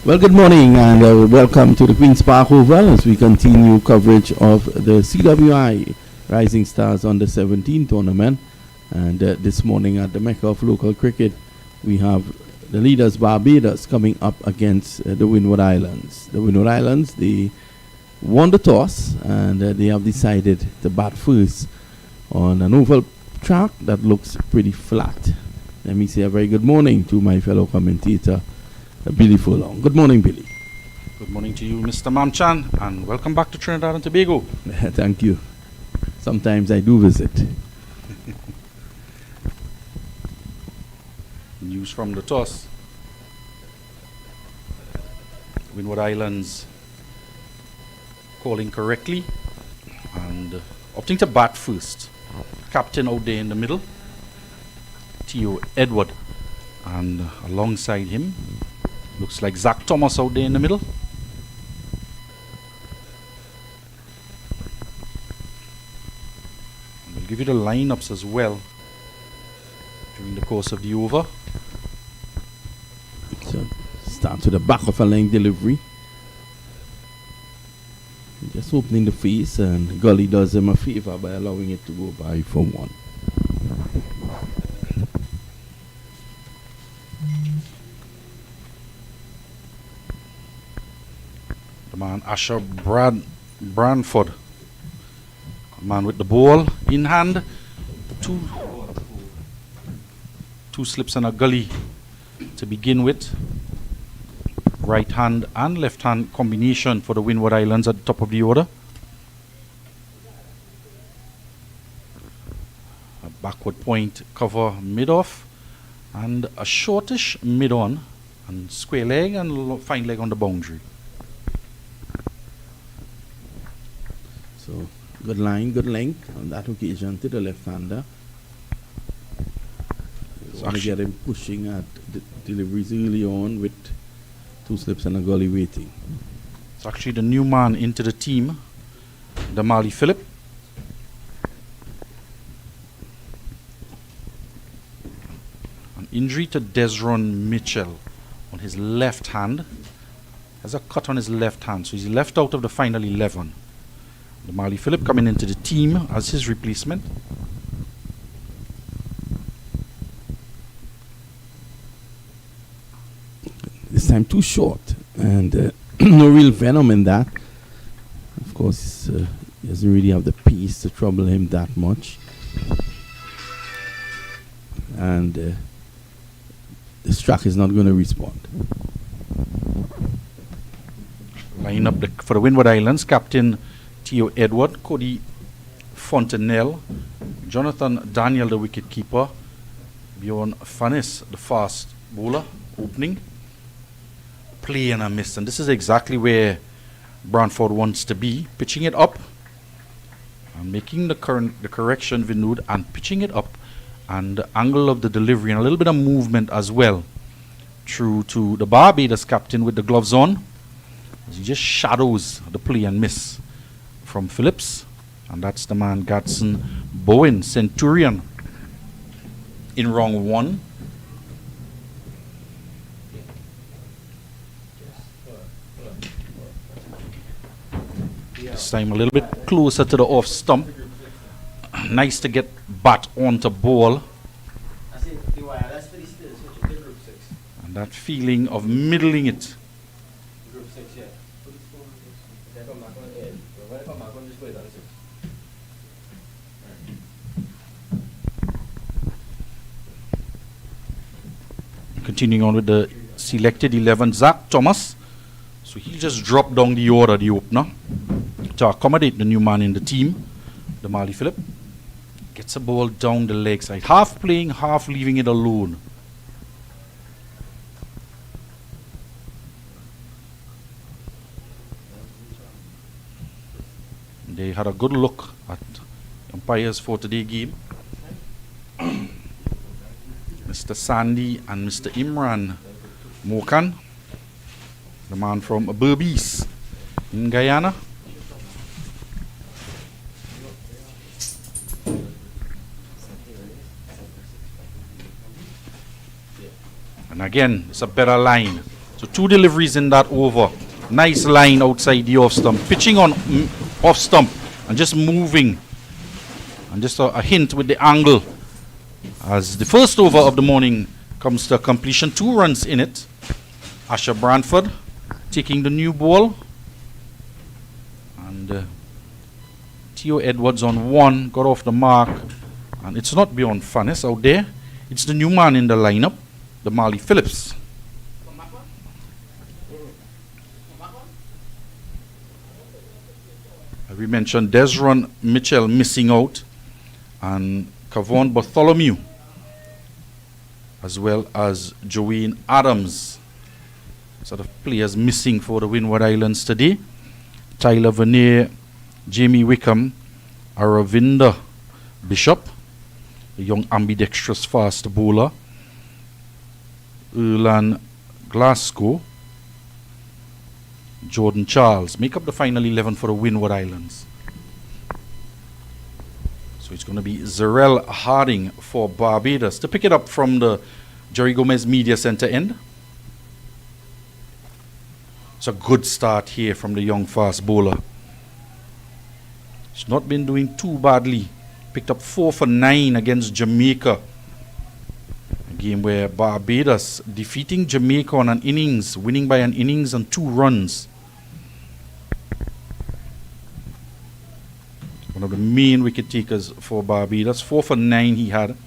Well, good morning and welcome to the Queen's Park Oval as we continue coverage of the CWI Rising Stars Under 17 tournament. And this morning at the Mecca of local cricket, we have the leaders Barbados coming up against the Windward Islands. The Windward Islands, they won the toss and they have decided to bat first on an oval track that looks pretty flat. Let me say a very good morning to my fellow commentator, Billy Furlong. Good morning, Billy. Good morning to you, Mr. Mamchan, and welcome back to Trinidad and Tobago. Thank you. Sometimes I do visit. News from the toss. Windward Islands calling correctly and opting to bat first. Captain out there in the middle, Theo Edward, and alongside him looks like Zach Thomas out there in the middle. And we'll give you the lineups as well during the course of the over. So starts with the back of a line delivery. Just opening the face, and Gully does him a favor by allowing it to go by for one. The man Asher Branford, man with the ball in hand, two slips and a gully to begin with. Right hand and left hand combination for the Windward Islands at the top of the order. A backward point cover mid off and a shortish mid on and square leg and fine leg on the boundary. So good line, good length on that occasion to the left-hander. Want to get him pushing at the deliveries early on with two slips and a gully waiting. It's actually the new man into the team, Damali Phillip. An injury to Desron Mitchell on his left hand. Has a cut on his left hand, so he's left out of the final 11. Damali Phillip coming into the team as his replacement. This time too short, and no real venom in that. Of course, he doesn't really have the pace to trouble him that much. And this track is not going to respond. Line up for the Windward Islands, Captain Theo Edward, Cody Fontenelle, Jonathan Daniel, the wicket keeper, Bjorn Fannis, the fast bowler, opening. Play and a miss, and this is exactly where Branford wants to be, pitching it up and making the correction Vinod and pitching it up, and the angle of the delivery and a little bit of movement as well through to the Barbados captain with the gloves on. He just shadows the play and miss from Phillips, and that's the man Gadsden Bowen, Centurion, in wrong one. This time a little bit closer to the off stump. Nice to get bat onto ball. And that feeling of middling it. Continuing on with the selected 11, Zach Thomas. So he just dropped down the order, the opener, to accommodate the new man in the team, the Damali Phillip. Gets a ball down the leg side, half playing, half leaving it alone. They had a good look at umpires for today's game. Mr. Sandy and Mr. Imran Mokan, the man from Barbados in Guyana. And again, it's a better line. So 2 deliveries in that over. Nice line outside the off stump. Pitching on off stump and just moving. And just a hint with the angle. As the first over of the morning comes to completion. 2 runs in it. Asher Branford taking the new ball. And Theo Edwards on 1. Got off the mark. And it's not beyond funniness out there. It's the new man in the lineup. The Marley Phillips. We mentioned Desron Mitchell missing out and Kavon Bartholomew as well as Joanne Adams. Sort of players missing for the Windward Islands today. Tyler Vernier, Jamie Wickham, Aravinda Bishop, the young ambidextrous fast bowler, Erlan Glasgow, Jordan Charles make up the final 11 for the Windward Islands. So it's going to be Zarel Harding for Barbados to pick it up from the Jerry Gomez Media Center end. It's a good start here from the young fast bowler. It's not been doing too badly. Picked up 4 for 9 against Jamaica. A game where Barbados defeating Jamaica on an innings, winning by an innings and 2 runs. One of the main wicket takers for Barbados. 4 for 9 he had.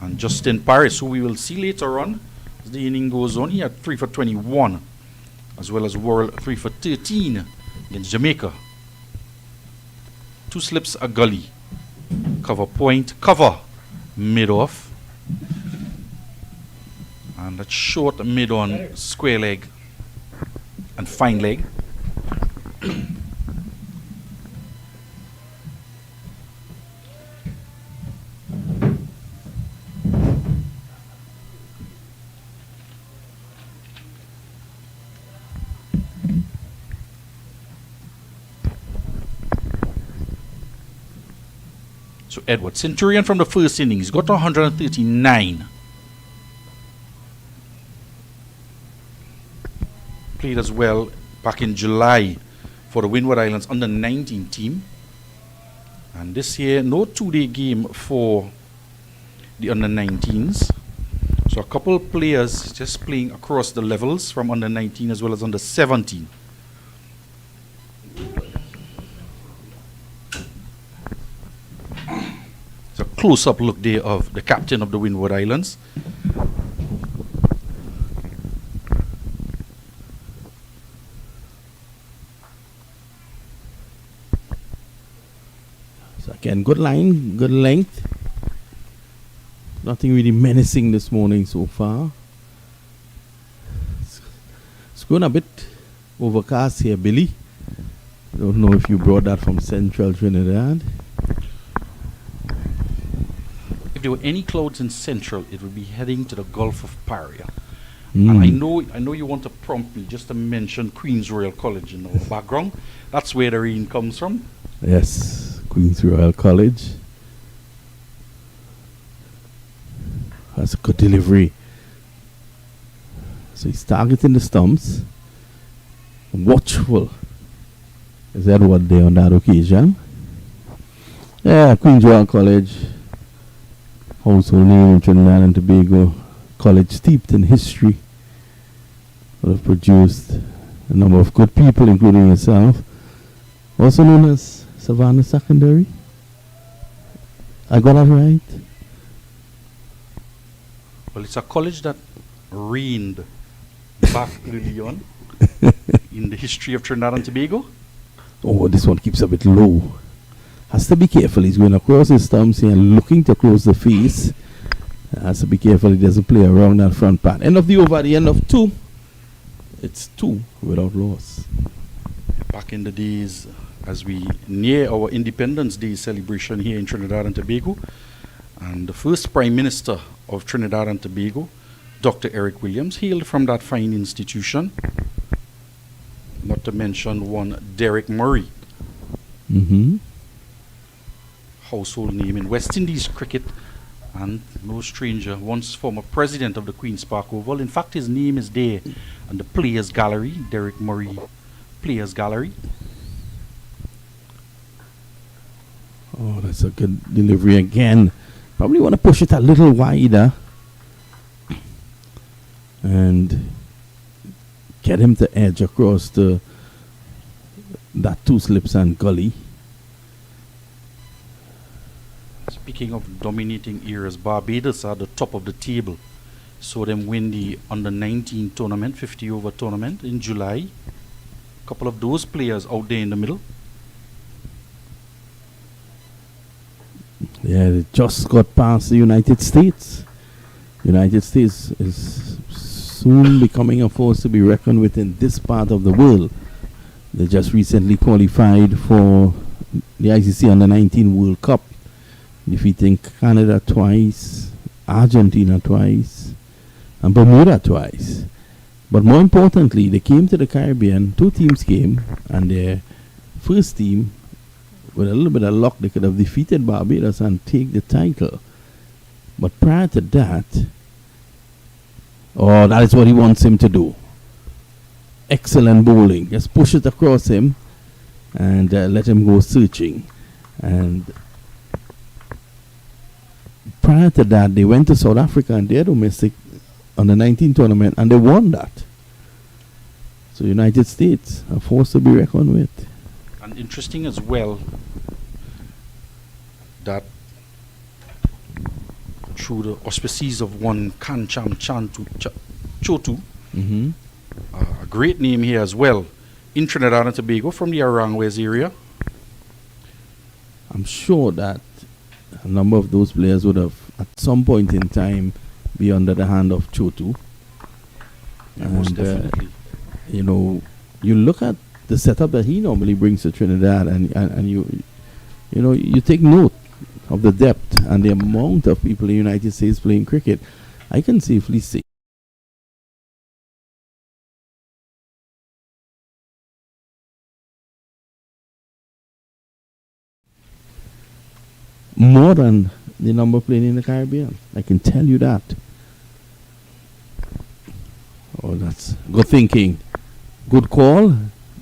And Justin Paris, who we will see later on as the inning goes on, he had 3 for 21. As well as Worrell 3 for 13 against Jamaica. 2 slips a gully. Cover point, cover mid off. And that short mid on square leg and fine leg. So Edward, Centurion from the first innings, got to 139. Played as well back in July for the Windward Islands under 19 team. And this year, no 2-day game for the under 19s. So a couple of players just playing across the levels from under 19 as well as under 17. It's a close-up look there of the captain of the Windward Islands. So again, good line, good length. Nothing really menacing this morning so far. It's going a bit overcast here, Billy. I don't know if you brought that from Central Trinidad. If there were any clouds in Central, it would be heading to the Gulf of Paria. And I know you want to prompt me just to mention Queen's Royal College in our background. That's where the rain comes from. Yes, Queen's Royal College. That's a good delivery. So he's targeting the stumps. Watchful is Edward there on that occasion. Yeah, Queen's Royal College. Household name in Trinidad and Tobago. College steeped in history. Would have produced a number of good people, including yourself. Also known as Savannah Secondary. I got that right? Well, it's a college that reigned back early on in the history of Trinidad and Tobago. Oh, this one keeps a bit low. Has to be careful. He's going across his stumps here and looking to close the face. Has to be careful he doesn't play around that front part. End of the over, the end of 2. It's 2 without loss. Back in the days, as we near our Independence Day celebration here in Trinidad and Tobago, and the first Prime Minister of Trinidad and Tobago, Dr. Eric Williams, hailed from that fine institution. Not to mention one Derek Murray. Mm-hmm. Household name in West Indies cricket And no stranger, once former president of the Queen's Park Oval. In fact, his name is there on the Players Gallery, Derek Murray Players Gallery. Oh, that's a good delivery again. Probably want to push it a little wider and get him to edge across that two slips and gully. Speaking of dominating eras, Barbados are the top of the table. Saw them win the under-19 tournament, 50 over tournament in July. A couple of those players out there in the middle. Yeah, they just got past the United States. United States is soon becoming a force to be reckoned with in this part of the world. They just recently qualified for the ICC Under-19 World Cup, defeating Canada twice, Argentina twice, and Bermuda twice. But more importantly, they came to the Caribbean, two teams came, and their first team, with a little bit of luck, they could have defeated Barbados and take the title. But prior to that, that is what he wants him to do. Excellent bowling. Just push it across him and let him go searching. And prior to that, they went to South Africa and their domestic under-19 tournament, and they won that. So United States, a force to be reckoned with. And interesting as well that through the auspices of one Kancham Chotu, a great name here as well, in Trinidad and Tobago from the Arangwes area. I'm sure that a number of those players would have at some point in time be under the hand of Chotu. Yeah, most definitely. You look at the setup that he normally brings to Trinidad, and you take note of the depth and the amount of people in the United States playing cricket. I can safely say more than the number playing in the Caribbean. I can tell you that. Oh, that's good thinking. Good call.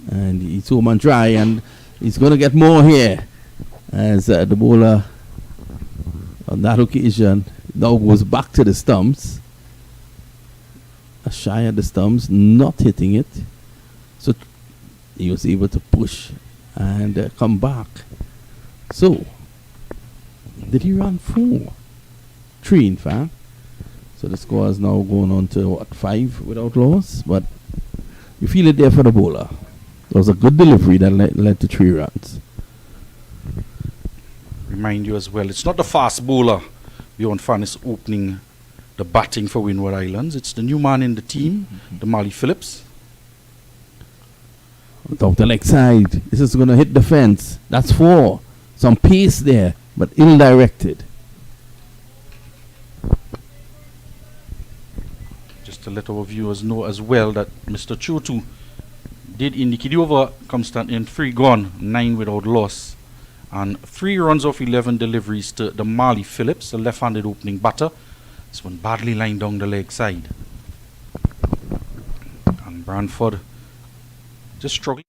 And he's home and dry, and he's going to get more here as the bowler on that occasion now goes back to the stumps. Shy at the stumps, not hitting it. So he was able to push and come back. So, did he run 4? 3 in fact. So the score is now going on to 5 without loss, but you feel it there for the bowler. It was a good delivery that led to 3 runs. Remind you as well, it's not the fast bowler beyond Fanis opening the batting for Windward Islands. It's the new man in the team, the Marley Phillips. Off the leg side. This is going to hit the fence. That's 4. Some pace there, but ill-directed. Just to let our viewers know as well that Mr. Chotu did indicate the over comes in 3 gone, 9 without loss. And 3 runs off 11 deliveries to the Marley Phillips, a left-handed opening batter. This one badly lined down the leg side. And Branford just struggling.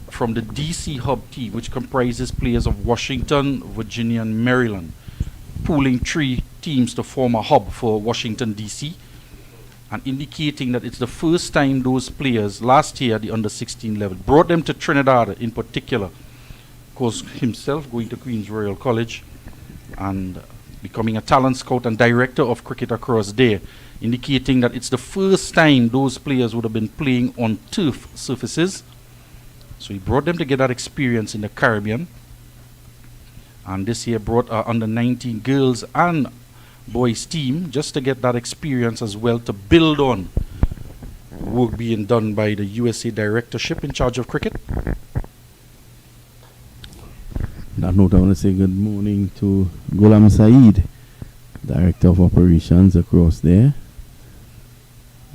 From the DC Hub team, which comprises players of Washington, Virginia, and Maryland, pooling 3 teams to form a hub for Washington, DC, and indicating that it's the first time those players last year at the under-16 level brought them to Trinidad in particular, of course himself going to Queen's Royal College and becoming a talent scout and director of cricket across there, indicating that it's the first time those players would have been playing on turf surfaces. So he brought them to get that experience in the Caribbean, and this year brought under-19 girls and boys team just to get that experience as well, to build on work being done by the USA directorship in charge of cricket. That note, I want to say good morning to Ghulam Saeed, Director of Operations across there.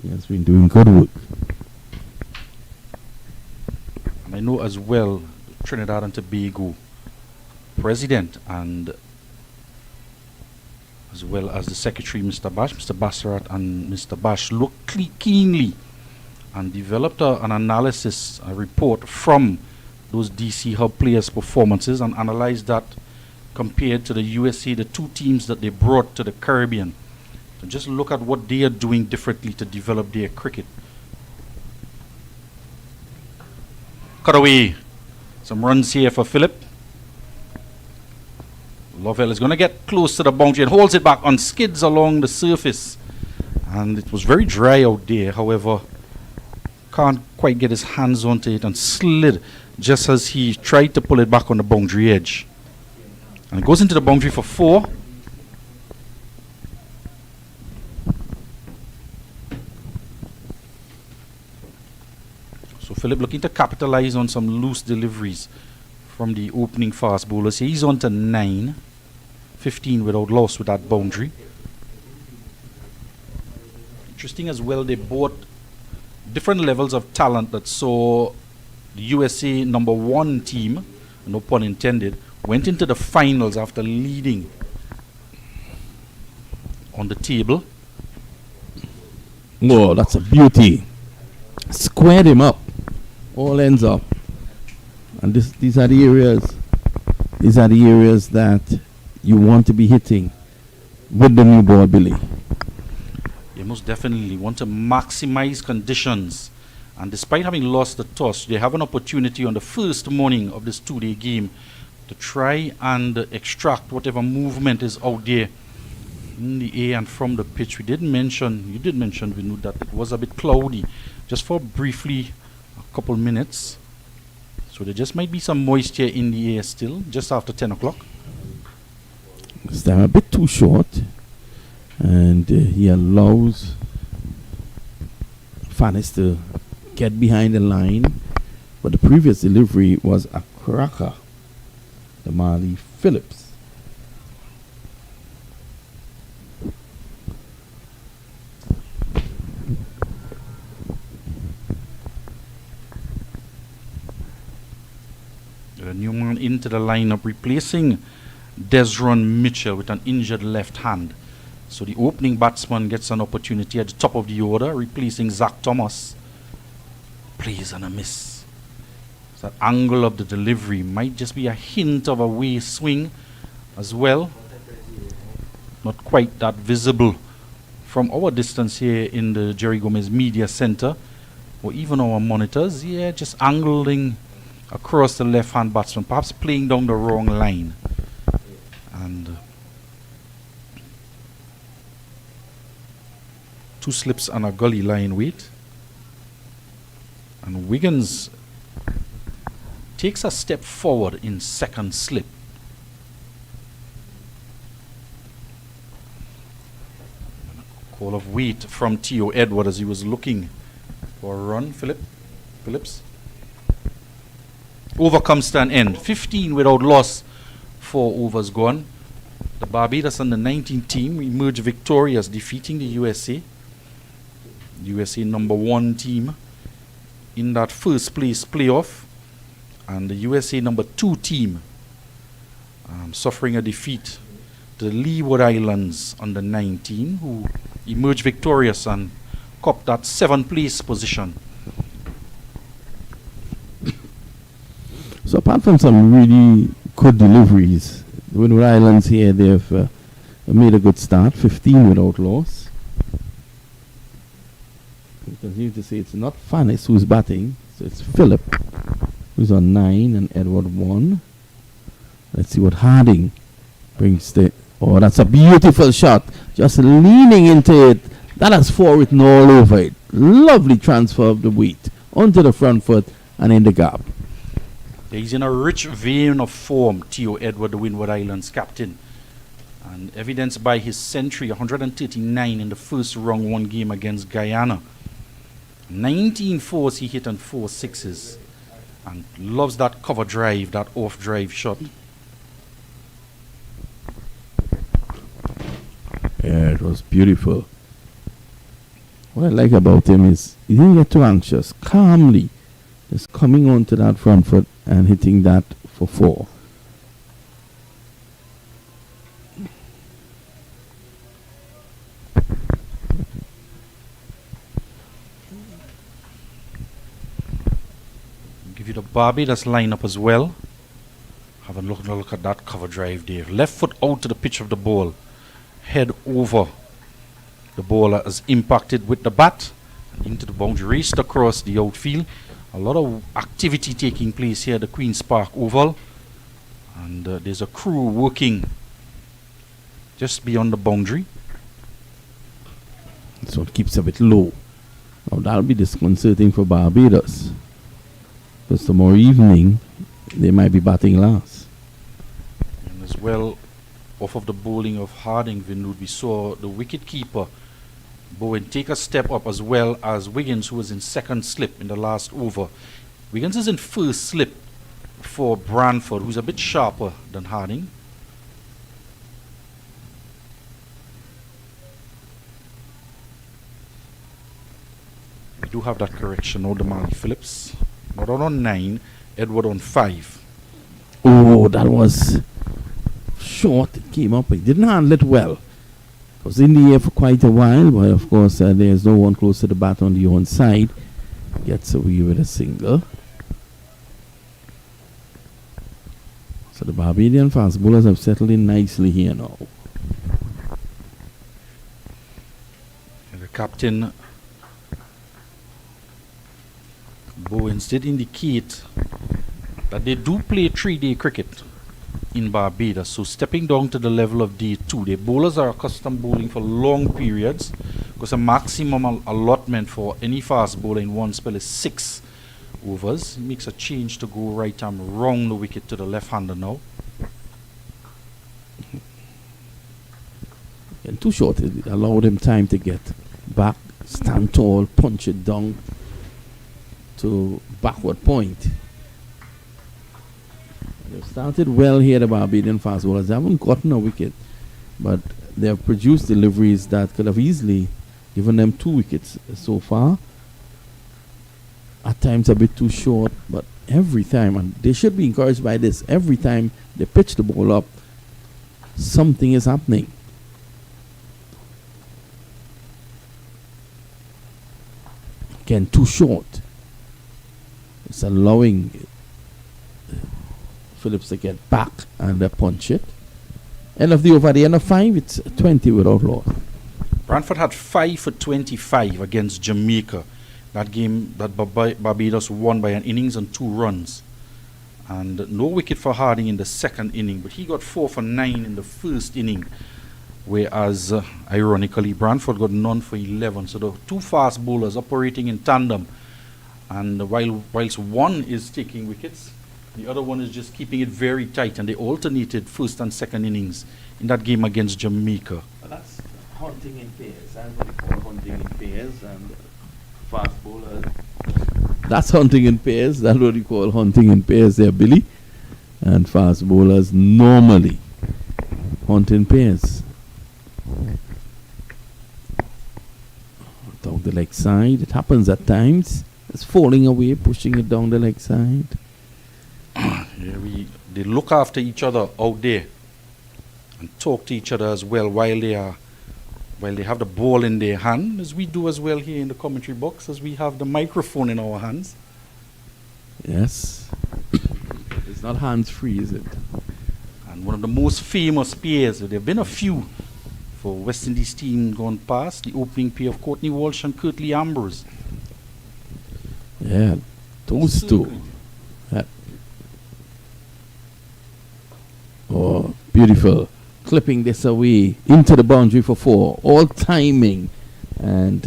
He has been doing good work. And I know as well, Trinidad and Tobago President and as well as the Secretary, Mr. Bassarat and Mr. Bash looked keenly and developed an analysis, a report from those DC Hub players' performances and analyzed that compared to the USA, the two teams that they brought to the Caribbean. So just look at what they are doing differently to develop their cricket. Cut away. Some runs here for Phillip. Lovell is going to get close to the boundary and holds it back on skids along the surface. And it was very dry out there, however, can't quite get his hands onto it and slid just as he tried to pull it back on the boundary edge. And it goes into the boundary for 4. So Phillip looking to capitalize on some loose deliveries from the opening fast bowlers. He's on to 9. 15 without loss with that boundary. Interesting as well, they bought different levels of talent that saw the USA number 1 team, no pun intended, went into the finals after leading on the table. Oh, that's a beauty. Squared him up. All ends up. And these are the areas that you want to be hitting with the new ball, Billy. You most definitely want to maximize conditions. And despite having lost the toss, they have an opportunity on the first morning of this 2-day game to try and extract whatever movement is out there in the air and from the pitch. You did mention, Vinu, that it was a bit cloudy just for briefly a couple minutes. So there just might be some moisture in the air still, just after 10 o'clock. This time a bit too short, and he allows Fannis to get behind the line, but the previous delivery was a cracker. The Marley Phillips. The new man into the lineup, replacing Desron Mitchell with an injured left hand. So the opening batsman gets an opportunity at the top of the order, replacing Zach Thomas. Plays and a miss. So that angle of the delivery might just be a hint of a way swing as well. Not quite that visible from our distance here in the Jerry Gomez Media Center or even our monitors. Yeah, just angling across the left-hand batsman, perhaps playing down the wrong line. And 2 slips and a gully line weight. And Wiggins takes a step forward in second slip. Call of weight from T.O. Edward as he was looking for a run. Phillips. Over comes to an end. 15 without loss. 4 overs gone. The Barbados under 19 team emerged victorious, defeating the USA. USA number 1 team in that first place playoff. And the USA number 2 team suffering a defeat to the Leeward Islands under 19, who emerged victorious and copped that 7th place position. So apart from some really good deliveries, the Windward Islands here, they've made a good start, 15 without loss. We continue to say it's not Fannis who's batting, so it's Phillip who's on 9 and Edward 1. Let's see what Harding brings the... Oh, that's a beautiful shot. Just leaning into it. That has 4 written all over it. Lovely transfer of the weight onto the front foot and in the gap. He's in a rich vein of form, T.O. Edward, the Windward Islands captain. And evidenced by his century, 139 in the first round 1 game against Guyana. 19 fours he hit and 4 sixes. And loves that cover drive, that off drive shot. Yeah, it was beautiful. What I like about him is he didn't get too anxious. Calmly Just coming onto that front foot and hitting that for 4. Give you the Barbados lineup as well. Have a look at that cover drive there. Left foot out to the pitch of the ball. Head over. The ball is impacted with the bat. Into the boundary, raced across the outfield. A lot of activity taking place here at the Queen's Park Oval. And there's a crew working just beyond the boundary. So it keeps a bit low. Now that'll be disconcerting for Barbados. Because tomorrow evening, they might be batting last. And as well, off of the bowling of Harding, Windward, we saw the wicket keeper Bowen take a step up, as well as Wiggins, who was in second slip in the last over. Wiggins is in first slip for Branford, who's a bit sharper than Harding. We do have that correction. No, Damali Phillips. Not on 9, Edward on 5. Oh, that was short. It came up. It didn't handle it well. It was in the air for quite a while, but of course there's no one close to the bat on the own side. Gets away with a single. So the Barbadian fast bowlers have settled in nicely here now. And the captain Bowens did indicate that they do play 3-day cricket in Barbados, so stepping down to the level of day 2. The bowlers are accustomed bowling for long periods, because a maximum allotment for any fast bowler in one spell is 6 overs. He makes a change to go right arm round the wicket to the left-hander now. And too short. It allowed him time to get back, stand tall, punch it down to backward point. They've started well here, the Barbadian fast bowlers. They haven't gotten a wicket, but they have produced deliveries that could have easily given them 2 wickets so far. At times a bit too short, but every time, and they should be encouraged by this, every time they pitch the ball up, something is happening. Again, too short. It's allowing Phillips to get back and punch it. End of the over, the end of 5, it's 20 without loss. Branford had 5 for 25 against Jamaica. That game that Barbados won by an innings and 2 runs. And no wicket for Harding in the second inning, but he got 4 for 9 in the first inning. Whereas, ironically, Branford got none for 11. So the 2 fast bowlers operating in tandem. And whilst one is taking wickets, the other one is just keeping it very tight, and they alternated first and second innings in that game against Jamaica. Well, that's hunting in pairs. That's what we call hunting in pairs, and fast bowlers. That's hunting in pairs. That's what we call hunting in pairs there, Billy. And fast bowlers normally hunt in pairs. Down the leg side. It happens at times. It's falling away, pushing it down the leg side. They look after each other out there and talk to each other as well while they have the ball in their hand, as we do as well here in the commentary box, as we have the microphone in our hands. Yes. It's not hands-free, is it? And one of the most famous pairs, there have been a few for West Indies team gone past, the opening pair of Courtney Walsh and Curtly Ambrose. Yeah, those two. Oh, beautiful. Clipping this away into the boundary for 4. All timing. And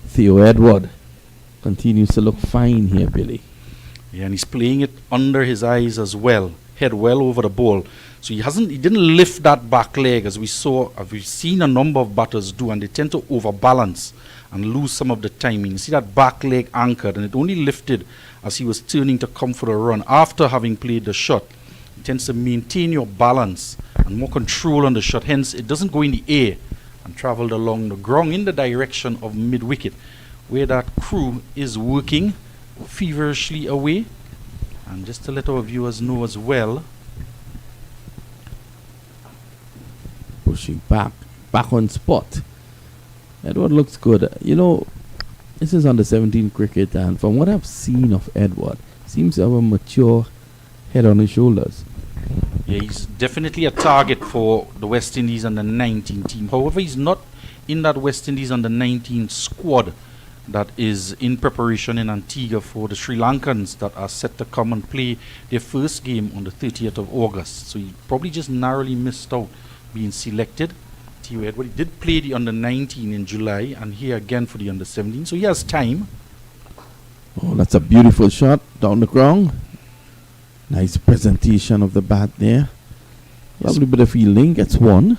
Theo Edward continues to look fine here, Billy. Yeah, and he's playing it under his eyes as well. Head well over the ball. So he didn't lift that back leg as we've seen a number of batters do, and they tend to overbalance and lose some of the timing. You see that back leg anchored, and it only lifted as he was turning to come for the run after having played the shot. It tends to maintain your balance and more control on the shot. Hence, it doesn't go in the air and travel along the ground in the direction of mid-wicket, where that crew is working feverishly away. And just to let our viewers know as well, pushing back on spot. Edward looks good. You know, this is under 17 cricket, and from what I've seen of Edward, seems to have a mature head on his shoulders. yeah, he's definitely a target for the West Indies under 19 team. However, he's not in that West Indies under 19 squad that is in preparation in Antigua for the Sri Lankans that are set to come and play their first game on the 30th of August. So he probably just narrowly missed out being selected. Theo Edward, he did play the under 19 in July and here again for the under 17, so he has time. Oh, that's a beautiful shot down the ground. Nice presentation of the bat there. Lovely bit of fielding, gets one.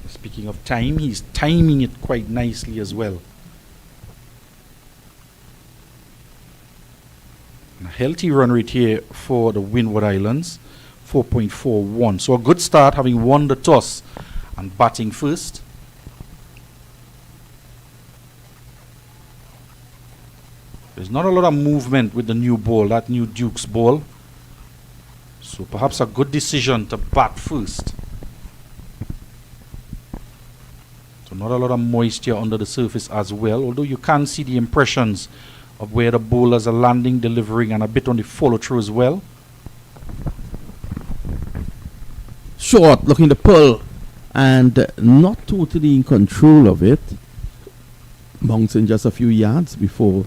Speaking of time, he's timing it quite nicely as well. And a healthy run rate here for the Windward Islands, 4.41. So a good start, having won the toss and batting first. There's not a lot of movement with the new ball, that new Duke's ball. So perhaps a good decision to bat first. So not a lot of moisture under the surface as well, although you can see the impressions of where the bowlers are landing, delivering, and a bit on the follow through as well. Short, looking to pull, and not totally in control of it. Bouncing just a few yards before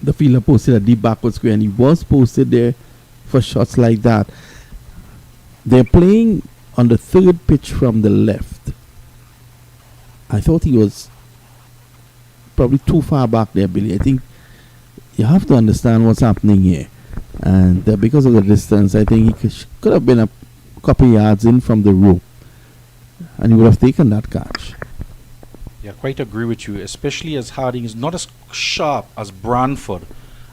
the fielder posted a deep backward square, and he was posted there for shots like that. They're playing on the third pitch from the left. I thought he was probably too far back there, Billy. I think you have to understand what's happening here. And because of the distance, I think he could have been a couple yards in from the rope, and he would have taken that catch. Yeah, quite agree with you, especially as Harding is not as sharp as Branford.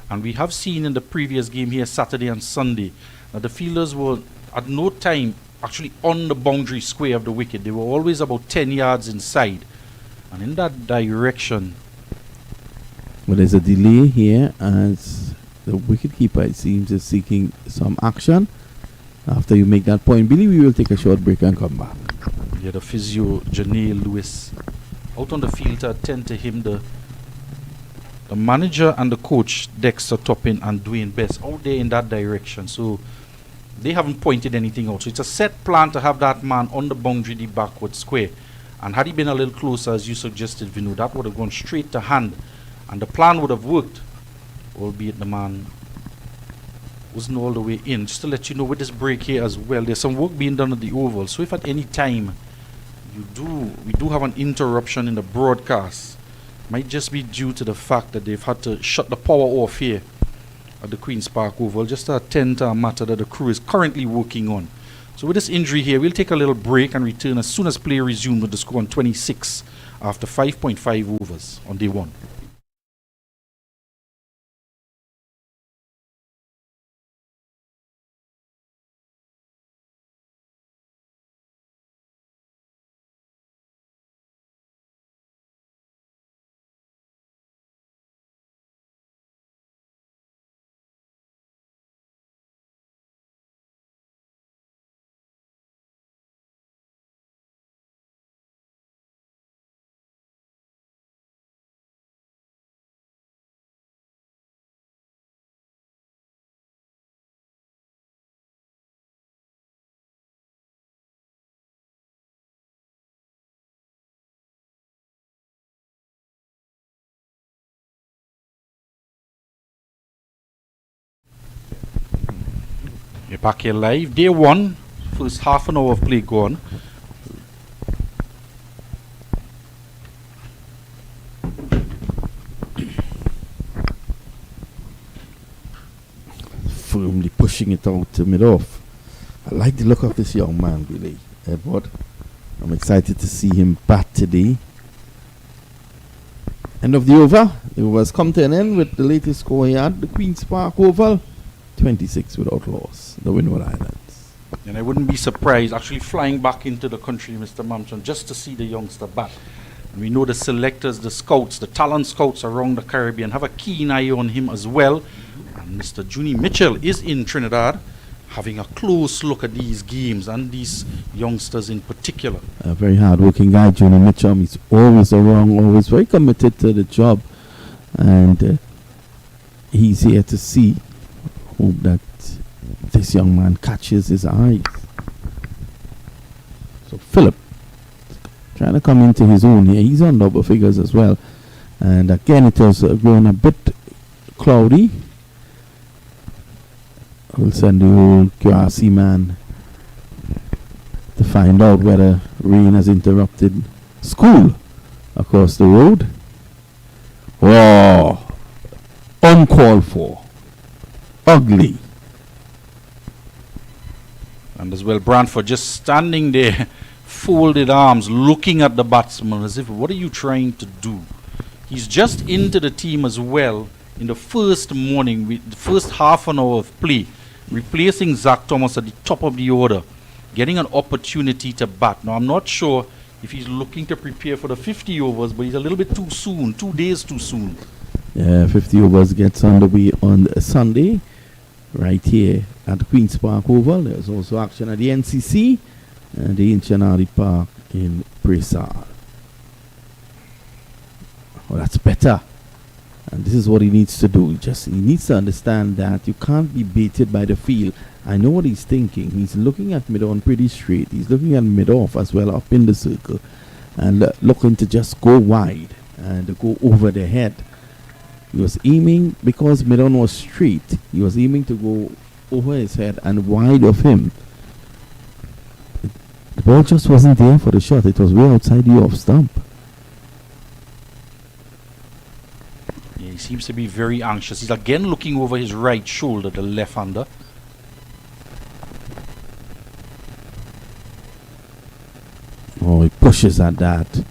And we have seen in the previous game here, Saturday and Sunday, that the fielders were at no time actually on the boundary square of the wicket. They were always about 10 yards inside. And in that direction. Well, there's a delay here as the wicketkeeper, it seems, is seeking some action. After you make that point, Billy, we will take a short break and come back. Yeah, the physio, Janelle Lewis, out on the field to attend to him. The manager and the coach, Dexter Toppin and Dwayne Best, out there in that direction. So they haven't pointed anything out. So it's a set plan to have that man on the boundary, the backward square. And had he been a little closer, as you suggested, Vinu, that would have gone straight to hand. And the plan would have worked, albeit the man wasn't all the way in. Just to let you know, with this break here as well, there's some work being done at the Oval. So if at any time we do have an interruption in the broadcast, might just be due to the fact that they've had to shut the power off here at the Queen's Park Oval just to attend to a matter that the crew is currently working on. So with this injury here, we'll take a little break and return as soon as play resumes with the score on 26 after 5.5 overs on day one. We're back here live. Day one, first half an hour of play gone. Firmly pushing it out to mid-off. I like the look of this young man, really, Edward. I'm excited to see him bat today. End of the over. The over has come to an end with the latest score here at the Queen's Park Oval. 26 without loss, the Windward Islands. And I wouldn't be surprised actually flying back into the country, Mr. Mampson, just to see the youngster bat. And we know the selectors, the scouts, the talent scouts around the Caribbean have a keen eye on him as well. And Mr. Junie Mitchell is in Trinidad, having a close look at these games and these youngsters in particular. A very hard-working guy, Junie Mitchell. He's always around, always very committed to the job. And he's here to see, hope that this young man catches his eyes. So Philip, trying to come into his own here. He's on double figures as well. And again, it has grown a bit cloudy. We'll send the old QRC man to find out whether rain has interrupted school across the road. Oh, uncalled for. Ugly. And as well, Brantford just standing there, folded arms, looking at the batsman as if, what are you trying to do? He's just into the team as well in the first morning, the first half an hour of play, replacing Zach Thomas at the top of the order, getting an opportunity to bat. Now, I'm not sure if he's looking to prepare for the 50 overs, but he's a little bit too soon, 2 days too soon. Yeah, 50 overs gets underway on Sunday, right here at the Queen's Park Oval. There's also action at the NCC and the Inchinadi Park in Brisar. Oh, that's better. And this is what he needs to do. He needs to understand that you can't be baited by the field. I know what he's thinking. He's looking at mid-on pretty straight. He's looking at mid-off as well, up in the circle. And looking to just go wide and go over the head. He was aiming, because mid-on was straight, he was aiming to go over his head and wide of him. The ball just wasn't there for the shot. It was way outside the off stump. Yeah, he seems to be very anxious. He's again looking over his right shoulder, the left-hander. Oh, he pushes at that.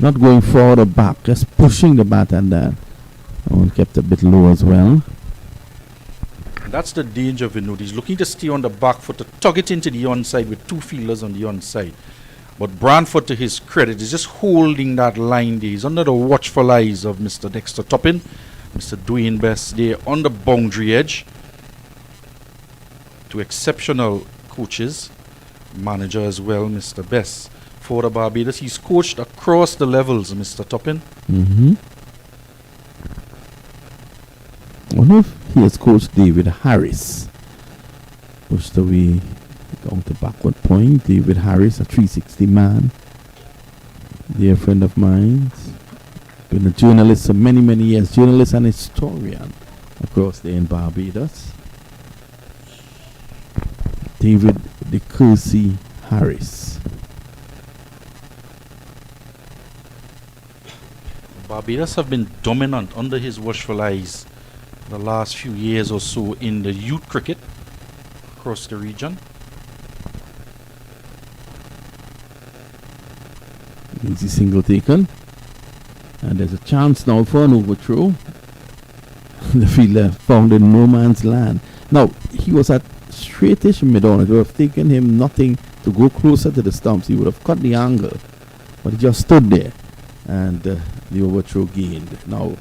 Not going forward or back, just pushing the bat at that. Oh, he kept a bit low as well. That's the danger of Vinod. He's looking to stay on the back foot to tug it into the onside with two fielders on the onside. But Brantford, to his credit, is just holding that line there. He's under the watchful eyes of Mr. Dexter Toppin, Mr. Dwayne Best there on the boundary edge. Two exceptional coaches, manager as well, Mr. Best. For the Barbados, he's coached across the levels, Mr. Toppin. I wonder if he has coached David Harris. Pushed away down to backward point. David Harris, a 360 man. Dear friend of mine. Been a journalist for many, many years. Journalist and historian across there in Barbados. David DeCourcy Harris. Barbados have been dominant under his watchful eyes the last few years or so in the youth cricket across the region. Easy single taken. And there's a chance now for an overthrow. The fielder found in no man's land. Now, he was at straightish mid-on. It would have taken him nothing to go closer to the stumps. He would have cut the angle. But he just stood there. And the overthrow gained. Now,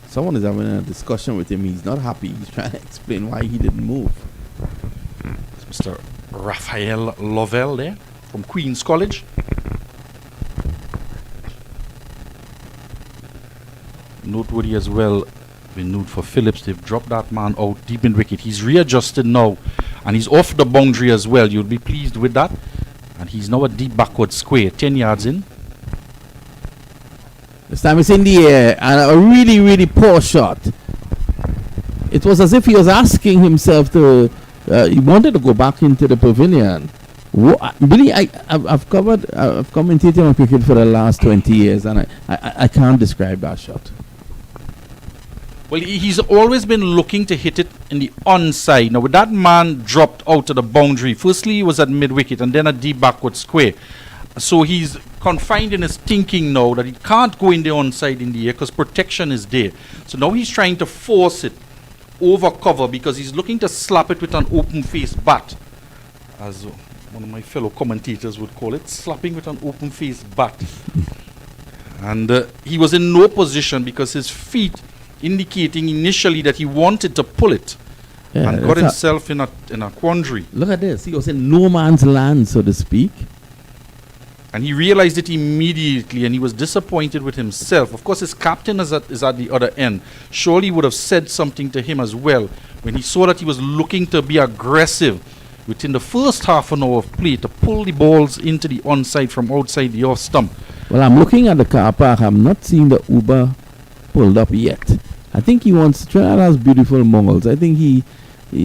someone is having a discussion with him. He's not happy. He's trying to explain why he didn't move. It's Mr. Raphael Lovell there from Queen's College. Noteworthy as well, Vinod, for Phillips. They've dropped that man out deep in wicket. He's readjusted now. And he's off the boundary as well. You'll be pleased with that. And he's now a deep backward square, 10 yards in. This time it's in the air, and a really, really poor shot. It was as if he was asking himself to, he wanted to go back into the pavilion. Billy, I've commentated on cricket for the last 20 years, and I can't describe that shot. Well, he's always been looking to hit it in the onside. Now, with that man dropped out to the boundary, firstly he was at mid-wicket and then a deep backward square. So he's confined in his thinking now that he can't go in the onside in the air because protection is there. So now he's trying to force it over cover because he's looking to slap it with an open face bat, as one of my fellow commentators would call it, slapping with an open face bat. And he was in no position because his feet indicating initially that he wanted to pull it and got himself in a quandary. Look at this. He was in no man's land, so to speak. And he realized it immediately, and he was disappointed with himself. Of course, his captain is at the other end. Surely would have said something to him as well when he saw that he was looking to be aggressive within the first half an hour of play to pull the balls into the onside from outside the off stump. Well, I'm looking at the car park. I'm not seeing the Uber pulled up yet. I think he wants, Trinidad has beautiful malls. I think he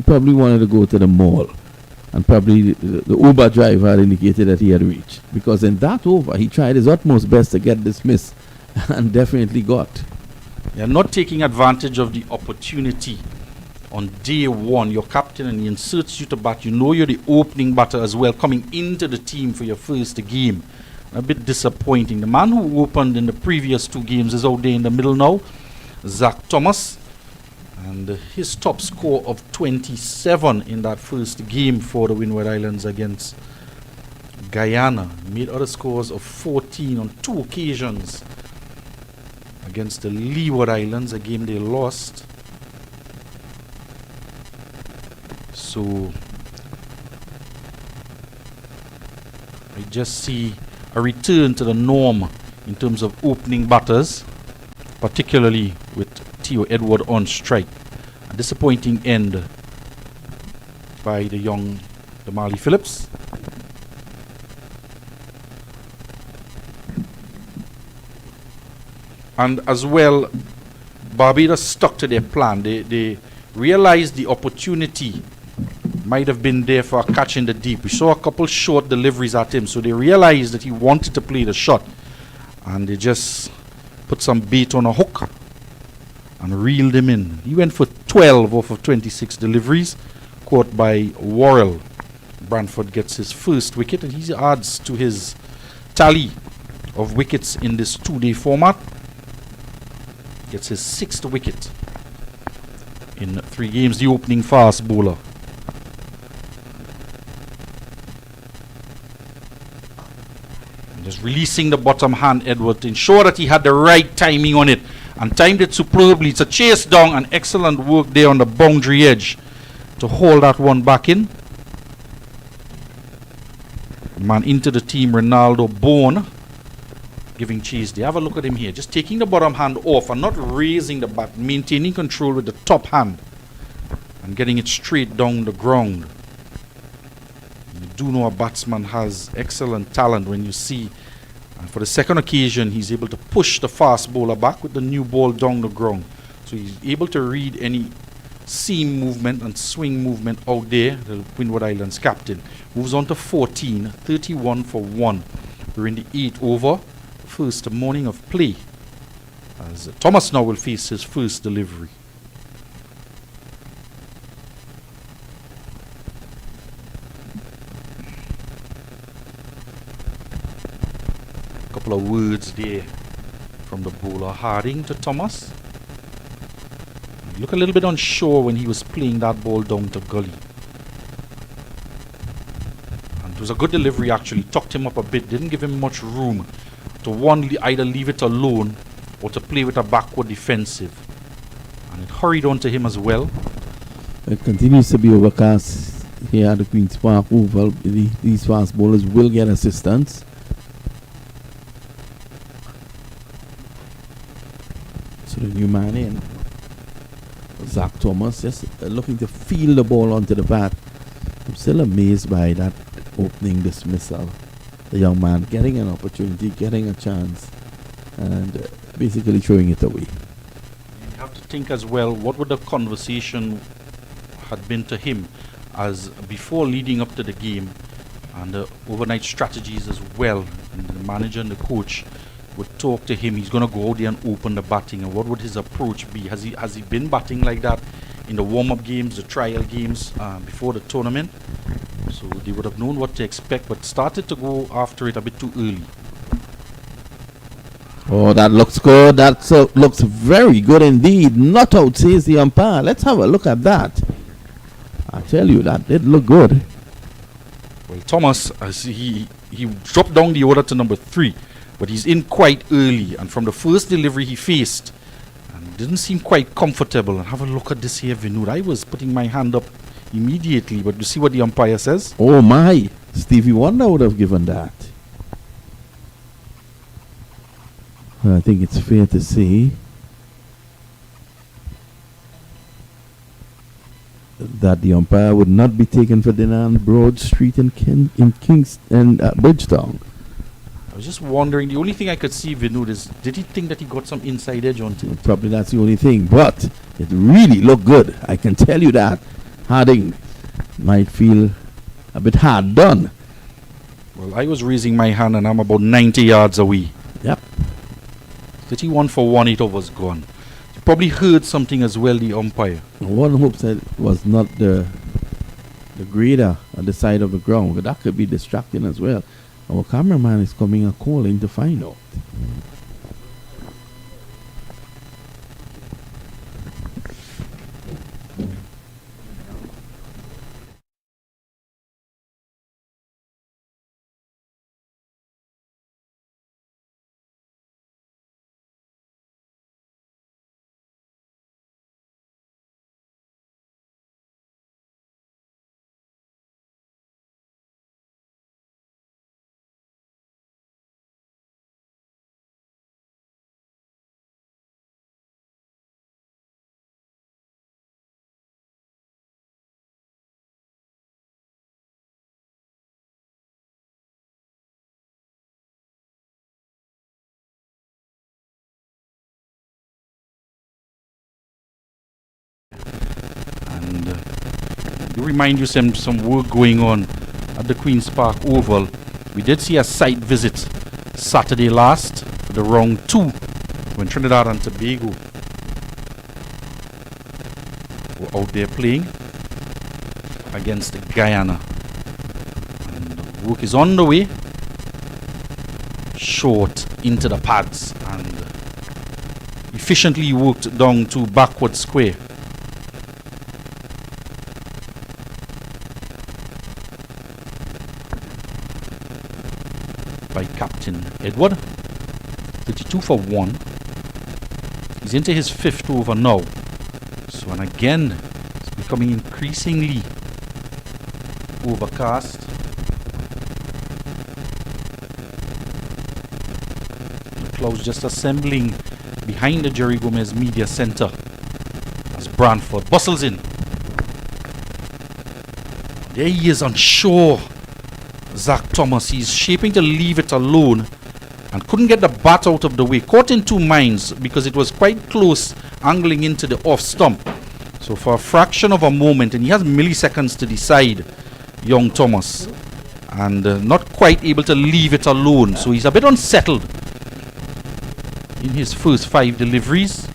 probably wanted to go to the mall. And probably the Uber driver had indicated that he had reached. Because in that over, he tried his utmost best to get dismissed and definitely got. You're not taking advantage of the opportunity on day one. Your captain, and he inserts you to bat. You know you're the opening batter as well, coming into the team for your first game. A bit disappointing. The man who opened in the previous 2 games is out there in the middle now, Zach Thomas. And his top score of 27 in that first game for the Windward Islands against Guyana. Made other scores of 14 on 2 occasions against the Leeward Islands, a game they lost. So I just see a return to the norm in terms of opening batters, particularly with Theo Edward on strike. A disappointing end by the young Damali Phillips. And as well, Barbados stuck to their plan. They realized the opportunity might have been there for a catch in the deep. We saw a couple short deliveries at him, so they realized that he wanted to play the shot. And they just put some bait on a hook and reeled him in. He went for 12 off of 26 deliveries, caught by Worrell. Brantford gets his first wicket, and he adds to his tally of wickets in this 2-day format. Gets his 6th wicket in 3 games, the opening fast bowler. And just releasing the bottom hand, Edward, to ensure that he had the right timing on it. And timed it superbly. It's a chase down, and excellent work there on the boundary edge to hold that one back in. Man into the team, Ronaldo Bourne, giving chase. They have a look at him here, just taking the bottom hand off and not raising the bat, maintaining control with the top hand and getting it straight down the ground. You do know a batsman has excellent talent when you see. And for the second occasion, he's able to push the fast bowler back with the new ball down the ground. So he's able to read any seam movement and swing movement out there. The Windward Islands captain moves on to 14, 31 for 1. We're in the 8th over, first morning of play, as Thomas now will face his first delivery. Couple of words there from the bowler Harding to Thomas. He looked a little bit unsure when he was playing that ball down to gully. And it was a good delivery actually, tucked him up a bit, didn't give him much room to either leave it alone or to play with a backward defensive. And it hurried on to him as well. It continues to be overcast here at the Queen's Park Oval. These fast bowlers will get assistance. So the new man in, Zach Thomas, just looking to feel the ball onto the bat. I'm still amazed by that opening dismissal. The young man getting an opportunity, getting a chance, and basically throwing it away. You have to think as well, what would the conversation had been to him as before leading up to the game, and the overnight strategies as well. And the manager and the coach would talk to him. He's going to go out there and open the batting, and what would his approach be? Has he been batting like that in the warm-up games, the trial games before the tournament? So they would have known what to expect, but started to go after it a bit too early. Oh, that looks good. That looks very good indeed. Not out, says the umpire. Let's have a look at that. I tell you, that did look good. Well, Thomas, as he dropped down the order to number 3, but he's in quite early, and from the first delivery he faced, and didn't seem quite comfortable. And have a look at this here, Vinod. I was putting my hand up immediately, but you see what the umpire says? Oh my, Stevie Wonder would have given that. I think it's fair to say that the umpire would not be taken for dinner on Broad Street in Bridgetown. I was just wondering, the only thing I could see, Vinod, is did he think that he got some inside edge on it? Probably that's the only thing, but it really looked good. I can tell you that. Harding might feel a bit hard done. Well, I was raising my hand and I'm about 90 yards away. Yep. 31 for 1, it was gone. You probably heard something as well, the umpire. One hopes that it was not the grader on the side of the ground, but that could be distracting as well. Our cameraman is coming and calling to find out. To remind you some work going on at the Queen's Park Oval. We did see a site visit Saturday last for the round 2 when Trinidad and Tobago were out there playing against Guyana. And the work is on the way. Short into the pads and efficiently worked down to backward square. By Captain Edward. 32 for 1. He's into his 5th over now. So, and again, it's becoming increasingly overcast. The clouds just assembling behind the Jerry Gomez Media Center as Brantford bustles in. There he is on shore. Zach Thomas, he's shaping to leave it alone and couldn't get the bat out of the way. Caught in two minds because it was quite close, angling into the off stump. So for a fraction of a moment, and he has milliseconds to decide, young Thomas, and not quite able to leave it alone. So he's a bit unsettled in his first 5 deliveries.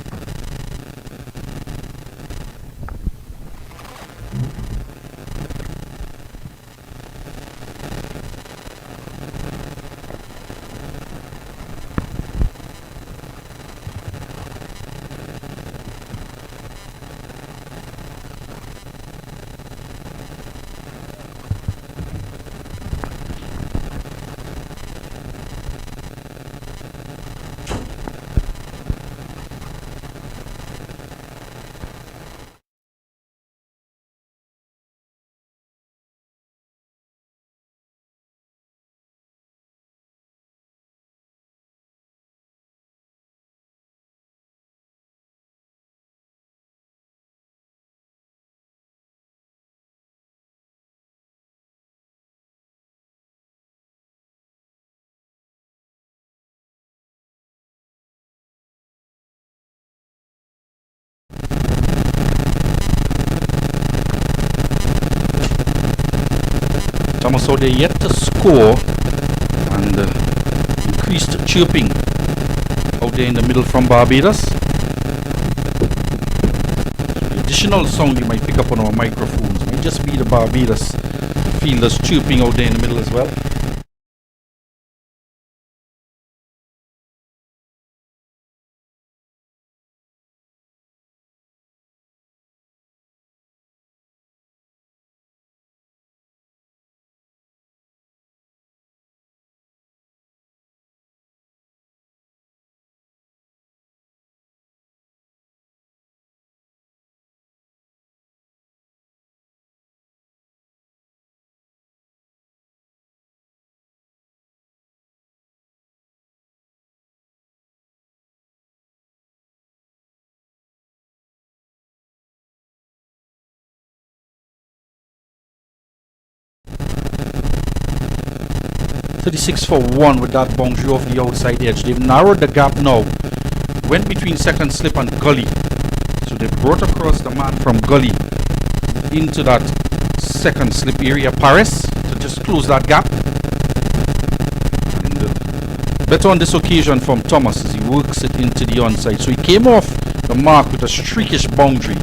Thomas out there yet to score, and increased chirping out there in the middle from Barbados. The additional sound you might pick up on our microphones might just be the Barbados fielders chirping out there in the middle as well. 36 for 1 with that boundary off the outside edge. They've narrowed the gap now. Went between second slip and gully. So they brought across the man from gully into that second slip area, Paris, to just close that gap. And better on this occasion from Thomas as he works it into the onside. So he came off the mark with a streakish boundary.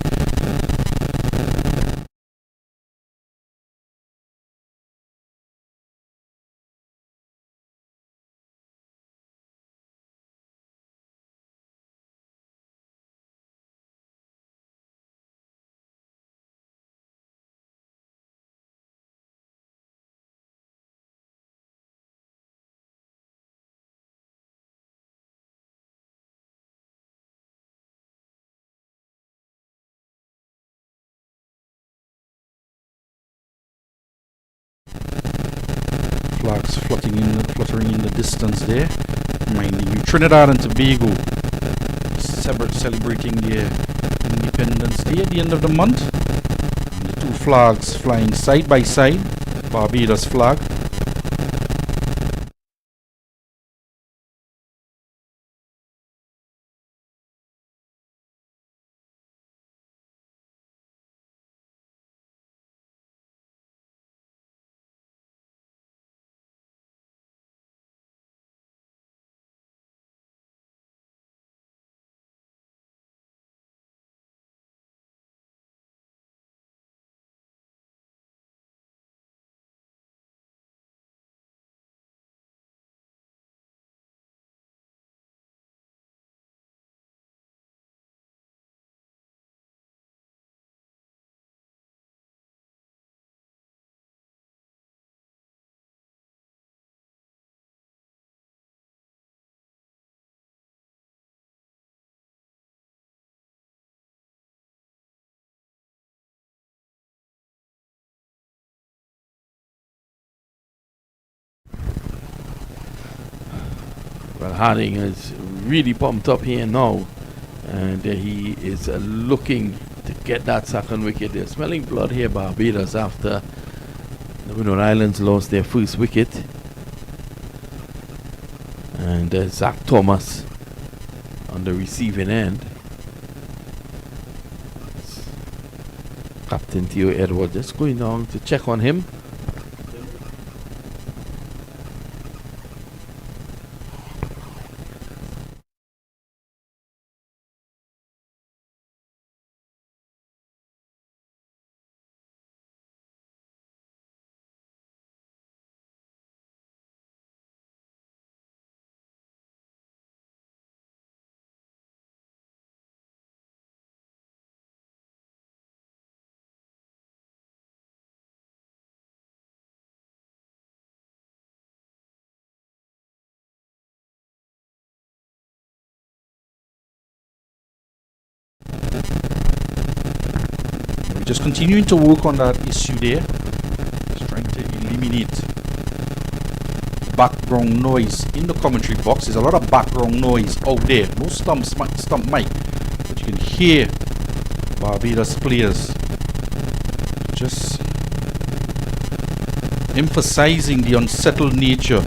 Flags fluttering in the distance there. Reminding you, Trinidad and Tobago celebrating their Independence Day at the end of the month. And the two flags flying side by side. Barbados flag. Well, Harding is really pumped up here now, and he is looking to get that second wicket. They're smelling blood here, Barbados, after the Windward Islands lost their first wicket. And Zach Thomas on the receiving end. Captain Theo Edward just going down to check on him. We're just continuing to work on that issue there. Just trying to eliminate background noise in the commentary box. There's a lot of background noise out there. No stump mic, but you can hear Barbados players just emphasizing the unsettled nature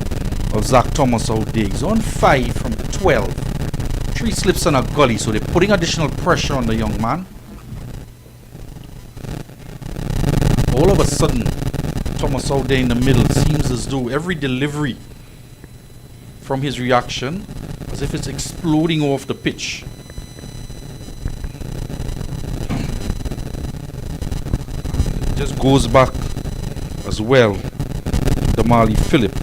of Zach Thomas out there. He's on 5 from 12. 3 slips and a gully, so they're putting additional pressure on the young man. All of a sudden, Thomas out there in the middle seems as though every delivery from his reaction, as if it's exploding off the pitch. It just goes back as well to Marley Phillip.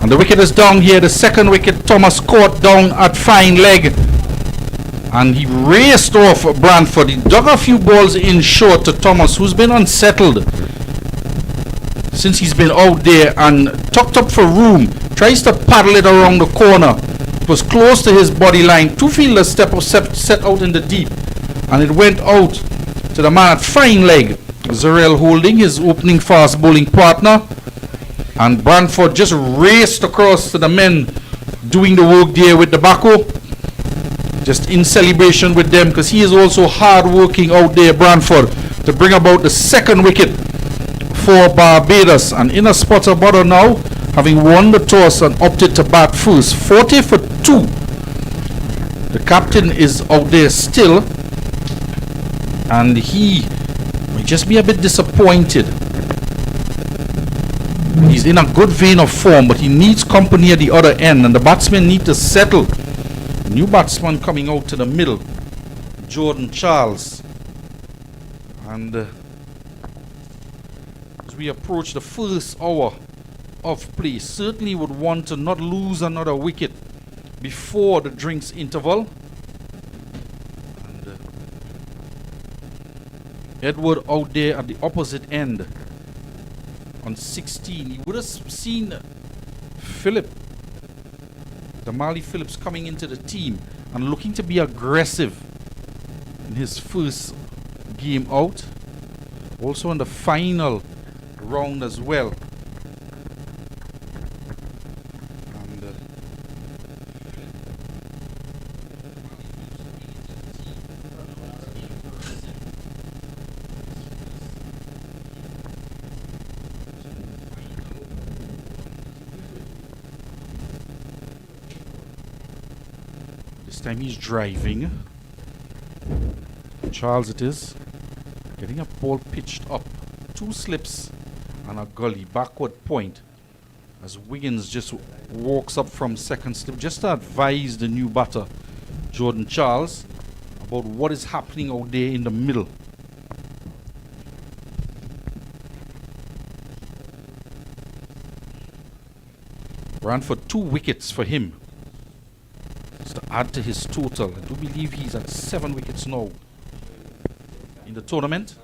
And the wicket is down here. The second wicket, Thomas caught down at fine leg. And he raced off Brantford. He dug a few balls in short to Thomas, who's been unsettled since he's been out there and tucked up for room. Tries to paddle it around the corner. It was close to his body line. Two fielders set out in the deep. And it went out to the man at fine leg. Zarel holding his opening fast bowling partner. And Brantford just raced across to the men doing the work there with the backhoe. Just in celebration with them, because he is also hard working out there, Brantford, to bring about the second wicket for Barbados. And in a spot of butter now, having won the toss and opted to bat first. 40 for 2. The captain is out there still, and he may just be a bit disappointed. He's in a good vein of form, but he needs company at the other end, and the batsmen need to settle. New batsman coming out to the middle, Jordan Charles. And as we approach the first hour of play, certainly would want to not lose another wicket before the drinks interval. And Edward out there at the opposite end on 16. You would have seen Philip, Damali Phillips, coming into the team and looking to be aggressive in his first game out. Also in the final round as well. And this time he's driving. Charles it is. Getting a ball pitched up. 2 slips and a gully. Backward point. As Wiggins just walks up from second slip. Just to advise the new batter, Jordan Charles, about what is happening out there in the middle. Brantford, 2 wickets for him. Just to add to his total. I do believe he's at 7 wickets now in the tournament.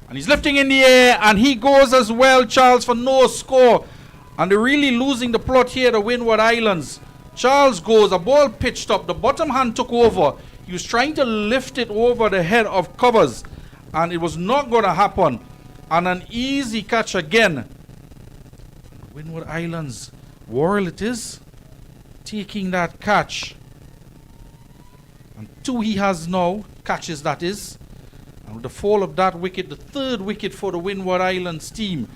And he's lifting in the air, and he goes as well, Charles, for no score. And they're really losing the plot here, the Windward Islands. Charles goes, a ball pitched up, the bottom hand took over. He was trying to lift it over the head of covers, and it was not going to happen. And an easy catch again. Windward Islands, Worrell it is, taking that catch. And 2 he has now, catches that is. And with the fall of that wicket, the 3rd wicket for the Windward Islands team,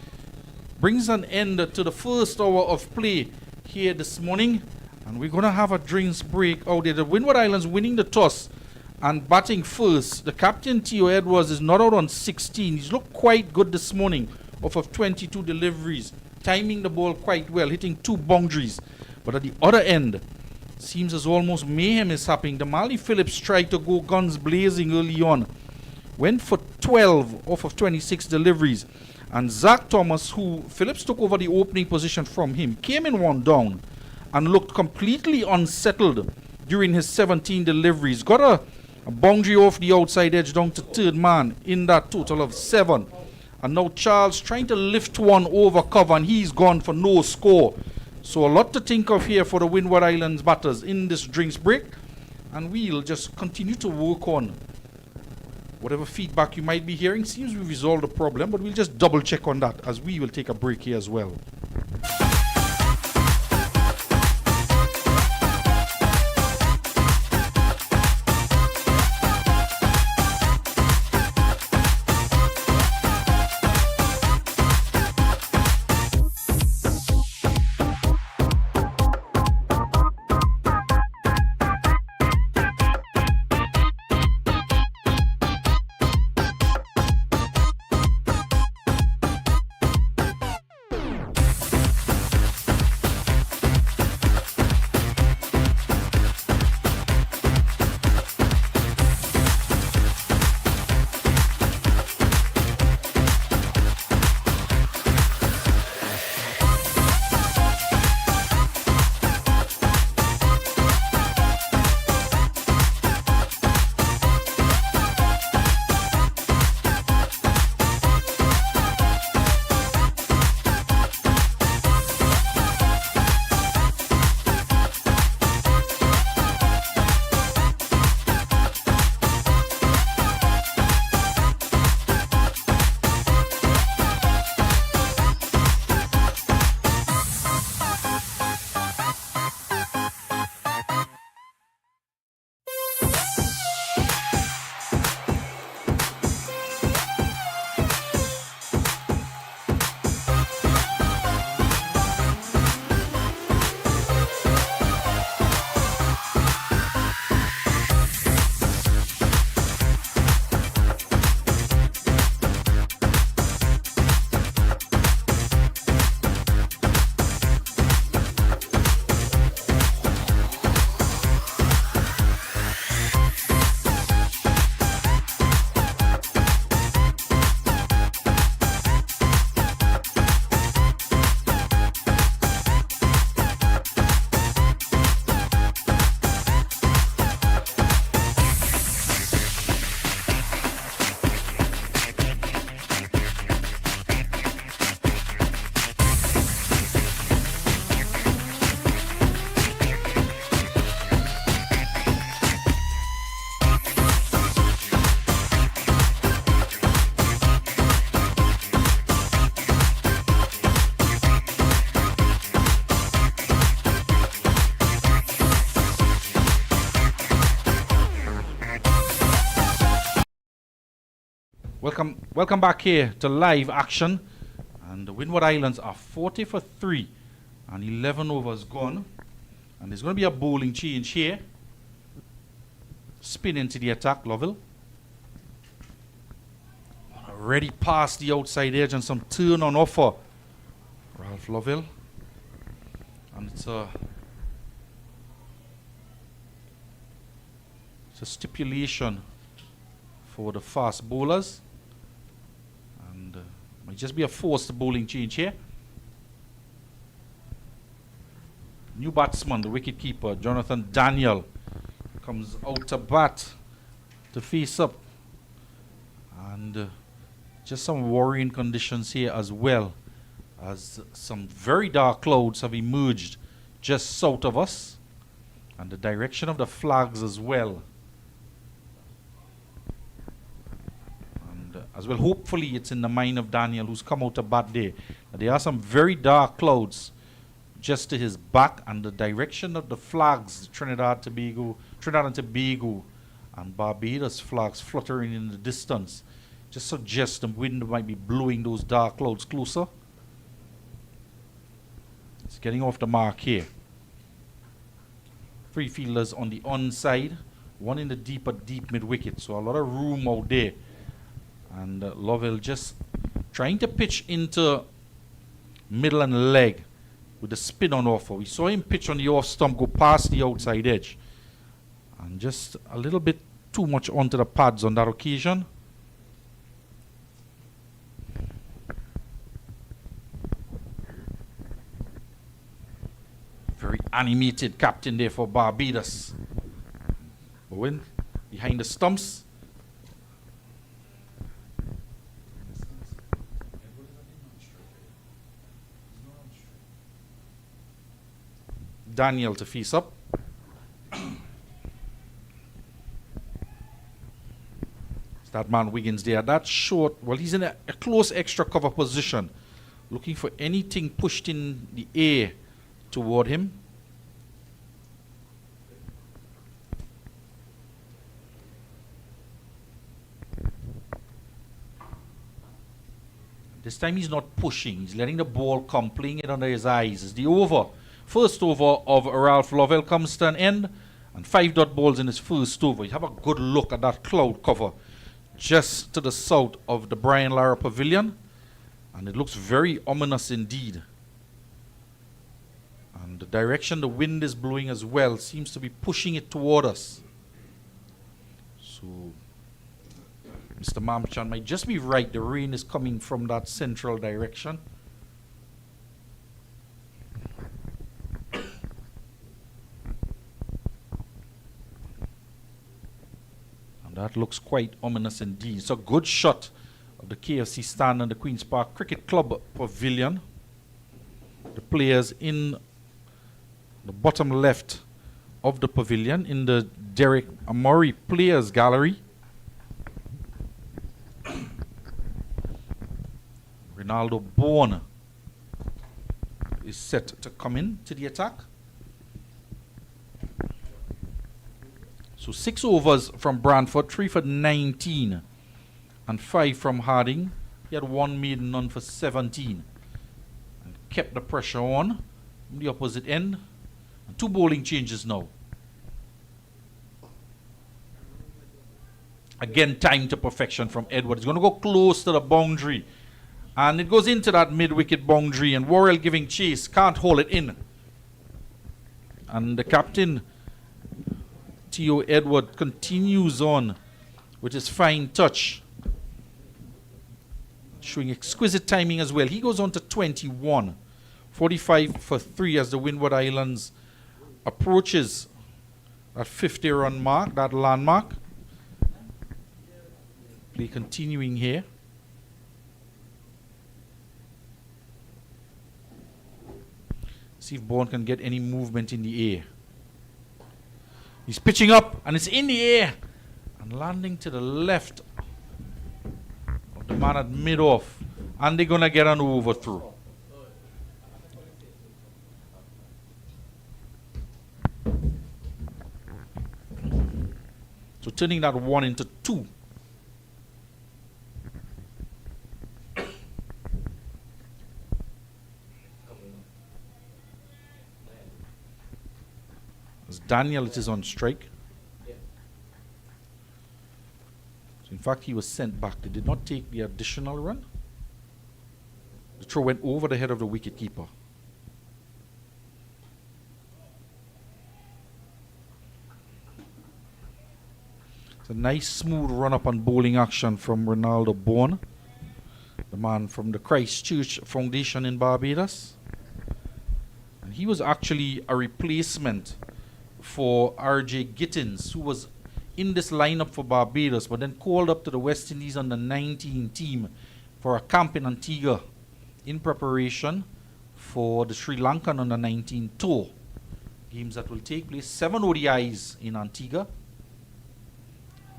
brings an end to the first hour of play here this morning. And we're going to have a drinks break out there. The Windward Islands winning the toss and batting first. The captain, Theo Edwards, is not out on 16. He's looked quite good this morning off of 22 deliveries. Timing the ball quite well, hitting 2 boundaries. But at the other end, seems as almost mayhem is happening. Damali Phillips tried to go guns blazing early on. Went for 12 off of 26 deliveries. And Zach Thomas, who Phillips took over the opening position from him, came in 1 down and looked completely unsettled during his 17 deliveries. Got a boundary off the outside edge down to 3rd man in that total of 7. And now Charles trying to lift one over cover, and he's gone for no score. So a lot to think of here for the Windward Islands batters in this drinks break. And we'll just continue to work on whatever feedback you might be hearing. Seems we've resolved the problem, but we'll just double check on that as we will take a break here as well. Welcome back here to live action. And the Windward Islands are 40 for 3 and 11 overs gone. And there's going to be a bowling change here. Spin into the attack, Lovell. Already past the outside edge and some turn on offer. Ralph Lovell. And it's a stipulation for the fast bowlers. And might just be a forced bowling change here. New batsman, the wicket-keeper, Jonathan Daniel, comes out to bat to face up. And just some worrying conditions here as well, as some very dark clouds have emerged just south of us, and the direction of the flags as well. And as well, hopefully it's in the mind of Daniel, who's come out to bat there. There are some very dark clouds just to his back, and the direction of the flags, Trinidad and Tobago and Barbados flags fluttering in the distance, just suggests the wind might be blowing those dark clouds closer. It's getting off the mark here. 3 fielders on the onside, 1 in the deep mid wicket, so a lot of room out there. And Lovell just trying to pitch into middle and leg with the spin on offer. We saw him pitch on the off stump, go past the outside edge, and just a little bit too much onto the pads on that occasion. Very animated captain there for Barbados. Bowen behind the stumps. Daniel to face up. It's that man Wiggins there. That short, well, he's in a close extra cover position, looking for anything pushed in the air toward him. This time he's not pushing. He's letting the ball come, playing it under his eyes. It's the over. First over of Ralph Lovell comes to an end, and 5 dot balls in his first over. You have a good look at that cloud cover just to the south of the Brian Lara Pavilion, and it looks very ominous indeed. And the direction the wind is blowing as well seems to be pushing it toward us. So Mr. Mamchan might just be right. The rain is coming from that central direction. And that looks quite ominous indeed. It's a good shot of the KFC stand on the Queen's Park Cricket Club Pavilion. The players in the bottom left of the pavilion in the Derek Amori Players Gallery. Ronaldo Bourne is set to come in to the attack. So 6 overs from Brantford, 3 for 19 and 5 from Harding. He had 1 made, none for 17, and kept the pressure on the opposite end. And 2 bowling changes now. Again, time to perfection from Edward. He's going to go close to the boundary, and it goes into that mid-wicket boundary, and Worrell giving chase, can't hold it in. And the captain, Theo Edward, continues on with his fine touch, showing exquisite timing as well. He goes on to 21, 45 for 3 as the Windward Islands approaches that 50-run mark, that landmark. Play continuing here. See if Bourne can get any movement in the air. He's pitching up, and it's in the air and landing to the left of the man at mid-off, and they're going to get an overthrow. So turning that 1 into 2. As Daniel, it is on strike. So in fact, he was sent back. They did not take the additional run. The throw went over the head of the wicketkeeper. It's a nice smooth run up on bowling action from Ronaldo Bourne, the man from the Christchurch Foundation in Barbados. And he was actually a replacement for R.J. Gittins, who was in this lineup for Barbados, but then called up to the West Indies under 19 team for a camp in Antigua in preparation for the Sri Lankan under 19 tour. Games that will take place, 7 ODIs in Antigua.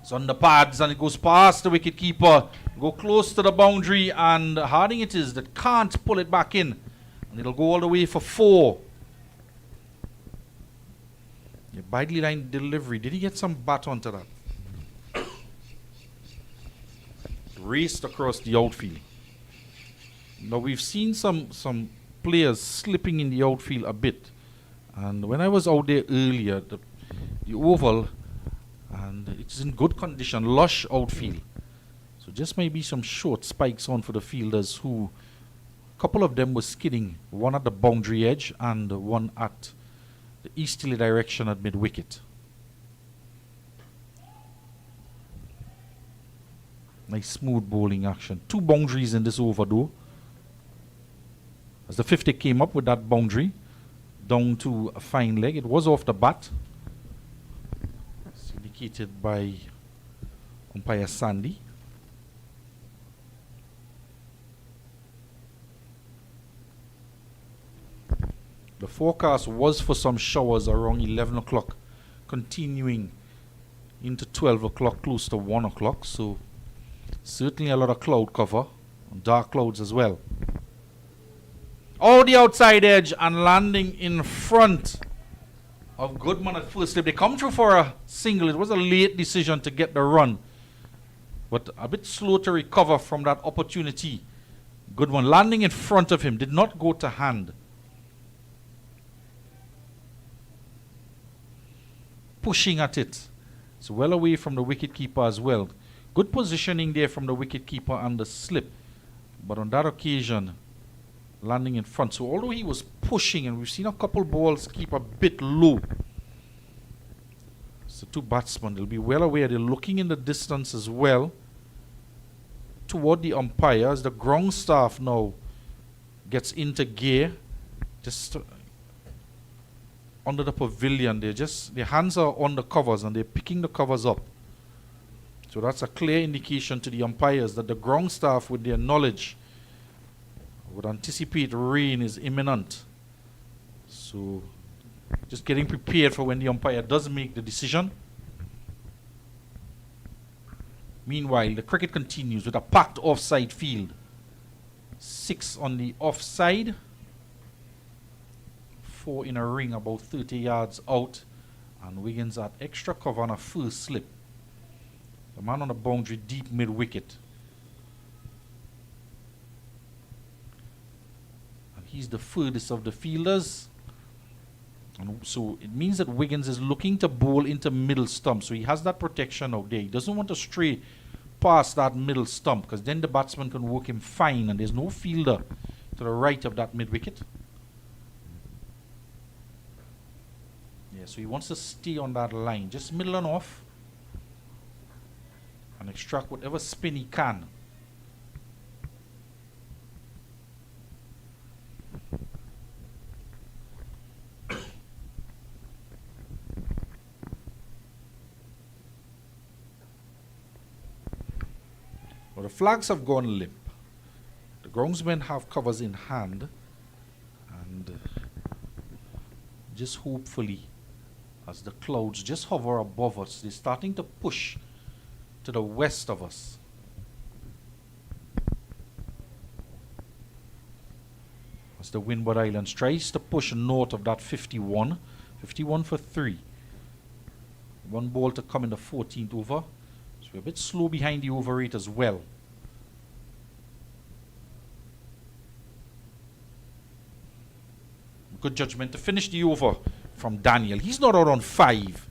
It's on the pads and it goes past the wicketkeeper, go close to the boundary, and Harding it is that can't pull it back in. And it'll go all the way for 4. Yeah, Bidley line delivery. Did he get some bat onto that? Raced across the outfield. Now we've seen some players slipping in the outfield a bit. And when I was out there earlier, the oval, and it's in good condition, lush outfield. So just maybe some short spikes on for the fielders who, a couple of them were skidding, one at the boundary edge and one at the easterly direction at mid-wicket. Nice smooth bowling action. 2 boundaries in this over though. As the 50 came up with that boundary, down to a fine leg. It was off the bat. It's indicated by umpire Sandy. The forecast was for some showers around 11 o'clock, continuing into 12 o'clock, close to 1 o'clock. So certainly a lot of cloud cover, and dark clouds as well. Oh, the outside edge and landing in front of Goodman at first slip. They come through for a single. It was a late decision to get the run, but a bit slow to recover from that opportunity. Goodman landing in front of him, did not go to hand. Pushing at it. It's well away from the wicketkeeper as well. Good positioning there from the wicketkeeper and the slip. But on that occasion, landing in front. So although he was pushing, and we've seen a couple balls keep a bit low. So 2 batsmen, they'll be well aware. They're looking in the distance as well toward the umpires. The ground staff now gets into gear. Just under the pavilion, their hands are on the covers and they're picking the covers up. So that's a clear indication to the umpires that the ground staff, with their knowledge, would anticipate rain is imminent. So just getting prepared for when the umpire does make the decision. Meanwhile, the cricket continues with a packed offside field. 6 on the offside. 4 in a ring about 30 yards out, and Wiggins at extra cover on a first slip. The man on the boundary deep mid-wicket. And he's the furthest of the fielders. And so it means that Wiggins is looking to bowl into middle stump. So he has that protection out there. He doesn't want to stray past that middle stump, because then the batsman can work him fine and there's no fielder to the right of that mid-wicket. Yeah, so he wants to stay on that line, just middle and off, and extract whatever spin he can. Well, the flags have gone limp. The groundsmen have covers in hand, and just hopefully, as the clouds just hover above us, they're starting to push to the west of us. As the Windward Islands tries to push north of that 51. 51 for 3. 1 ball to come in the 14th over. So we're a bit slow behind the over rate as well. Good judgment to finish the over from Daniel. He's not out on 5.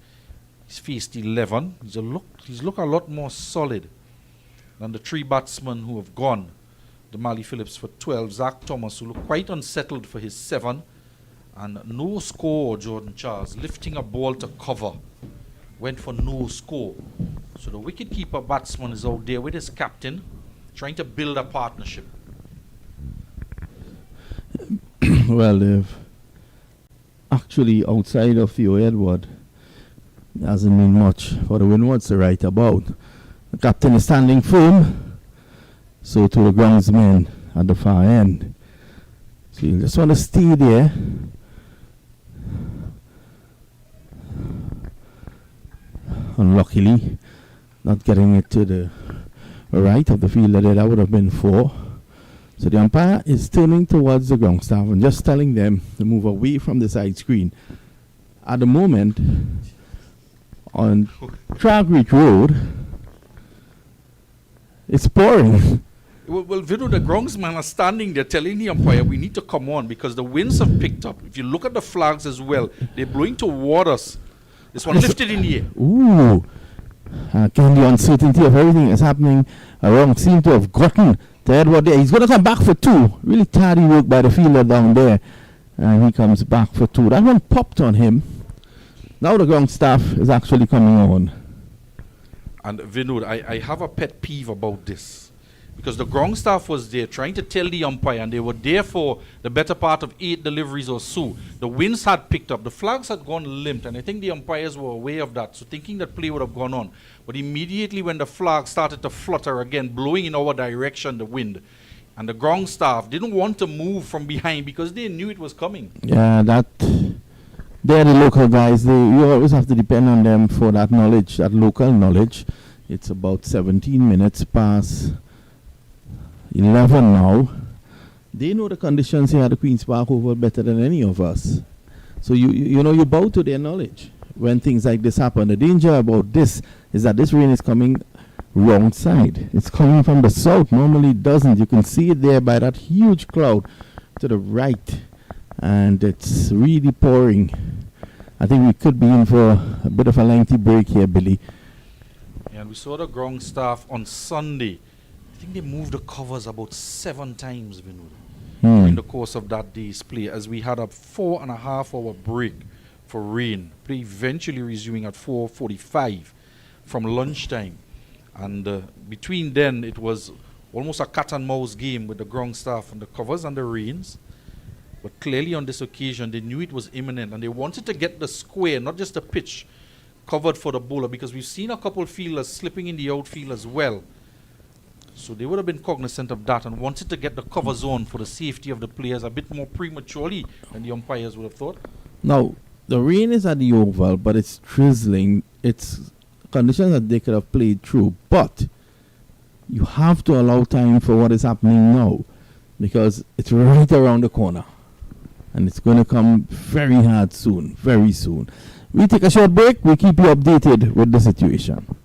He's faced 11. He's looked a lot more solid than the 3 batsmen who have gone. Damali Phillips for 12. Zach Thomas, who looked quite unsettled for his 7. And no score, Jordan Charles. Lifting a ball to cover. Went for no score. So the wicketkeeper batsman is out there with his captain, trying to build a partnership. Well, they've actually, outside of Theo Edward, there hasn't been much for the Windwards to write about. The captain is standing firm, so to the groundsmen at the far end. So you just want to stay there. Unluckily, not getting it to the right of the field that would have been 4. So the umpire is turning towards the ground staff and just telling them to move away from the side screen. At the moment, on Tragreach Road, it's pouring. Well, Vinu, the groundsmen are standing there telling the umpire, we need to come on because the winds have picked up. If you look at the flags as well, they're blowing toward us. This one lifted in the air. Ooh. Can the uncertainty of everything that's happening around seem to have gotten to Edward there? He's going to come back for 2. Really tardy work by the fielder down there. And he comes back for 2. That one popped on him. Now the ground staff is actually coming on. And Vinod, I have a pet peeve about this. Because the ground staff was there trying to tell the umpire, and they were there for the better part of 8 deliveries or so. The winds had picked up. The flags had gone limp, and I think the umpires were aware of that, so thinking that play would have gone on. But immediately when the flag started to flutter again, blowing in our direction, the wind, and the ground staff didn't want to move from behind because they knew it was coming. Yeah, they're the local guys. You always have to depend on them for that knowledge, that local knowledge. It's about 17 minutes past 11 now. They know the conditions here at the Queen's Park Oval better than any of us. So you bow to their knowledge when things like this happen. The danger about this is that this rain is coming wrong side. It's coming from the south. Normally it doesn't. You can see it there by that huge cloud to the right. And it's really pouring. I think we could be in for a bit of a lengthy break here, Billy. Yeah, and we saw the ground staff on Sunday. I think they moved the covers about 7 times, Vinod, during the course of that day's play, as we had a 4.5-hour break for rain. Play eventually resuming at 4:45 from lunchtime. And between then, it was almost a cat and mouse game with the ground staff and the covers and the rains. But clearly on this occasion, they knew it was imminent, and they wanted to get the square, not just the pitch, covered for the bowler, because we've seen a couple fielders slipping in the outfield as well. So they would have been cognizant of that and wanted to get the cover zone for the safety of the players a bit more prematurely than the umpires would have thought. Now, the rain is at the Oval, but it's drizzling. It's conditions that they could have played through. But you have to allow time for what is happening now, because it's right around the corner. And it's going to come very hard soon, very soon. We take a short break. We keep you updated with the situation.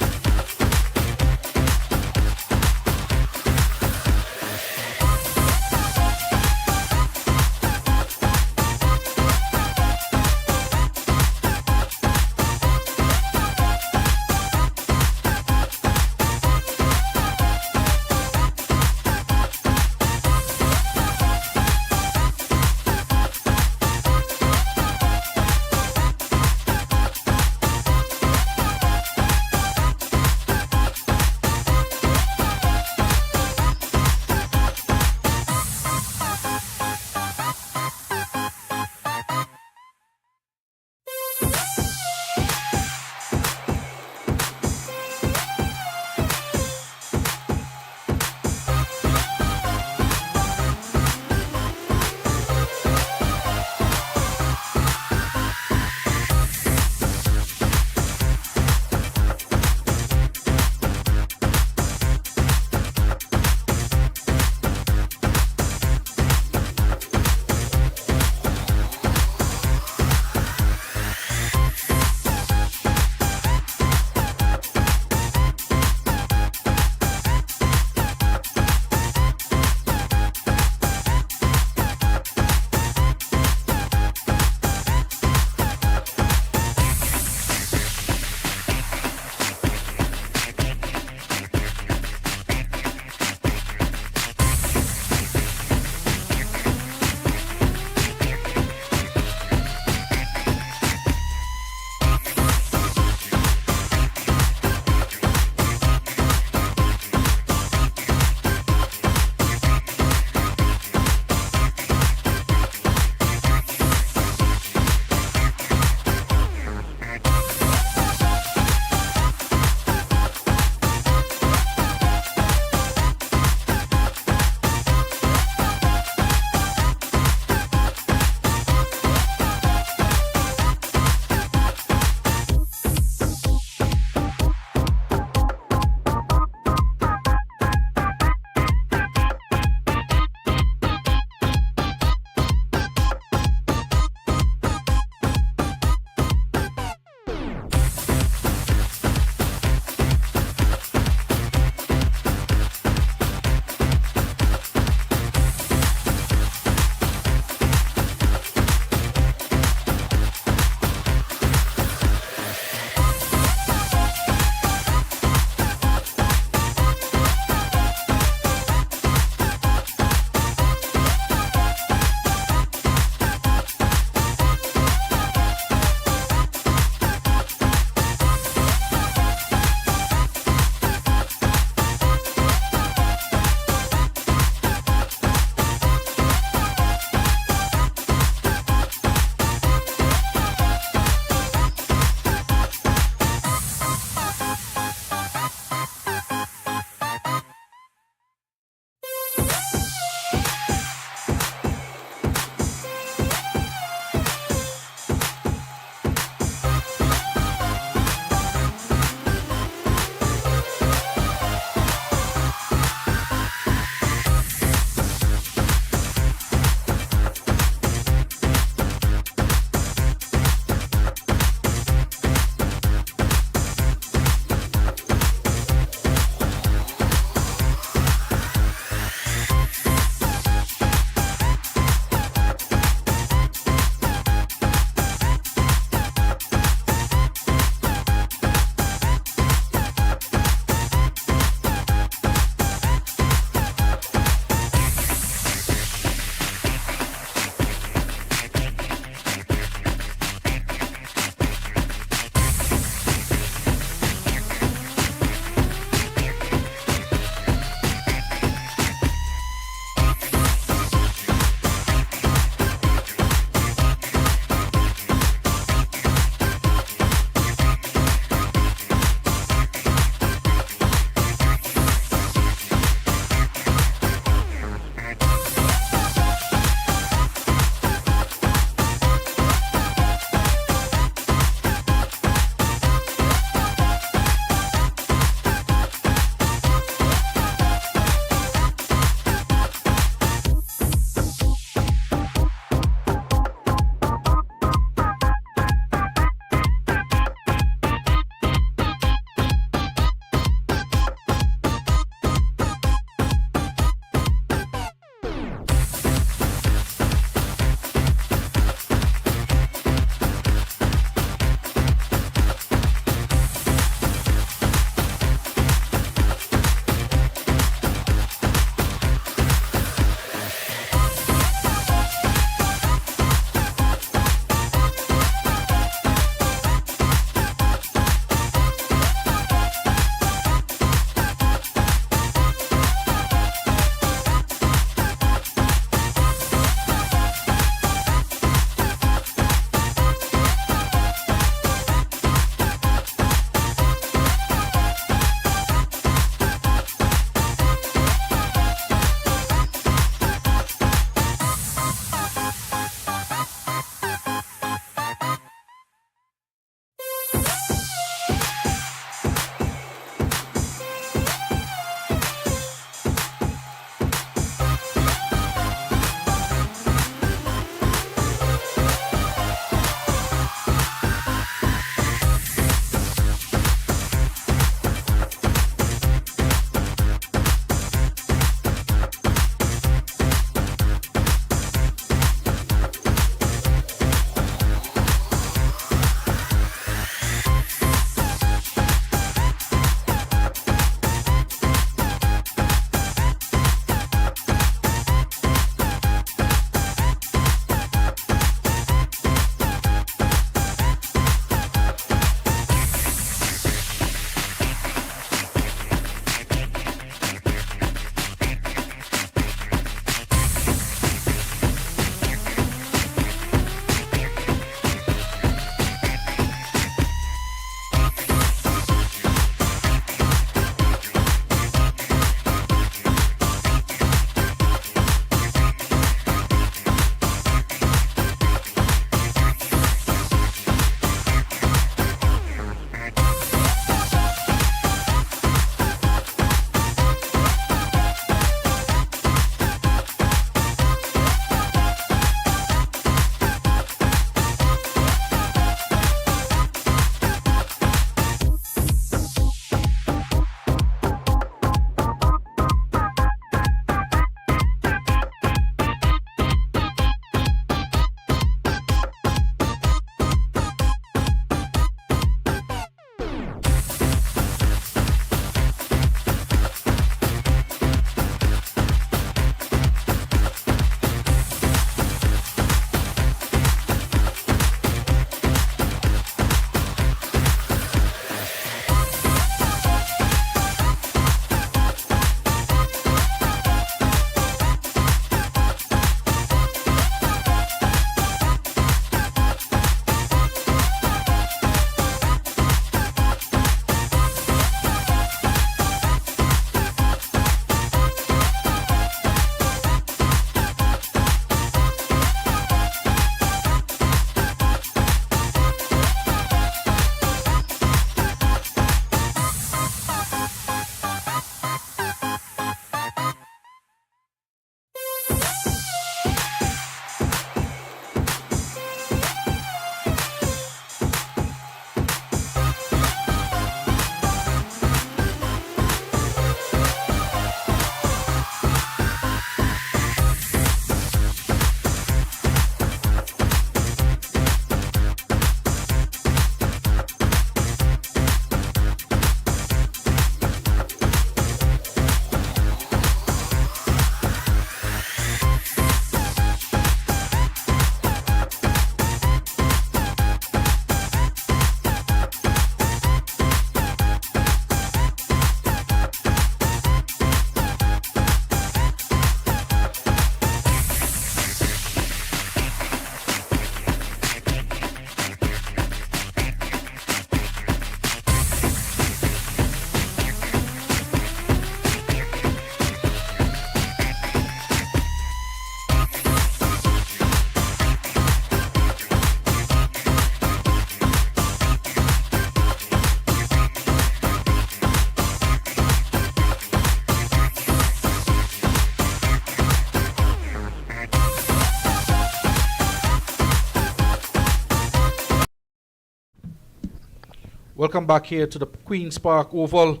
Welcome back here to the Queen's Park Oval.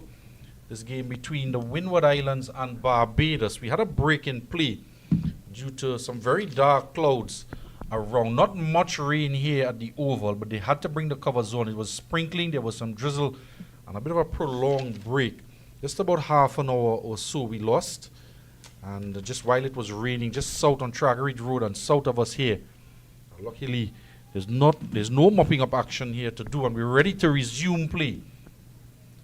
This game between the Windward Islands and Barbados. We had a break in play due to some very dark clouds around. Not much rain here at the Oval, but they had to bring the cover zone. It was sprinkling, there was some drizzle, and a bit of a prolonged break. Just about half an hour or so we lost. And just while it was raining, just south on Traggeridge Road and south of us here, luckily there's no mopping up action here to do, and we're ready to resume play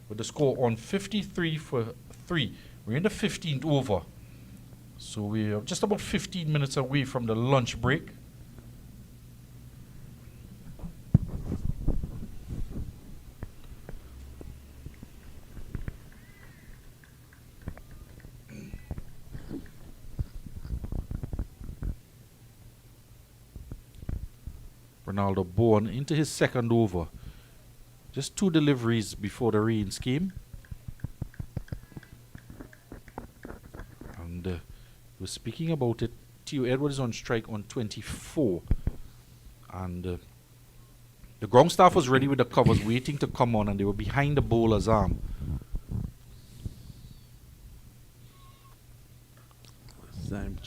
with the score on 53 for 3. We're in the 15th over, so we're just about 15 minutes away from the lunch break. Ronaldo Bourne into his second over. Just 2 deliveries before the rains came. And we're speaking about it. Theo Edwards is on strike on 24. And the ground staff was ready with the covers waiting to come on, and they were behind the bowler's arm.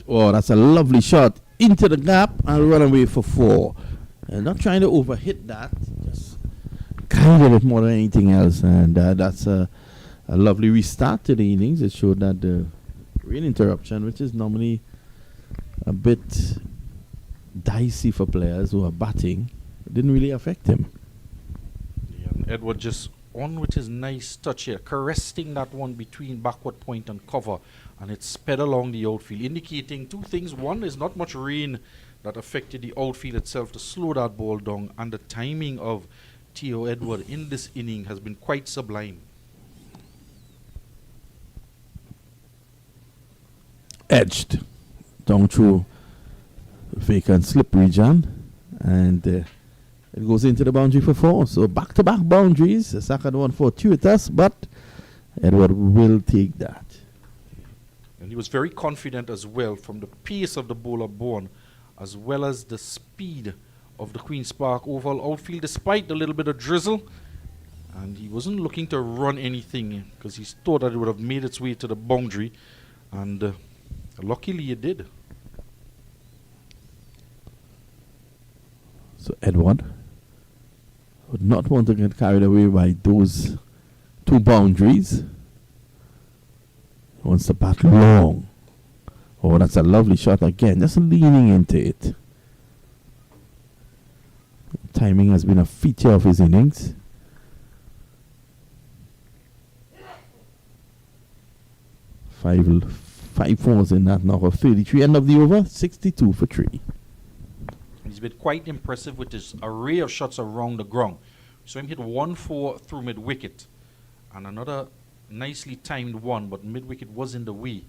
Oh, that's a lovely shot into the gap and run away for 4. And not trying to overhit that, just kind of it more than anything else. And that's a lovely restart to the innings. It showed that the rain interruption, which is normally a bit dicey for players who are batting, didn't really affect him. Yeah, and Edward just on with his nice touch here, caressing that one between backward point and cover, and it sped along the outfield, indicating 2 things. One is not much rain that affected the outfield itself to slow that ball down, and the timing of Theo Edward in this inning has been quite sublime. Edged down through vacant slip region, and it goes into the boundary for 4. So back-to-back boundaries. The second one fortuitous, but Edward will take that. And he was very confident as well from the pace of the bowler Bourne, as well as the speed of the Queen's Park Oval outfield, despite the little bit of drizzle. And he wasn't looking to run anything because he thought that it would have made its way to the boundary. And luckily it did. So Edward would not want to get carried away by those 2 boundaries. He wants to bat long. Oh, that's a lovely shot again, just leaning into it. Timing has been a feature of his innings. Five fours in that knock of 33. End of the over, 62 for 3. He's been quite impressive with his array of shots around the ground. So him hit 1-4 through mid-wicket, and another nicely timed one, but mid-wicket was in the way,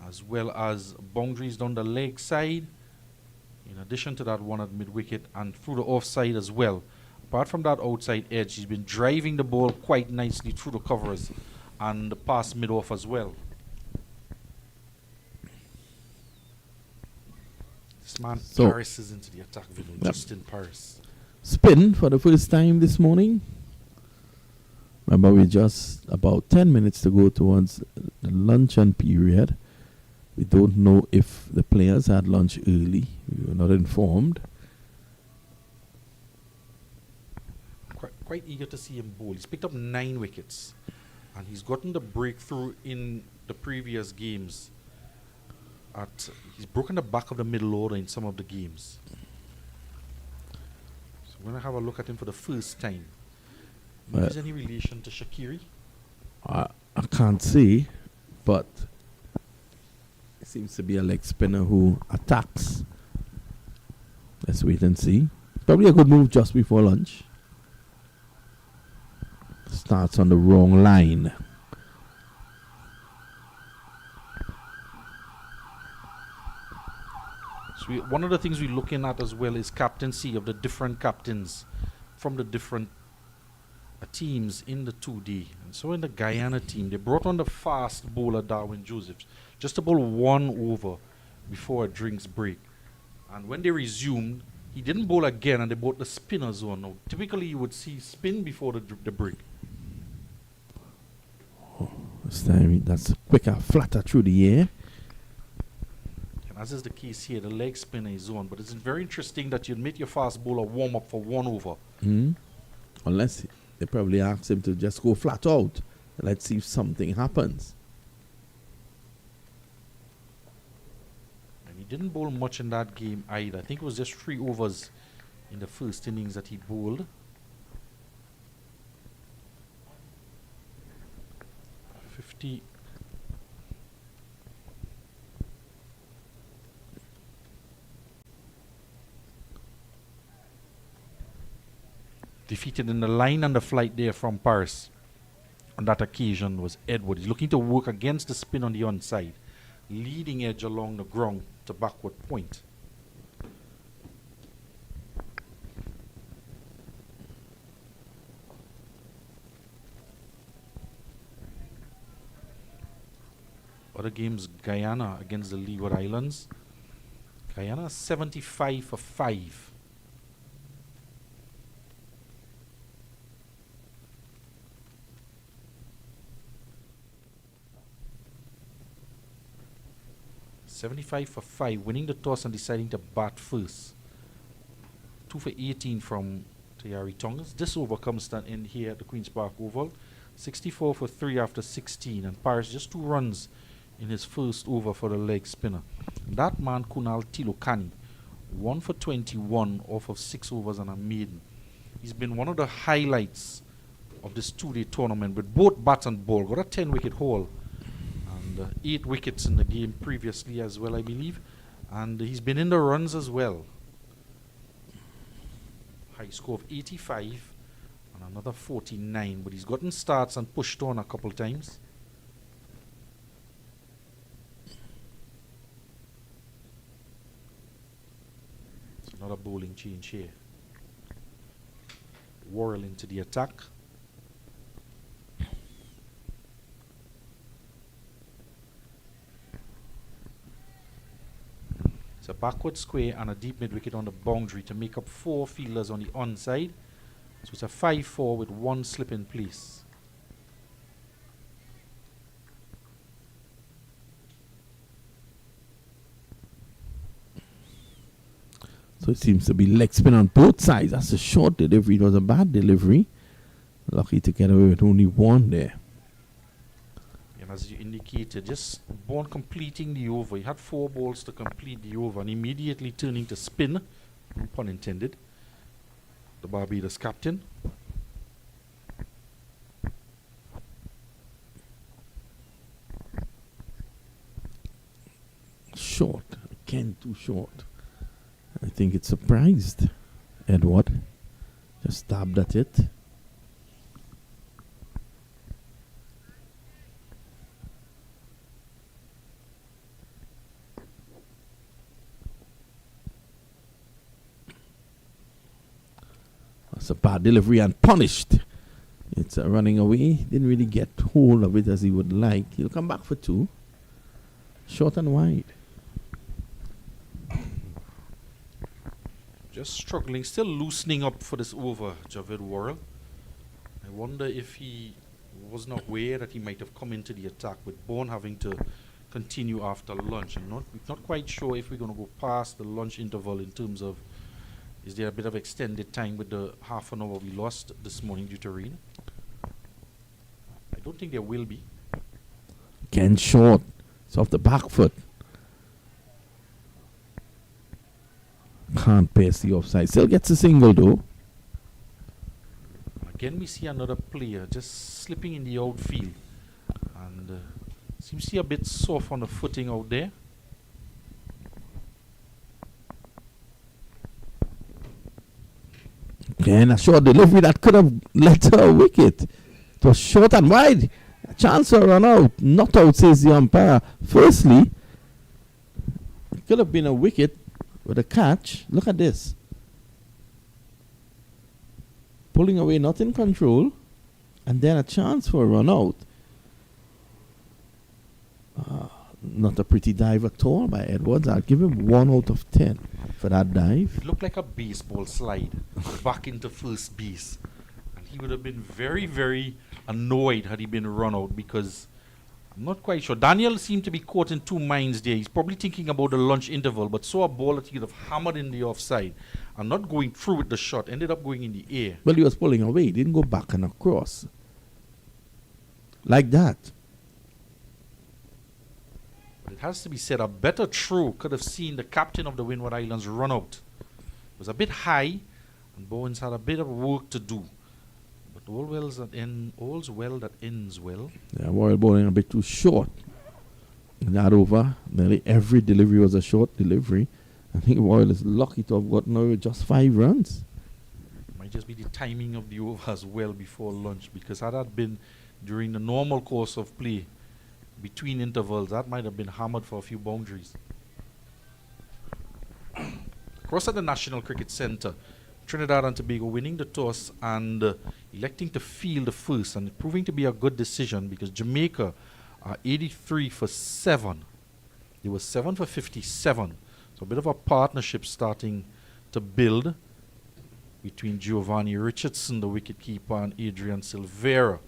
as well as boundaries down the leg side, in addition to that one at mid-wicket, and through the offside as well. Apart from that outside edge, he's been driving the ball quite nicely through the covers and past mid-off as well. This man Paris into the attack, Justin Paris. Spin for the first time this morning. Remember, we're just about 10 minutes to go towards the luncheon period. We don't know if the players had lunch early. We were not informed. Quite eager to see him bowl. He's picked up 9 wickets, and he's gotten the breakthrough in the previous games. He's broken the back of the middle order in some of the games. So we're going to have a look at him for the first time. Is there any relation to Shaqiri? I can't see, but it seems to be a leg spinner who attacks. Let's wait and see. Probably a good move just before lunch. Starts on the wrong line. So one of the things we're looking at as well is captaincy of the different captains from the different teams in the 2D. And so in the Guyana team, they brought on the fast bowler Darwin Josephs, just about 1 over before a drinks break. And when they resumed, He didn't bowl again, and they bowled the spinner zone. Now, typically, you would see spin before the break. This time that's quicker, flatter through the air. And as is the case here, the leg spinner is on. But it's very interesting that you'd make your fast bowler warm up for 1 over. Unless they probably ask him to just go flat out. Let's see if something happens. And he didn't bowl much in that game either. I think it was just 3 overs in the first innings that he bowled. 50. Defeated in the line and the flight there from Paris on that occasion was Edward. He's looking to work against the spin on the onside. Leading edge along the ground to backward point. Other games, Guyana against the Leeward Islands. Guyana 75 for 5. Winning the toss and deciding to bat first. 2 for 18 from Tayari Tongas. This over comes to end here at the Queen's Park Oval. 64 for 3 after 16, and Paris just 2 runs in his first over for the leg spinner. That man, Kunal Tilokani, 1 for 21 off of 6 overs and a maiden. He's been one of the highlights of this 2-day tournament with both bat and ball. Got a 10-wicket haul and 8 wickets in the game previously as well, I believe. And he's been in the runs as well. High score of 85 and another 49, but he's gotten starts and pushed on a couple times. Another bowling change here. Worrell into the attack. It's a backward square and a deep mid wicket on the boundary to make up 4 fielders on the onside. So it's a 5-4 with 1 slip in place. So it seems to be leg spin on both sides. That's a short delivery. It was a bad delivery. Lucky to get away with only 1 there. And as you indicated, just born completing the over. He had 4 balls to complete the over and immediately turning to spin, no pun intended, the Barbados captain. Short. Again, too short. I think it surprised Edward. Just stabbed at it. That's a bad delivery and punished. It's running away. Didn't really get hold of it as he would like. He'll come back for 2. Short and wide. Just struggling, still loosening up for this over, Javed Worrell. I wonder if he was not aware that he might have come into the attack with Bourne having to continue after lunch. I'm not quite sure if we're going to go past the lunch interval in terms of, is there a bit of extended time with the half an hour we lost this morning due to rain? I don't think there will be. Again short. It's off the back foot. Can't pass the offside. Still gets a single though. Again we see another player just slipping in the outfield. And seems to be a bit soft on the footing out there. Again a short delivery that could have led to a wicket. It was short and wide. A chance to run out. Not out, says the umpire. Firstly, it could have been a wicket with a catch. Look at this. Pulling away, not in control. And then a chance for a run out. not a pretty dive at all by Edwards. I'll give him 1 out of 10 for that dive. It looked like a baseball slide back into first base. And he would have been very, very annoyed had he been run out, because I'm not quite sure. Daniel seemed to be caught in two minds there. He's probably thinking about the lunch interval, but saw a ball that he could have hammered in the offside and not going through with the shot. Ended up going in the air. Well, he was pulling away. He didn't go back and across. Like that. But it has to be said, a better throw could have seen the captain of the Windward Islands run out. It was a bit high, and Bowens had a bit of work to do. But all's well that ends well. Yeah, Royal bowling a bit too short. In that over, nearly every delivery was a short delivery. I think Royal is lucky to have gotten over just 5 runs. Might just be the timing of the over as well before lunch, because had that been during the normal course of play, between intervals, that might have been hammered for a few boundaries. Across at the National Cricket Centre, Trinidad and Tobago winning the toss and electing to field the first, and proving to be a good decision, because Jamaica are 83 for 7. They were 7 for 57. So a bit of a partnership starting to build between Giovanni Richardson, the wicketkeeper, and Adrian Silvera.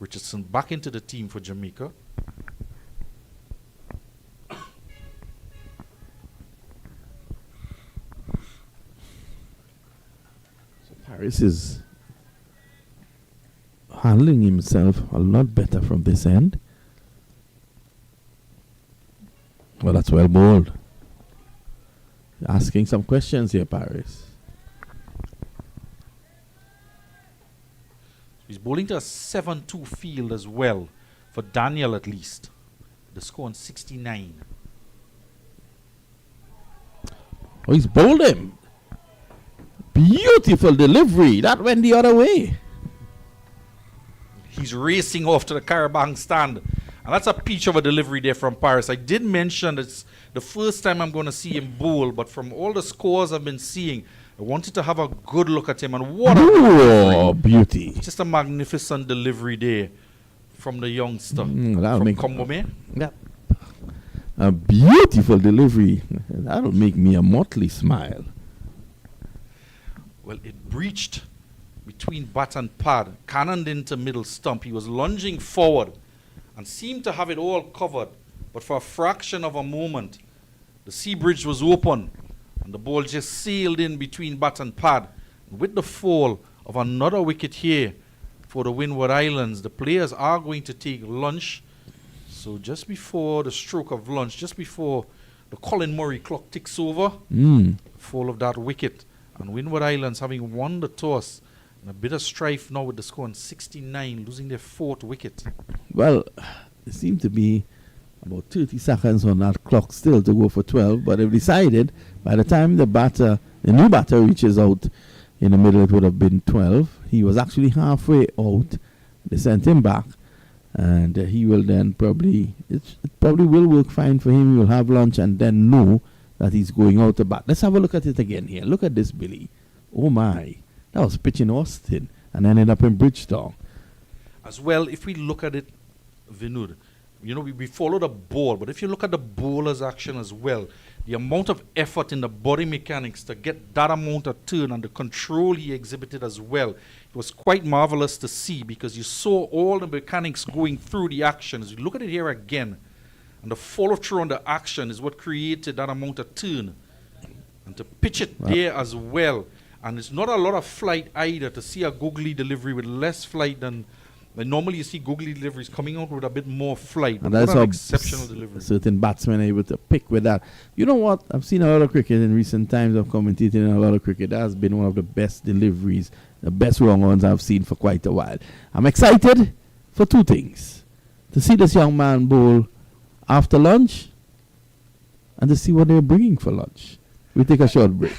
Richardson back into the team for Jamaica. Harris is handling himself a lot better from this end. Well, that's well bowled. Asking some questions here, Paris. He's bowling to a 7-2 field as well, for Daniel at least. The score on 69. Oh, he's bowled him. Beautiful delivery. That went the other way. He's racing off to the Carabang stand. And that's a peach of a delivery there from Paris. I did mention it's the first time I'm going to see him bowl, but from all the scores I've been seeing, I wanted to have a good look at him. And what a beauty. Just a magnificent delivery there from the youngster that'll from make Combome. Yeah. A beautiful delivery. That'll make me a motley smile. Well, it breached between bat and pad, cannoned into middle stump. He was lunging forward and seemed to have it all covered. But for a fraction of a moment, the sea bridge was open and the ball just sailed in between bat and pad. And with the fall of another wicket here for the Windward Islands, the players are going to take lunch. So just before the stroke of lunch, just before the Colin Murray clock ticks over, fall of that wicket. And Windward Islands, having won the toss, and a bit of strife now with the score on 69, losing their 4th wicket. Well, there seemed to be about 30 seconds on that clock still to go for 12, but they've decided by the time the new batter reaches out in the middle, it would have been 12. He was actually halfway out. They sent him back, and he will then it probably will work fine for him. He will have lunch and then know that he's going out to bat. Let's have a look at it again here. Look at this, Billy. Oh my. That was pitching Austin and ended up in Bridgetown. As well, if we look at it, Vinud, we follow the ball, but if you look at the bowler's action as well, the amount of effort in the body mechanics to get that amount of turn and the control he exhibited as well, it was quite marvelous to see, because you saw all the mechanics going through the action. As you look at it here again, and the follow-through on the action is what created that amount of turn. And to pitch it there as well. And it's not a lot of flight either, to see a googly delivery with less flight than normally you see googly deliveries coming out with a bit more flight. And that's an how exceptional delivery. Certain batsmen are able to pick with that. You know what? I've seen a lot of cricket in recent times. I've commentated in a lot of cricket. That has been one of the best deliveries, the best wrong ones I've seen for quite a while. I'm excited for 2 things. To see this young man bowl after lunch, and to see what they're bringing for lunch. We take a short break.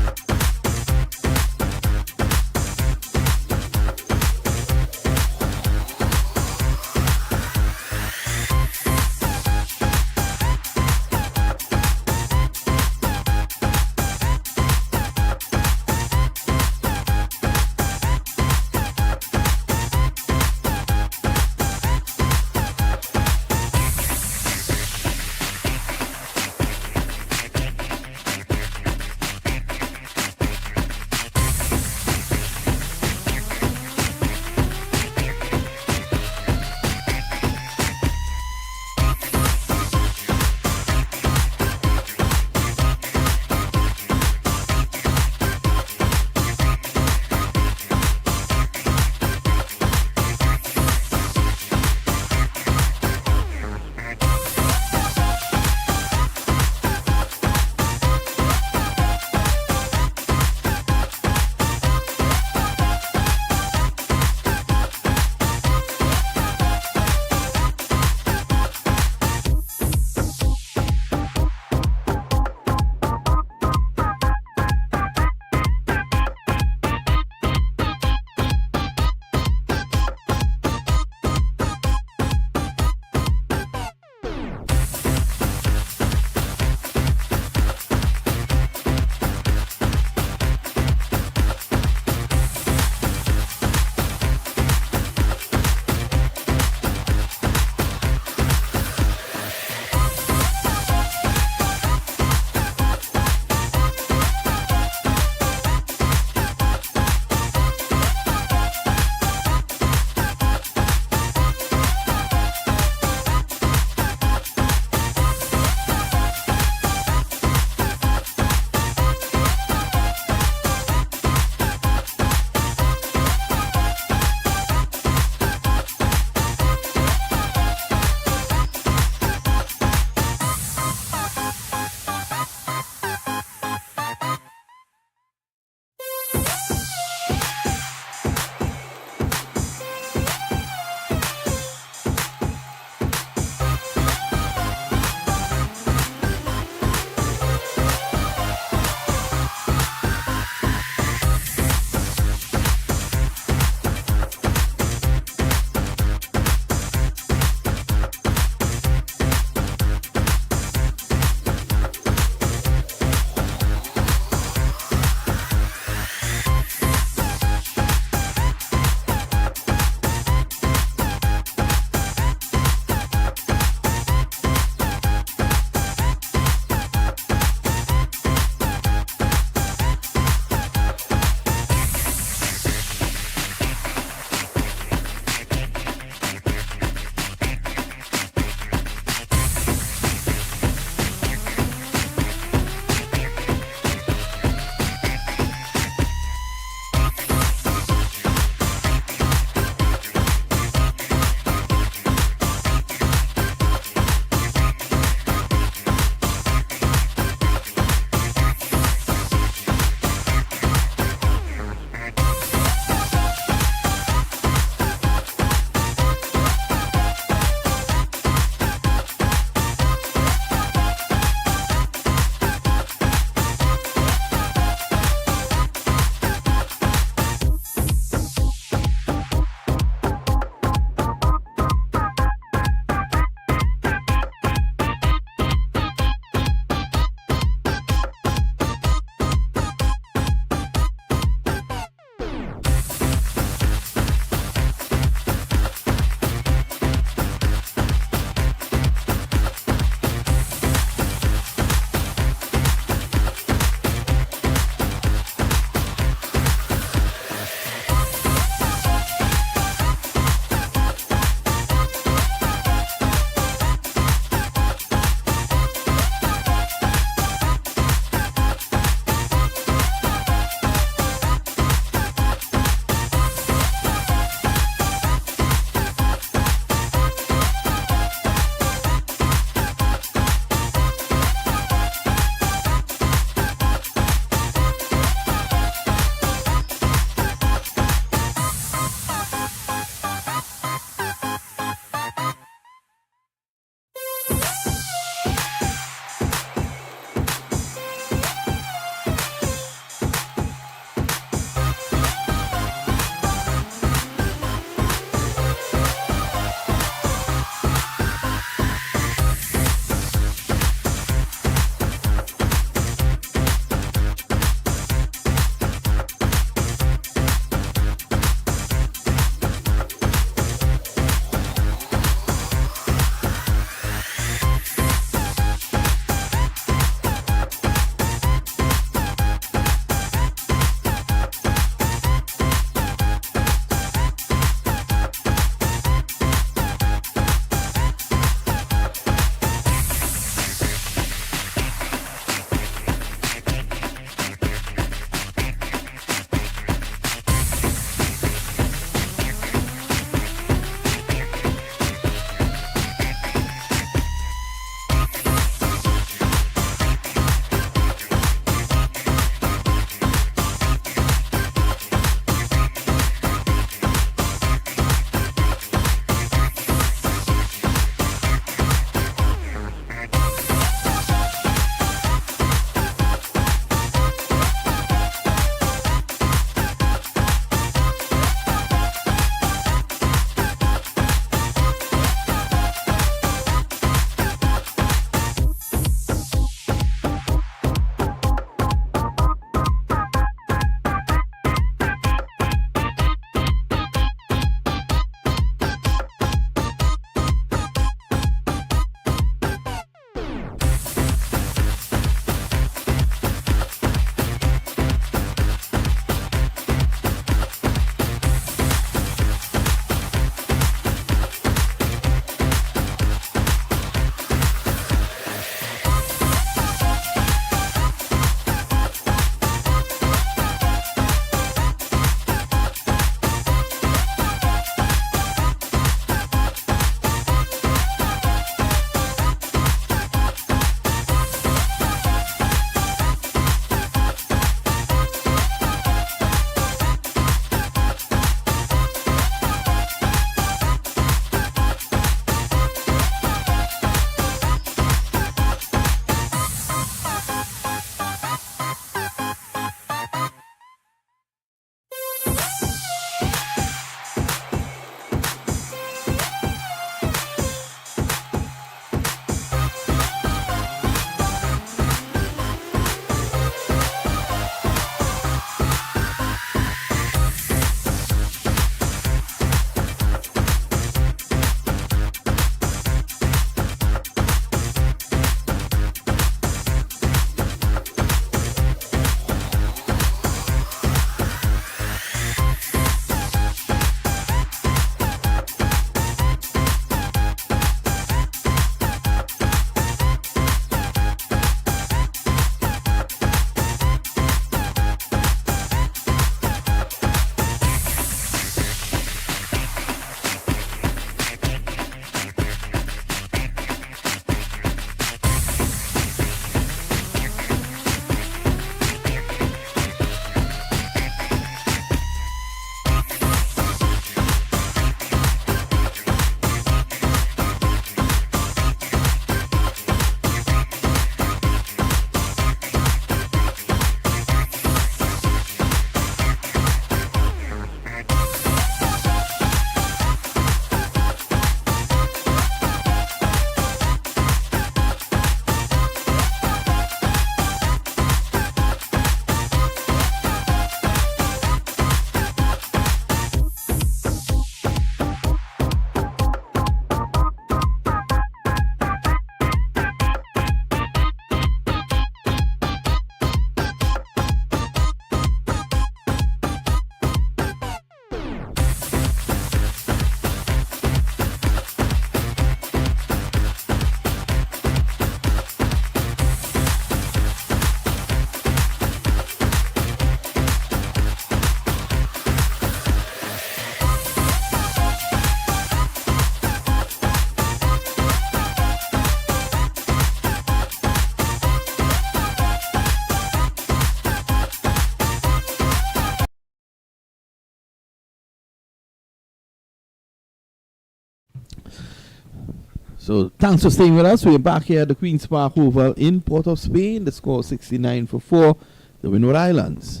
So thanks for staying with us. We're back here at the Queen's Park Oval in Port of Spain. The score 69 for 4. The Windward Islands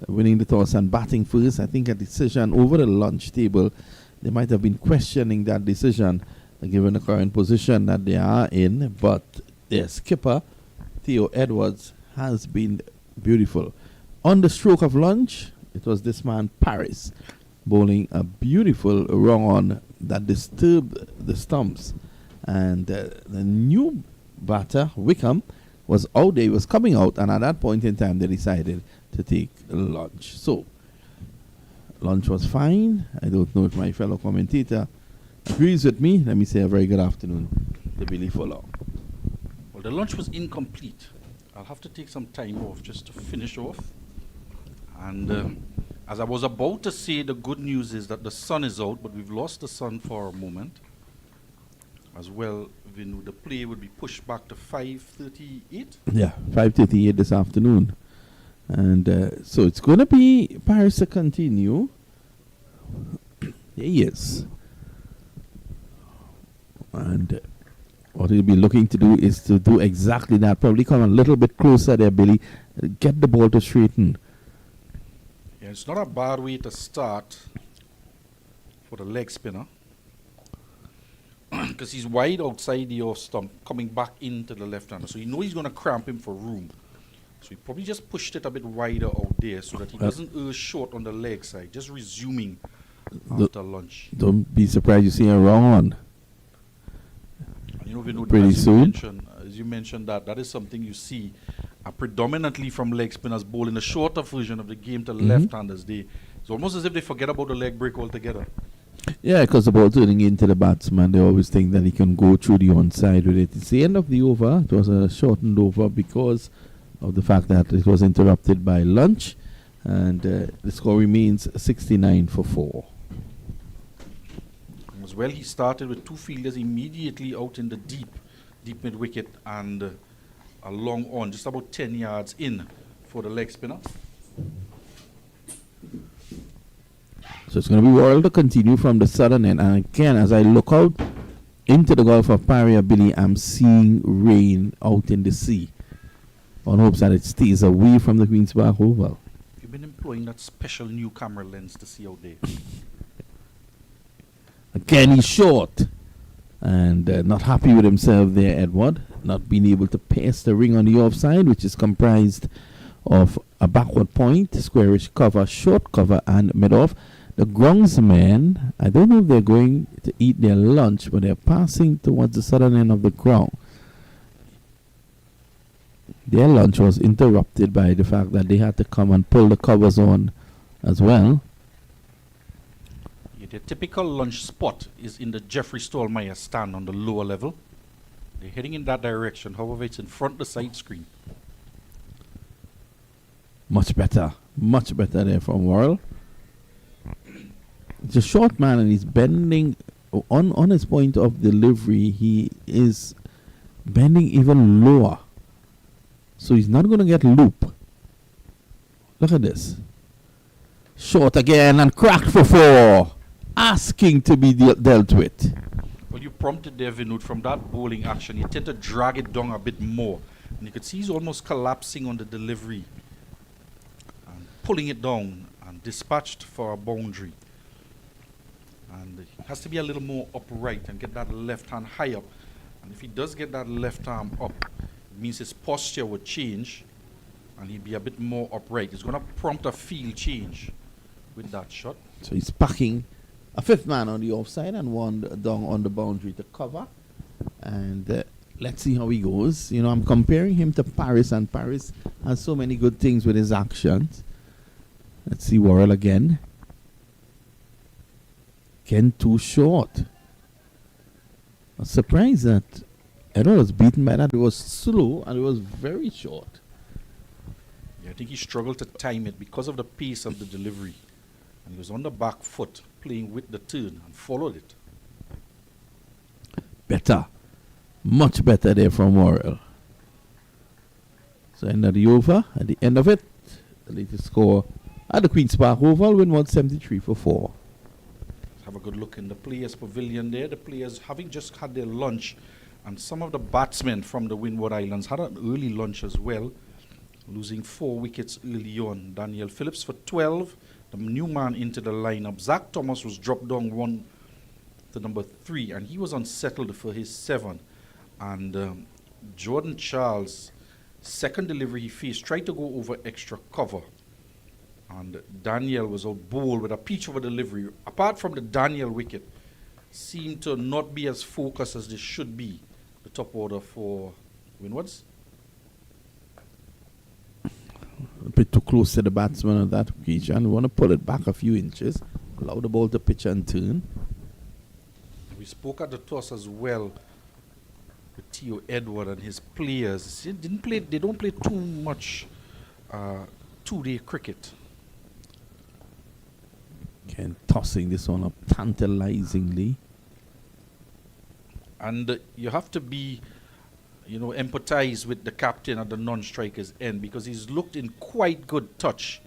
winning the toss and batting first. I think a decision over the lunch table. They might have been questioning that decision given the current position that they are in. But their skipper, Theo Edwards, has been beautiful. On the stroke of lunch, it was this man, Paris, bowling a beautiful wrong on that disturbed the stumps. And the new batter, Wickham, was out there. He was coming out, and at that point in time, they decided to take lunch. So, lunch was fine. I don't know if my fellow commentator agrees with me. Let me say a very good afternoon to Billy Fuller. Well, the lunch was incomplete. I'll have to take some time off just to finish off. And as I was about to say, the good news is that the sun is out, but we've lost the sun for a moment. As well, the play would be pushed back to 5:38. Yeah, 5:38 this afternoon. And so it's going to be Paris to continue. There he is. And what he'll be looking to do is to do exactly that. Probably come a little bit closer there, Billy. Get the ball to straighten. Yeah, it's not a bad way to start for the leg spinner. Because he's wide outside the off stump, coming back into the left-hander. So you know he's going to cramp him for room. So he probably just pushed it a bit wider out there so that he doesn't err short on the leg side. Just resuming after lunch. Don't be surprised you see a wrong one. And you know, pretty soon. As you mentioned, that is something you see predominantly from leg spinners bowling a shorter version of the game to left-handers. It's almost as if they forget about the leg break altogether. Yeah, because the ball turning into the batsman, they always think that he can go through the onside with it. It's the end of the over. It was a shortened over because of the fact that it was interrupted by lunch. And the score remains 69 for 4. As well, he started with two fielders immediately out in the deep mid-wicket and a long on, just about 10 yards in for the leg spinner. So it's going to be Worrell to continue from the southern end. And again, as I look out into the Gulf of Paria, Billy, I'm seeing rain out in the sea. On hopes that it stays away from the Queen's Park Oval. You've been employing that special new camera lens to see out there. Again, he's short. And not happy with himself there, Edward. Not being able to pass the ring on the offside, which is comprised of a backward point, squarish cover, short cover, and mid-off. The groundsmen, I don't know if they're going to eat their lunch, but they're passing towards the southern end of the ground. Their lunch was interrupted by the fact that they had to come and pull the covers on as well. Yeah, their typical lunch spot is in the Jeffrey Stallmeyer stand on the lower level. They're heading in that direction, however it's in front of the side screen. Much better there from Worrell. It's a short man and he's bending on his point of delivery. He is bending even lower. So he's not going to get loop. Look at this. Short again and cracked for 4. Asking to be dealt with. Well, you prompted there, Vinod, from that bowling action. You tend to drag it down a bit more. And you could see he's almost collapsing on the delivery. And pulling it down and dispatched for a boundary. And he has to be a little more upright and get that left hand high up. And if he does get that left arm up, it means his posture would change and he'd be a bit more upright. It's going to prompt a field change with that shot. So he's packing a fifth man on the offside and one down on the boundary to cover. And let's see how he goes. You know, I'm comparing him to Paris, and Paris has so many good things with his actions. Let's see Worrell again. Again, too short. I'm surprised that Edward was beaten by that. It was slow and it was very short. Yeah, I think he struggled to time it because of the pace of the delivery. And he was on the back foot, playing with the turn, and followed it. Better. Much better there from Worrell. So end of the over. At the end of it, the latest score at the Queen's Park Oval, Windward 73 for 4. have a good look in the players' pavilion there. The players having just had their lunch, and some of the batsmen from the Windward Islands had an early lunch as well, losing 4 wickets early on. Daniel Phillips for 12, the new man into the lineup. Zach Thomas was dropped down 1 to number 3, and he was unsettled for his 7. And Jordan Charles, second delivery he faced, tried to go over extra cover. And Daniel was out bowled with a peach of a delivery. Apart from the Daniel wicket, seemed to not be as focused as they should be. The top order for Windwards. A bit too close to the batsman on that occasion. We want to pull it back a few inches. Allow the ball to pitch and turn. We spoke at the toss as well with Theo Edward and his players. They don't play too much 2-day cricket. Again, tossing this one up tantalizingly. And you have to be, empathize with the captain at the non-striker's end, because he's looked in quite good touch.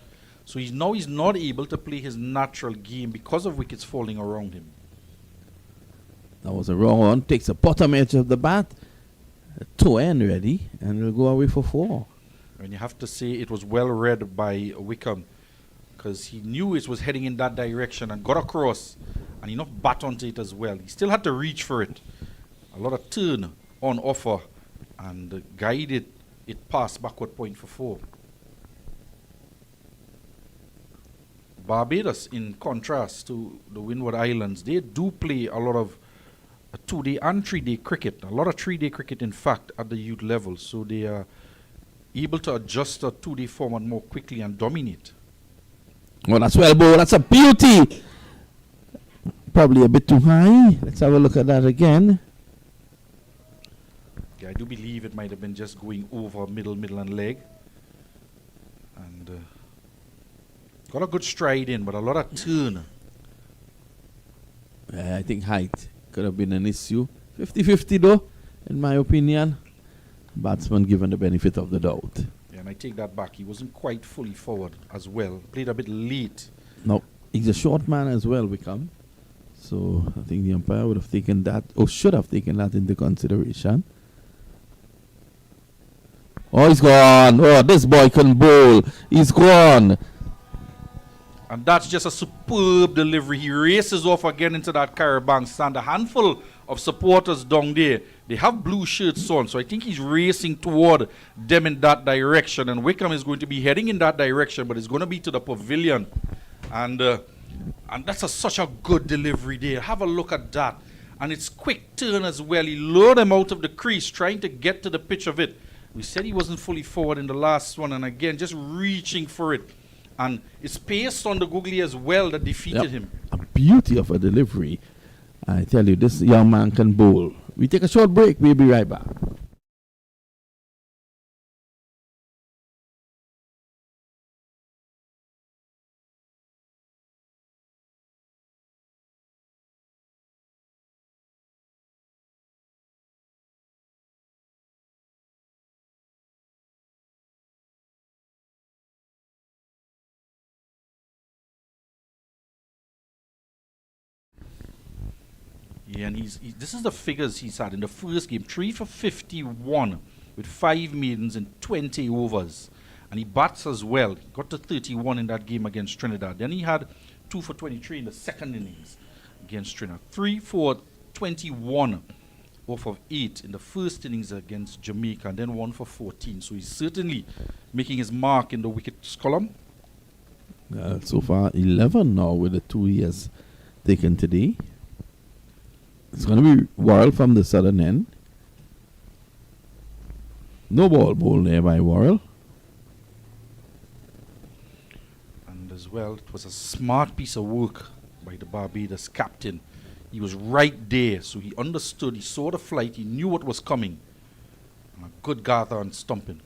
So he's not able to play his natural game because of wickets falling around him. That was a wrong one. Takes the bottom edge of the bat. Toe end ready, and will go away for 4. And you have to say it was well read by Wickham, because he knew it was heading in that direction and got across, and enough bat onto it as well. He still had to reach for it. A lot of turn on offer, and guided it past backward point for 4. Barbados, in contrast to the Windward Islands, they do play a lot of 2-day and 3-day cricket. A lot of 3-day cricket, in fact, at the youth level. So they are able to adjust a 2-day format more quickly and dominate. Oh, that's well bowled. That's a beauty. Probably a bit too high. Let's have a look at that again. Yeah, I do believe it might have been just going over middle and leg. And got a good stride in, but a lot of turn. I think height could have been an issue. 50-50 though, in my opinion. Batsman given the benefit of the doubt. Yeah, and I take that back. He wasn't quite fully forward as well. Played a bit late. No, he's a short man as well, Wickham. So I think the umpire would have taken that, or should have taken that into consideration. Oh, he's gone. Oh, this boy can bowl. He's gone. And that's just a superb delivery. He races off again into that Carabang stand. A handful of supporters down there. They have blue shirts on, so I think he's racing toward them in that direction. And Wickham is going to be heading in that direction, but it's going to be to the pavilion. And that's such a good delivery there. Have a look at that. And it's quick turn as well. He lured him out of the crease, trying to get to the pitch of it. We said he wasn't fully forward in the last one, and again, just reaching for it. And it's pace on the googly as well that defeated him. A beauty of a delivery. I tell you, this young man can bowl. We take a short break. We'll be right back. Yeah, and this is the figures he's had in the first game. 3 for 51 with 5 maidens in 20 overs. And he bats as well. He got to 31 in that game against Trinidad. Then he had 2 for 23 in the second innings against Trinidad. 3 for 21 off of 8 in the first innings against Jamaica. And then 1 for 14. So he's certainly making his mark in the wickets column. So far, 11 now with the 2 he has taken today. It's going to be Worrell from the southern end. No ball bowled there by Worrell. And as well, it was a smart piece of work by the Barbados captain. He was right there, so he understood, he saw the flight, he knew what was coming. And a good gather and stumping.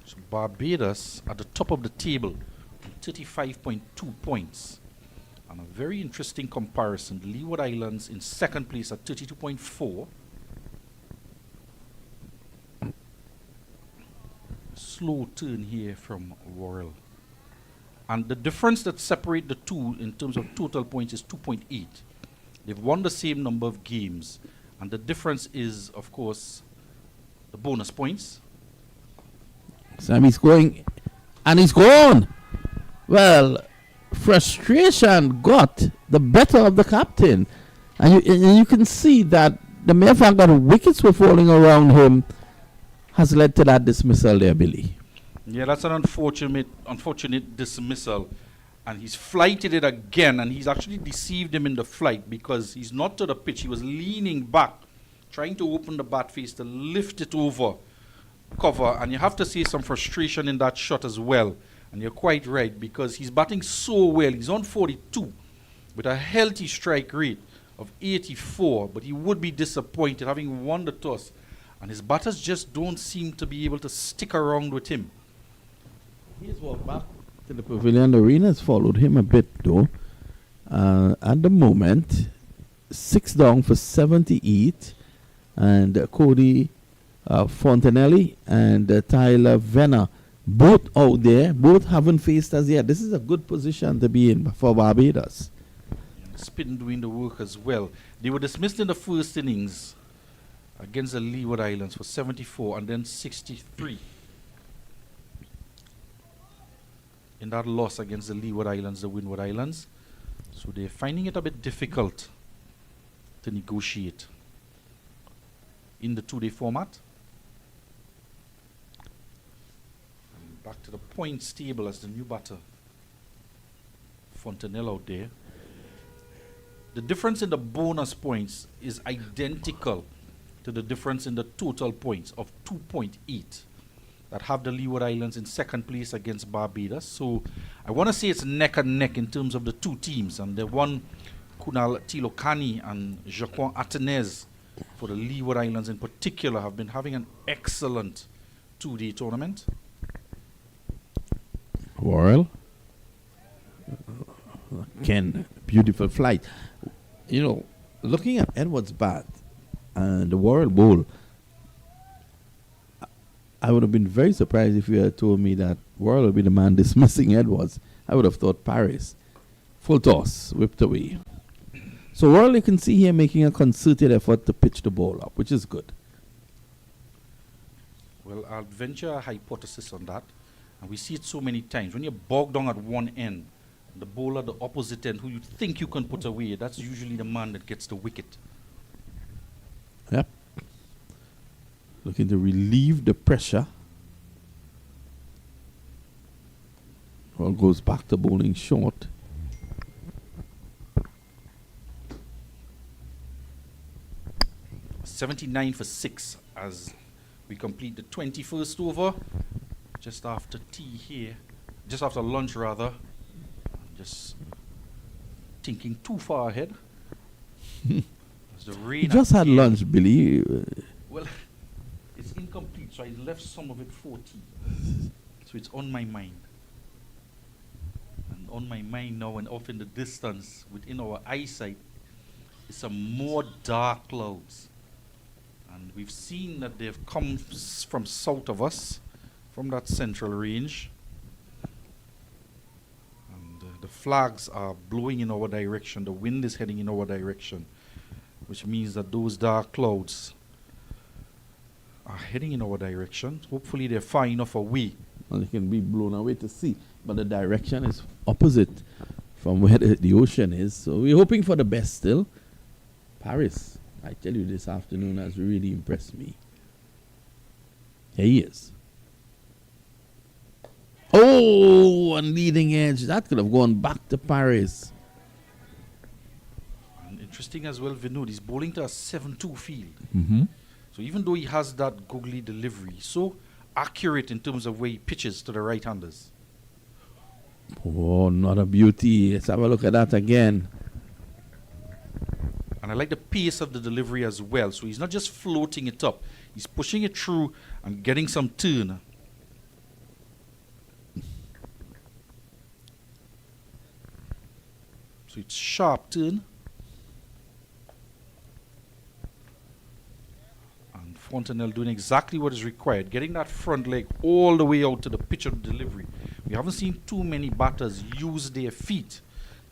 So Barbados at the top of the table, 35.2 points. And a very interesting comparison. The Leeward Islands in second place at 32.4. slow turn here from Worrell. And the difference that separates the two in terms of total points is 2.8. They've won the same number of games. And the difference is, of course, the bonus points. Sammy's going, and he's gone. Well, frustration got the better of the captain. And you can see that the mere fact that wickets were falling around him has led to that dismissal there, Billy. Yeah, that's an unfortunate dismissal. And he's flighted it again, and he's actually deceived him in the flight because he's not to the pitch. He was leaning back, trying to open the bat face to lift it over cover. And you have to see some frustration in that shot as well. And you're quite right, because he's batting so well. He's on 42 with a healthy strike rate of 84, but he would be disappointed having won the toss. And his batters just don't seem to be able to stick around with him. He's walked back to the pavilion. The arena has followed him a bit, though. At the moment, 6 down for 78. And Cody Fontanelli and Tyler Venner, both out there. Both haven't faced us yet. This is a good position to be in for Barbados. Spin doing the work as well. They were dismissed in the first innings against the Leeward Islands for 74 and then 63 in that loss against the Leeward Islands, the Windward Islands. So they're finding it a bit difficult to negotiate in the 2-day format. And back to the points table as the new batter, Fontanelle out there. The difference in the bonus points is identical to the difference in the total points of 2.8 that have the Leeward Islands in second place against Barbados. So I want to say it's neck and neck in terms of the two teams. And the one, Kunal Tilokani and Jacquin Atenez for the Leeward Islands in particular, have been having an excellent 2-day tournament. Worrell. Ken, beautiful flight. You know, looking at Edwards' bat and the Worrell bowl, I would have been very surprised if you had told me that Worrell would be the man dismissing Edwards. I would have thought Paris. Full toss, whipped away. So Worrell, you can see here making a concerted effort to pitch the ball up, which is good. Well, I'll venture a hypothesis on that. And we see it so many times. When you're bogged down at one end, the bowler, the opposite end, who you think you can put away, that's usually the man that gets the wicket. Yep. Looking to relieve the pressure. Ball goes back to bowling short. $79 for 6 as we complete the 21st over. Just after tea here. Just after lunch, rather. Just thinking too far ahead. The rain You just had lunch, Billy. Well, it's incomplete, so I left some of it for tea. So it's on my mind. And on my mind now and off in the distance, within our eyesight, is some more dark clouds. And we've seen that they've come from south of us, from that central range. The flags are blowing in our direction. The wind is heading in our direction, which means that those dark clouds are heading in our direction. Hopefully they're far enough away. Well, they can be blown away to sea, but the direction is opposite from where the ocean is. So we're hoping for the best still. Paris, I tell you, this afternoon has really impressed me. Here he is. Oh, on leading edge. That could have gone back to Paris. And interesting as well, Vinod, he's bowling to a 7-2 field. Mm-hmm. So even though he has that googly delivery, he's so accurate in terms of where he pitches to the right-handers. Oh, not a beauty. Let's have a look at that again. And I like the pace of the delivery as well. So he's not just floating it up. He's pushing it through and getting some turn. So it's sharp turn. And Fontenelle doing exactly what is required, getting that front leg all the way out to the pitch of delivery. We haven't seen too many batters use their feet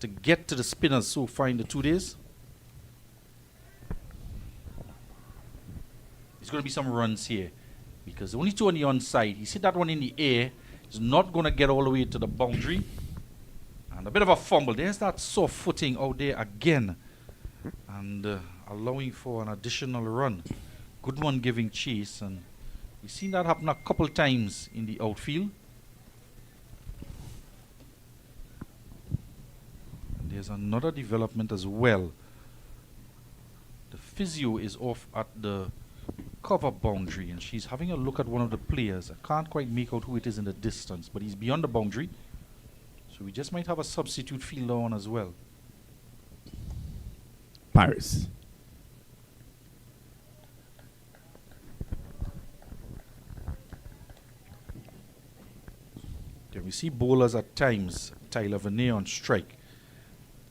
to get to the spinners so far in the 2 days. There's going to be some runs here because the only 2 on the onside. He's hit that one in the air. He's not going to get all the way to the boundary. And a bit of a fumble. There's that soft footing out there again. And allowing for an additional run. Good one giving chase. And we've seen that happen a couple times in the outfield. And there's another development as well. The physio is off at the cover boundary, and she's having a look at one of the players. I can't quite make out who it is in the distance, but he's beyond the boundary. So we just might have a substitute fielder on as well. Paris. There we see bowlers at times, Tyler Vernier on strike.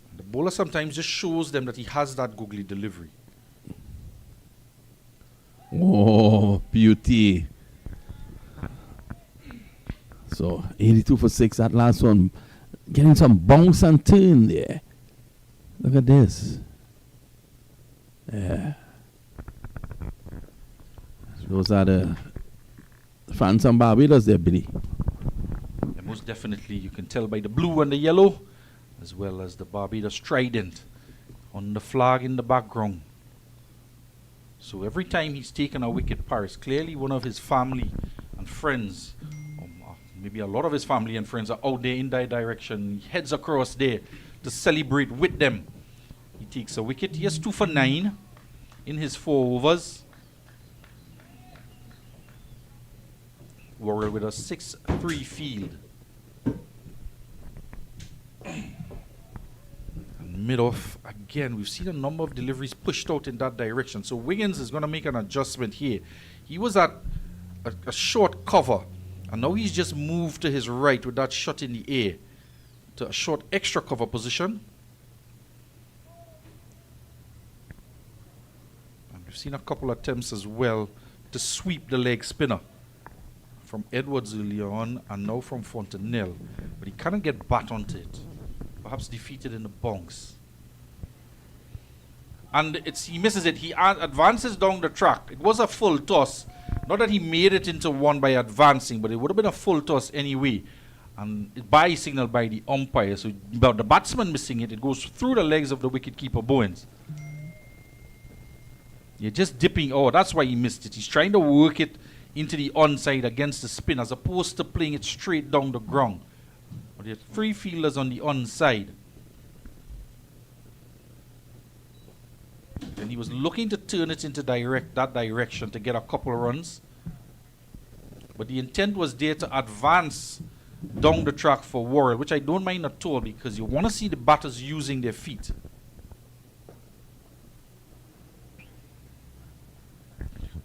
And the bowler sometimes just shows them that he has that googly delivery. Oh, beauty. So 82 for 6, that last one. Getting some bounce and turn there. Look at this. Yeah. Those are the France and Barbados there, Billy. Yeah, most definitely. You can tell by the blue and the yellow, as well as the Barbados trident on the flag in the background. So every time he's taken a wicket, Paris, clearly one of his family and friends, maybe a lot of his family and friends are out there in that direction. He heads across there to celebrate with them. He takes a wicket. He has 2 for 9 in his 4 overs. Worrell with a 6-3 field. Mid-off, again, we've seen a number of deliveries pushed out in that direction. So Wiggins is going to make an adjustment here. He was at a short cover, and now he's just moved to his right with that shot in the air to a short extra cover position. And we've seen a couple attempts as well to sweep the leg spinner from Edwards earlier on and now from Fontenelle. But he cannot get bat onto it. Perhaps defeated in the bunks. And he misses it. He advances down the track. It was a full toss. Not that he made it into one by advancing, but it would have been a full toss anyway. And it by signal by the umpire. So but the batsman missing it, it goes through the legs of the wicketkeeper Bowens. You're just dipping. Oh, that's why he missed it. He's trying to work it into the onside against the spin as opposed to playing it straight down the ground. But there are 3 fielders on the onside. And he was looking to turn it into that direction to get a couple of runs. But the intent was there to advance down the track for Worrell, which I don't mind at all because you want to see the batters using their feet.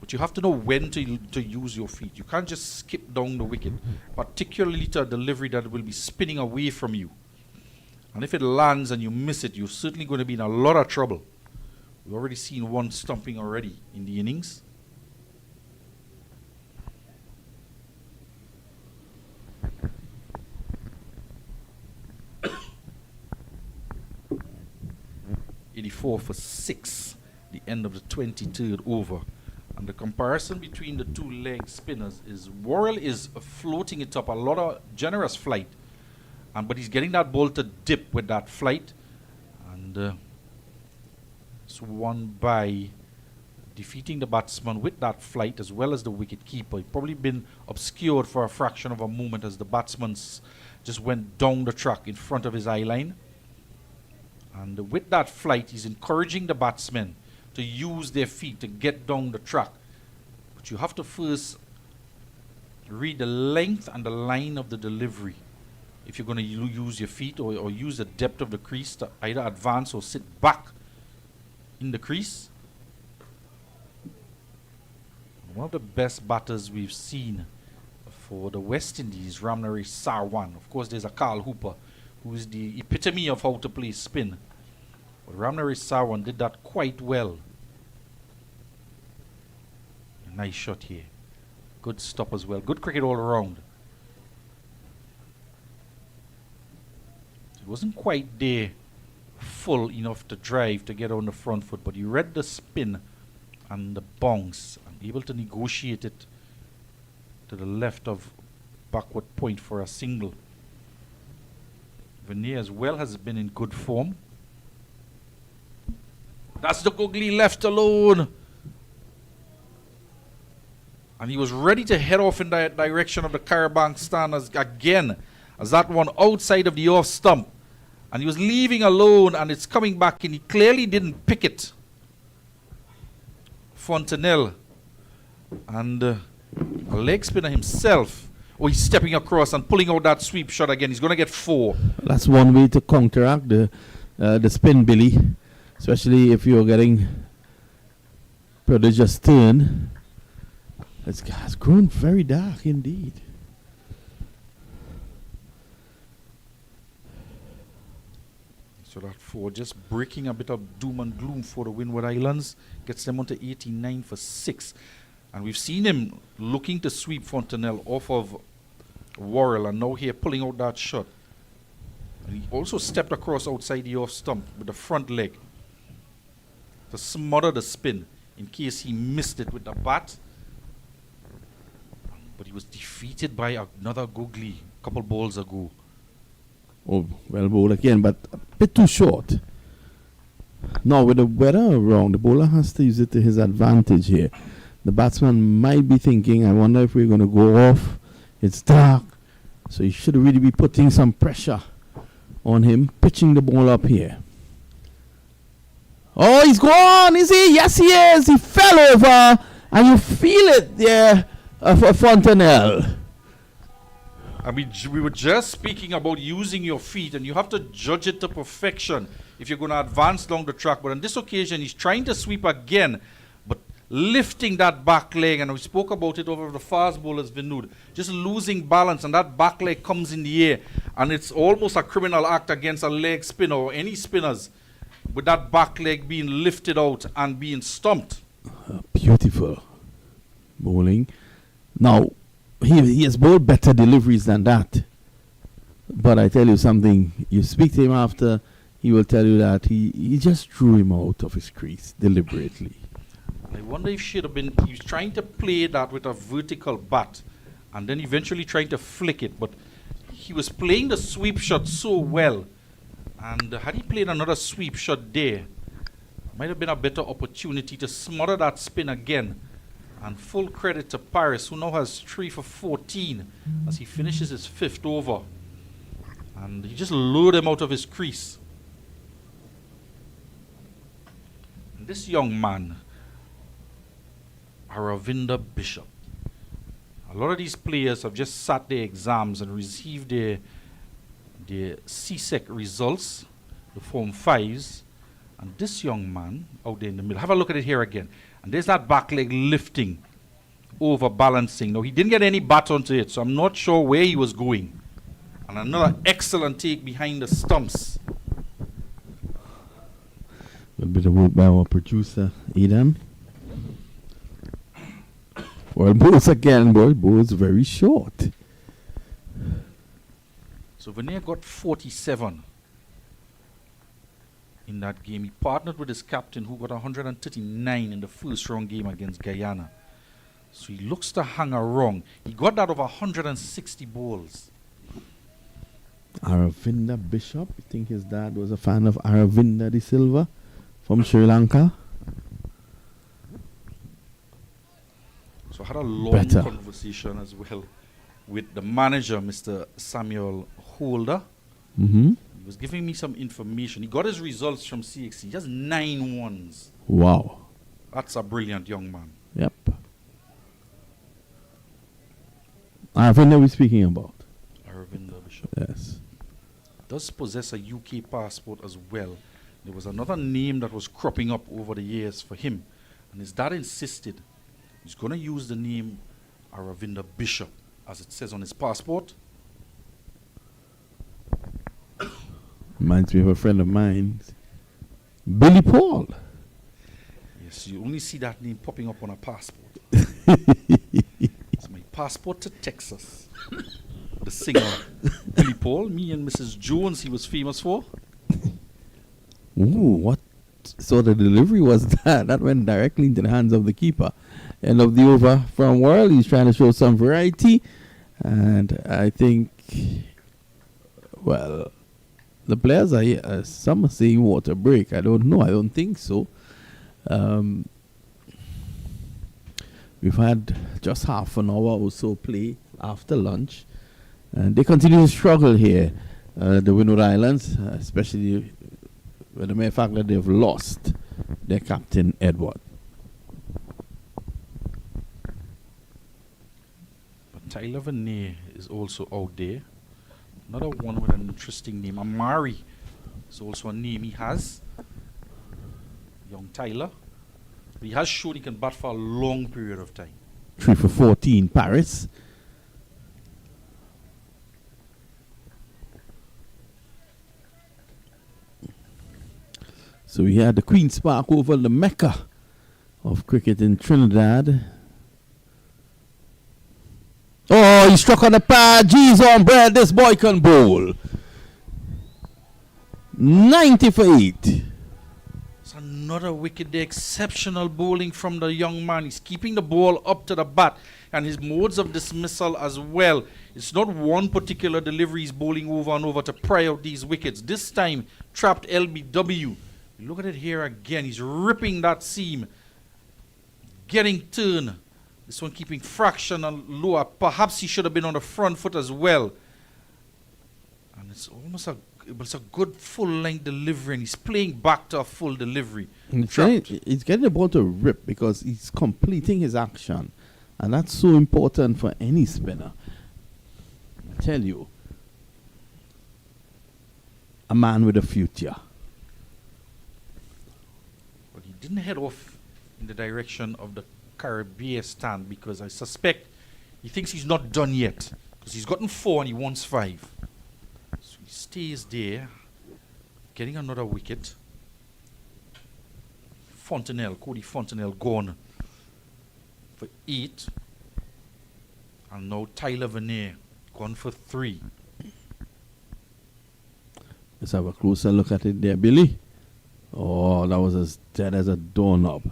But you have to know when to use your feet. You can't just skip down the wicket, particularly to a delivery that will be spinning away from you. And if it lands and you miss it, you're certainly going to be in a lot of trouble. We've already seen one stumping already in the innings. .84 for 6, the end of the 23rd over. And the comparison between the 2 leg spinners is Worrell is floating it up, a lot of generous flight. But he's getting that ball to dip with that flight. And it's won by defeating the batsman with that flight as well as the wicket keeper. He'd probably been obscured for a fraction of a moment as the batsman just went down the track in front of his eye line. And with that flight, he's encouraging the batsmen to use their feet to get down the track. But you have to first read the length and the line of the delivery if you're going to use your feet or use the depth of the crease to either advance or sit back in the crease. One of the best batters we've seen for the West Indies, Ramnari Sarwan. Of course, there's a Carl Hooper, who is the epitome of how to play spin. But Ramnari Sarwan did that quite well. Nice shot here. Good stop as well. Good cricket all around. It wasn't quite there full enough to drive to get on the front foot, but he read the spin and the bounce and able to negotiate it to the left of backward point for a single. Veneer as well has been in good form. That's the googly left alone. And he was ready to head off in the direction of the Carabank stand again, as that one outside of the off stump. And he was leaving alone, and it's coming back, and he clearly didn't pick it. Fontenelle. And a leg spinner himself. Oh, he's stepping across and pulling out that sweep shot again. He's going to get 4. That's one way to counteract the spin, Billy. Especially if you're getting prodigious turn. It's grown very dark indeed. So that 4 just breaking a bit of doom and gloom for the Windward Islands. Gets them onto 89 for 6. And we've seen him looking to sweep Fontenelle off of Worrell, and now here pulling out that shot. And he also stepped across outside the off stump with the front leg to smother the spin in case he missed it with the bat. But he was defeated by another googly a couple balls ago. Oh, well bowled again, but a bit too short. Now, with the weather around, the bowler has to use it to his advantage here. The batsman might be thinking, I wonder if we're going to go off. It's dark. So he should really be putting some pressure on him, pitching the ball up here. Oh, he's gone, is he? Yes, he is. He fell over, and you feel it there for Fontenelle. I mean, we were just speaking about using your feet, and you have to judge it to perfection if you're going to advance down the track. But on this occasion, he's trying to sweep again, but lifting that back leg, and we spoke about it over the fast bowlers, Vinod, just losing balance, and that back leg comes in the air, and it's almost a criminal act against a leg spinner or any spinners with that back leg being lifted out and being stumped. Beautiful bowling. Now, he has bowled better deliveries than that. But I tell you something, you speak to him after, he will tell you that he just drew him out of his crease deliberately. I wonder if he was trying to play that with a vertical bat and then eventually trying to flick it, but he was playing the sweep shot so well, and had he played another sweep shot there, might have been a better opportunity to smother that spin again. And full credit to Paris, who now has 3 for 14 as he finishes his 5th over. And he just lured him out of his crease. And this young man, Aravinda Bishop. A lot of these players have just sat their exams and received their CSEC results, the Form 5s. And this young man out there in the middle, have a look at it here again. And there's that back leg lifting, over balancing. Now, he didn't get any bat onto it, so I'm not sure where he was going. And another excellent take behind the stumps. A bit of work by our producer, Aidan. Well, balls again, boy. Balls very short. So Veneer got 47 in that game. He partnered with his captain, who got 139 in the first round game against Guyana. So he looks to hang around. He got that of 160 balls. Aravinda Bishop. You think his dad was a fan of Aravinda de Silva from Sri Lanka? So I had a long conversation as well with the manager, Mr. Samuel Holder. Mm-hmm. He was giving me some information. He got his results from CXC. He has 9 ones. Wow. That's a brilliant young man. Yep. Aravinda we're speaking about. Aravinda Bishop. Yes. Does possess a UK passport as well. There was another name that was cropping up over the years for him. And his dad insisted he's going to use the name Aravinda Bishop, as it says on his passport. Reminds me of a friend of mine, Billy Paul. Yes, you only see that name popping up on a passport. It's my passport to Texas. The singer Billy Paul, me and Mrs. Jones, he was famous for. Ooh, what sort of delivery was that? That went directly into the hands of the keeper. End of the over from Worrell. He's trying to show some variety. And I think, well, the players are here. Some are saying water break. I don't know. I don't think so. We've had just half an hour or so play after lunch. And they continue to struggle here, the Windward Islands, especially with the mere fact that they've lost their captain, Edward. But Tyler Veneer is also out there. Another one with an interesting name. Amari is also a name he has. Young Tyler. But he has shown he can bat for a long period of time. 3 for 14, Paris. So we had the Queen's Park over the Mecca of cricket in Trinidad. Oh, he struck on the pad. G's on bread. This boy can bowl. 90 for 8. It's another wicket there. Exceptional bowling from the young man. He's keeping the ball up to the bat. And his modes of dismissal as well. It's not one particular delivery he's bowling over and over to pry out these wickets. This time, trapped LBW. Look at it here again. He's ripping that seam. Getting turn. This one keeping fractional lower. Perhaps he should have been on the front foot as well. And it's almost a good full-length delivery. And he's playing back to a full delivery. He's getting the ball to rip because he's completing his action. And that's so important for any spinner. I tell you. A man with a future. Didn't head off in the direction of the Caribbean stand because I suspect he thinks he's not done yet because he's gotten 4 and he wants 5. So he stays there, getting another wicket. Cody Fontenelle gone for 8. And now Tyler Veneer gone for 3. Let's have a closer look at it there, Billy. Oh, that was as dead as a doorknob.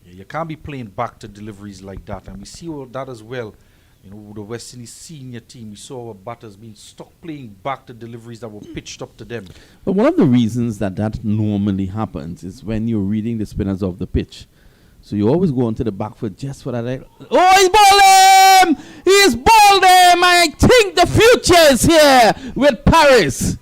Yeah, you can't be playing back to deliveries like that. And we see all that as well. You know, the West Indies senior team, we saw our batters being stuck playing back to deliveries that were pitched up to them. But one of the reasons that normally happens is when you're reading the spinners off the pitch. So you always go onto the back foot just for that. Oh, he's bowled him! He's bowled him! I think the future is here with Paris.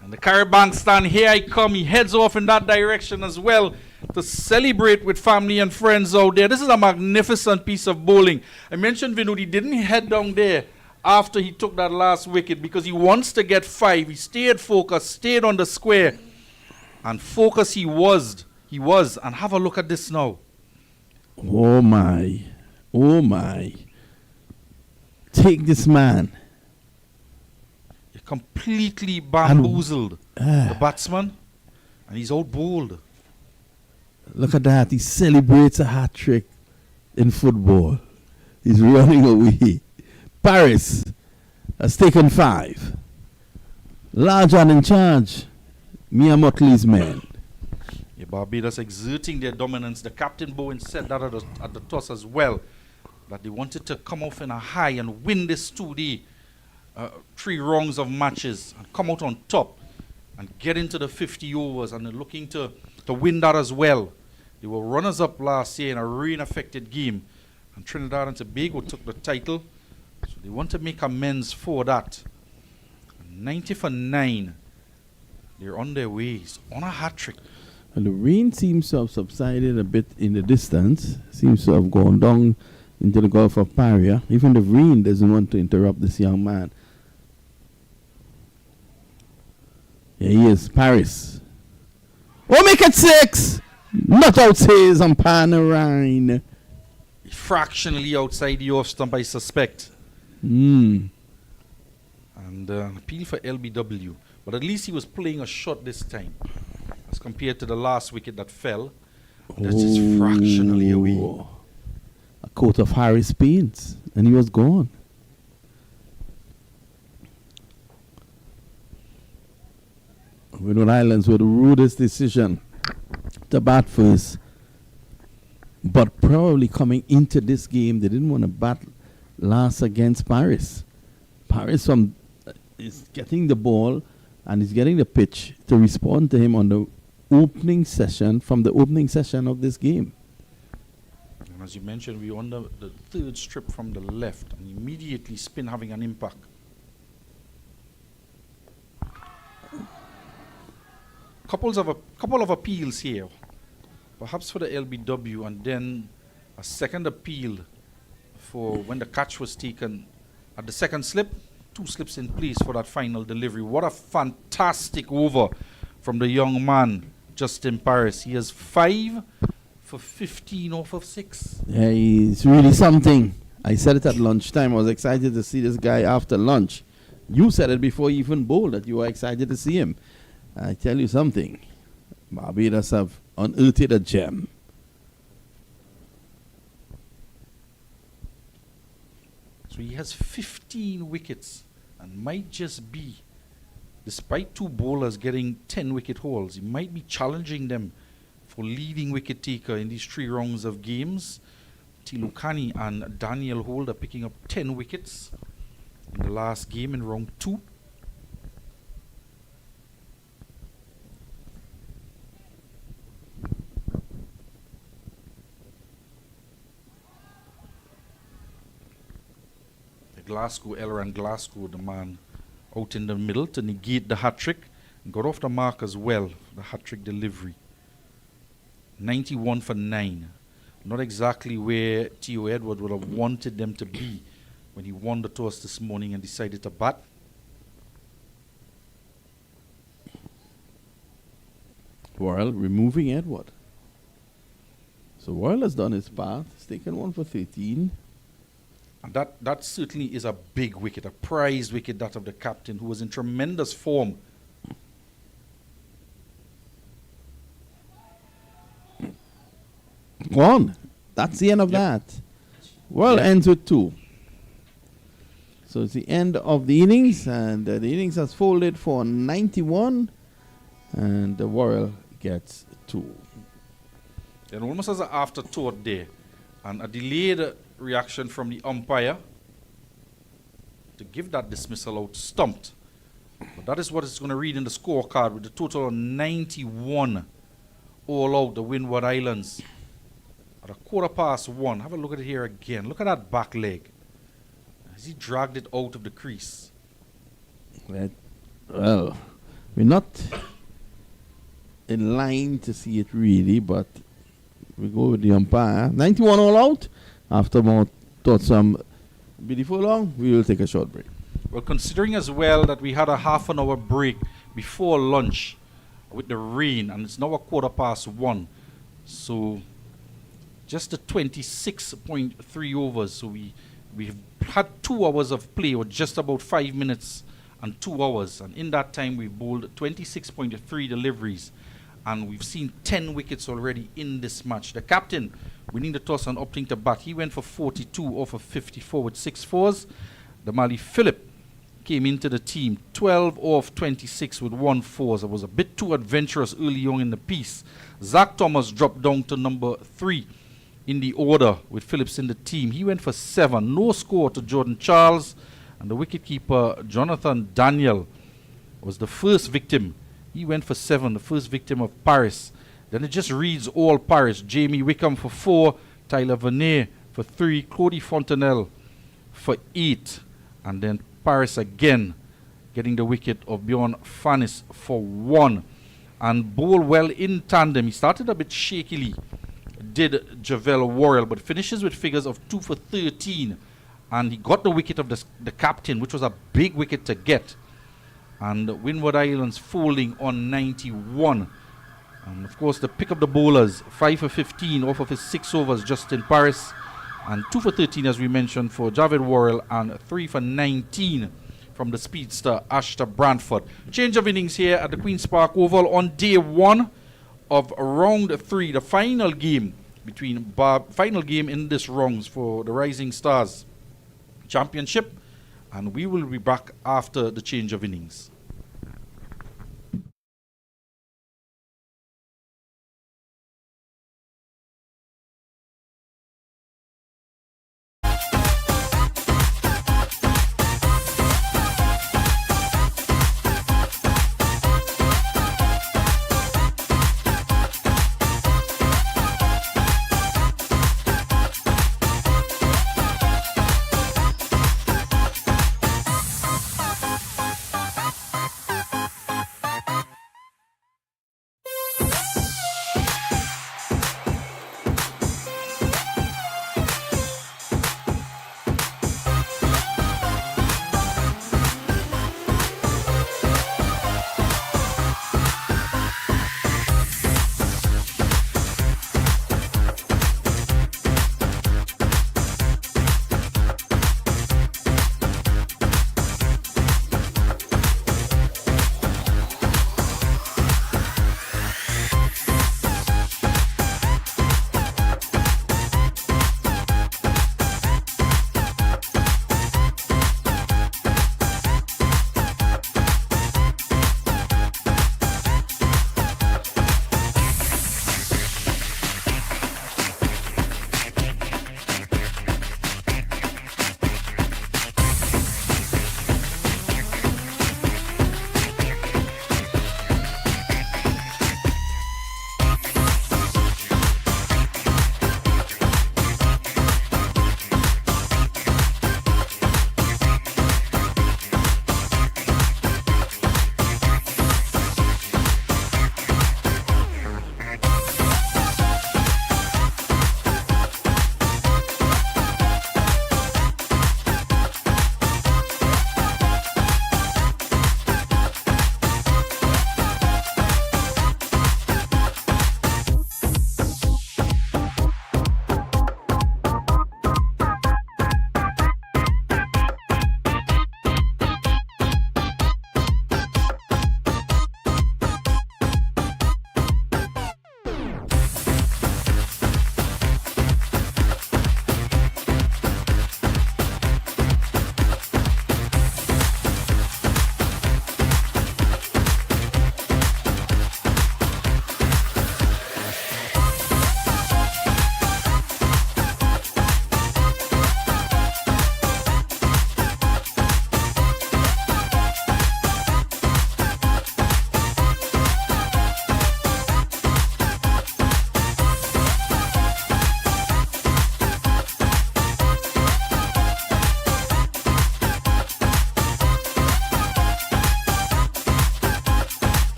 And the Caribbean stand, here I come. He heads off in that direction as well to celebrate with family and friends out there. This is a magnificent piece of bowling. I mentioned Vinod, he didn't head down there after he took that last wicket because he wants to get 5. He stayed focused, stayed on the square. And focused he was. And have a look at this now. Oh my. Oh my. Take this man. Completely bamboozled the batsman, and he's out bowled. Look at that. He celebrates a hat trick in football. He's running away. Paris has taken 5. Large and in charge. Mia Motley's men. Yeah, Barbados exerting their dominance. The captain Bowen said that at the toss as well, that they wanted to come off in a high and win this 2-day. 3 rounds of matches and come out on top and get into the 50 overs, and they're looking to win that as well. They were runners-up last year in a rain-affected game, and Trinidad and Tobago took the title, so they want to make amends for that. 90 for 9. They're on their ways, on a hat-trick. And the rain seems to have subsided a bit in the distance, seems to have gone down into the Gulf of Paria. Even the rain doesn't want to interrupt this young man. Here he is, Paris. Oh, make it 6! Not outside on Panorine. Fractionally outside the off stump, I suspect. And an appeal for LBW. But at least he was playing a shot this time, as compared to the last wicket that fell. That's just fractionally away. A coat of Harris paints, and he was gone. Windward Islands with the rudest decision to bat first, but probably coming into this game, they didn't want to bat last against Paris. Paris is getting the ball and is getting the pitch to respond to him on the opening session, from the opening session of this game. And as you mentioned, we on the third strip from the left, and immediately spin having an impact. Couple of appeals here, perhaps for the LBW, and then a second appeal for when the catch was taken at the second slip. 2 slips in place for that final delivery. What a fantastic over from the young man, Justin Paris. He has 5 for 15 off of 6. Yeah, he's really something. I said it at lunchtime. I was excited to see this guy after lunch. You said it before he even bowled, that you were excited to see him. I tell you something, Barbados have unearthed a gem. So he has 15 wickets and might just be, despite 2 bowlers getting 10 wicket hauls, he might be challenging them for leading wicket taker in these 3 rounds of games. Tilukani and Daniel Holder picking up 10 wickets in the last game in round 2. Glasgow, Elran Glasgow, the man out in the middle to negate the hat-trick, and got off the mark as well for the hat-trick delivery. 91 for 9. Not exactly where Theo Edward would have wanted them to be when he won the toss this morning and decided to bat. Worrell removing Edward. So Worrell has done his part. He's taken 1 for 13. And that certainly is a big wicket, a prized wicket, that of the captain, who was in tremendous form. Gone. That's the end of that. Worrell ends with 2. So it's the end of the innings, and the innings has folded for 91, and Worrell gets 2. And almost as an afterthought there, and a delayed reaction from the umpire to give that dismissal out, stumped. But that is what it's going to read in the scorecard, with the total of 91 all out, the Windward Islands at 1:15. Have a look at it here again. Look at that back leg. Has he dragged it out of the crease? Well, we're not in line to see it really, but we go with the umpire. 91 all out. After about some beautiful long, we will take a short break. Well, considering as well that we had a half an hour break before lunch with the rain, and it's now 1:15, so just the 26.3 overs. So we've had 2 hours of play, or just about 5 minutes and 2 hours, and in that time we bowled 26.3 deliveries, and we've seen 10 wickets already in this match. The captain winning the toss and opting to bat, he went for 42 off of 54 with 6 fours. The Mali Philip came into the team 12 off 26 with 1 fours. It was a bit too adventurous early on in the piece. Zach Thomas dropped down to number 3 in the order with Phillips in the team. He went for 7. No score to Jordan Charles. And the wicketkeeper Jonathan Daniel was the first victim. He went for 7, the first victim of Paris. Then it just reads all Paris. Jamie Wickham for 4, Tyler Vernier for 3, Claudie Fontenelle for 8, and then Paris again getting the wicket of Bjorn Fannis for 1. And bowl well in tandem. He started a bit shakily, did Javel Worrell, but finishes with figures of 2 for 13. And he got the wicket of the captain, which was a big wicket to get. And Windward Islands folding on 91. And of course, the pick of the bowlers, 5 for 15 off of his 6 overs, Justin Paris, and 2 for 13, as we mentioned, for Javed Worrell, and 3 for 19 from the speedster Ashton Brantford. Change of innings here at the Queen's Park Oval on day 1 of round 3, the final game between final game in this rounds for the Rising Stars Championship, and we will be back after the change of innings.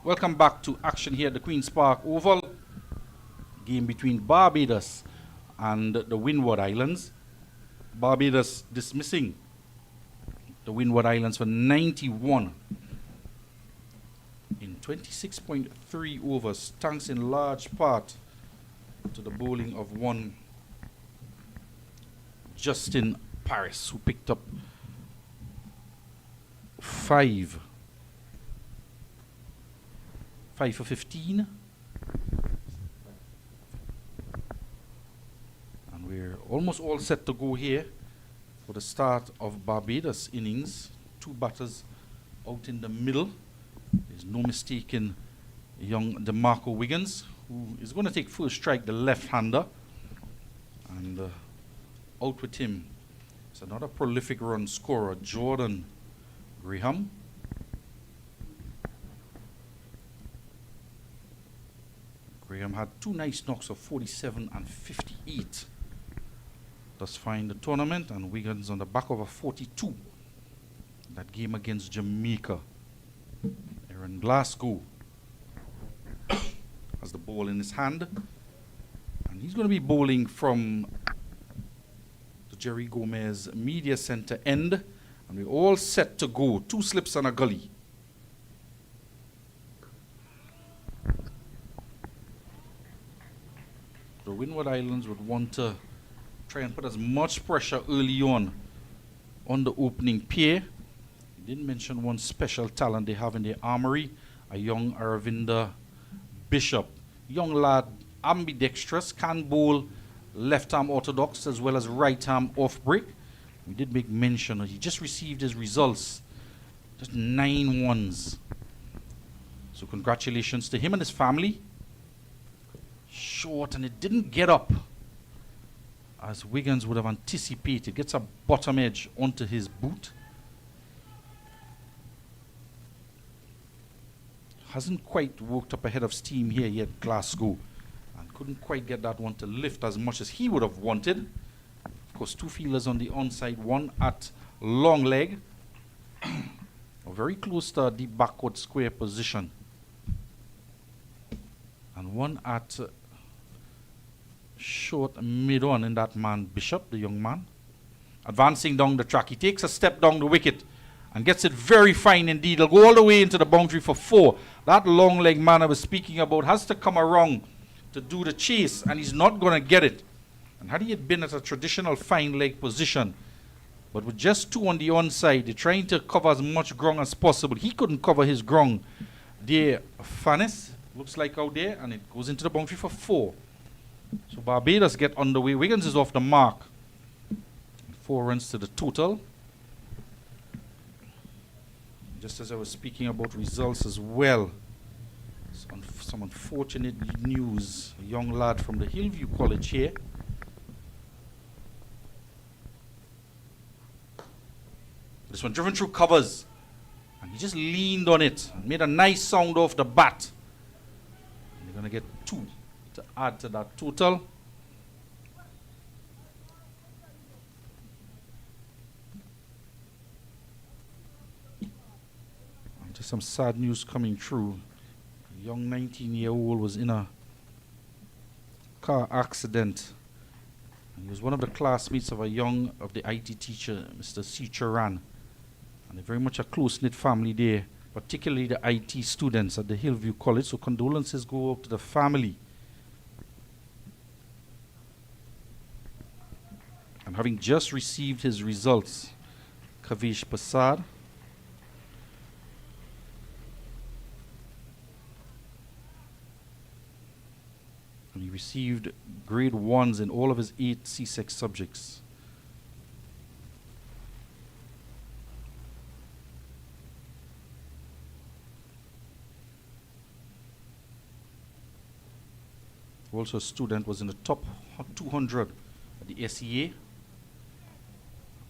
Welcome back to action here at the Queen's Park Oval. Game between Barbados and the Windward Islands. Barbados dismissing the Windward Islands for 91 in 26.3 overs, thanks in large part to the bowling of one Justin Paris, who picked up 5 for 15. And we're almost all set to go here for the start of Barbados innings. 2 batters out in the middle. There's no mistaking young DeMarco Wiggins, who is going to take first strike, the left-hander. And out with him is another prolific run scorer, Jordan Graham. Graham had 2 nice knocks of 47 and 58. Thus far in the tournament, and Wiggins on the back of a 42. That game against Jamaica. Aaron Glasgow has the ball in his hand. And he's going to be bowling from the Jerry Gomez Media Center end. And we're all set to go. 2 slips and a gully. The Windward Islands would want to try and put as much pressure early on the opening pair. I didn't mention one special talent they have in their armory, a young Aravinda Bishop. Young lad, ambidextrous, can bowl left-arm orthodox as well as right-arm off-break. We did make mention that he just received his results, just 9 ones. So congratulations to him and his family. Short, and it didn't get up as Wiggins would have anticipated. Gets a bottom edge onto his boot. Hasn't quite worked up a head of steam here yet, Glasgow, and couldn't quite get that one to lift as much as he would have wanted. Of course, 2 fielders on the onside, one at long leg, or very close to a deep backward square position, and one at short mid-on in that man Bishop, the young man. Advancing down the track, he takes a step down the wicket and gets it very fine indeed. He'll go all the way into the boundary for 4. That long leg man I was speaking about has to come around to do the chase, and he's not going to get it. And had he had been at a traditional fine leg position, but with just 2 on the onside, they're trying to cover as much ground as possible. He couldn't cover his ground there. Fanis looks like out there, and it goes into the boundary for 4. So Barbados get underway. Wiggins is off the mark. 4 runs to the total. Just as I was speaking about results as well, some unfortunate news. A young lad from the Hillview College here. This one driven through covers. And he just leaned on it and made a nice sound off the bat. And they're going to get 2 to add to that total. And just some sad news coming through. A young 19-year-old was in a car accident. And he was one of the classmates of the IT teacher, Mr. C. Charan. And they're very much a close-knit family there, particularly the IT students at the Hillview College. So condolences go out to the family. And having just received his results, Kavish Prasad, and he received grade 1s in all of his 8 C6 subjects. Also, a student was in the top 200 at the SEA,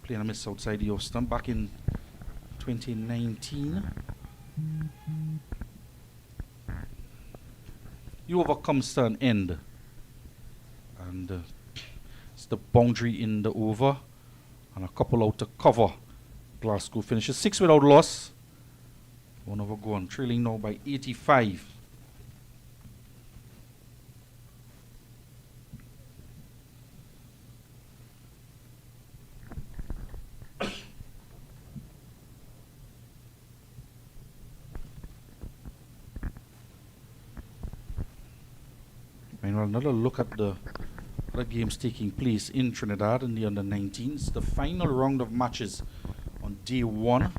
playing a miss outside the off stump back in 2019. The over comes to an end, and it's the boundary in the over, and a couple out to cover. Glasgow finishes 6 without loss. 1 over gone, trailing now by 85. Meanwhile, another look at the other games taking place in Trinidad in the under-19s. The final round of matches on day 1.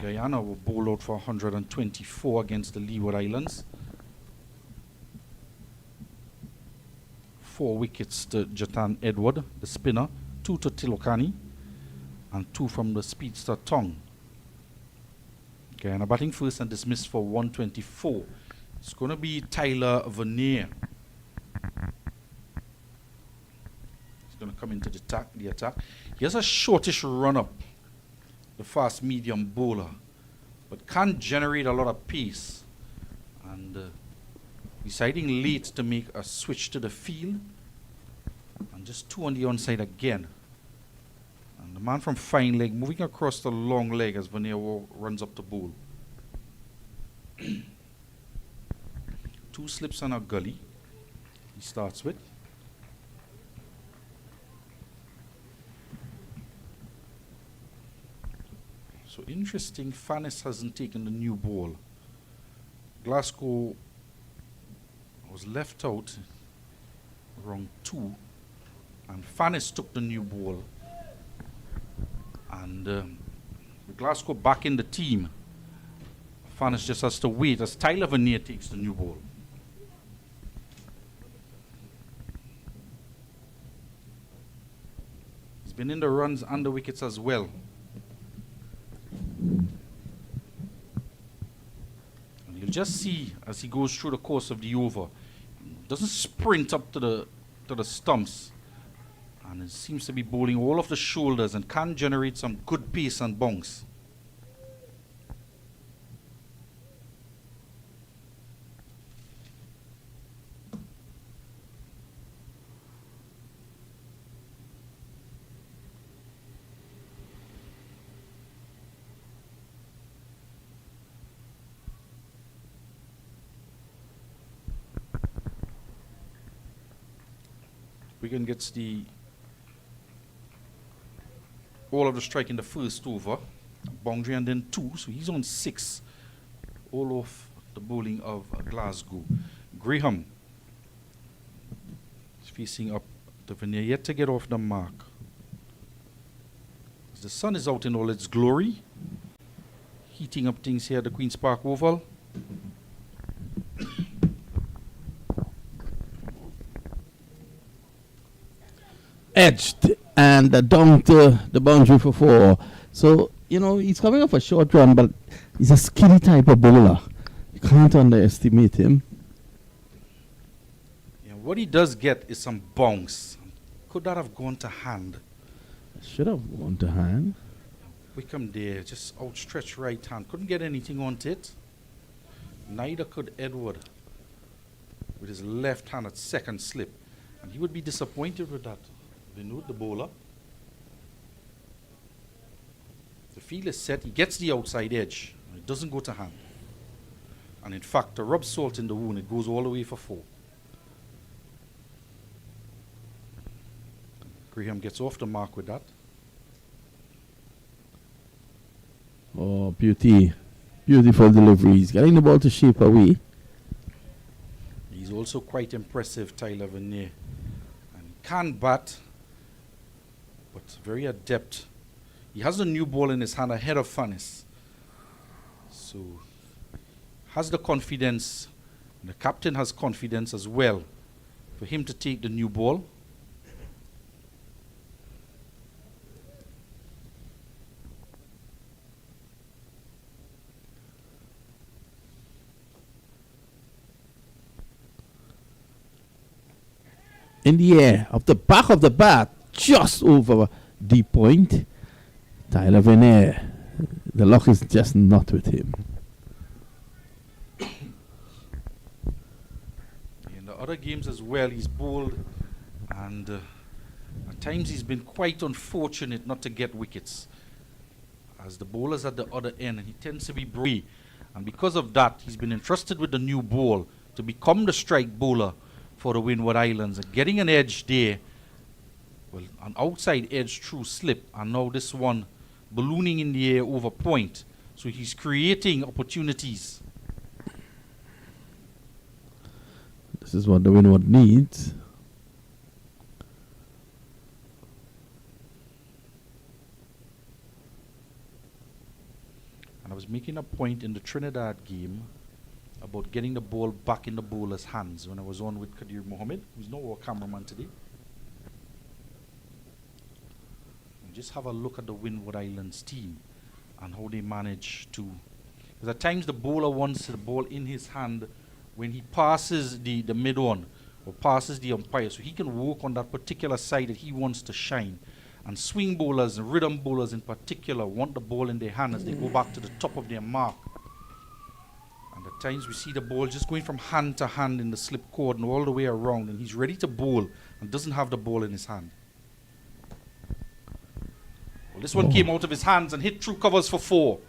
Guyana will bowl out for 124 against the Leeward Islands. 4 wickets to Jatan Edward, the spinner, 2 to Tilokani, and 2 from the speedster Tong. Guyana batting first and dismissed for 124. It's going to be Tyler Vernier. He's going to come into the attack. He has a shortish run-up, the fast medium bowler, but can't generate a lot of pace. And deciding late to make a switch to the field, and just 2 on the onside again. And the man from fine leg moving across the long leg as Vernier runs up the bowl. 2 slips and a gully he starts with. So interesting, Fanis hasn't taken the new ball. Glasgow was left out round 2, and Fanis took the new ball. And Glasgow back in the team. Fanis just has to wait as Tyler Vernier takes the new ball. He's been in the runs and the wickets as well. And you'll just see as he goes through the course of the over, doesn't sprint up to the stumps. And it seems to be bowling all off the shoulders and can generate some good pace and bounce. Wigan gets the all of the strike in the first over, boundary and then 2, so he's on 6, all off the bowling of Glasgow. Graham is facing up to Vernier, yet to get off the mark. As the sun is out in all its glory, heating up things here at the Queen's Park Oval. Edged and down to the boundary for 4. So, he's coming off a short run, but he's a skinny type of bowler. You can't underestimate him. Yeah, what he does get is some bounce. Could that have gone to hand? Should have gone to hand. Wickham there, just outstretched right hand. Couldn't get anything on it. Neither could Edward with his left hand at second slip. And he would be disappointed with that. Vinod, the bowler. The field is set. He gets the outside edge. It doesn't go to hand. And in fact, to rub salt in the wound, it goes all the way for 4. Graham gets off the mark with that. Oh, beautiful delivery. He's getting the ball to shape away. He's also quite impressive, Tyler Vernier. And he can bat, but very adept. He has a new ball in his hand ahead of Fanis. So, has the confidence, and the captain has confidence as well, for him to take the new ball. In the air, off the back of the bat, just over the point. Tyler Vernier, the luck is just not with him. In the other games as well, he's bowled and times he's been quite unfortunate not to get wickets, as the bowlers at the other end, and he tends to be brave. And because of that, he's been entrusted with the new ball to become the strike bowler for the Windward Islands. And getting an edge there, well, an outside edge through slip, and now this one ballooning in the air over point. So he's creating opportunities. This is what the Windward needs. And I was making a point in the Trinidad game about getting the ball back in the bowler's hands when I was on with Kadir Mohammed, who's now our cameraman today. And just have a look at the Windward Islands team and how they manage to. Because at times the bowler wants the ball in his hand when he passes the mid on or passes the umpire, so he can work on that particular side that he wants to shine. And swing bowlers and rhythm bowlers in particular want the ball in their hand as they go back to the top of their mark. And at times we see the ball just going from hand to hand in the slip cord and all the way around, and he's ready to bowl and doesn't have the ball in his hand. Well, this one came out of his hands and hit through covers for 4.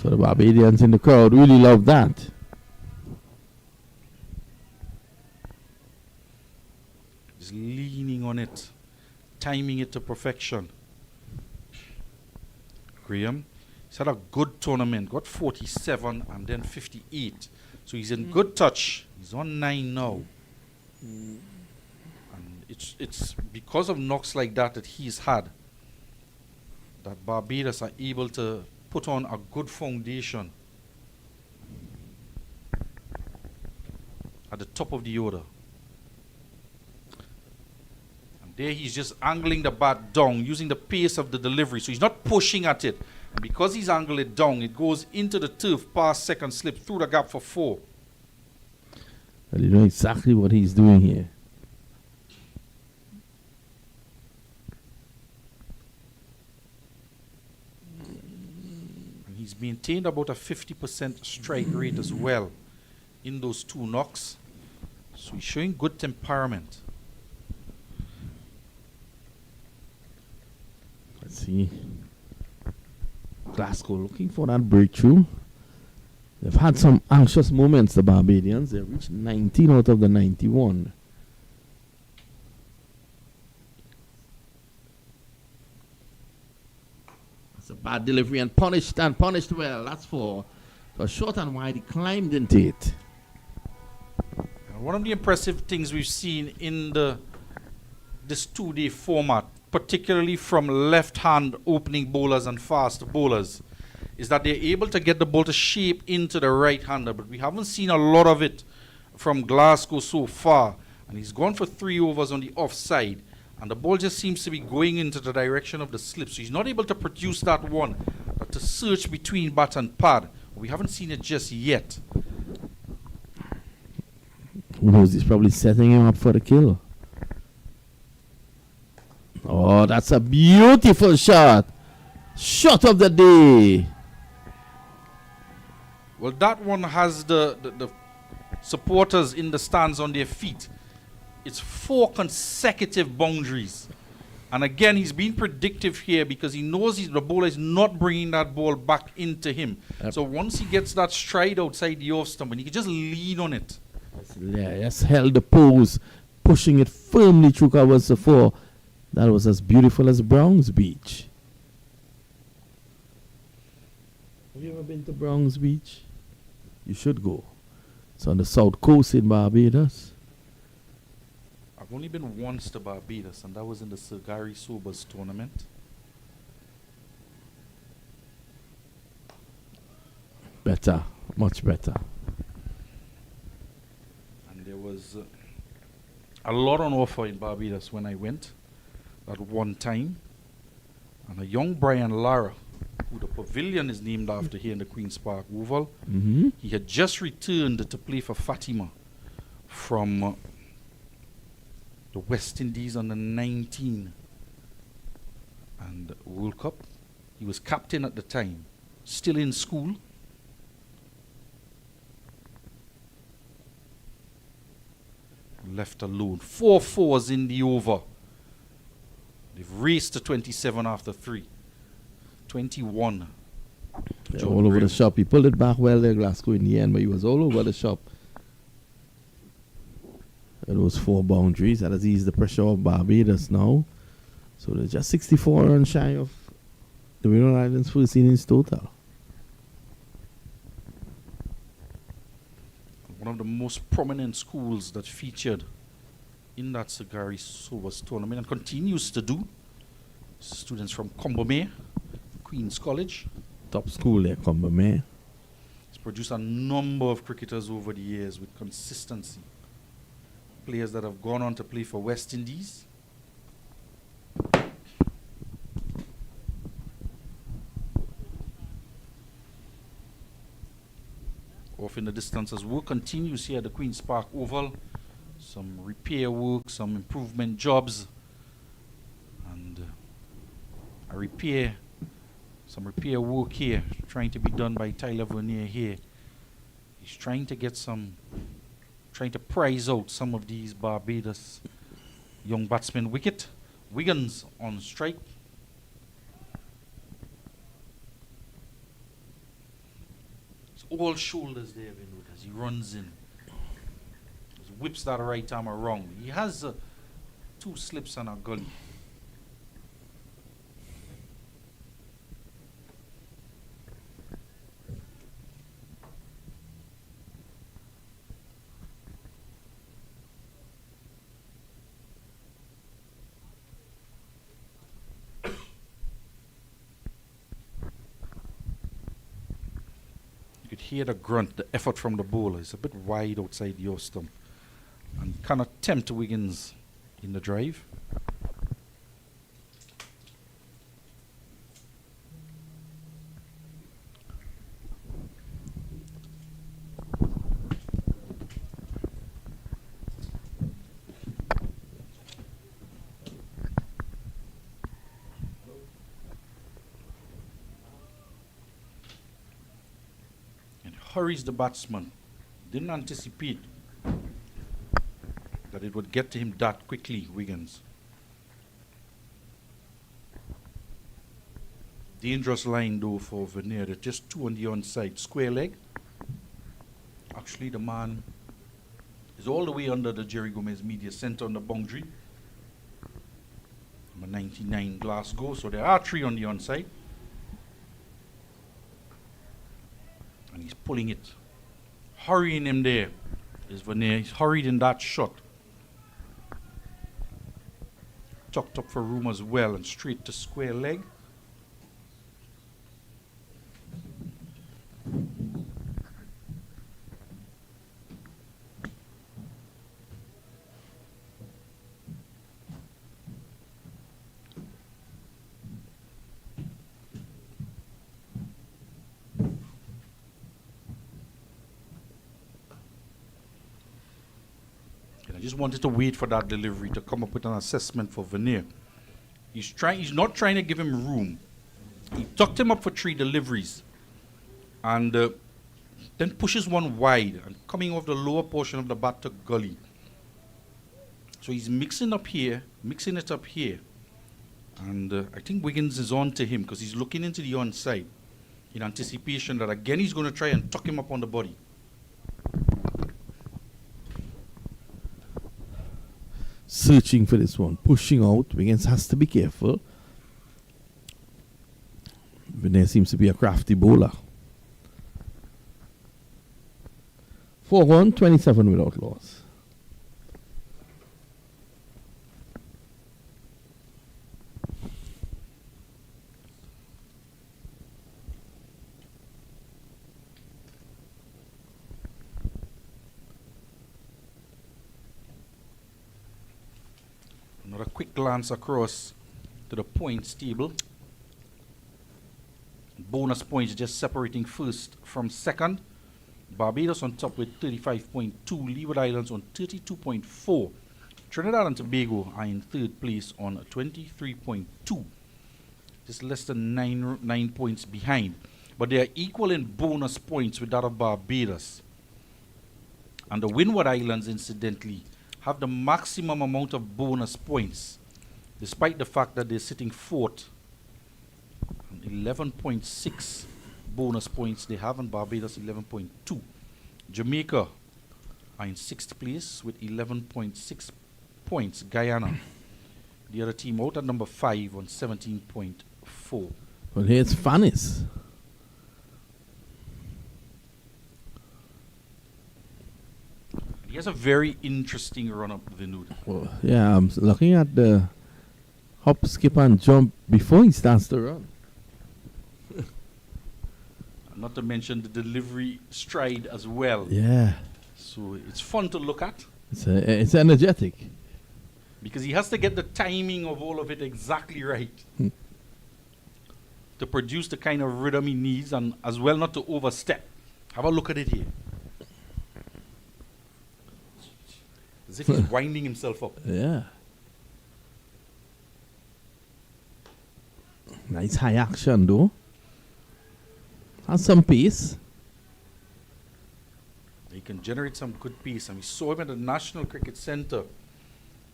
So the Barbadians in the crowd really love that. Just leaning on it, timing it to perfection. Graham, he's had a good tournament, got 47 and then 58. So he's in good touch. He's on 9 now. And it's because of knocks like that that he's had that Barbados are able to put on a good foundation at the top of the order. And there he's just angling the bat down, using the pace of the delivery. So he's not pushing at it. And because he's angled it down, it goes into the turf, past second slip, through the gap for 4. Well, you know exactly what he's doing here. He's maintained about a 50% strike rate as well in those 2 knocks. So he's showing good temperament. Let's see. Glasgow looking for that breakthrough. They've had some anxious moments, the Barbadians. They've reached 19 out of the 91. It's a bad delivery and punished well. That's for short and wide. He climbed into it. One of the impressive things we've seen in this 2-day format, particularly from left-hand opening bowlers and fast bowlers, is that they're able to get the ball to shape into the right-hander. But we haven't seen a lot of it from Glasgow so far. And he's gone for 3 overs on the offside. And the ball just seems to be going into the direction of the slip. So he's not able to produce that one, but to search between bat and pad. We haven't seen it just yet. Who knows? He's probably setting him up for the kill. Oh, that's a beautiful shot. Shot of the day. Well, that one has the supporters in the stands on their feet. It's 4 consecutive boundaries. And again, he's been predictive here because he knows the bowler is not bringing that ball back into him. Yep. So once he gets that stride outside the off stump, and he can just lean on it. Yeah, just held the pose, pushing it firmly through covers to 4. That was as beautiful as Browns Beach. Have you ever been to Browns Beach? You should go. It's on the south coast in Barbados. I've only been once to Barbados, and that was in the Sir Gary Sobers tournament. Better, much better. And there was a lot on offer in Barbados when I went at one time. And a young Brian Lara, who the pavilion is named after here in the Queen's Park Oval, he had just returned to play for Fatima from the West Indies under 19 and World Cup. He was captain at the time, still in school. left alone. 4 fours in the over. They've raced to 27 after 3. 21. Yeah, all over the shop. He pulled it back well there, Glasgow, in the end, but he was all over the shop. And those 4 boundaries. That has eased the pressure of Barbados now. So they're just 64 runs shy of the Windward Islands' first innings total. One of the most prominent schools that featured in that Sagari Sobers tournament and continues to do. Students from Combermere, Queen's College. Top school there, Combermere. It's produced a number of cricketers over the years with consistency. Players that have gone on to play for West Indies. Off in the distance as work continues here at the Queen's Park Oval. Some repair work, some improvement jobs, and some repair work here trying to be done by Tyler Vernier here. He's trying to prize out some of these Barbados young batsmen. Wiggins on strike. It's all shoulders there, Windward, as he runs in. Whips that right arm around. He has 2 slips and a gully. You could hear the grunt, the effort from the bowler. It's a bit wide outside your stump. And cannot tempt Wiggins in the drive. And hurries the batsman. Didn't anticipate that it would get to him that quickly, Wiggins. Dangerous line though for Vernier. There's just 2 on the onside. Square leg. Actually, the man is all the way under the Jerry Gomez media centre on the boundary. Number 99 Glasgow. So there are 3 on the onside. And he's pulling it. Hurrying him there is Vernier. He's hurried in that shot. Tucked up for room as well and straight to square leg. And I just wanted to wait for that delivery to come up with an assessment for Vernier. He's not trying to give him room. He tucked him up for 3 deliveries and then pushes one wide and coming off the lower portion of the bat to gully. So he's mixing it up here. And I think Wiggins is on to him because he's looking into the onside in anticipation that again he's going to try and tuck him up on the body. Searching for this one, pushing out. Wiggins has to be careful. Vernier seems to be a crafty bowler. 4-1, 27 without loss. Another quick glance across to the points table. Bonus points just separating first from second. Barbados on top with 35.2. Leeward Islands on 32.4. Trinidad and Tobago are in third place on 23.2. Just less than 9 points behind. But they are equal in bonus points with that of Barbados. And the Windward Islands, incidentally, have the maximum amount of bonus points, despite the fact that they're sitting fourth. 11.6 bonus points they have, and Barbados 11.2. Jamaica are in sixth place with 11.6 points. Guyana, the other team, out at number 5 on 17.4. Well, here's Fanis. He has a very interesting run-up, Vinod. Well, yeah, I'm looking at the hop, skip, and jump before he starts to run. Not to mention the delivery stride as well. Yeah, So it's fun to look at it's energetic. because he has to get the timing of all of it exactly right to produce the kind of rhythm he needs, and as well not to overstep. Have a look at it here. As if he's winding himself up. Yeah. Nice high action though. Has some pace. He can generate some good pace. And we saw him at the National Cricket Centre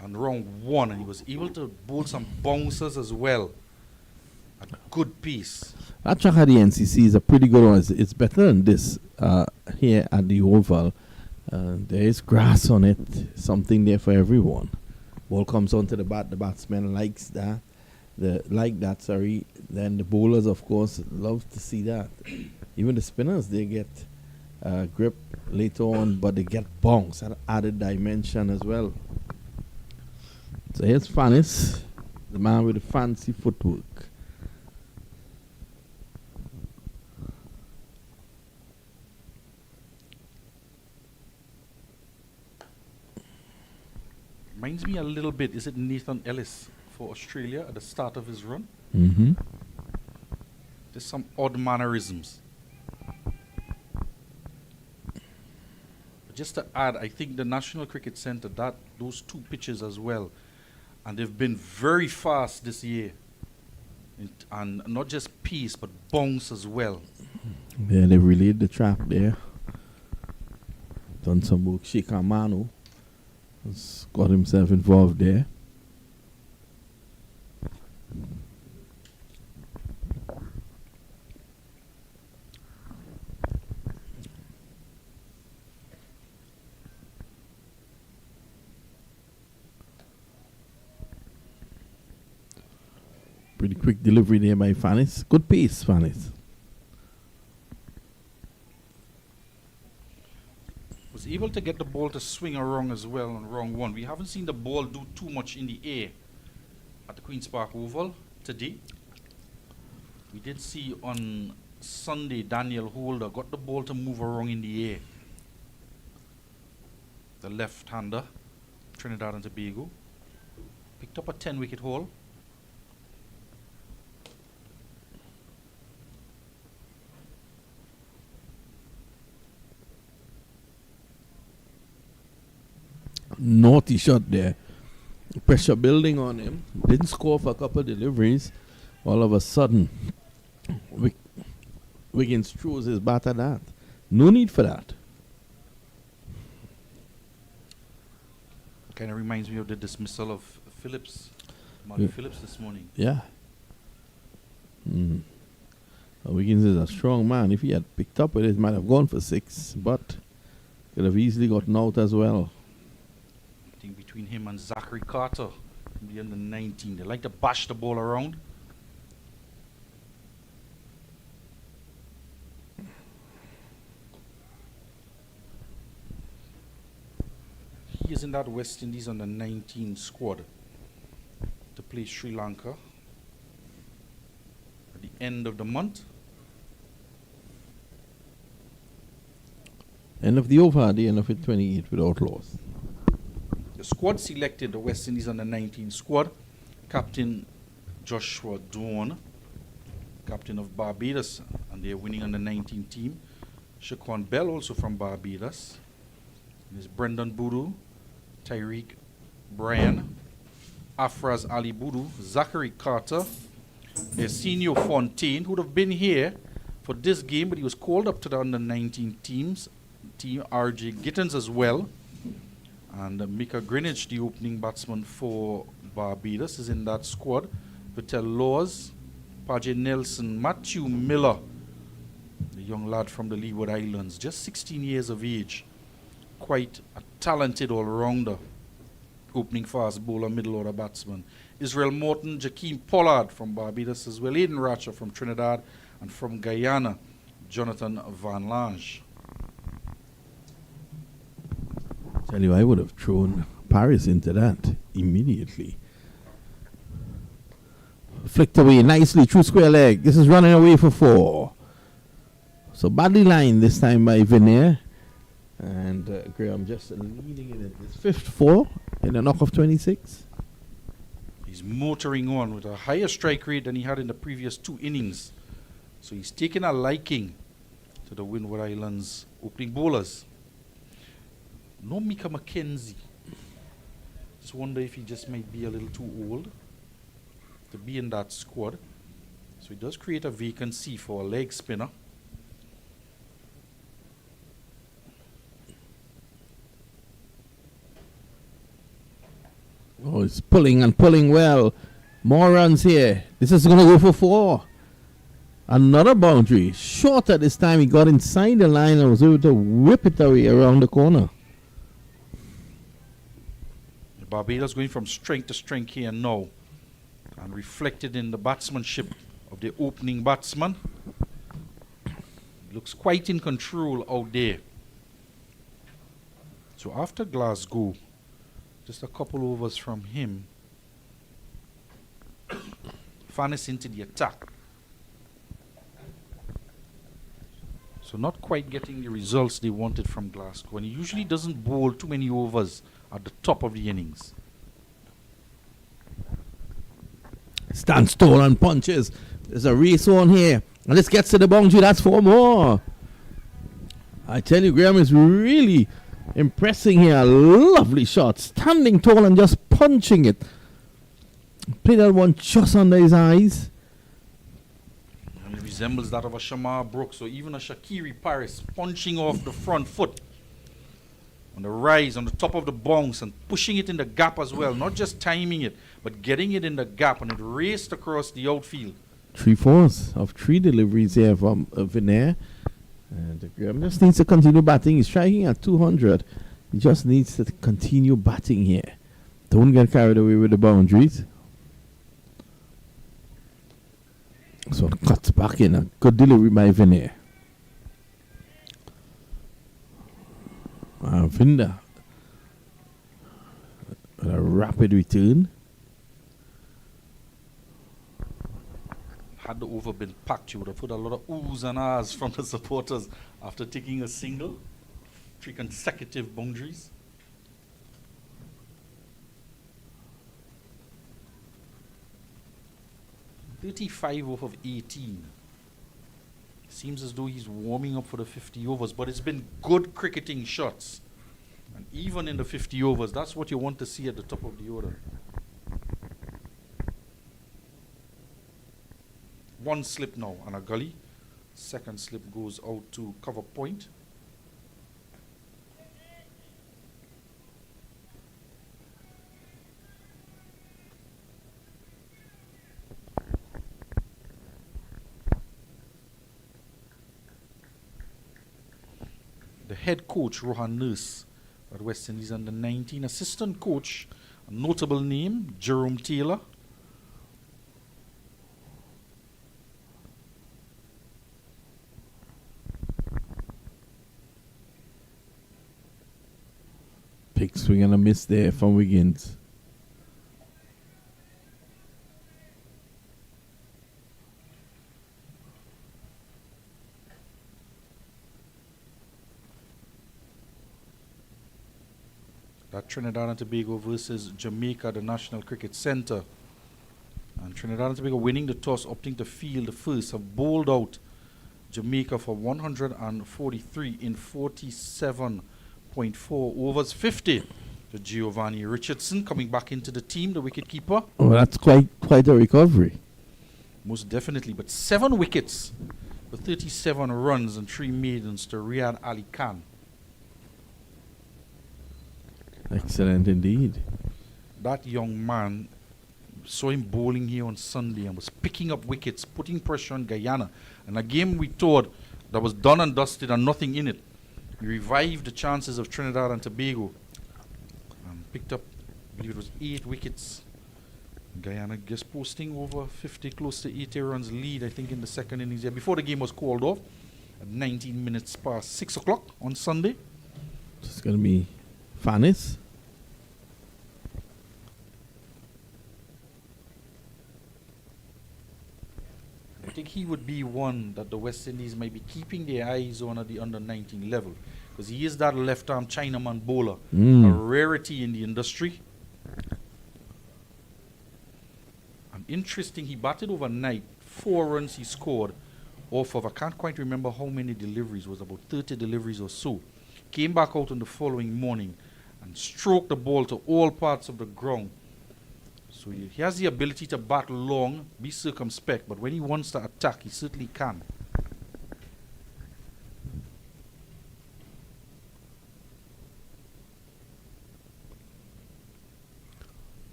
on round 1, and he was able to bowl some bouncers as well at good pace. That track at the NCC is a pretty good one. It's better than this here at the Oval. There is grass on it, something there for everyone. Ball comes onto the bat, the batsman likes that. Then the bowlers, of course, love to see that. Even the spinners, they get grip later on, but they get bounce, that added dimension as well. So here's Fanis, the man with the fancy footwork. Reminds me a little bit, is it Nathan Ellis for Australia at the start of his run? Mm-hmm. There's some odd mannerisms. But just to add, I think the National Cricket Centre, those two pitches as well, and they've been very fast this year. And not just pace, but bounce as well. Yeah, they relayed the track there. Done some work. Sheikh Amanu has got himself involved there. Pretty quick delivery there by Fanis. Good pace, Fanis. Was able to get the ball to swing around as well on round 1. We haven't seen the ball do too much in the air at the Queen's Park Oval today. We did see on Sunday Daniel Holder got the ball to move around in the air. The left-hander, Trinidad and Tobago, picked up a 10-wicket haul. Naughty shot there. Pressure building on him. Didn't score for a couple of deliveries. All of a sudden, Wiggins throws his bat at that. No need for that. Kind of reminds me of the dismissal of Phillips, Marty Phillips this morning. Yeah. Wiggins is a strong man. If he had picked up with it, he might have gone for 6, but could have easily gotten out as well. I think between him and Zachary Carter from the under 19, they like to bash the ball around. He is in that West Indies under 19 squad to play Sri Lanka at the end of the month. End of the over, the end of it 28 without loss. The squad selected, the West Indies under 19 squad, Captain Joshua Dawn, captain of Barbados, and they're winning under 19 team. Shaquan Bell, also from Barbados. There's Brendan Boodoo, Tyreek Bryan, Afraz Ali Boodoo, Zachary Carter, Arsenio Fontaine, who would have been here for this game, but he was called up to the under 19 team, RJ Gittins as well. And Mika Greenwich, the opening batsman for Barbados, is in that squad. Vittel Laws, Paje Nelson, Matthew Miller, the young lad from the Leeward Islands, just 16 years of age. Quite a talented all-rounder. Opening fast bowler, middle order batsman. Israel Morton, Jakeem Pollard from Barbados as well. Aiden Ratcher from Trinidad, and from Guyana, Jonathan Van Lange. Tell you, I would have thrown Paris into that immediately. Flicked away nicely through square leg. This is running away for 4. So badly lined this time by Veneer. And Graham just leading it at his 5th 4 in a knock of 26. He's motoring on with a higher strike rate than he had in the previous 2 innings. So he's taken a liking to the Windward Islands opening bowlers. No Mika McKenzie. Just wonder if he just might be a little too old to be in that squad. So it does create a vacancy for a leg spinner. Oh, it's pulling and pulling well. More runs here. This is going to go for 4. Another boundary. Shorter this time. He got inside the line and was able to whip it away around the corner. Barbados going from strength to strength here now, and reflected in the batsmanship of the opening batsman. Looks quite in control out there. So after Glasgow, just a couple overs from him, Fanis into the attack. So not quite getting the results they wanted from Glasgow, and he usually doesn't bowl too many overs at the top of the innings. Stands tall and punches. There's a race on here. And this gets to the boundary. That's 4 more. I tell you, Graham is really impressing here. Lovely shot. Standing tall and just punching it. Played that one just under his eyes. And it resembles that of a Shamar Brooks or even a Shakiri Paris, punching off the front foot on the rise, on the top of the bounce, and pushing it in the gap as well. Not just timing it, but getting it in the gap, and it raced across the outfield. 3/4 of 3 deliveries here from Veneer. And Graham just needs to continue batting. He's striking at 200. He just needs to continue batting here. Don't get carried away with the boundaries. So it cuts back in. A good delivery by Veneer. Vinda. A rapid return. Had the over been packed, you would have put a lot of oohs and ahs from the supporters after taking a single. 3 consecutive boundaries. .35 off of 18. Seems as though he's warming up for the 50 overs, but it's been good cricketing shots. And even in the 50 overs, that's what you want to see at the top of the order. 1 slip now on a gully. 2nd slip goes out to cover point. The head coach, Rohan Nurse, at West Indies under 19. Assistant coach, a notable name, Jerome Taylor. Big swing and a miss there from Wiggins. That Trinidad and Tobago versus Jamaica, the National Cricket Centre. And Trinidad and Tobago winning the toss, opting to field the first, have bowled out Jamaica for 143 in 47.4 overs, 50 to Giovanni Richardson coming back into the team, the wicketkeeper. Oh, that's quite a recovery. Most definitely, but 7 wickets for 37 runs and 3 maidens to Riyad Ali Khan. Excellent indeed. That young man, saw him bowling here on Sunday and was picking up wickets, putting pressure on Guyana. And a game we thought that was done and dusted and nothing in it. He revived the chances of Trinidad and Tobago and picked up, I believe it was 8 wickets. Guyana just posting over 50, close to 80 runs lead, I think, in the second innings here, before the game was called off at 19 minutes past 6 o'clock on Sunday. It's going to be Fanis. I think he would be one that the West Indies might be keeping their eyes on at the under-19 level, because he is that left-arm Chinaman bowler, a rarity in the industry. And interesting, he batted overnight, 4 runs he scored off of, I can't quite remember how many deliveries, it was about 30 deliveries or so. Came back out on the following morning and stroked the ball to all parts of the ground. So he has the ability to bat long, be circumspect, but when he wants to attack, he certainly can.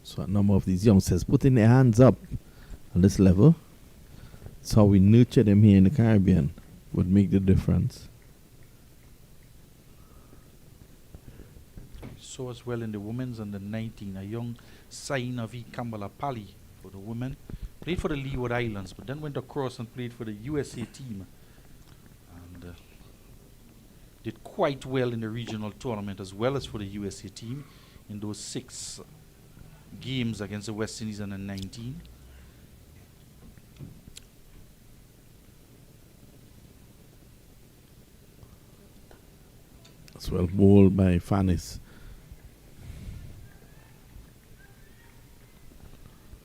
So a number of these youngsters putting their hands up on this level. That's how we nurture them here in the Caribbean. Would make the difference. So as well in the women's under 19, a young Sainavi Kambalapali for the women. Played for the Leeward Islands, but then went across and played for the USA team. And did quite well in the regional tournament as well as for the USA team in those 6 games against the West Indies under 19. As well bowled by Fanis.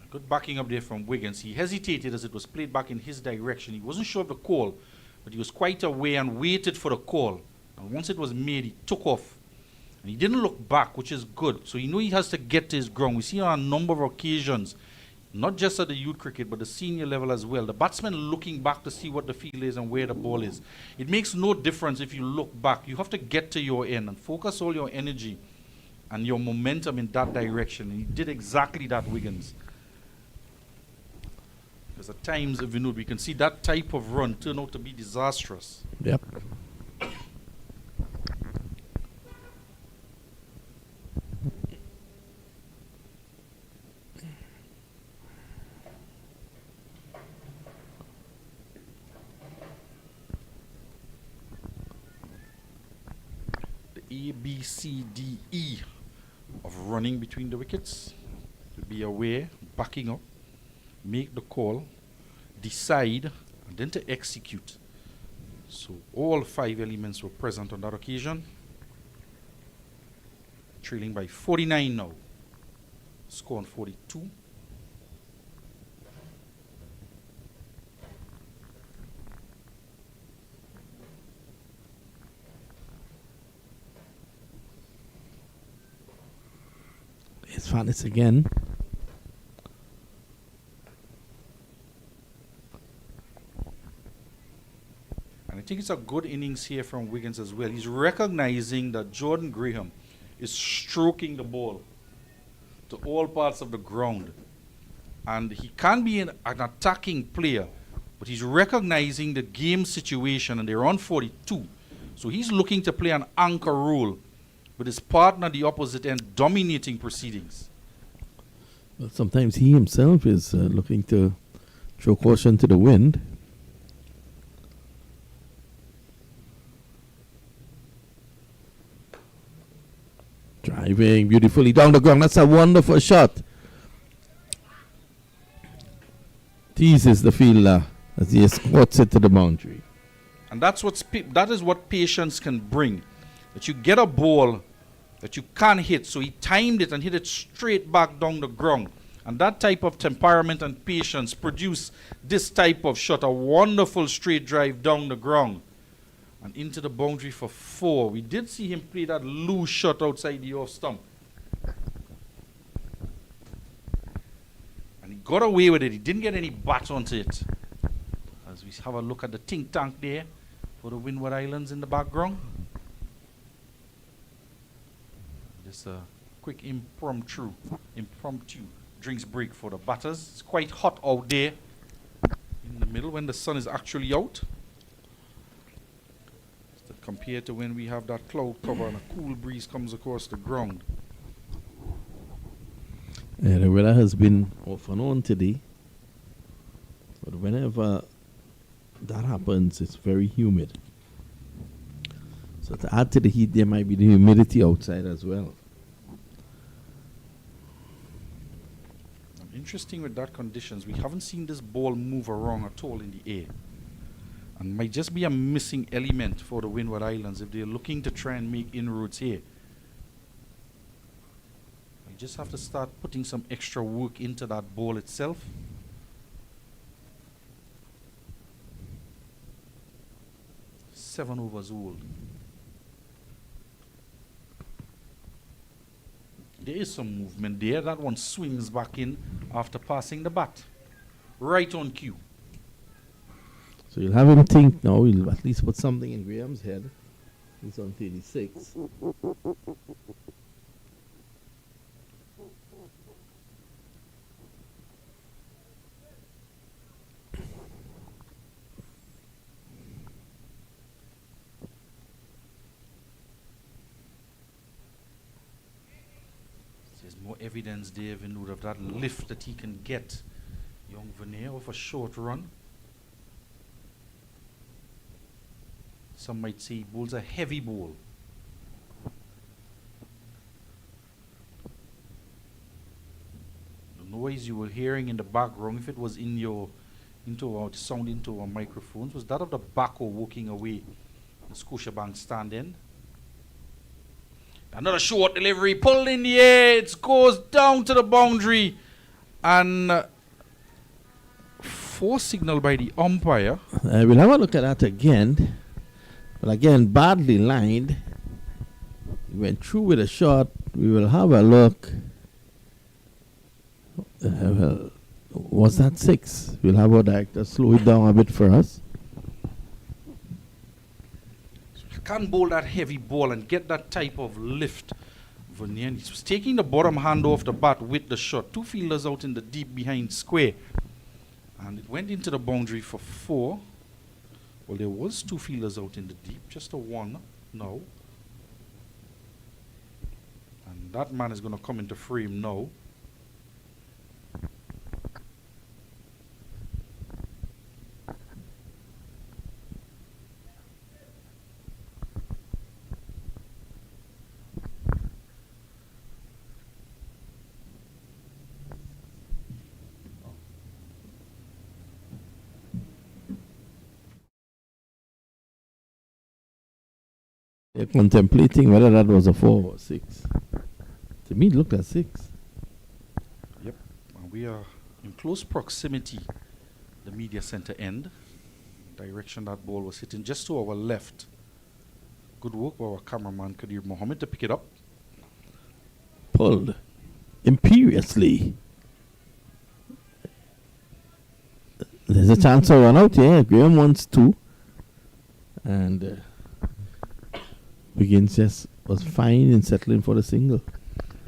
Good backing up there from Wiggins. He hesitated as it was played back in his direction. He wasn't sure of the call, but he was quite aware and waited for the call. And once it was made, he took off. And he didn't look back, which is good. So he knew he has to get to his ground. We see on a number of occasions, not just at the youth cricket, but the senior level as well, the batsman looking back to see what the field is and where the ball is. It makes no difference if you look back. You have to get to your end and focus all your energy and your momentum in that direction. And he did exactly that, Wiggins. Because at times, if you know, we can see that type of run turn out to be disastrous. Yep. The A, B, C, D, E of running between the wickets. To be aware, backing up, make the call, decide, and then to execute. So all 5 elements were present on that occasion. Trailing by 49 now. Score on 42. It's Fanis again. And I think it's a good innings here from Wiggins as well. He's recognizing that Jordan Graham is stroking the ball to all parts of the ground. And he can be an attacking player, but he's recognizing the game situation, and they're on 42. So he's looking to play an anchor role with his partner, the opposite end, dominating proceedings. Well, sometimes he himself is looking to throw caution to the wind. Driving beautifully down the ground. That's a wonderful shot. Teases the fielder as he escorts it to the boundary. And that is what patience can bring. That you get a ball that you can't hit. So he timed it and hit it straight back down the ground. And that type of temperament and patience produce this type of shot. A wonderful straight drive down the ground and into the boundary for 4. We did see him play that loose shot outside the off stump. And he got away with it. He didn't get any bat onto it. As we have a look at the think tank there for the Windward Islands in the background. Just a quick impromptu drinks break for the batters. It's quite hot out there in the middle when the sun is actually out. Compared to when we have that cloud cover and a cool breeze comes across the ground. Yeah, the weather has been off and on today. But whenever that happens, it's very humid. So to add to the heat, there might be the humidity outside as well. Interesting with that conditions, we haven't seen this ball move around at all in the air. And might just be a missing element for the Windward Islands if they're looking to try and make inroads here. We just have to start putting some extra work into that ball itself. Seven overs old. There is some movement there. That one swings back in after passing the bat. Right on cue. So you'll have him think now, he'll at least put something in Graham's head. He's on 36. There's more evidence there, Windward, of that lift that he can get. Young Veneer off a short run. Some might say he bowls a heavy ball. The noise you were hearing in the background, if it was in your sound into our microphones, was that of the backer walking away the Scotiabank stand end. Another short delivery, pulled in the air, it goes down to the boundary, and force signal by the umpire. We'll have a look at that again. But again, badly lined. He went through with a shot. We will have a look. Well, was that 6? We'll have our director slow it down a bit for us. You can't bowl that heavy ball and get that type of lift. Veneer, he was taking the bottom hand off the bat with the shot. 2 fielders out in the deep behind square. And it went into the boundary for 4. Well, there was 2 fielders out in the deep, just a 1 now. And that man is going to come into frame now. They're contemplating whether that was a 4 or 6. To me, it looked like 6. Yep, and we are in close proximity, the media center end. Direction that ball was hitting just to our left. Good work by our cameraman Kadir Mohammed to pick it up. Pulled imperiously. There's a chance to run out here. Graham wants 2. And Wiggins just was fine in settling for the single.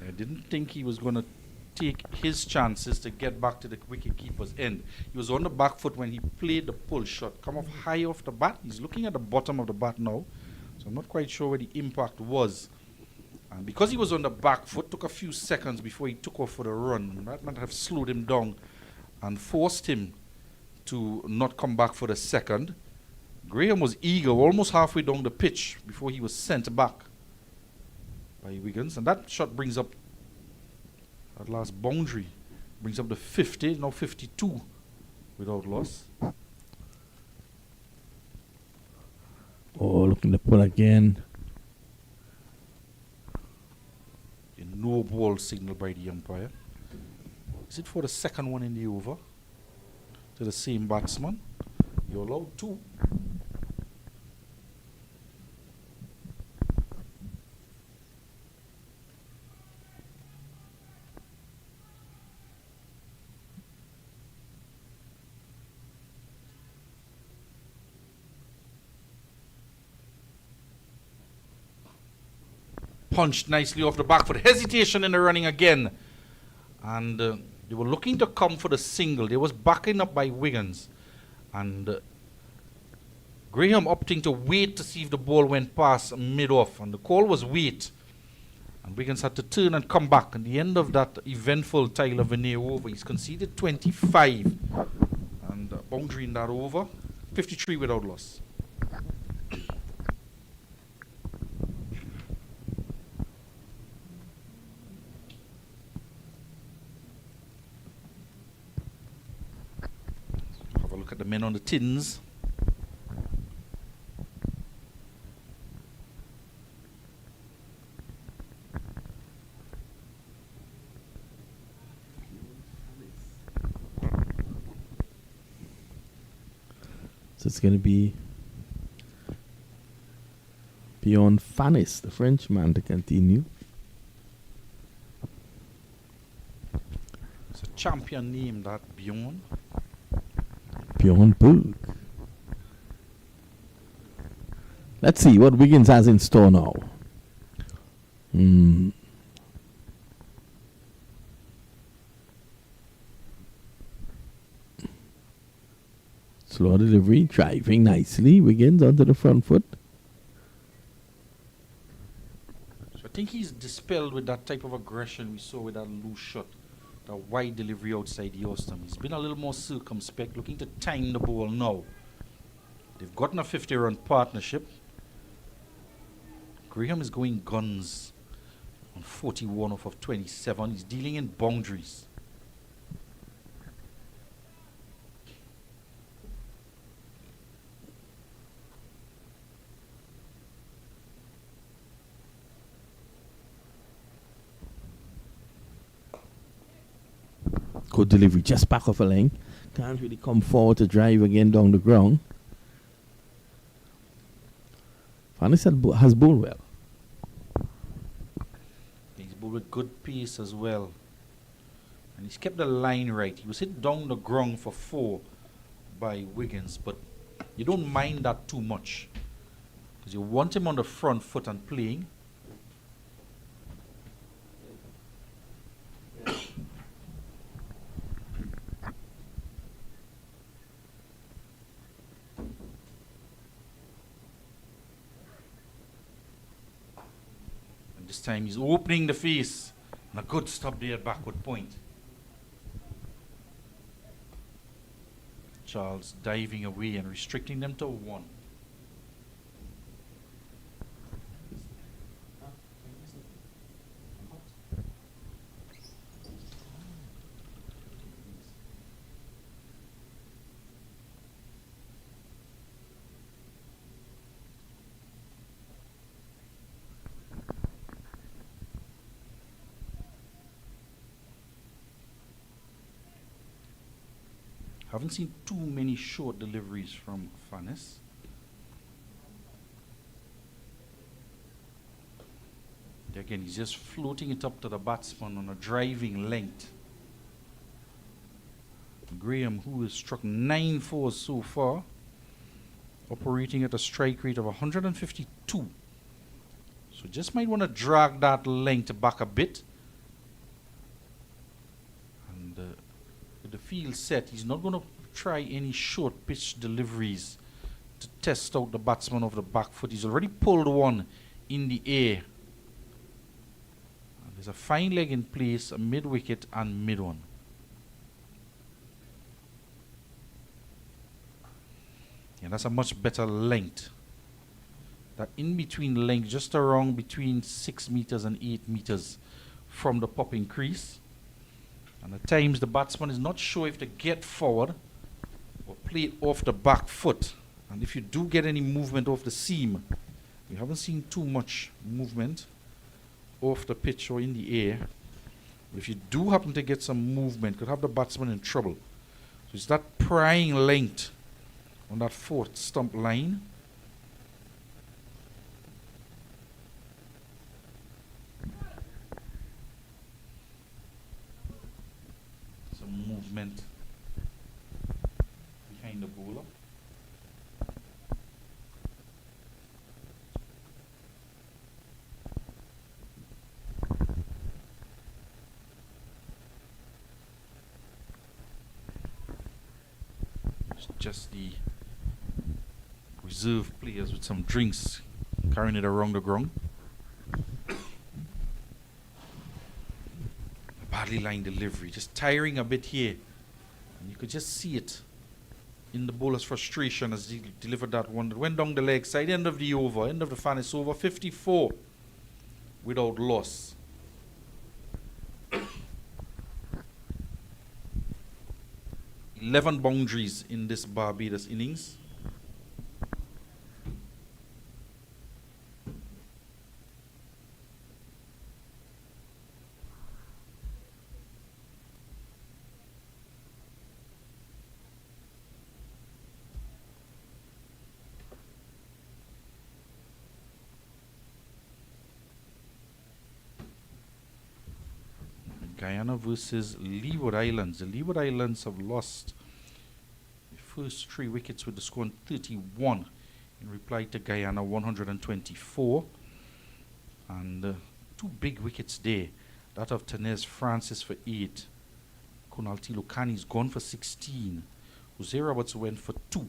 I didn't think he was going to take his chances to get back to the wicket-keeper's end. He was on the back foot when he played the pull shot. Come off high off the bat. He's looking at the bottom of the bat now. So I'm not quite sure where the impact was. And because he was on the back foot, took a few seconds before he took off for the run. That might have slowed him down and forced him to not come back for the second. Graham was eager, almost halfway down the pitch before he was sent back by Wiggins. And that shot brings up that last boundary. Brings up the 50, now 52 without loss. Oh, looking to pull again. A no ball signal by the umpire. Is it for the second one in the over? To the same batsman. You're allowed 2. punched nicely off the back foot. Hesitation in the running again. And they were looking to come for the single. They was backing up by Wiggins. And Graham opting to wait to see if the ball went past mid-off. And the call was wait. And Wiggins had to turn and come back. And the end of that eventful Tyler Veneer over, he's conceded 25. And boundary in that over. 53 without loss. Have a look at the men on the tins. So it's going to be beyond Fanis, the Frenchman, to continue. It's a champion name, that Bjorn. Bjorn Berg. Let's see what Wiggins has in store now. Slow delivery, driving nicely. Wiggins onto the front foot. So I think he's dispelled with that type of aggression we saw with that loose shot, that wide delivery outside the Austin. He's been a little more circumspect, looking to time the ball now. They've gotten a 50-run partnership. Graham is going guns on 41 off of 27. He's dealing in boundaries. Good delivery, just back off a length. Can't really come forward to drive again down the ground. Fanis has bowled well. He's bowled with good pace as well. And he's kept the line right. He was hit down the ground for 4 by Wiggins, but you don't mind that too much, because you want him on the front foot and playing. This time he's opening the face, and a good stop there, backward point. Charles diving away and restricting them to 1. Haven't seen too many short deliveries from Fanis. Again, he's just floating it up to the batsman on a driving length. Graham, who has struck 9 fours so far, operating at a strike rate of 152. So just might want to drag that length back a bit. And with the field set, he's not going to try any short pitch deliveries to test out the batsman off the back foot. He's already pulled one in the air. And there's a fine leg in place, a mid wicket and mid one. Yeah, that's a much better length. That in between length, just around between 6 meters and 8 meters from the popping crease. And at times the batsman is not sure if to get forward or play it off the back foot. And if you do get any movement off the seam, we haven't seen too much movement off the pitch or in the air. But if you do happen to get some movement, could have the batsman in trouble. So it's that prying length on that 4th stump line. Some movement behind the bowler. just the reserve players with some drinks carrying it around the ground. Badly lined delivery, just tiring a bit here. And you could just see it in the bowler's frustration as he delivered that one that went down the leg side. End of the over, end of the Fannis over, 54 without loss. 11 boundaries in this Barbados innings. Guyana versus Leeward Islands. The Leeward Islands have lost the first 3 wickets with the score on 31 in reply to Guyana 124. And 2 big wickets there. That of Tanez Francis for 8. Kunal Tilokani's gone for 16. Jose Roberts went for 2.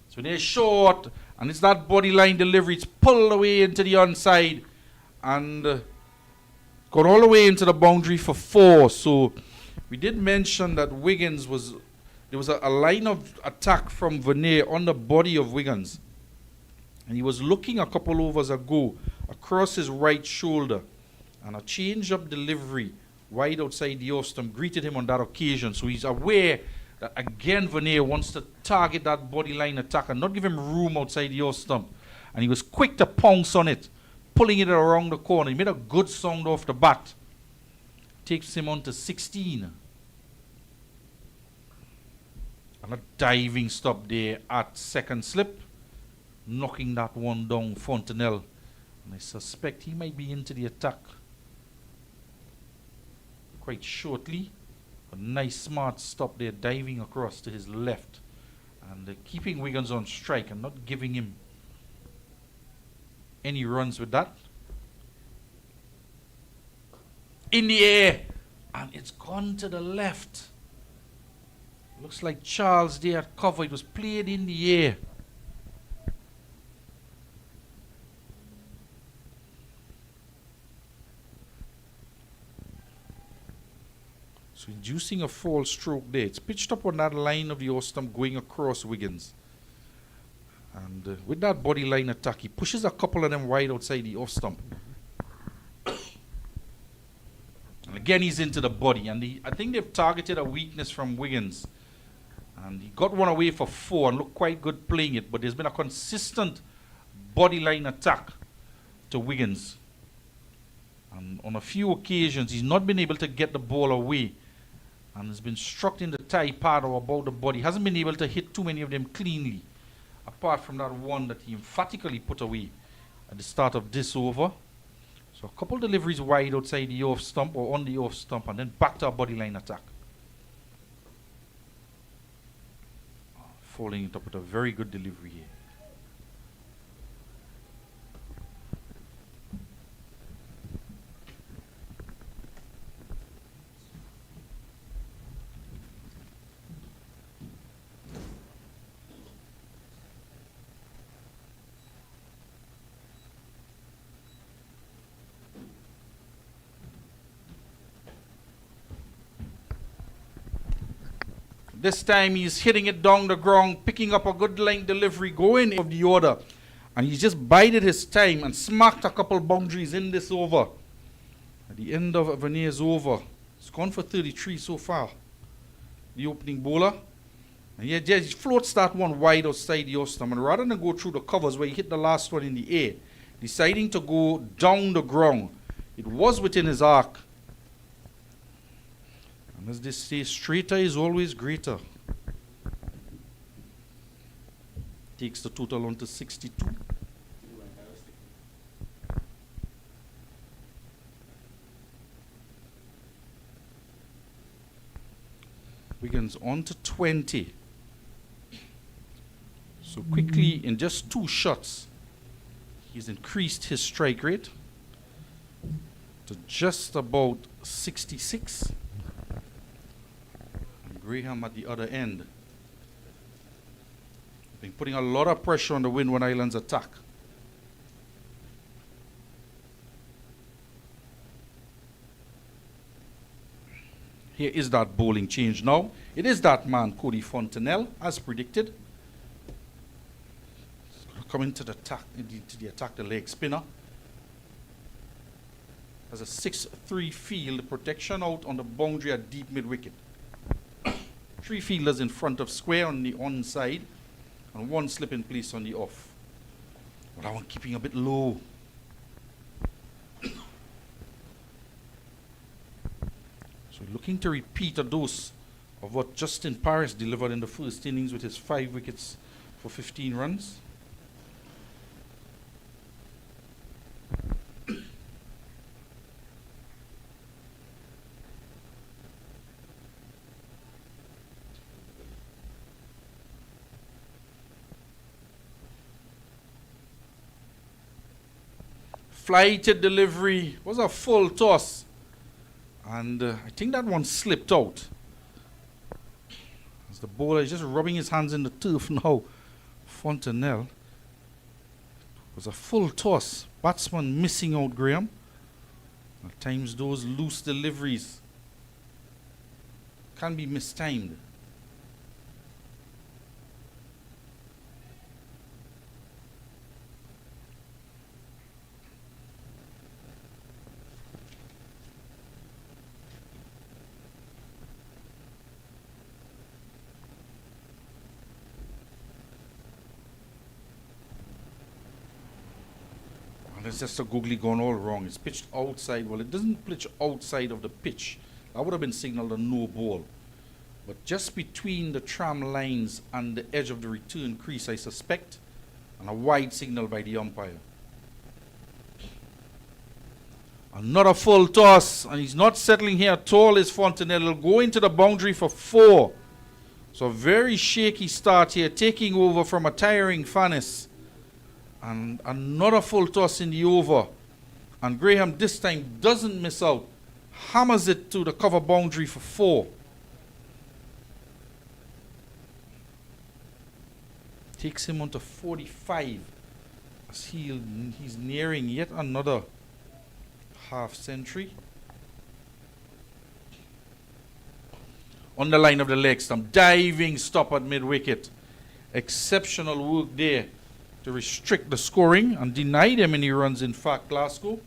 So they're short, and it's that body line delivery. It's pulled away into the onside and got all the way into the boundary for 4. So we did mention that Wiggins was, there was a line of attack from Vernier on the body of Wiggins. And he was looking a couple overs ago across his right shoulder. And a change-up delivery wide outside the off stump greeted him on that occasion. So he's aware that again Vernier wants to target that body line attack and not give him room outside the off stump. And he was quick to pounce on it, pulling it around the corner. He made a good sound off the bat. Takes him on to 16. And a diving stop there at second slip, knocking that one down Fontenelle. And I suspect he might be into the attack quite shortly. A nice smart stop there, diving across to his left. And keeping Wiggins on strike and not giving him any runs with that. In the air, and it's gone to the left. Looks like Charles there at cover. It was played in the air. So inducing a false stroke there. It's pitched up on that line of the off stump going across Wiggins. And with that body line attack, he pushes a couple of them wide outside the off stump. And again, he's into the body. And I think they've targeted a weakness from Wiggins. And he got one away for 4 and looked quite good playing it. But there's been a consistent body line attack to Wiggins. And on a few occasions, he's not been able to get the ball away. And has been struck in the thigh pad or about the body. Hasn't been able to hit too many of them cleanly, apart from that one that he emphatically put away at the start of this over. So a couple deliveries wide outside the off stump or on the off stump, and then back to a body line attack. Following it up with a very good delivery here. This time he's hitting it down the ground, picking up a good line delivery, going of the order. And he just bided his time and smacked a couple boundaries in this over. At the end of Vernier's over, it's gone for 33 so far. The opening bowler. And he just floats that one wide outside the off stump. And rather than go through the covers where he hit the last one in the air, deciding to go down the ground. It was within his arc. And as they say, straighter is always greater. Takes the total on to 62. Wiggins on to 20. So quickly, in just 2 shots, he's increased his strike rate to just about 66. Graham at the other end Been putting a lot of pressure on the Windward Islands attack. Here is that bowling change now. It is that man, Cody Fontenelle, as predicted. Coming to the attack, the leg spinner. Has a 6-3 field protection out on the boundary at deep mid-wicket. 3 fielders in front of square on the onside and 1 slip in place on the off. But that one keeping a bit low. So looking to repeat a dose of what Justin Paris delivered in the first innings with his 5 wickets for 15 runs. Flighted delivery, was a full toss, and I think that one slipped out as the bowler is just rubbing his hands in the turf now. Fontenelle, was a full toss, batsman missing out, Graham. At times those loose deliveries can be mistimed. It's just a googly gone all wrong. It's pitched outside. Well, it doesn't pitch outside of the pitch. That would have been signaled a no ball. But just between the tram lines and the edge of the return crease, I suspect, and a wide signal by the umpire. Another full toss, and he's not settling here at all, is Fontenelle. He'll go into the boundary for 4. So a very shaky start here, taking over from a tiring Fannis. And another full toss in the over. And Graham this time doesn't miss out. Hammers it to the cover boundary for 4. Takes him on to 45. As he's nearing yet another half century. On the line of the leg stump. Diving stop at mid-wicket. Exceptional work there to restrict the scoring and deny them any runs, in fact, Glasgow.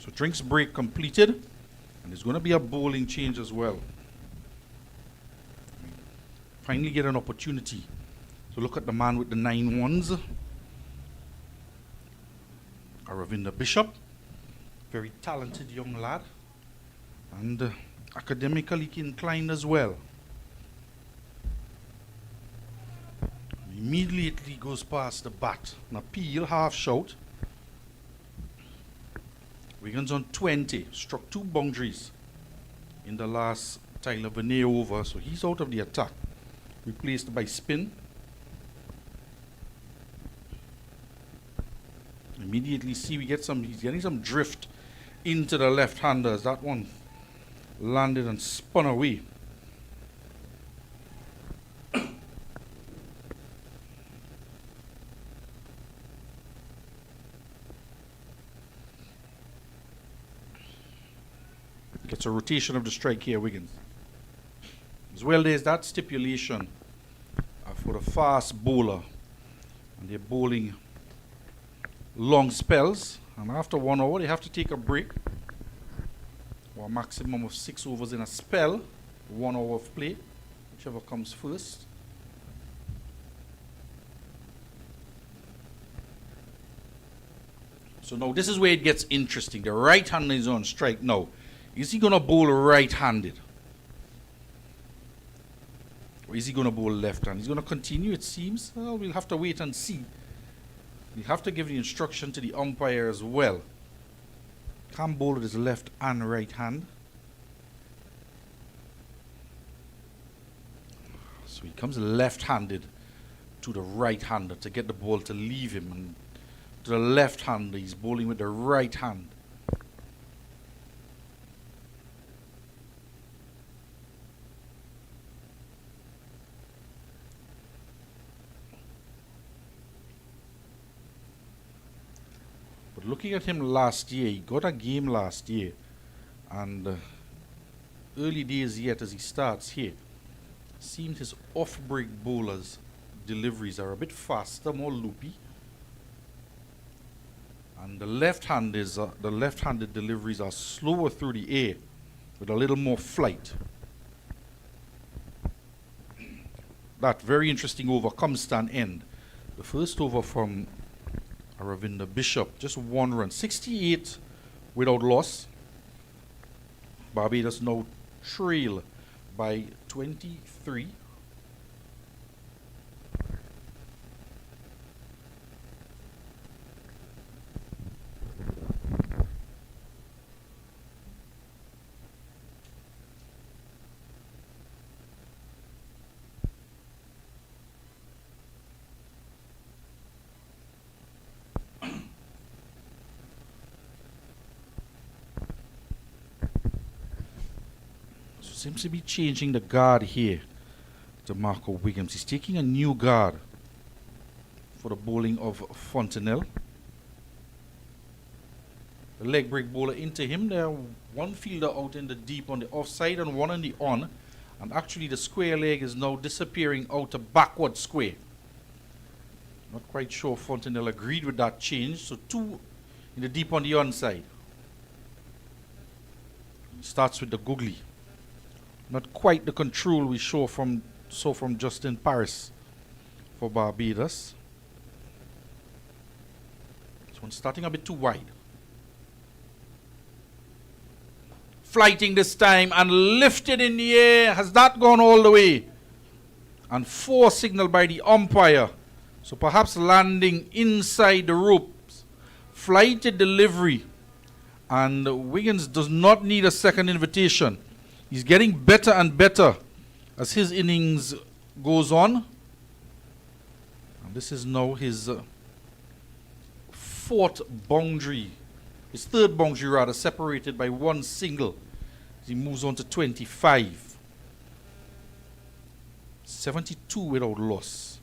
So drinks break completed, and there's going to be a bowling change as well. Finally get an opportunity to look at the man with the 9 ones. Aravinda Bishop, very talented young lad, and academically inclined as well. Immediately goes past the bat. An appeal, half shout. Wiggins on 20, struck 2 boundaries in the last Tyler Vinay over, so he's out of the attack. Replaced by spin. Immediately see we get he's getting some drift into the left-handers. That one landed and spun away. Gets a rotation of the strike here, Wiggins. As well, there's that stipulation for the fast bowler, and they're bowling long spells, and after 1 hour they have to take a break, or a maximum of 6 overs in a spell, 1 hour of play, whichever comes first. So now this is where it gets interesting. The right hander is on strike now. Is he going to bowl right-handed? Or is he going to bowl left-handed? He's going to continue, it seems. Well, we'll have to wait and see. We'll have to give the instruction to the umpire as well. Can bowl with his left and right hand. So he comes left-handed to the right-hander to get the ball to leave him. And to the left-hander, he's bowling with the right hand. Looking at him last year, he got a game last year, and early days yet as he starts here, seemed his off-break bowlers' deliveries are a bit faster, more loopy, and the left-handed deliveries are slower through the air with a little more flight. That very interesting over comes to an end. The first over from Aravinda Bishop, just 1 run, 68 without loss. Barbados now trail by 23. Seems to be changing the guard here to Marco Williams. He's taking a new guard for the bowling of Fontenelle. The leg break bowler into him. There are 1 fielder out in the deep on the offside and 1 on the on. And actually the square leg is now disappearing out a backward square. Not quite sure Fontenelle agreed with that change. So 2 in the deep on the on side. Starts with the googly. Not quite the control we saw from Justin Paris for Barbados. This one's starting a bit too wide. Flighting this time and lifted in the air. Has that gone all the way? And 4 signaled by the umpire. So perhaps landing inside the ropes. Flighted delivery. And Wiggins does not need a second invitation. He's getting better and better as his innings goes on. And this is now his 4th boundary. His 3rd boundary rather, separated by 1 single. He moves on to 25. 72 without loss.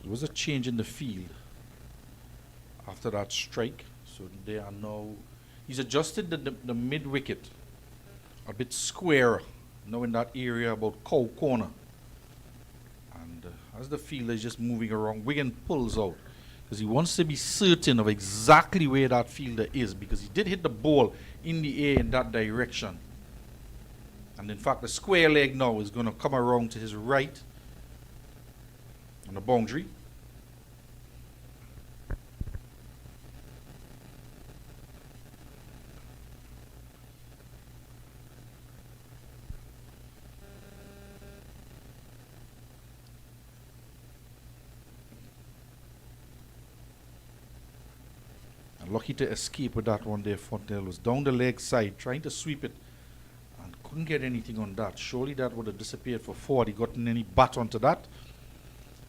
There was a change in the field after that strike. So they are now, he's adjusted the mid wicket a bit square now in that area about cow corner. And as the fielder is just moving around, Wigan pulls out because he wants to be certain of exactly where that fielder is, because he did hit the ball in the air in that direction. And in fact, the square leg now is going to come around to his right on the boundary. Lucky to escape with that one there. Fontenelle was down the leg side trying to sweep it and couldn't get anything on that. Surely that would have disappeared for 4. He gotten any bat onto that.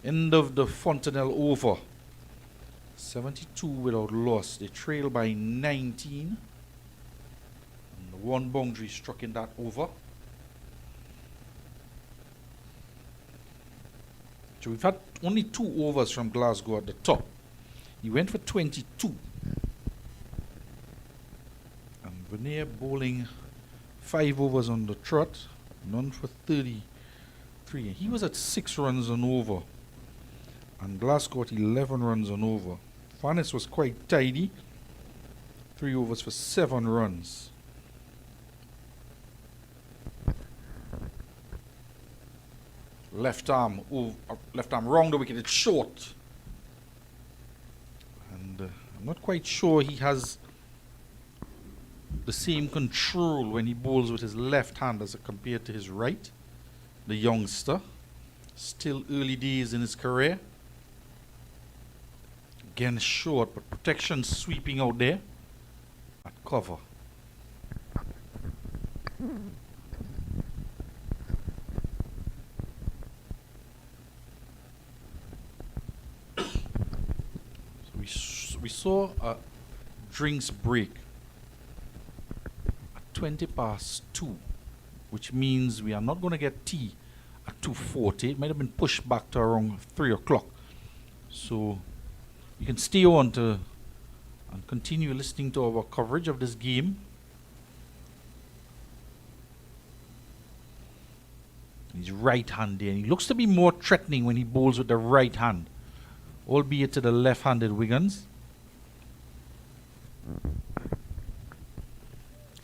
End of the Fontenelle over. 72 without loss. They trail by 19. And the one boundary struck in that over. So we've had only 2 overs from Glasgow at the top. He went for 22. Veneer bowling 5 overs on the trot, none for 33. He was at 6 runs and over, and Glasgow at 11 runs and over. Farnes was quite tidy, 3 overs for 7 runs. Left arm round the wicket, it's short, and I'm not quite sure he has the same control when he bowls with his left hand as compared to his right. The youngster, still early days in his career. Again short, but protection sweeping out there at cover. So we saw a drinks break 20 past 2, which means we are not going to get tea at 2:40. It might have been pushed back to around 3 o'clock. So you can stay on to and continue listening to our coverage of this game. He's right-handed, and he looks to be more threatening when he bowls with the right hand, albeit to the left-handed Wiggins.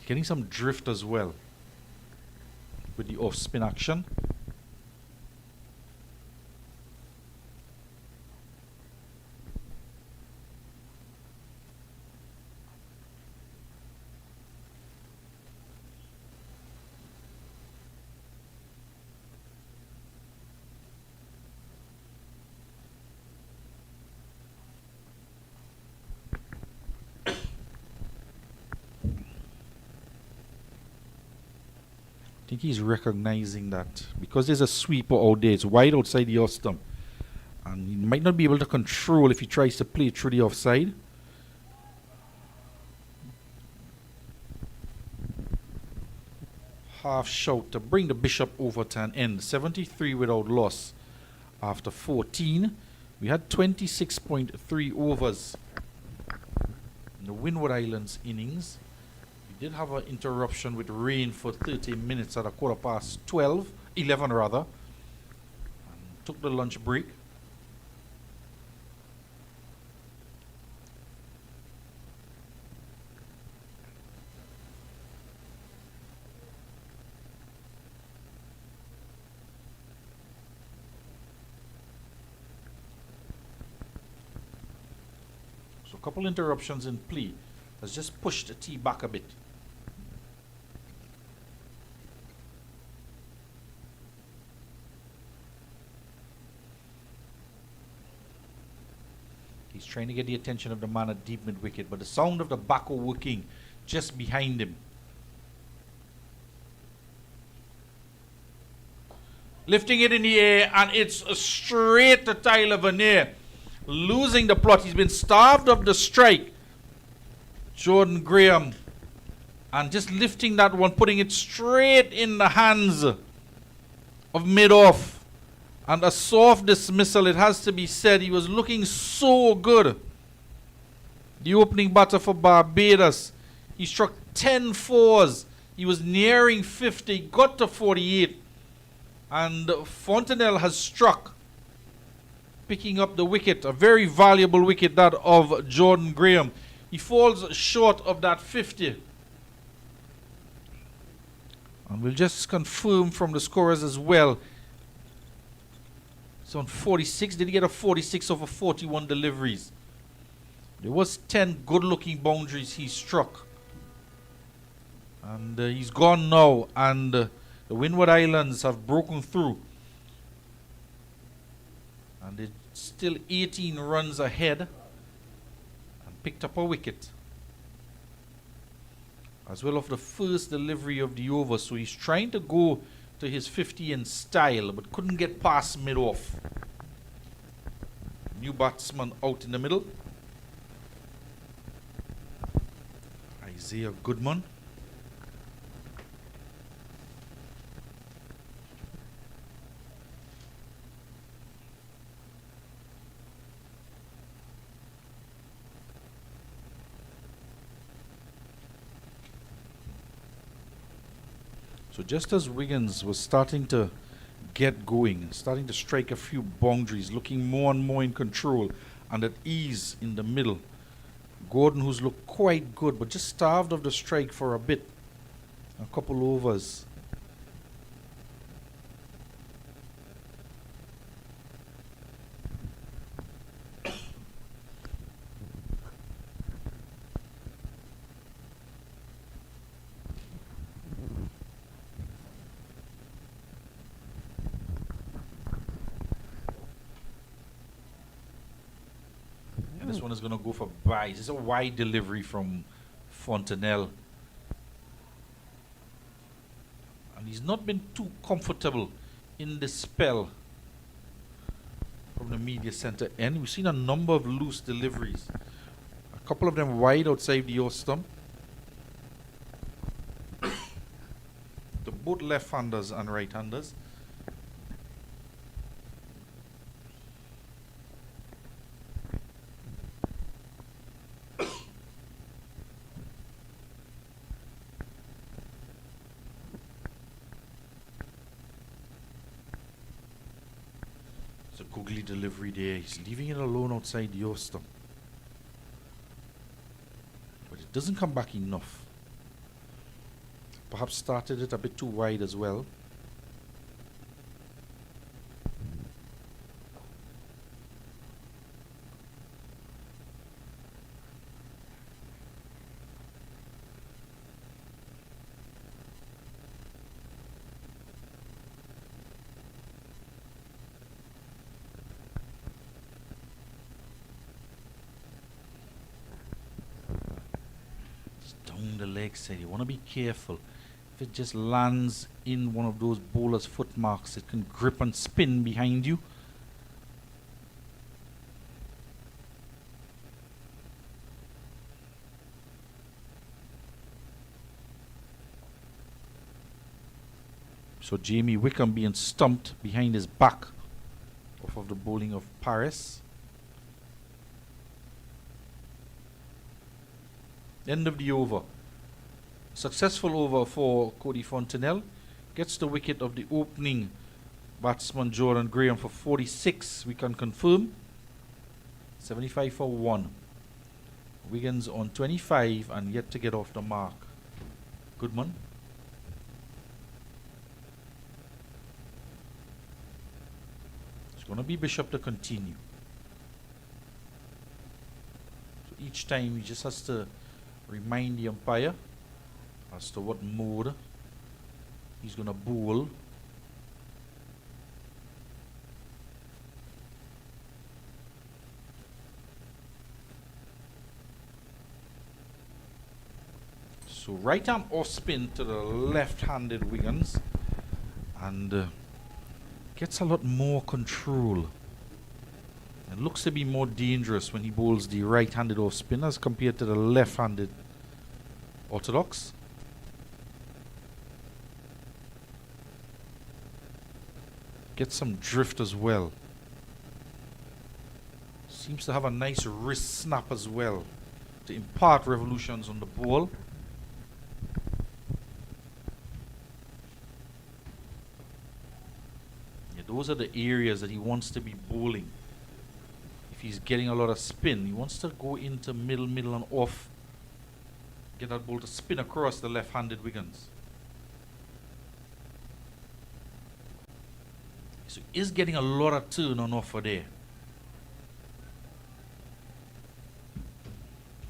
Getting some drift as well with the off-spin action. I think he's recognizing that because there's a sweeper out there, it's wide outside the off stump, and he might not be able to control if he tries to play through the offside. Half shout to bring the Bishop over to an end. 73 without loss after 14. We had 26.3 overs in the Windward Islands innings. Did have an interruption with rain for 30 minutes at a 11 rather, and took the lunch break. So a couple interruptions in play has just pushed the tee back a bit. He's trying to get the attention of the man at deep mid wicket, but the sound of the backhoe working just behind him. Lifting it in the air, and it's straight to Tyler Veneer. Losing the plot. He's been starved of the strike. Jordan Graham. And just lifting that one, putting it straight in the hands of mid-off. And a soft dismissal, it has to be said. He was looking so good. The opening batter for Barbados. He struck 10 fours. He was nearing 50, got to 48. And Fontenelle has struck, picking up the wicket, a very valuable wicket, that of Jordan Graham. He falls short of that 50. And we'll just confirm from the scorers as well. It's on 46. Did he get a 46 over 41 deliveries? There was 10 good-looking boundaries he struck. And he's gone now. And the Windward Islands have broken through. And they're still 18 runs ahead. And picked up a wicket, as well of the first delivery of the over. So he's trying to go to his 50 in style, but couldn't get past mid-off. New batsman out in the middle. Isaiah Goodman. So just as Wiggins was starting to get going, starting to strike a few boundaries, looking more and more in control and at ease in the middle, Gordon, who's looked quite good but just starved of the strike for a bit, a couple overs. This one is going to go for buys. It's a wide delivery from Fontenelle. And he's not been too comfortable in the spell from the media center end. We've seen a number of loose deliveries. A couple of them wide outside the off stump. To both left-handers and right-handers. It's a googly delivery there. He's leaving it alone outside the off stump. But it doesn't come back enough. Perhaps started it a bit too wide as well. Down the leg side, you want to be careful. If it just lands in one of those bowler's foot marks, it can grip and spin behind you. So Jamie Wickham being stumped behind his back off of the bowling of Paris. End of the over. Successful over for Cody Fontenelle. Gets the wicket of the opening batsman Jordan Graham for 46. We can confirm. 75 for 1. Wiggins on 25 and yet to get off the mark. Goodman. It's going to be Bishop to continue. So each time he just has to remind the umpire as to what mode he's going to bowl. So right arm off spin to the left-handed Wiggins, and gets a lot more control. It looks to be more dangerous when he bowls the right-handed off spin as compared to the left-handed orthodox. Get some drift as well. Seems to have a nice wrist snap as well to impart revolutions on the ball. Yeah, those are the areas that he wants to be bowling. If he's getting a lot of spin, he wants to go into middle and off. Get that ball to spin across the left-handed Wiggins. So he is getting a lot of turn on offer there.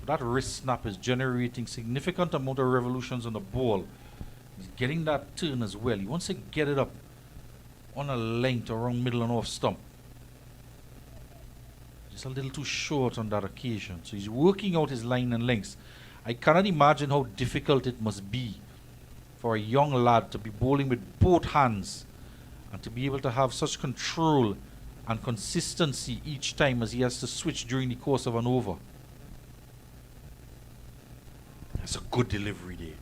That wrist snap is generating significant amount of revolutions on the ball. He's getting that turn as well. He wants to get it up on a length around middle and off stump. Just a little too short on that occasion. So he's working out his line and lengths. I cannot imagine how difficult it must be for a young lad to be bowling with both hands and to be able to have such control and consistency each time as he has to switch during the course of an over. That's a good delivery there.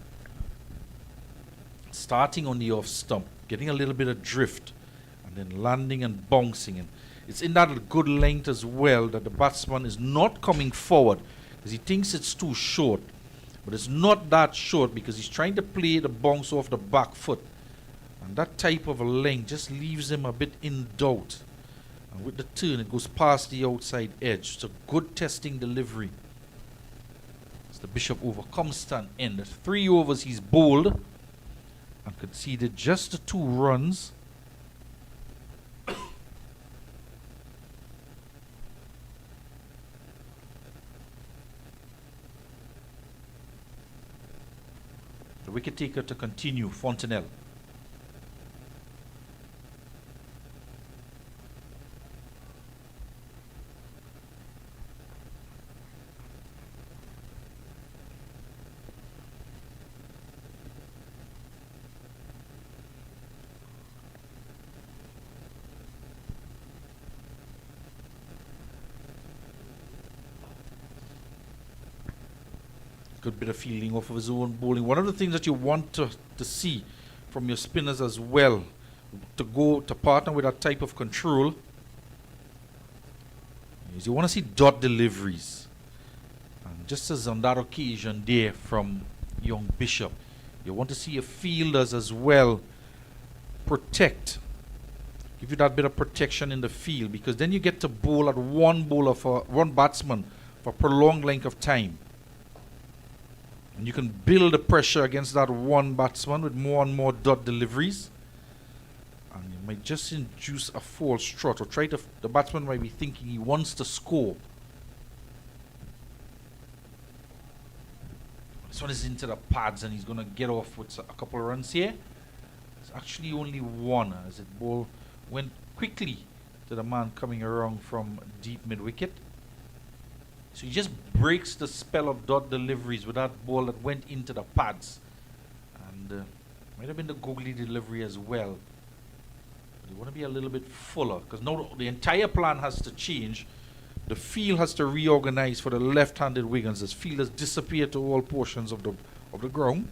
Starting on the off stump, getting a little bit of drift, and then landing and bouncing. And it's in that good length as well that the batsman is not coming forward because he thinks it's too short. But it's not that short because he's trying to play the bounce off the back foot. And that type of a length just leaves him a bit in doubt. And with the turn, it goes past the outside edge. It's a good testing delivery. The Bishop over comes to an end. At 3 overs he's bowled and conceded just the 2 runs. The wicket taker to continue, Fontenelle. Good bit of fielding off of his own bowling. One of the things that you want to see from your spinners as well, to partner with that type of control, is you want to see dot deliveries. And just as on that occasion there from young Bishop, you want to see your fielders as well protect. Give you that bit of protection in the field, because then you get to bowl at one batsman for a prolonged length of time. And you can build the pressure against that one batsman with more and more dot deliveries. And you might just induce a false trot, or the batsman might be thinking he wants to score. This one is into the pads and he's going to get off with a couple of runs here. It's actually only 1 as it ball went quickly to the man coming around from deep mid-wicket. So he just breaks the spell of dot deliveries with that ball that went into the pads. And might have been the googly delivery as well. But you want to be a little bit fuller, because now the entire plan has to change. The field has to reorganize for the left-handed Wiggins. This field has disappeared to all portions of the ground.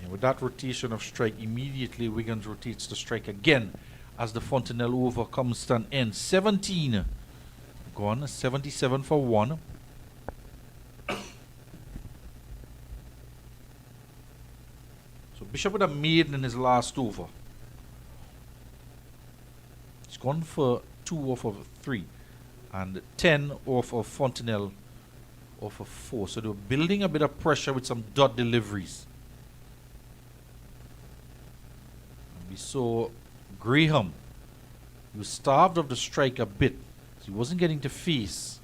With that rotation of strike, immediately Wiggins rotates the strike again as the Fontenelle over comes to an end. 17 gone, 77 for 1. So Bishop with a maiden in his last over. He's gone for 2 off of 3 and 10 off of Fontenelle off of 4. So they were building a bit of pressure with some dot deliveries. We saw Graham. He was starved of the strike a bit, so he wasn't getting to face.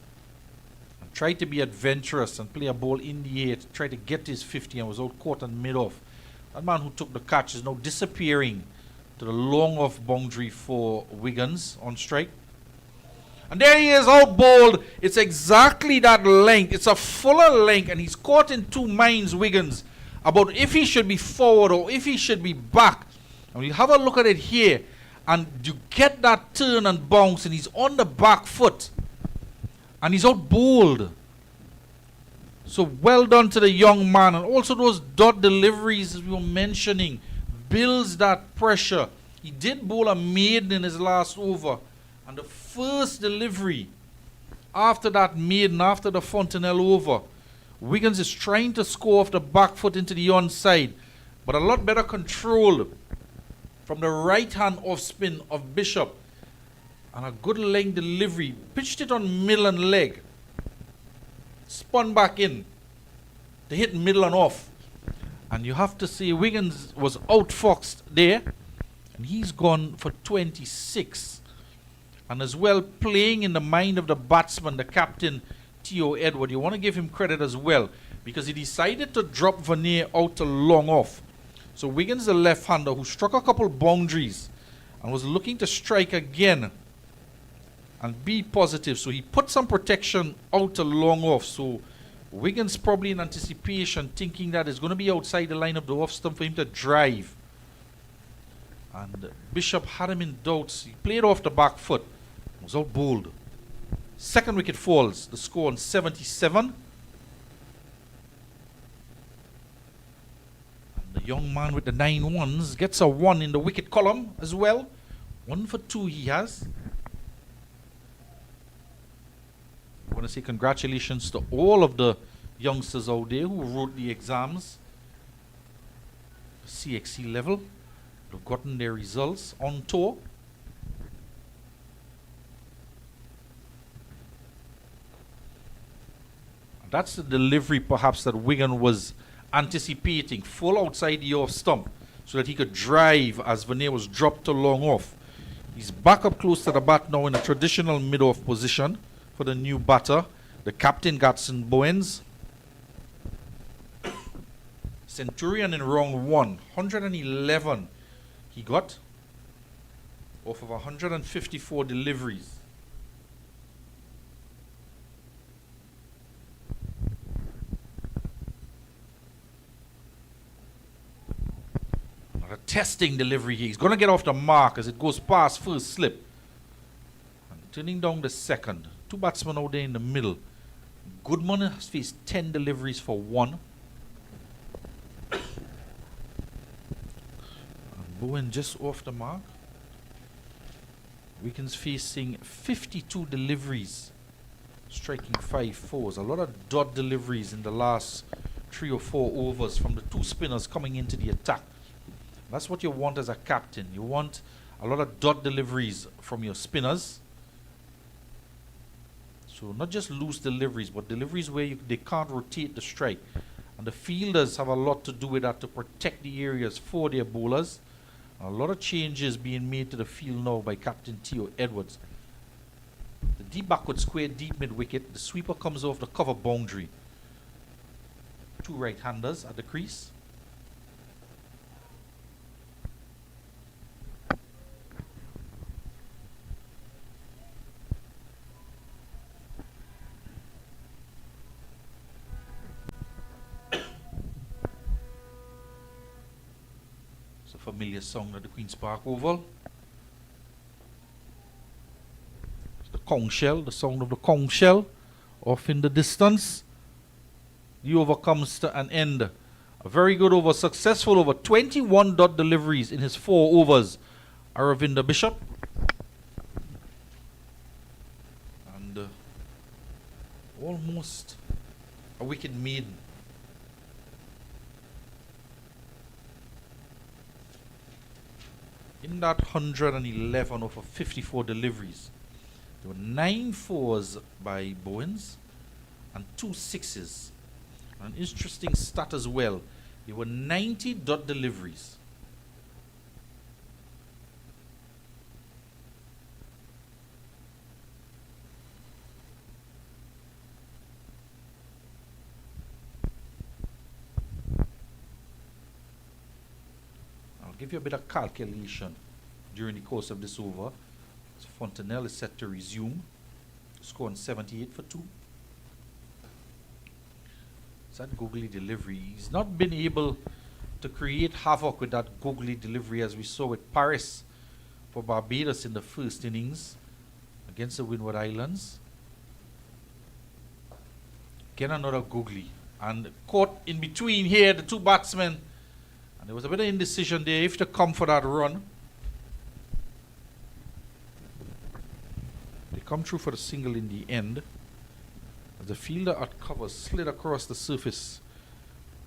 And tried to be adventurous and play a ball in the air to try to get his 50 and was out caught and mid-off. That man who took the catch is now disappearing to the long off boundary for Wiggins on strike. And there he is, out bowled. It's exactly that length. It's a fuller length, and he's caught in 2 minds, Wiggins, about if he should be forward or if he should be back. And you have a look at it here, and you get that turn and bounce, and he's on the back foot, and he's out bowled. So well done to the young man. And also those dot deliveries we were mentioning builds that pressure. He did bowl a maiden in his last over. And the first delivery after that maiden, after the Fontenelle over, Wiggins is trying to score off the back foot into the onside. But a lot better control from the right hand off spin of Bishop. And a good length delivery. Pitched it on middle and leg. Spun back in to hit middle and off. And you have to say Wiggins was outfoxed there. And he's gone for 26. And as well playing in the mind of the batsman, the captain, Theo Edward. You want to give him credit as well. Because he decided to drop Vernier out to long off. So Wiggins, the left-hander, who struck a couple boundaries and was looking to strike again and be positive. So he put some protection out to long off. So Wiggins probably in anticipation thinking that it's going to be outside the line of the off stump for him to drive. And Bishop had him in doubts. He played off the back foot. Was out bowled. Second wicket falls. The score on 77. And the young man with the 9 ones gets a 1 in the wicket column as well. 1 for 2 he has. I want to say congratulations to all of the youngsters out there who wrote the exams. CXC level. They've gotten their results on tour. That's the delivery perhaps that Wigan was anticipating. Full outside the off stump so that he could drive as Vernier was dropped to long off. He's back up close to the bat now in a traditional mid-off position for the new batter. The captain, Gatson Bowens. Centurion in round 1. 111 he got off of 154 deliveries. A testing delivery here. He's going to get off the mark as it goes past first slip. And turning down the second. 2 batsmen out there in the middle. Goodman has faced 10 deliveries for 1. And Bowen just off the mark. Wiggins facing 52 deliveries. Striking 5 fours. A lot of dot deliveries in the last 3 or 4 overs from the 2 spinners coming into the attack. That's what you want as a captain. You want a lot of dot deliveries from your spinners. So not just loose deliveries, but deliveries where they can't rotate the strike. And the fielders have a lot to do with that to protect the areas for their bowlers. A lot of changes being made to the field now by Captain Theo Edwards. The deep backward square, deep mid-wicket. The sweeper comes off the cover boundary. 2 right-handers at the crease. Familiar song at the Queen's Park Oval. It's the conch shell, the sound of the conch shell off in the distance. The over comes to an end. A very good over, successful over. 21 dot deliveries in his 4 overs. Aravinda Bishop. And almost a wicket maiden. In that 111 over 54 deliveries, there were 9 fours by Bowens and 2 sixes. An interesting stat as well. There were 90 dot deliveries. Give you a bit of calculation during the course of this over. So Fontenelle is set to resume, scoring 78 for 2. It's that googly delivery. He's not been able to create havoc with that googly delivery as we saw with Paris for Barbados in the first innings against the Windward Islands. Again another googly. And caught in between here, the two batsmen. And there was a bit of indecision there if to come for that run. They come through for the single in the end. As the fielder at cover slid across the surface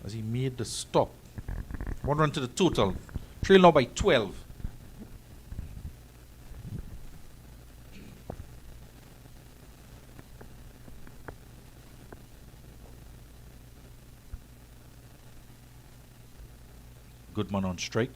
as he made the stop. 1 run to the total. Trail now by 12. Goodman on strike.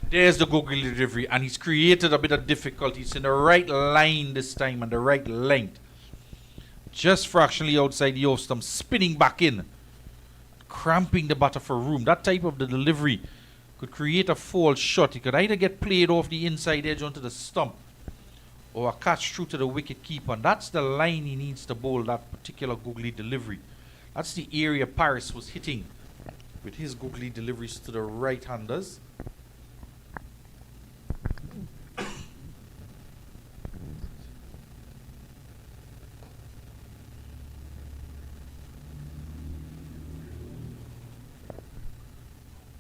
There's the googly delivery, and he's created a bit of difficulty. It's in the right line this time and the right length. Just fractionally outside the off stump, spinning back in, cramping the batter for room. That type of the delivery could create a false shot. It could either get played off the inside edge onto the stump or a catch through to the wicket keeper. And that's the line he needs to bowl, that particular googly delivery. That's the area Paris was hitting with his googly deliveries to the right-handers.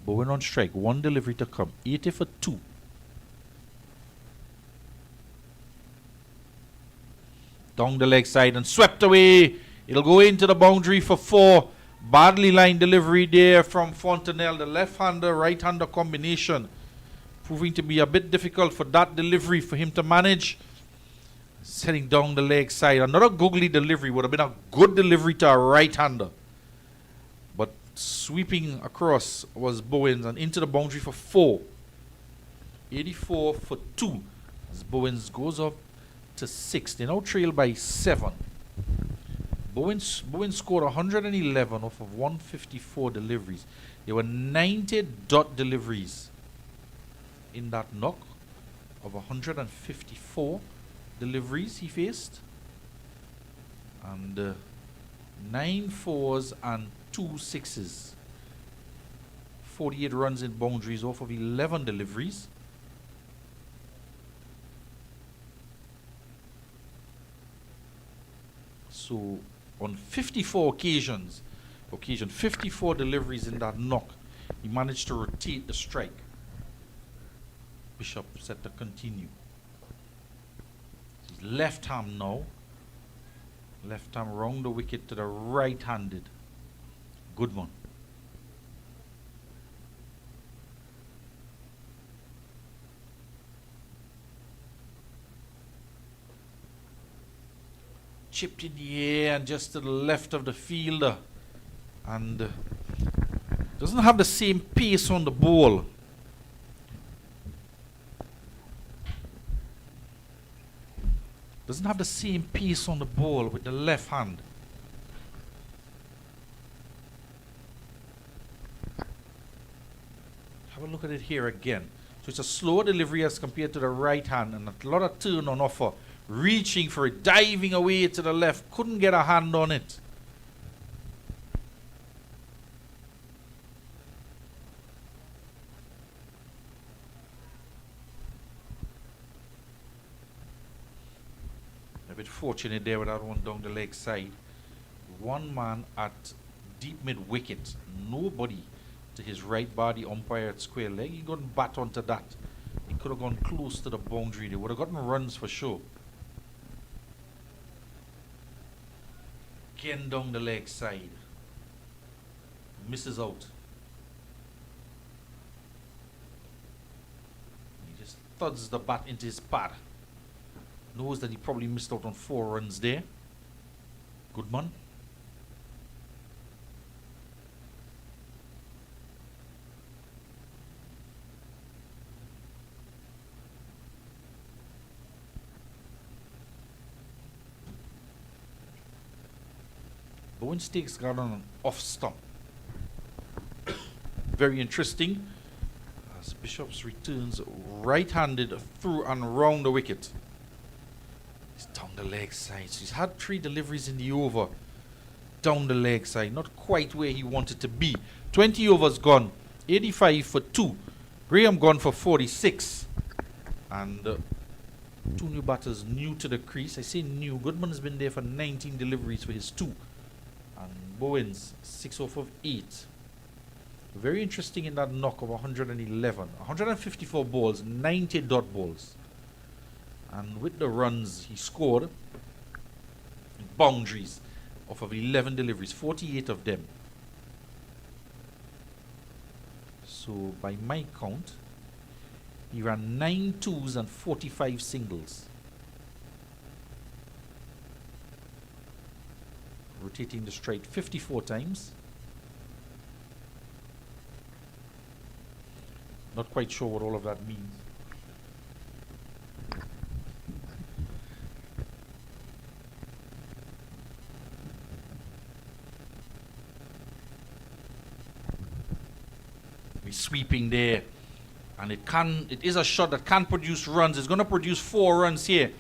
Bowen on strike, 1 delivery to come, 80 for 2. Down the leg side and swept away. It'll go into the boundary for 4. Badly lined delivery there from Fontenelle, the left-hander, right-hander combination. Proving to be a bit difficult for that delivery for him to manage. Setting down the leg side. Another googly delivery would have been a good delivery to a right-hander. But sweeping across was Bowens and into the boundary for 4. 84 for 2 as Bowens goes up to 6. They now trail by 7. Bowens scored 111 off of 154 deliveries. There were 90 dot deliveries in that knock of 154 deliveries he faced. And 9 fours and 2 sixes. 48 runs in boundaries off of 11 deliveries. So on 54 occasions, 54 deliveries in that knock, he managed to rotate the strike. Bishop set to continue. His left arm now. Left arm round the wicket to the right-handed. Good one. Chipped in the air and just to the left of the fielder. And doesn't have the same pace on the ball. Doesn't have the same pace on the ball with the left hand. Have a look at it here again. So it's a slower delivery as compared to the right hand and a lot of turn on offer. Reaching for it, diving away to the left. Couldn't get a hand on it. A bit fortunate there with that one down the leg side. One man at deep mid wicket. Nobody to his right body, umpire at square leg. He got bat onto that. He could have gone close to the boundary. They would have gotten runs for sure. Again down the leg side. Misses out. He just thuds the bat into his pad. Knows that he probably missed out on 4 runs there. Goodman. Bowens takes guard on an off stump. Very interesting. As Bishops returns right-handed through and round the wicket. He's down the leg side. So he's had 3 deliveries in the over. Down the leg side. Not quite where he wanted to be. 20 overs gone. 85 for 2. Graham gone for 46. And two new batters new to the crease. I say new. Goodman has been there for 19 deliveries for his 2. And Bowens 6 off of 8. Very interesting in that knock of 111. 154 balls, 90 dot balls. And with the runs he scored, boundaries off of 11 deliveries, 48 of them. So by my count, he ran 9 twos and 45 singles. Rotating the straight 54 times. Not quite sure what all of that means. We're sweeping there. And it is a shot that can produce runs. It's going to produce 4 runs here.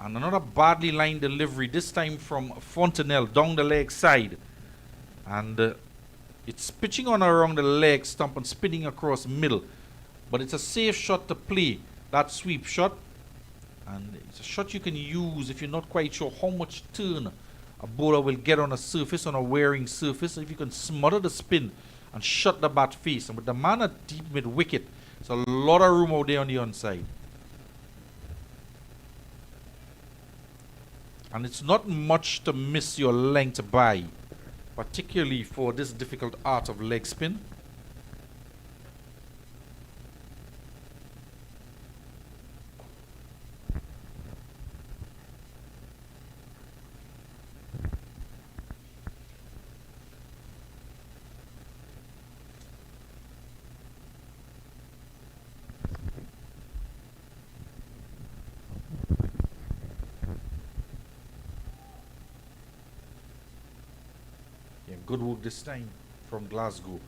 And another badly lined delivery, this time from Fontenelle down the leg side. And it's pitching on around the leg stump and spinning across middle. But it's a safe shot to play, that sweep shot. And it's a shot you can use if you're not quite sure how much turn a bowler will get on a surface, on a wearing surface. If you can smother the spin and shut the bat face. And with the man at deep mid wicket, there's a lot of room out there on the onside. And it's not much to miss your length by, particularly for this difficult art of leg spin. Good work this time from Glasgow.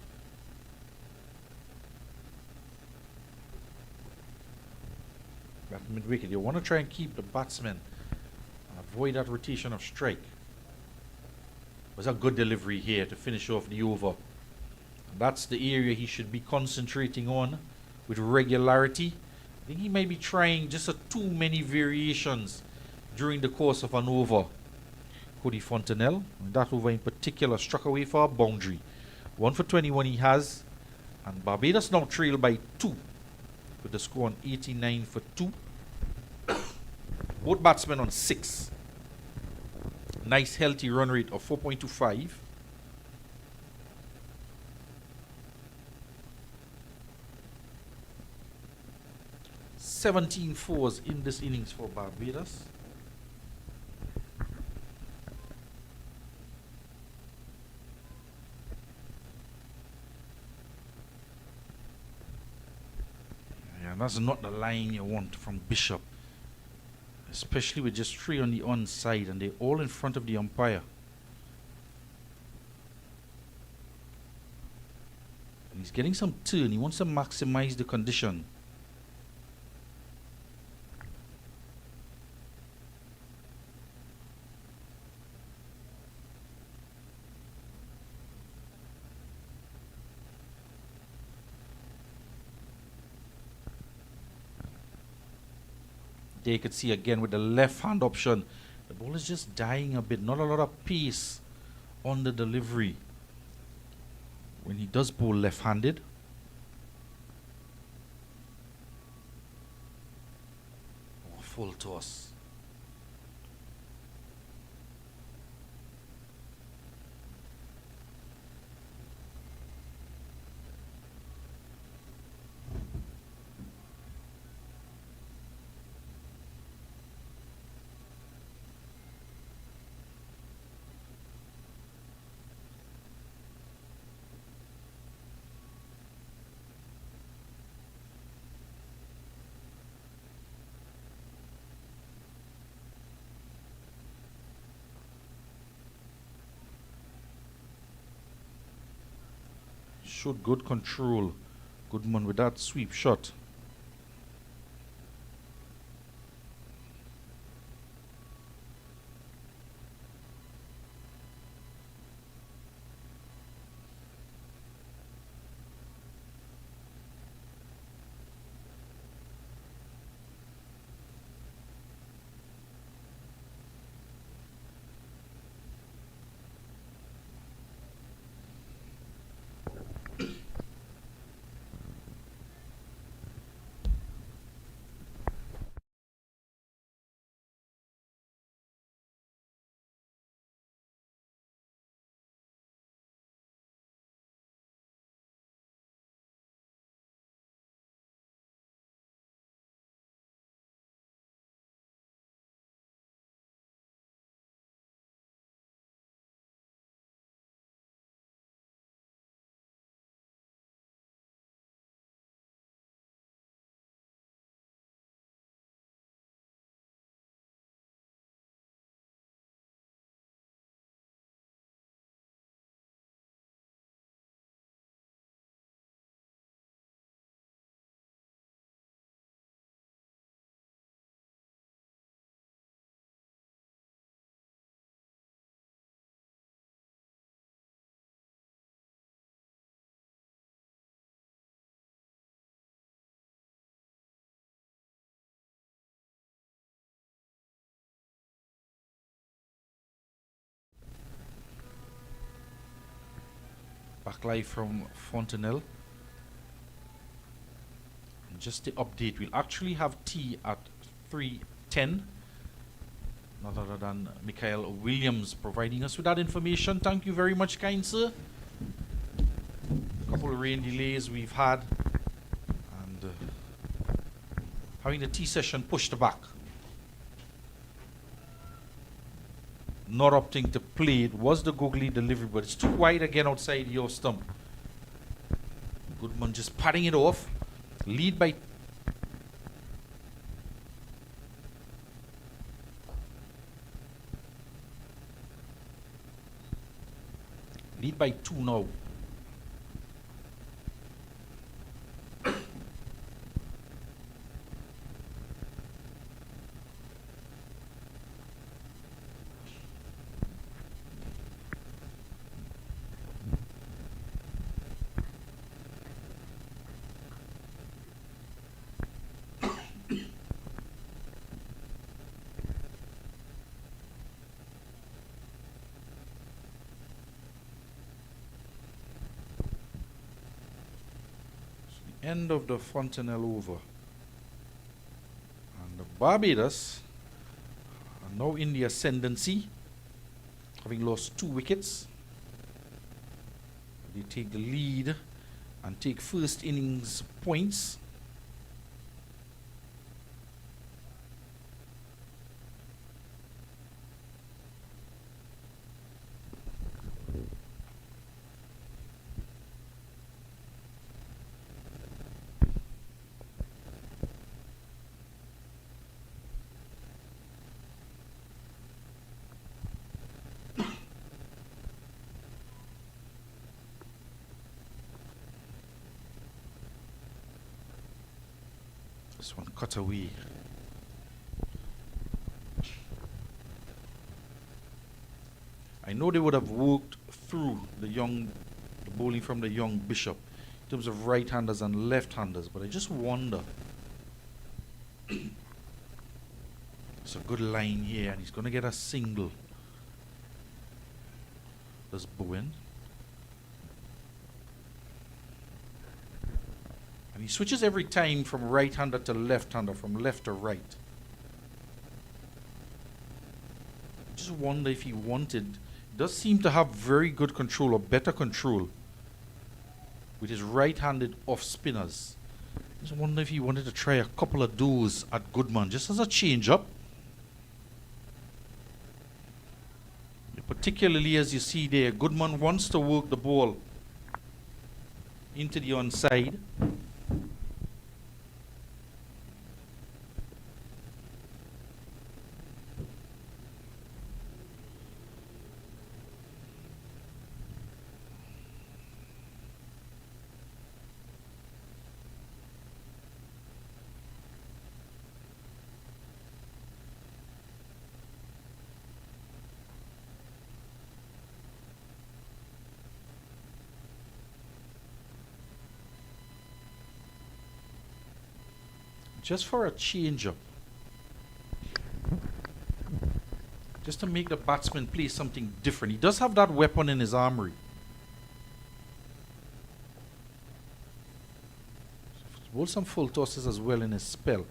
At mid wicket, you want to try and keep the batsman and avoid that rotation of strike. It was a good delivery here to finish off the over. And that's the area he should be concentrating on with regularity. I think he may be trying just too many variations during the course of an over. Cody Fontenelle, and that over in particular, struck away for a boundary. 1 for 21 he has, and Barbados now trail by 2 with the score on 89 for 2. Both batsmen on 6. Nice healthy run rate of 4.25. Seventeen fours in this innings for Barbados. And that's not the line you want from Bishop, especially with just 3 on the onside and they're all in front of the umpire. And he's getting some turn. He wants to maximize the condition. There you could see again with the left hand option, the ball is just dying a bit, not a lot of pace on the delivery when he does bowl left handed. Oh, full toss. Showed good control. Goodman with that sweep shot. Back live from Fontenelle. And just to update, we'll actually have tea at 3:10. None other than Michael Williams providing us with that information. Thank you very much, kind sir. A couple of rain delays we've had, and having the tea session pushed back. Not opting to play it was the googly delivery, but it's too wide again outside your stump. Goodman just patting it off. Lead by two now. End of the Fontenelle over. And the Barbados are now in the ascendancy, having lost 2 wickets. They take the lead and take first innings points. This one cut away. I know they would have worked through the bowling from the young Bishop in terms of right-handers and left-handers, but I just wonder. It's a good line here, and he's going to get a single. Does Bowen. And he switches every time from right-hander to left-hander, from left to right. I just wonder if he wanted. He does seem to have very good control, or better control, with his right-handed off-spinners. I just wonder if he wanted to try a couple of those at Goodman, just as a change-up. Particularly as you see there, Goodman wants to work the ball into the onside. Just for a change-up. Just to make the batsman play something different. He does have that weapon in his armory. Bowl some full tosses as well in his spell.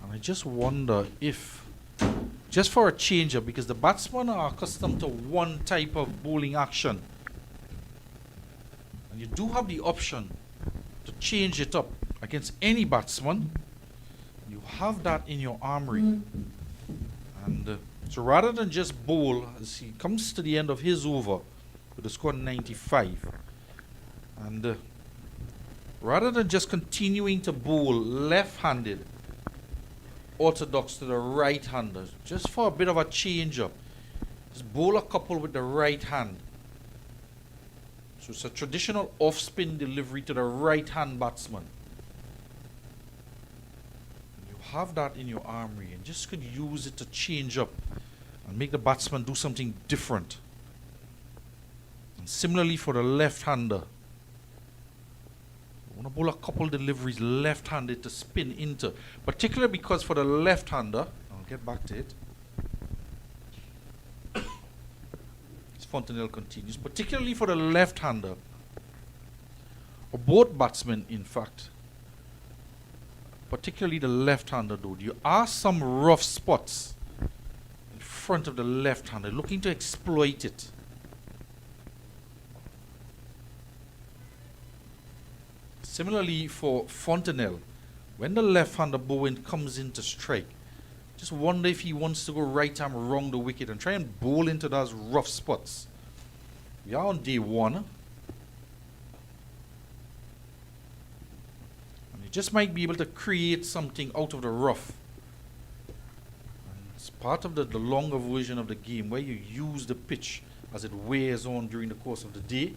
And I just wonder if, just for a change-up, because the batsmen are accustomed to one type of bowling action. You do have the option to change it up against any batsman. You have that in your armory. And so rather than just bowl, as he comes to the end of his over with a score 95, and rather than just continuing to bowl left-handed, orthodox to the right-hander, just for a bit of a change-up, just bowl a couple with the right hand. So it's a traditional off-spin delivery to the right-hand batsman. You have that in your armory and just could use it to change up and make the batsman do something different. And similarly for the left-hander, you want to bowl a couple deliveries left-handed to spin into, particularly because for the left-hander, I'll get back to it, Fontenelle continues, particularly for the left-hander, or both batsmen, in fact, particularly the left-hander, though. There are some rough spots in front of the left-hander, looking to exploit it. Similarly for Fontenelle, when the left-hander bowling comes into strike, just wonder if he wants to go right arm around the wicket and try and bowl into those rough spots. We are on day 1. And you just might be able to create something out of the rough. And it's part of the longer version of the game where you use the pitch as it wears on during the course of the day.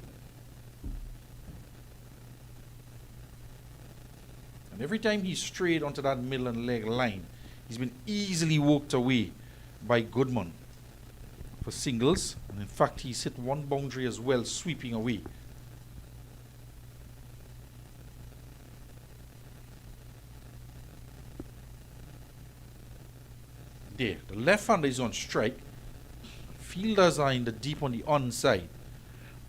And every time he's strayed onto that middle and leg line, he's been easily walked away by Goodman for singles. And in fact, he's hit one boundary as well, sweeping away. There, the left-hander is on strike. Fielders are in the deep on the onside.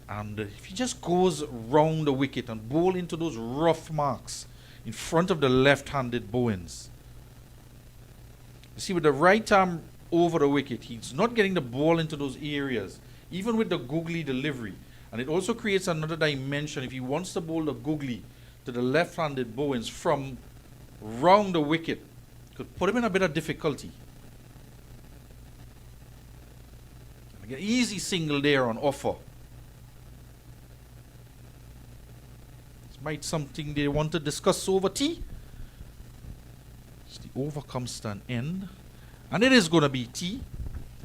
And if he just goes round the wicket and bowl into those rough marks in front of the left-handed Bowens. You see, with the right arm over the wicket, he's not getting the ball into those areas, even with the googly delivery. And it also creates another dimension if he wants to bowl the googly to the left-handed Bowens from round the wicket. Could put him in a bit of difficulty. An easy single there on offer. Might something they want to discuss over tea. It's the over comes to an end. And it is going to be tea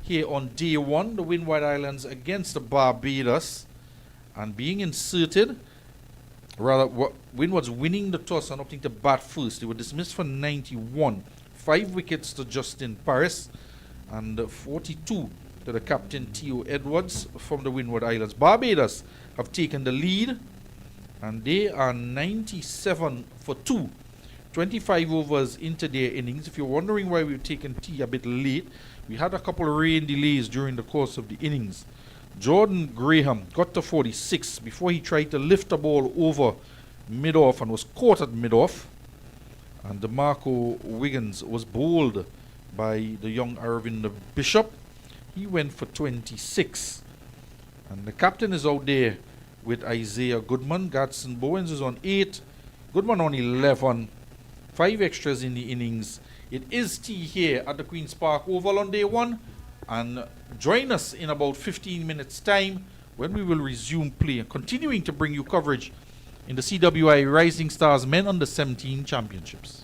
here on day 1, the Windward Islands against the Barbados. And being inserted, rather, Windward's winning the toss and opting to bat first. They were dismissed for 91. 5 wickets to Justin Paris and 42 to the captain Theo Edwards from the Windward Islands. Barbados have taken the lead. And they are 97 for 2. 25 overs into their innings. If you're wondering why we've taken tea a bit late, we had a couple of rain delays during the course of the innings. Jordan Graham got to 46 before he tried to lift the ball over mid-off and was caught at mid-off. And DeMarco Wiggins was bowled by the young Arvind Bishop. He went for 26. And the captain is out there with Isaiah Goodman. Gadsden Bowens is on 8. Goodman on 11. 5 extras in the innings. It is tea here at the Queen's Park Oval on day 1. And join us in about 15 minutes time when we will resume play, continuing to bring you coverage in the CWI Rising Stars Men Under 17 Championships.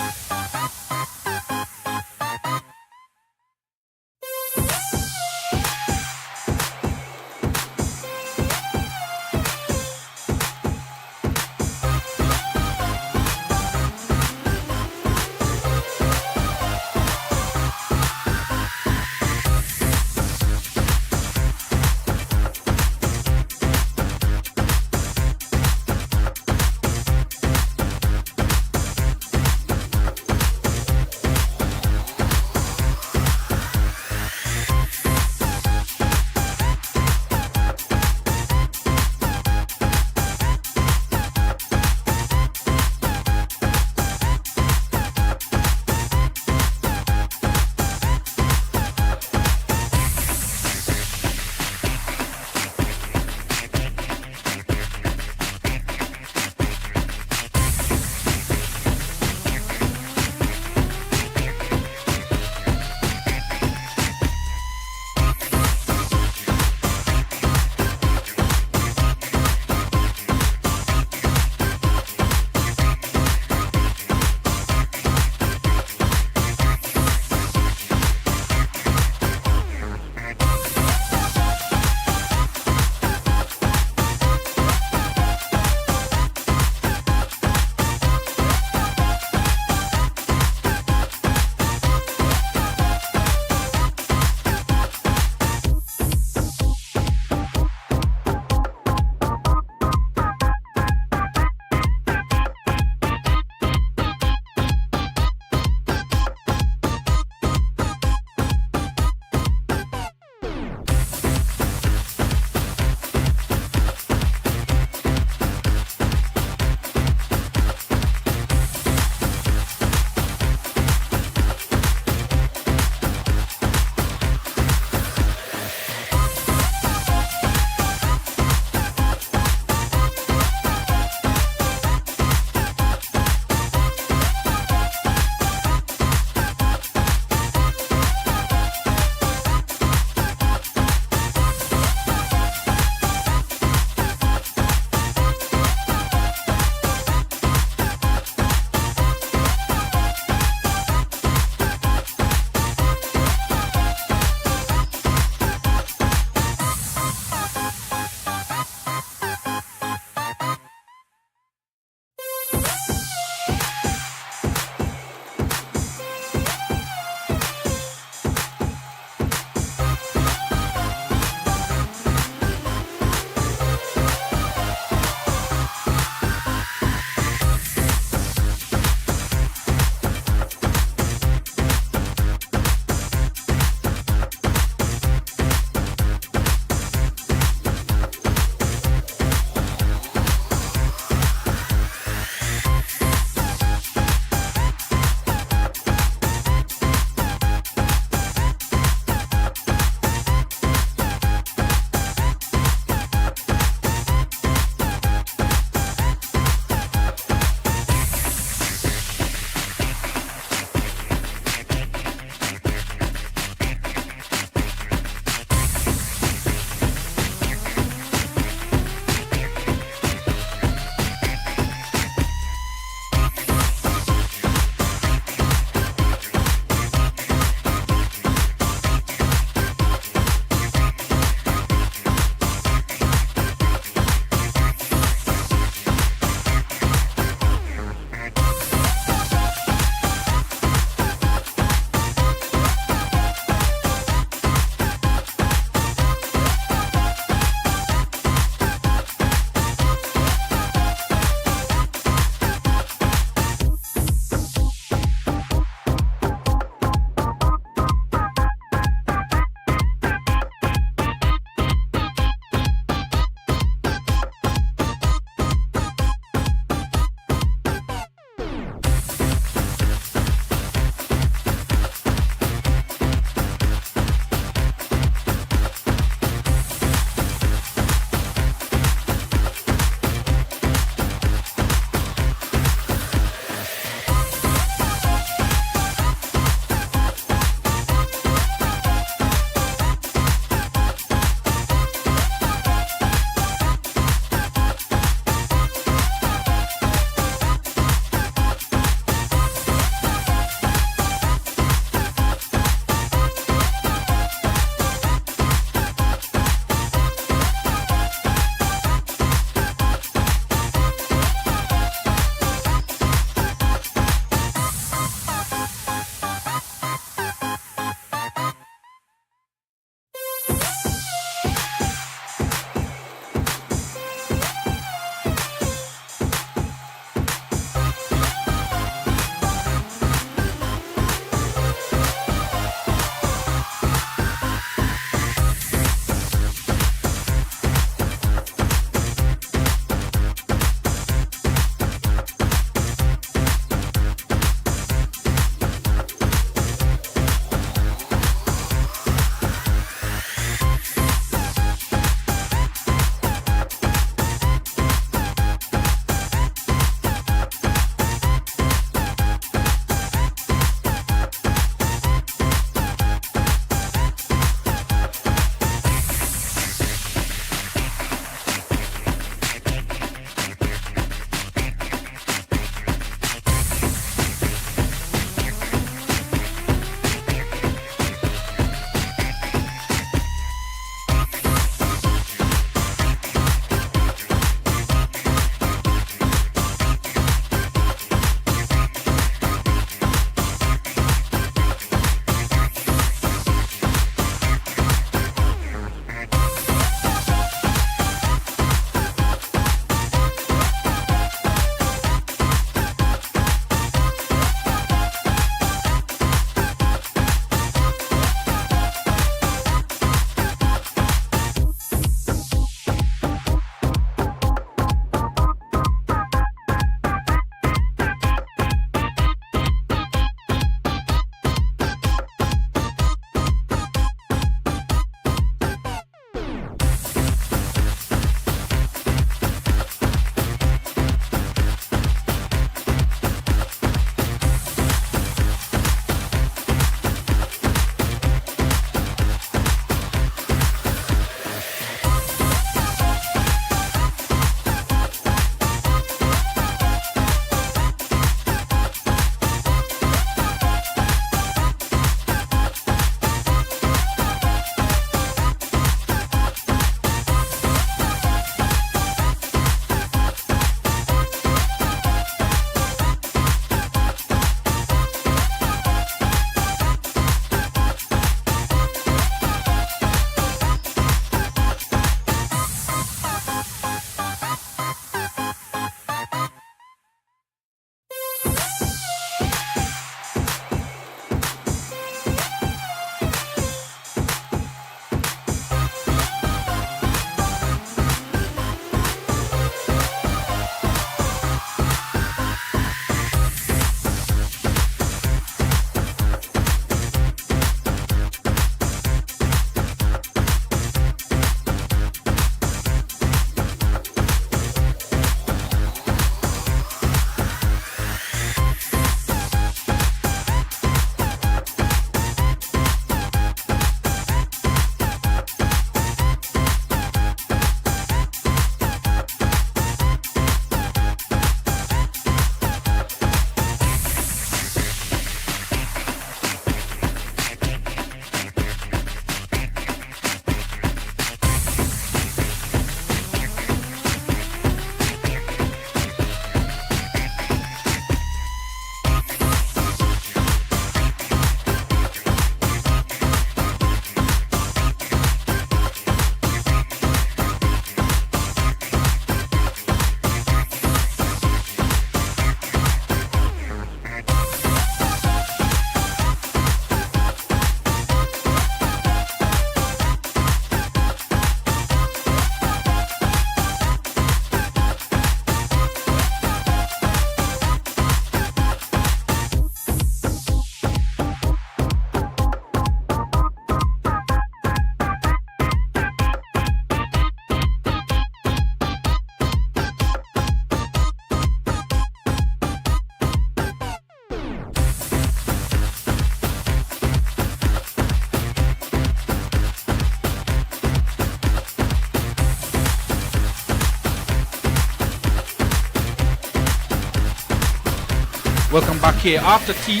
Welcome back here after tea.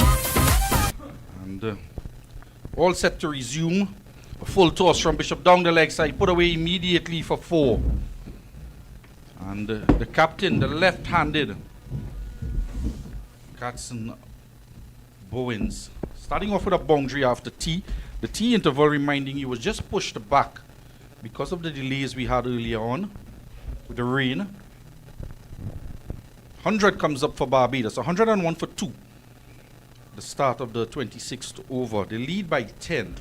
And all set to resume. A full toss from Bishop down the leg side. Put away immediately for 4. And the captain, the left-handed Gatson Bowens, starting off with a boundary after tea. The tea interval, reminding you, was just pushed back because of the delays we had earlier on with the rain. 100 comes up for Barbados, 101 for 2. The start of the 26th over. They lead by 10.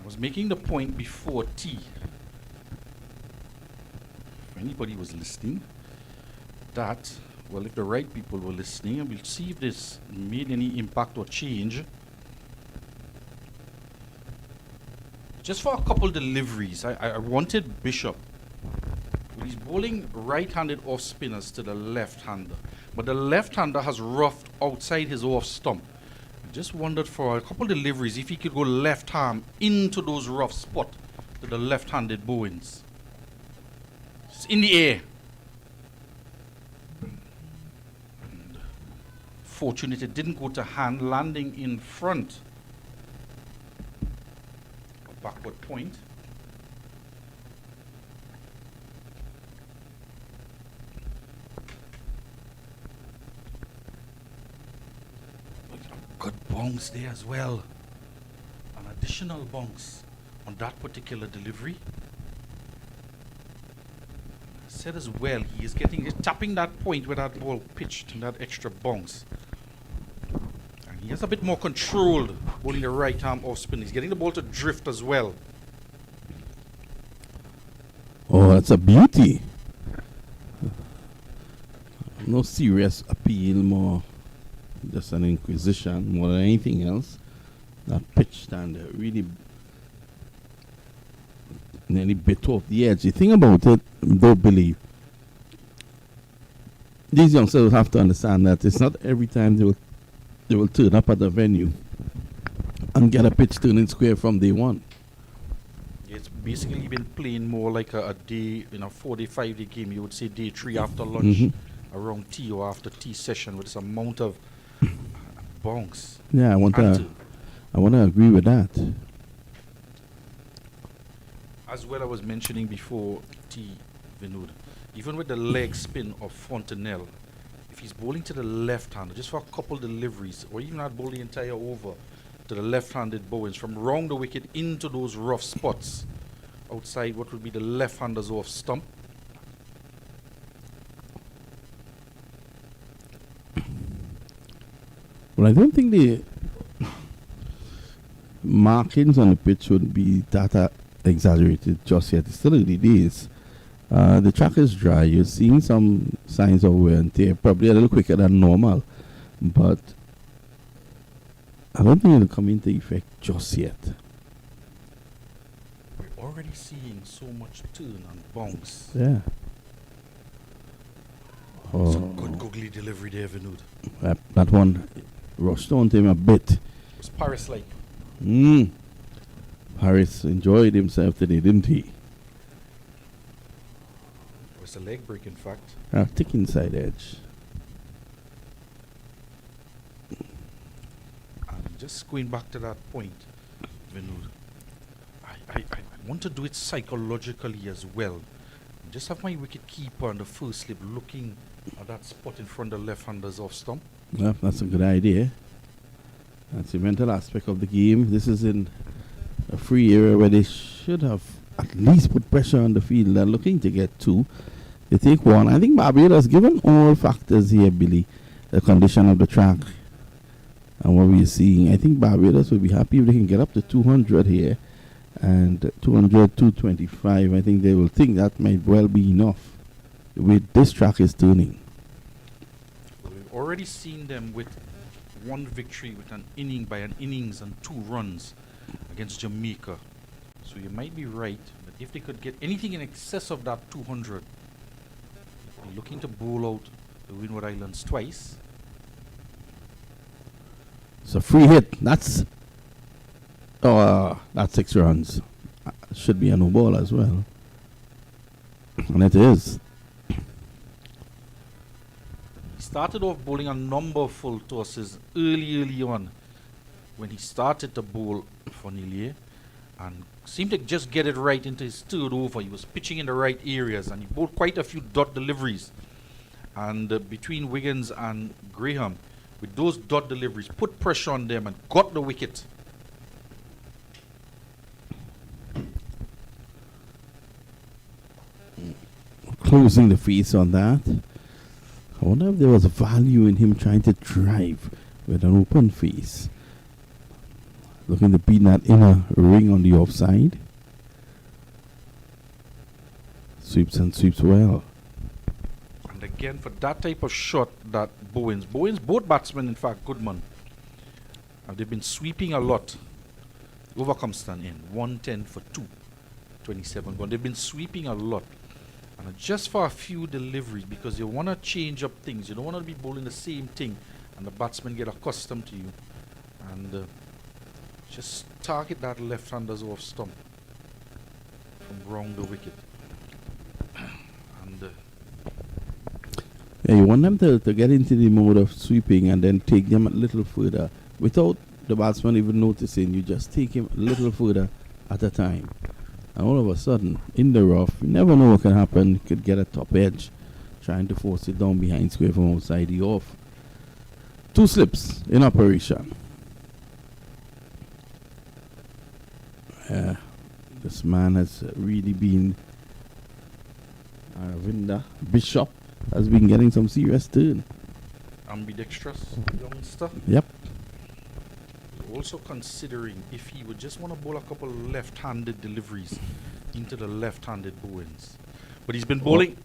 I was making the point before tea, if anybody was listening, that, well, if the right people were listening, and we'll see if this made any impact or change. Just for a couple deliveries, I wanted Bishop. He's bowling right-handed off spinners to the left-hander, but the left-hander has roughed outside his off stump. I just wondered for a couple deliveries if he could go left arm into those rough spot to the left-handed Bowens. It's in the air. And fortunate it didn't go to hand, landing in front. A backward point. Good bounce there as well. An additional bounce on that particular delivery. I said as well, he's tapping that point where that ball pitched and that extra bounce. And he has a bit more control holding the right arm off spin. He's getting the ball to drift as well. Oh, that's a beauty. No serious appeal, more just an inquisition more than anything else. That pitch stand really nearly bit off the edge. The thing about it, though, Billy, these youngsters will have to understand that it's not every time they will turn up at the venue and get a pitch turning square from day one. It's basically been playing more like a day, 4-day, 5-day game. You would say day 3 after lunch, around tea or after tea session with this amount of bounce. Yeah, I want to agree with that. As well, I was mentioning before T. Vinod, even with the leg spin of Fontenelle, if he's bowling to the left-hander, just for a couple deliveries, or even not bowl the entire over to the left-handed Bowens, from round the wicket into those rough spots outside what would be the left-hander's off stump. Well, I don't think the markings on the pitch would be that exaggerated just yet. It's still early days. The track is dry. You're seeing some signs of wear and tear, probably a little quicker than normal, but I don't think it'll come into effect just yet. We're already seeing so much turn and bounce. Yeah. It's a good googly delivery there, Vinod. That one rushed onto him a bit. It was Paris-like. Paris enjoyed himself today, didn't he? It was a leg break, in fact. Thick inside edge. And just going back to that point, Vinod, I want to do it psychologically as well. Just have my wicket keeper on the first slip looking at that spot in front of the left-hander's off stump. Yeah, that's a good idea. That's the mental aspect of the game. This is in a free area where they should have at least put pressure on the field. They're looking to get 2. They take 1. I think Barbados, given all factors here, Billy, the condition of the track and what we're seeing, I think Barbados will be happy if they can get up to 200 here. And 200, 225, I think they will think that might well be enough the way this track is turning. We've already seen them with 1 victory with an innings and 2 runs against Jamaica. So you might be right, but if they could get anything in excess of that 200, they're looking to bowl out the Windward Islands twice. It's a free hit. That's 6 runs. should be a no ball as well. And it is. He started off bowling a number of full tosses early on when he started to bowl for Nilier, and seemed to just get it right into his third over. He was pitching in the right areas, and he bowled quite a few dot deliveries. And between Wiggins and Graham, with those dot deliveries, put pressure on them and got the wicket. Closing the face on that. I wonder if there was value in him trying to drive with an open face. Looking to beat that inner ring on the offside. Sweeps and sweeps well. And again, for that type of shot that Bowens, both batsmen, in fact, Goodman, they've been sweeping a lot. Over Compston in 110 for 2, 27 gone. They've been sweeping a lot. And just for a few deliveries, because you want to change up things. You don't want to be bowling the same thing and the batsmen get accustomed to you. And just target that left-hander's off stump from round the wicket. And yeah, you want them to get into the mode of sweeping and then take them a little further without the batsman even noticing. You just take him a little further at a time. And all of a sudden, in the rough, you never know what can happen. You could get a top edge, trying to force it down behind square from outside the off. 2 slips in operation. This man has really been, Ravinder Bishop has been getting some serious turn. Ambidextrous youngster. Yep. Also considering if he would just want to bowl a couple left-handed deliveries into the left-handed Bowens. But he's been bowling.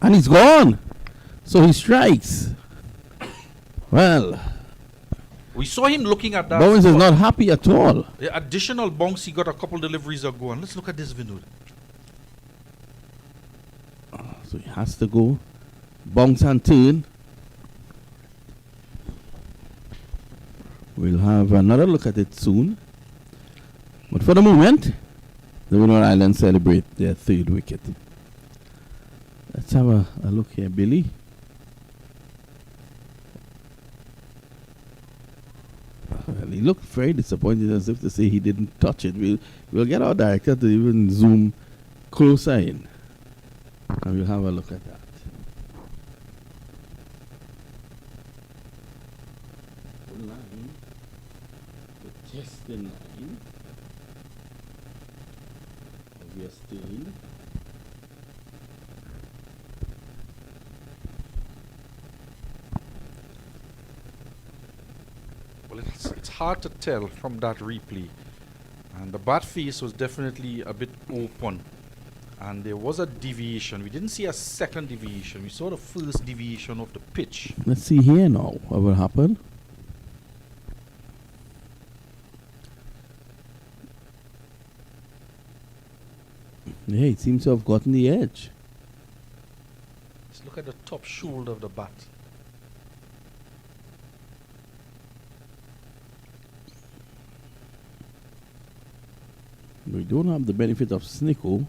And he's gone. So he strikes. Well, we saw him looking at that. Bowens is not happy at all. The additional bounce he got a couple deliveries ago. And let's look at this, Vinod. So he has to go. Bounce and turn. We'll have another look at it soon. But for the moment, the Windward Islands celebrate their 3rd wicket. Let's have a look here, Billy. Well, he looked very disappointed, as if to say he didn't touch it. We'll get our director to even zoom closer in. And we'll have a look at that. Test the line. We are still. Well, it's hard to tell from that replay. And the bat face was definitely a bit open. And there was a deviation. We didn't see a second deviation. We saw the first deviation of the pitch. Let's see here now what will happen. Yeah, it seems to have gotten the edge. Let's look at the top shoulder of the bat. We don't have the benefit of Snicko.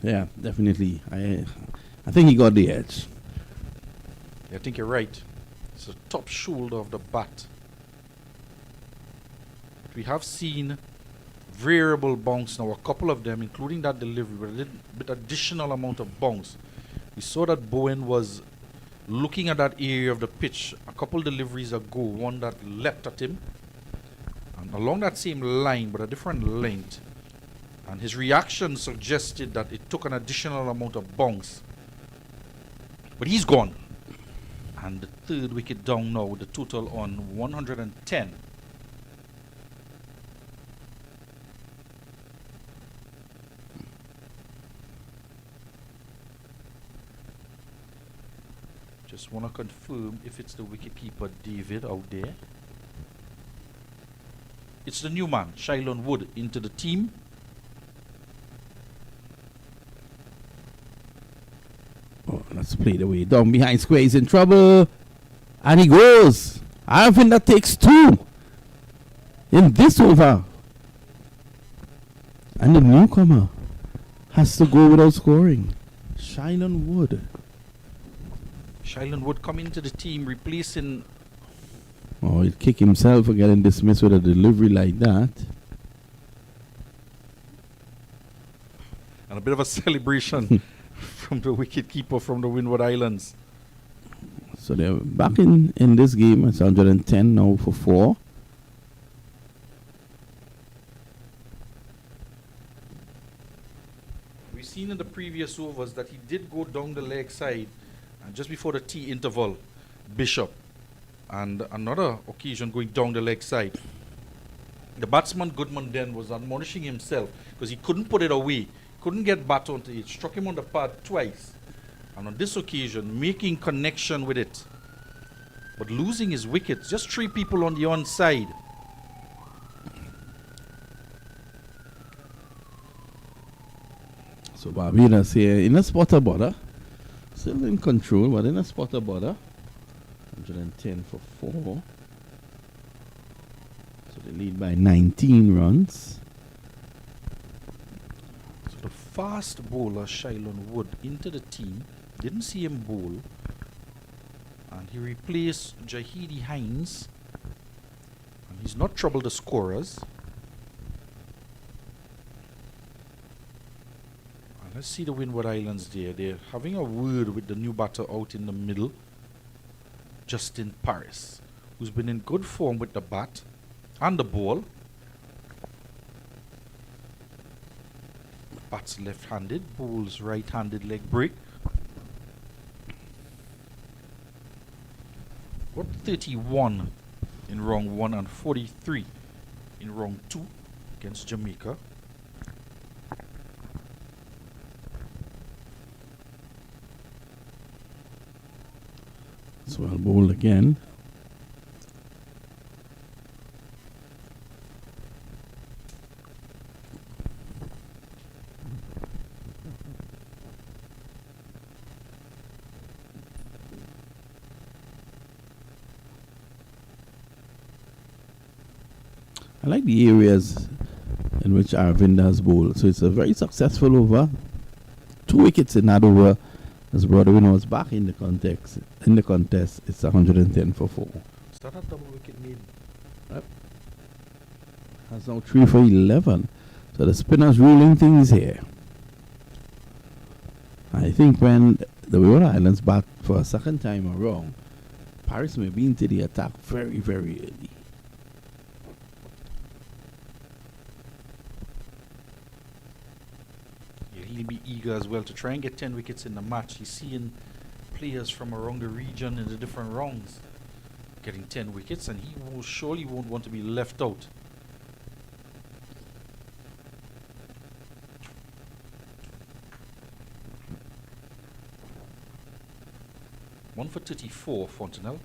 Yeah, definitely. I think he got the edge. I think you're right. It's the top shoulder of the bat. But we have seen variable bounce now, a couple of them, including that delivery, with a little bit additional amount of bounce. We saw that Bowen was looking at that area of the pitch a couple deliveries ago, one that leapt at him, and along that same line but a different length, and his reaction suggested that it took an additional amount of bounce. But he's gone, and the 3rd wicket down now with the total on 110. Just want to confirm if it's the wicketkeeper David out there. It's the new man, Shylon Wood, into the team. Oh, let's play the way down behind square. He's in trouble. And he goes. I think that takes 2. in this over. And the newcomer has to go without scoring. Shylon Wood. Shylon Wood coming into the team, replacing. Oh, he'd kick himself for getting dismissed with a delivery like that. And a bit of a celebration from the wicketkeeper from the Windward Islands. So they're back in this game. It's 110 now for 4. We've seen in the previous overs that he did go down the leg side, and just before the tea interval, Bishop, and another occasion going down the leg side. The batsman Goodman then was admonishing himself because he couldn't put it away, couldn't get bat onto it, struck him on the pad twice, and on this occasion making connection with it, but losing his wickets. Just 3 people on the onside. So Barbados here in a spot of bother. Still in control, but in a spot of bother. 110 for 4. So they lead by 19 runs. So the fast bowler Shylon Wood into the team. Didn't see him bowl. And he replaced Jahidi Hines. And he's not troubled the scorers. And let's see the Windward Islands there. They're having a word with the new batter out in the middle, Justin Paris, who's been in good form with the bat and the ball. Bats left-handed, bowls right-handed leg break. Got 31 in round 1 and 43 in round 2 against Jamaica. It's well bowled again. I like the areas in which Arvind has bowled. So it's a very successful over. 2 wickets in that over. As Broadwin was back in the contest, it's 110 for 4. Is that a double wicket lead? Yep. Has now 3 for 11. So the spinners ruling things here. I think when the Windward Islands bat for a second time around, Paris may be into the attack very, very early. He'll be eager as well to try and get 10 wickets in the match. He's seeing players from around the region in the different rounds getting 10 wickets, and he will surely won't want to be left out. One for 34, Fontenelle.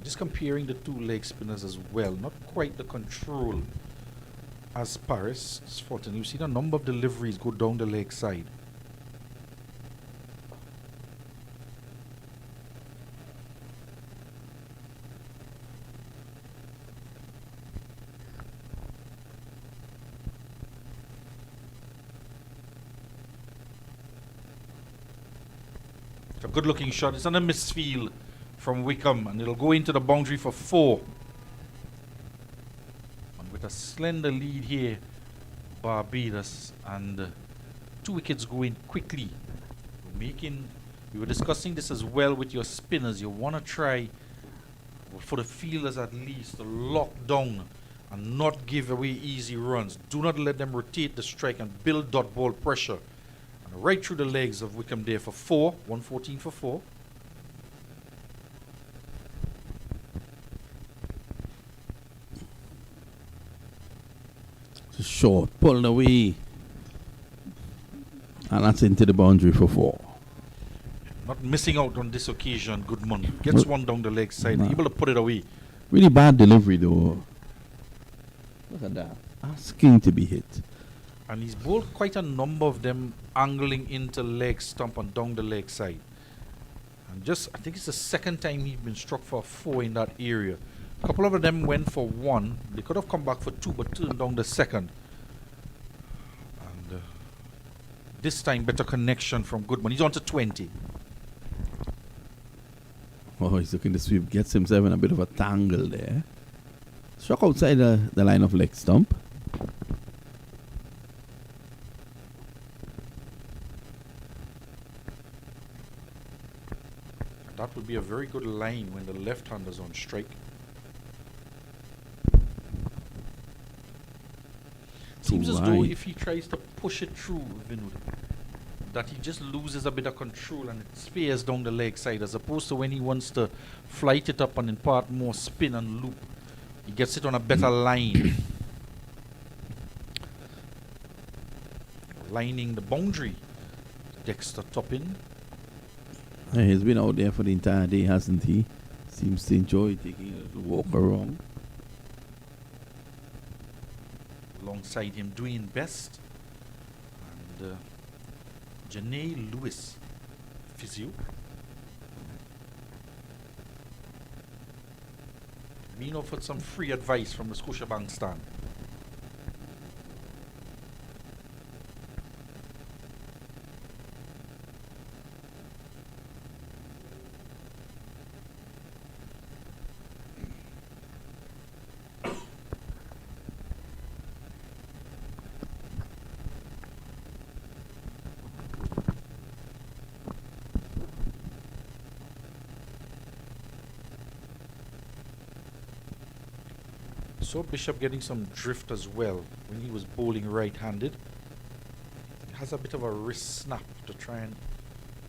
Just comparing the 2 leg spinners as well, not quite the control as Paris. Fontenelle, you've seen a number of deliveries go down the leg side. It's a good looking shot. It's on a misfield from Wickham, and it'll go into the boundary for 4. And with a slender lead here, Barbados, and 2 wickets going quickly. We were discussing this as well with your spinners. You want to try, for the fielders at least, to lock down and not give away easy runs. Do not let them rotate the strike and build dot ball pressure. And right through the legs of Wickham there for 4, 114 for 4. Short, pulled away, and that's into the boundary for 4. Not missing out on this occasion. Goodman gets one down the leg side, able to put it away. Really bad delivery though. Look at that, asking to be hit. And he's bowled quite a number of them angling into leg stump and down the leg side. And I think it's the second time he's been struck for a 4 in that area. A couple of them went for 1. They could have come back for 2, but turned down the second. And this time, better connection from Goodman. He's on to 20. Oh, he's looking to sweep. Gets himself in a bit of a tangle there. Struck outside the line of leg stump. That would be a very good line when the left-hander's on strike. Seems as though if he tries to push it through Windward, that he just loses a bit of control and it spears down the leg side, as opposed to when he wants to flight it up and impart more spin and loop. He gets it on a better line. Lining the boundary. Dexter Toppin. He's been out there for the entire day, hasn't he? Seems to enjoy taking a little walk around. Alongside him, doing best. And Janae Lewis, physio. Being offered some free advice from the Scotiabank stand. So Bishop getting some drift as well when he was bowling right-handed. He has a bit of a wrist snap to try and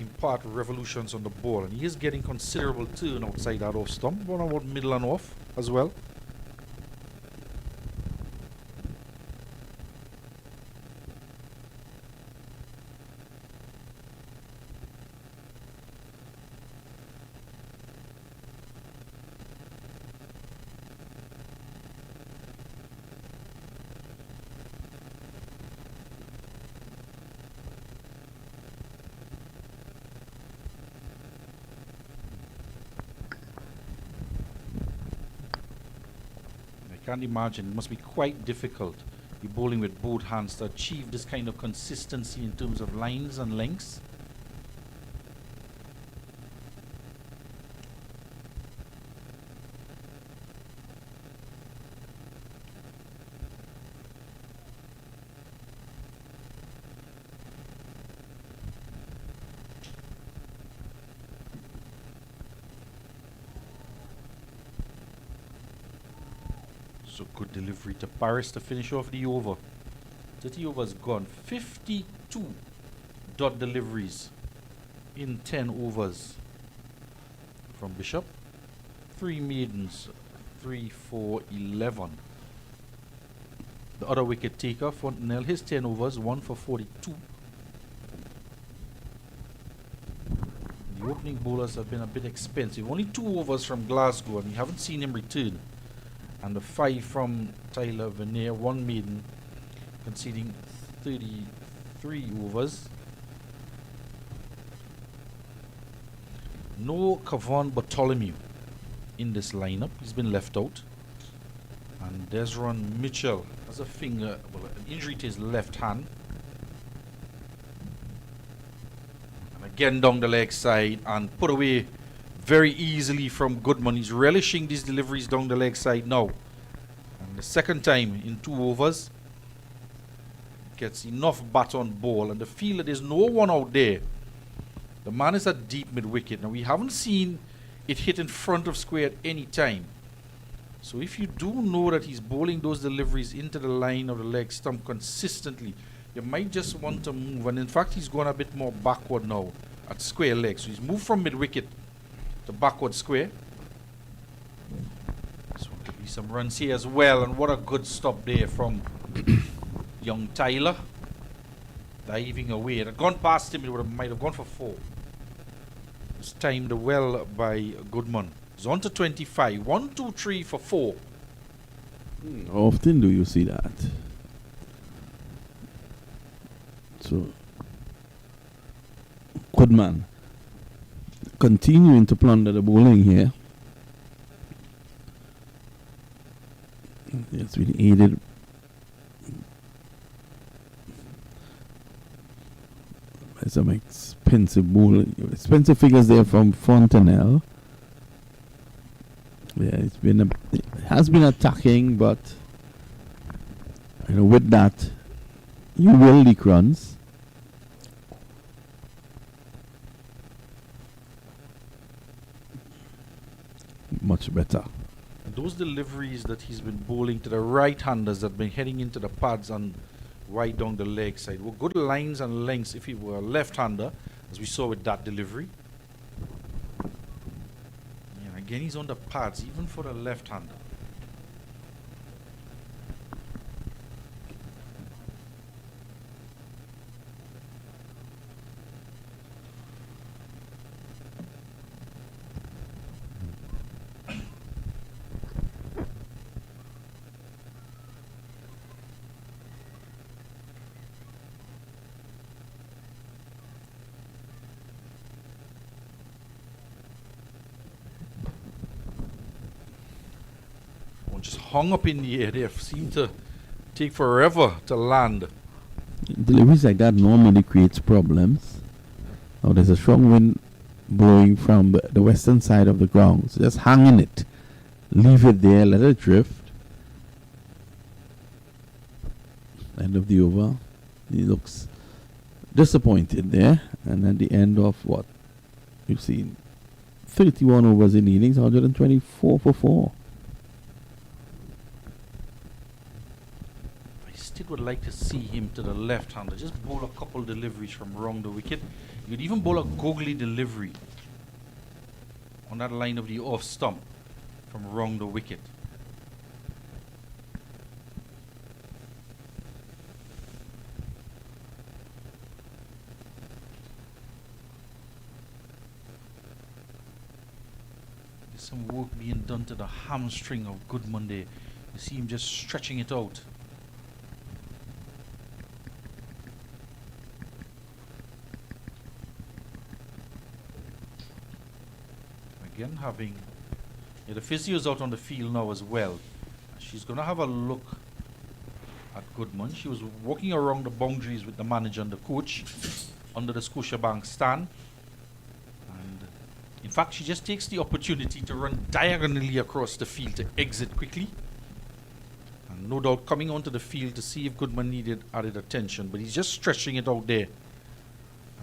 impart revolutions on the ball, and he is getting considerable turn outside that off stump, one about middle and off as well. Can't imagine, it must be quite difficult. You're bowling with both hands to achieve this kind of consistency in terms of lines and lengths. So good delivery to Paris to finish off the over. 30 overs gone. 52 dot deliveries in 10 overs from Bishop. 3 maidens, 3, 4, 11. The other wicket taker, Fontenelle, his 10 overs, 1 for 42. The opening bowlers have been a bit expensive. Only 2 overs from Glasgow, and we haven't seen him return. And the 5 from Tyler Veneer, 1 maiden, conceding 33 overs. No Kavon Bartholomew in this lineup. He's been left out. And Desron Mitchell has an injury to his left hand. And again down the leg side and put away very easily from Goodman. He's relishing these deliveries down the leg side now. And the second time in 2 overs. Gets enough bat on ball. And the feel that there's no one out there. The man is at deep mid-wicket. Now we haven't seen it hit in front of square at any time. So if you do know that he's bowling those deliveries into the line of the leg stump consistently, you might just want to move. And in fact, he's gone a bit more backward now at square leg. So he's moved from mid-wicket to backward square. So there could be some runs here as well. And what a good stop there from young Tyler. Diving away. It had gone past him. It might have gone for 4. It's timed well by Goodman. It's on to 25. 1, 2, 3 for 4. How often do you see that? So, Goodman continuing to plunder the bowling here. It's been aided by some expensive bowling, expensive figures there from Fontenelle. Yeah, it has been attacking, but with that, you will leak runs. Much better. Those deliveries that he's been bowling to the right-handers that have been heading into the pads and right down the leg side were good lines and lengths if he were a left-hander, as we saw with that delivery. Yeah, again, he's on the pads, even for the left-hander. Just hung up in the air. They seem to take forever to land. Deliveries like that normally creates problems. Now there's a strong wind blowing from the western side of the ground. So just hang in it. Leave it there, let it drift. End of the over. He looks disappointed there. And at the end of what? You've seen 31 overs in innings, 124 for 4. Still would like to see him to the left-hander. Just bowl a couple deliveries from wrong the wicket. You could even bowl a googly delivery on that line of the off stump from wrong the wicket. There's some work being done to the hamstring of Goodman there. You see him just stretching it out. Again, having the physio's out on the field now as well. She's going to have a look at Goodman. She was walking around the boundaries with the manager and the coach under the Scotiabank stand. And in fact, she just takes the opportunity to run diagonally across the field to exit quickly. And no doubt coming onto the field to see if Goodman needed added attention. But he's just stretching it out there.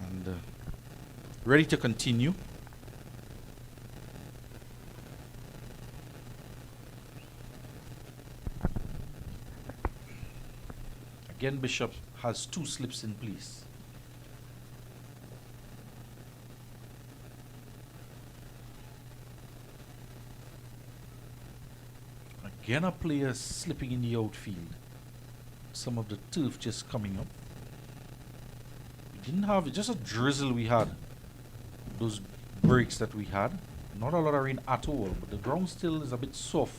And ready to continue. Again, Bishop has 2 slips in place. Again, a player slipping in the outfield. Some of the turf just coming up. We didn't have just a drizzle we had. Those breaks that we had. Not a lot of rain at all, but the ground still is a bit soft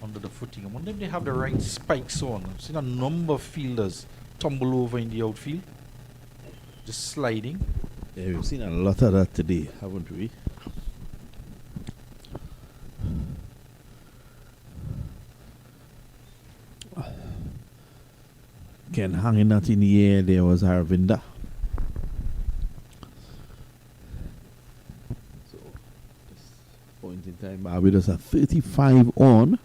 under the footing. I wonder if they have the right spikes on. I've seen a number of fielders tumble over in the outfield. Just sliding. Yeah, we've seen a lot of that today, haven't we? Again, hanging out in the air, there was Arvinda. So, this point in time, Barbados are 35 on.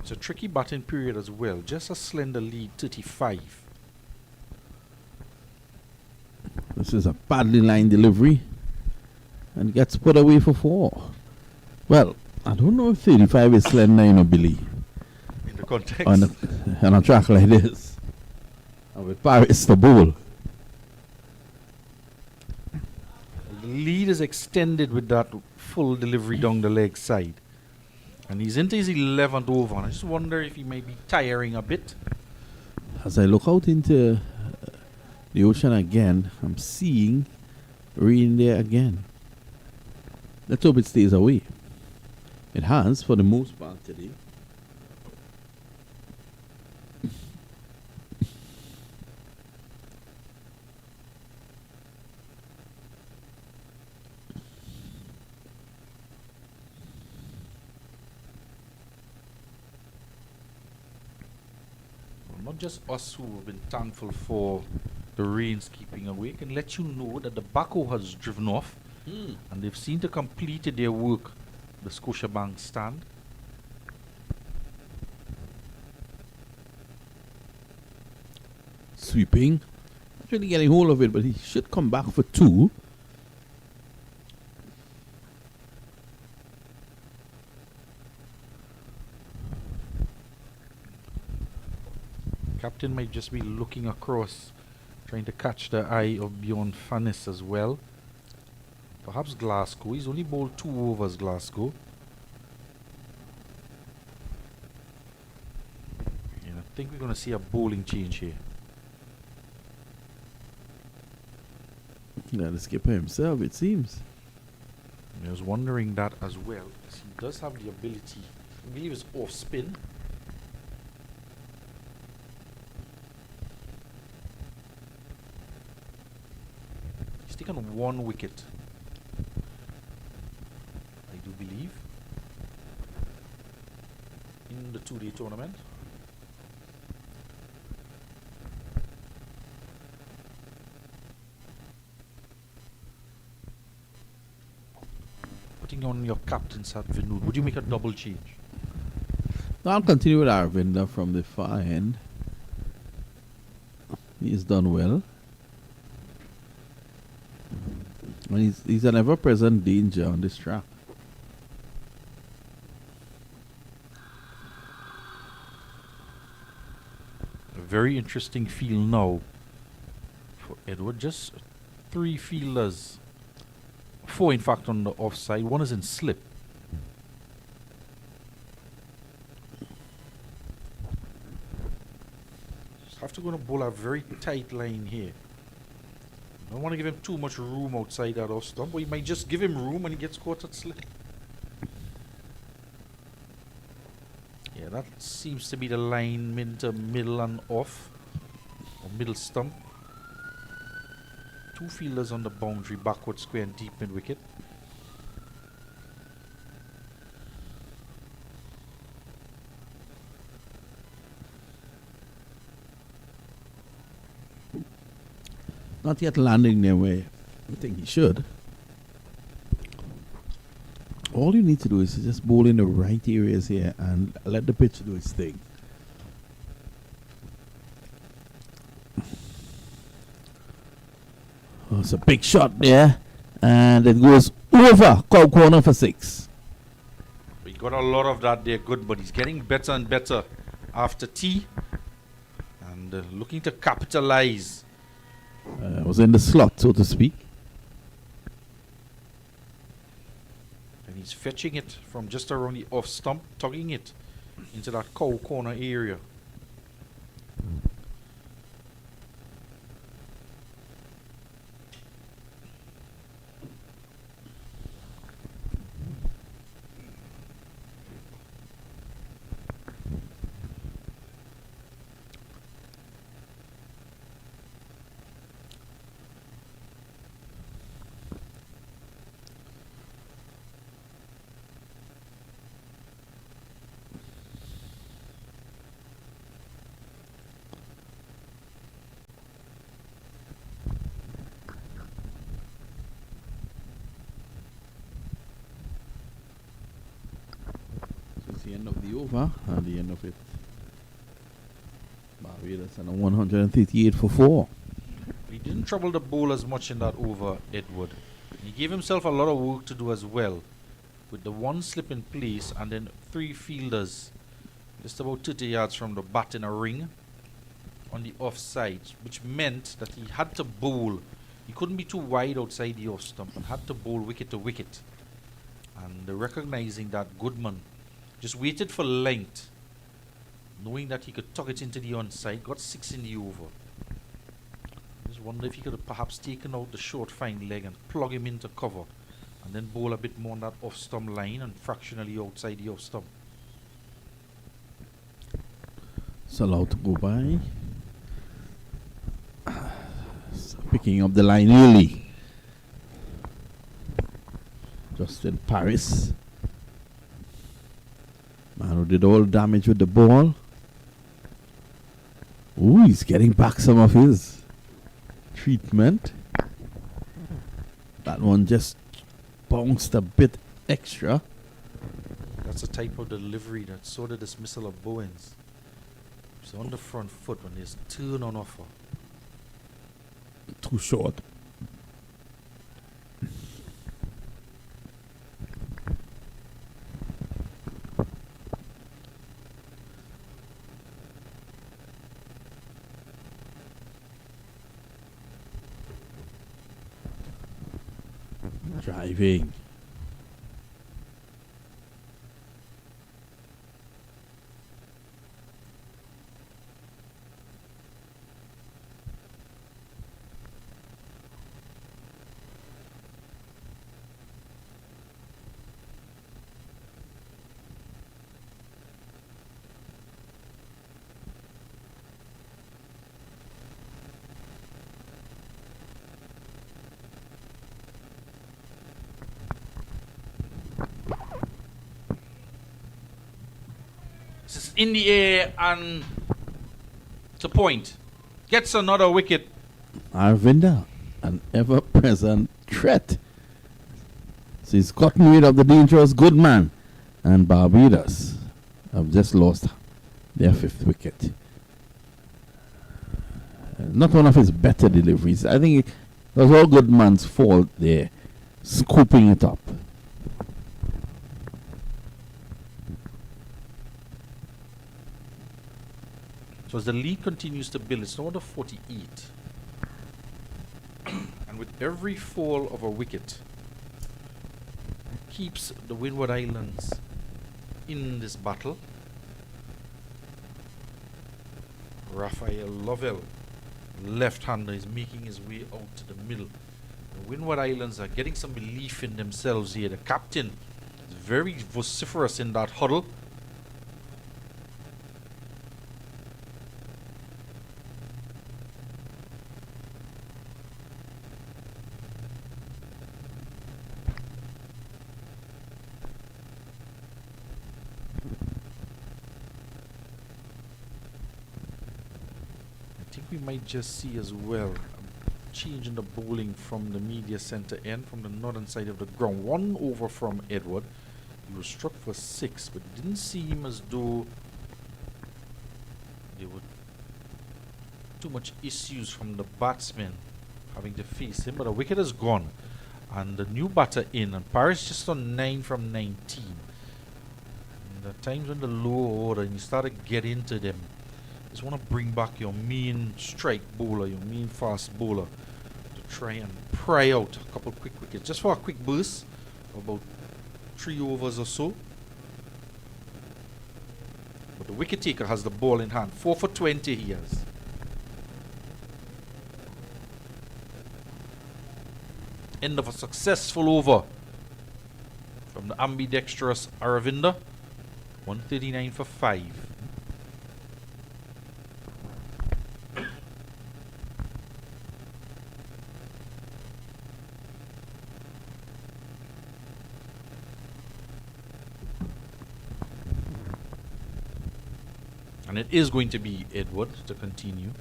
It's a tricky batting period as well. Just a slender lead, 35. This is a badly lined delivery. And gets put away for 4. Well, I don't know if 35 is slender, Billy. In the context. On a track like this. And with Paris to bowl. The lead is extended with that full delivery down the leg side. And he's into his 11th over. And I just wonder if he may be tiring a bit. As I look out into the ocean again, I'm seeing rain there again. Let's hope it stays away. It has for the most part today. Not just us who have been thankful for the rains keeping away, can let you know that the backhoe has driven off and they've seen to completed their work, the Scotiabank stand. Sweeping. Not really getting hold of it, but he should come back for 2. Captain might just be looking across, trying to catch the eye of Bjorn Fannis as well. Perhaps Glasgow. He's only bowled 2 overs, Glasgow. And I think we're going to see a bowling change here. Yeah, the skipper himself, it seems. I was wondering that as well, because he does have the ability. I believe it's off spin. He's taken 1 wicket, I do believe, in the 2-day tournament. Putting on your captain's hat, Vinod, would you make a double change? I'll continue with Arvinder from the far end. He's done well. And he's an ever-present danger on this track. A very interesting field now for Edward. Just 3 fielders. 4 in fact on the offside. 1 is in slip. Just have to go and bowl a very tight line here. Don't want to give him too much room outside that off stump, but he might just give him room and he gets caught at slip. Yeah, that seems to be the line into middle and off, or middle stump. 2 fielders on the boundary, backward square and deep mid wicket. Not yet landing their way. I think he should. All you need to do is just bowl in the right areas here and let the pitch do its thing. Oh, it's a big shot there. And it goes over cow corner for 6. We got a lot of that there, good, but he's getting better and better after tea. And looking to capitalize. Was in the slot, so to speak. And he's fetching it from just around the off stump, tugging it into that cow corner area. The end of the over and the end of it. Barbados and a 138 for 4. He didn't trouble the bowlers much in that over, Edward. He gave himself a lot of work to do as well, with the 1 slip in place and then 3 fielders just about 30 yards from the bat in a ring on the offside, which meant that he had to bowl. He couldn't be too wide outside the off stump and had to bowl wicket to wicket. And recognizing that, Goodman just waited for length, knowing that he could tuck it into the onside, got 6 in the over. Just wonder if he could have perhaps taken out the short fine leg and plug him into cover and then bowl a bit more on that off stump line and fractionally outside the off stump. It's allowed to go by. Picking up the line early. Justin Paris. Man who did all damage with the ball. Ooh, he's getting back some of his treatment. That one just bounced a bit extra. That's the type of delivery that saw the dismissal of Bowens. It's on the front foot when there's turn on offer. Too short. Driving. This is in the air and to point. Gets another wicket. Arvinda, an ever-present threat. So he's gotten rid of the dangerous Goodman. And Barbados have just lost their 5th wicket. Not one of his better deliveries. I think it was all Goodman's fault there, scooping it up. So as the lead continues to build, it's now the 48. And with every fall of a wicket, keeps the Windward Islands in this battle. Raphael Lovell, left-hander, is making his way out to the middle. The Windward Islands are getting some belief in themselves here. The captain is very vociferous in that huddle. We might just see as well a change in the bowling from the media centre end, from the northern side of the ground. 1 over from Edward. He was struck for 6, but it didn't seem as though there were too much issues from the batsmen having to face him. But a wicket is gone, and the new batter in, and Paris just on 9 from 19. And the times when the lower order and you start to get into them, just want to bring back your main strike bowler, your main fast bowler, to try and pry out a couple quick wickets, just for a quick burst of about 3 overs or so. But the wicket taker has the ball in hand. 4 for 20 he has. End of a successful over from the ambidextrous Aravinda. 139 for 5. And it is going to be Edward to continue.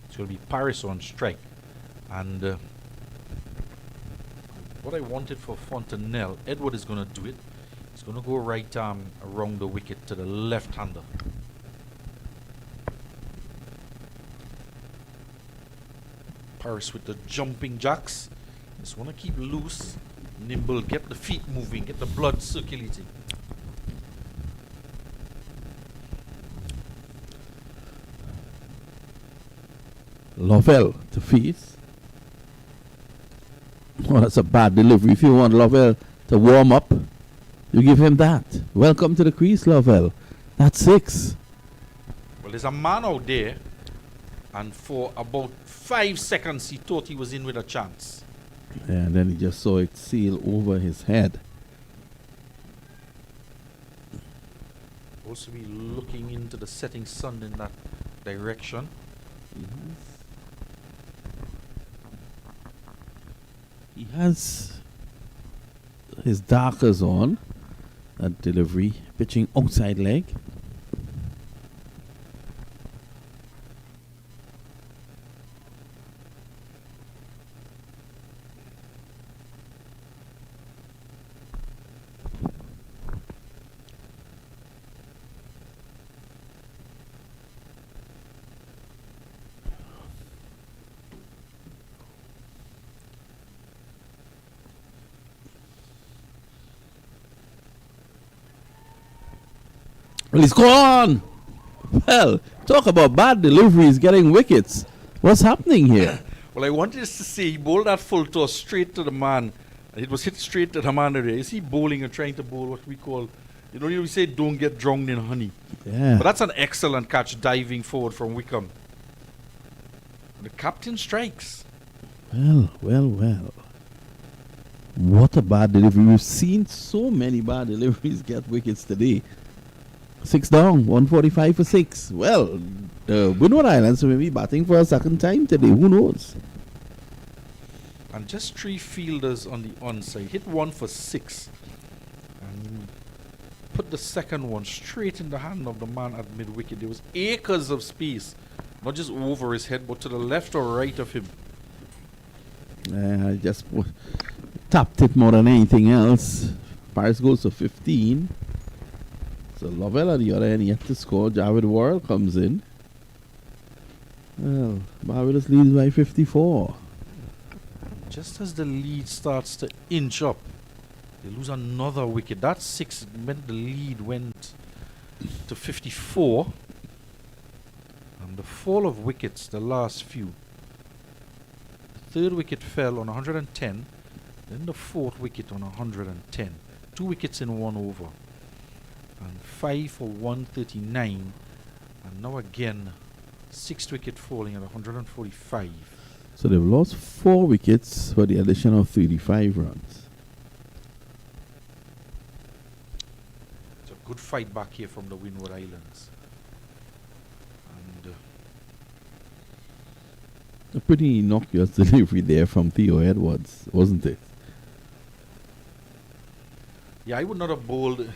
It's going to be Paris on strike. And what I wanted for Fontenelle, Edward is going to do it. He's going to go right arm around the wicket to the left-hander. Paris with the jumping jacks. Just want to keep loose, nimble, get the feet moving, get the blood circulating. Lovell to face. Oh, that's a bad delivery. If you want Lovell to warm up, you give him that. Welcome to the crease, Lovell. That's 6. Well, there's a man out there, And for about 5 seconds, he thought he was in with a chance. And then he just saw it sail over his head. Also be looking into the setting sun in that direction. He has his darkers on at delivery, pitching outside leg. Well, he's gone. Well, talk about bad deliveries getting wickets. What's happening here? Well, I wanted us to see he bowled that full toss straight to the man. It was hit straight to the man there. Is he bowling or trying to bowl what we call, you say don't get drowned in honey. Yeah. But that's an excellent catch diving forward from Wickham. The captain strikes. Well. What a bad delivery. We've seen so many bad deliveries get wickets today. 6 down, 145 for 6. Well, the Windward Islands may be batting for a second time today. Who knows? And just 3 fielders on the onside. Hit 1 for 6. And put the second one straight in the hand of the man at mid-wicket. There was acres of space. Not just over his head, but to the left or right of him. I just tapped it more than anything else. Paris goes to 15. So Lovell at the other end yet to score. Javid Worrell comes in. Well, Barbados leads by 54. Just as the lead starts to inch up, they lose another wicket. That 6 meant the lead went to 54. And the fall of wickets, the last few. The 3rd wicket fell on 110. Then the 4th wicket on 110. 2 wickets in 1 over. And 5 for 139. And now again, 6th wicket falling at 145. So they've lost 4 wickets for the addition of 35 runs. It's a good fight back here from the Windward Islands. And A pretty innocuous delivery there from Theo Edwards, wasn't it? yeah, I would not have bowled.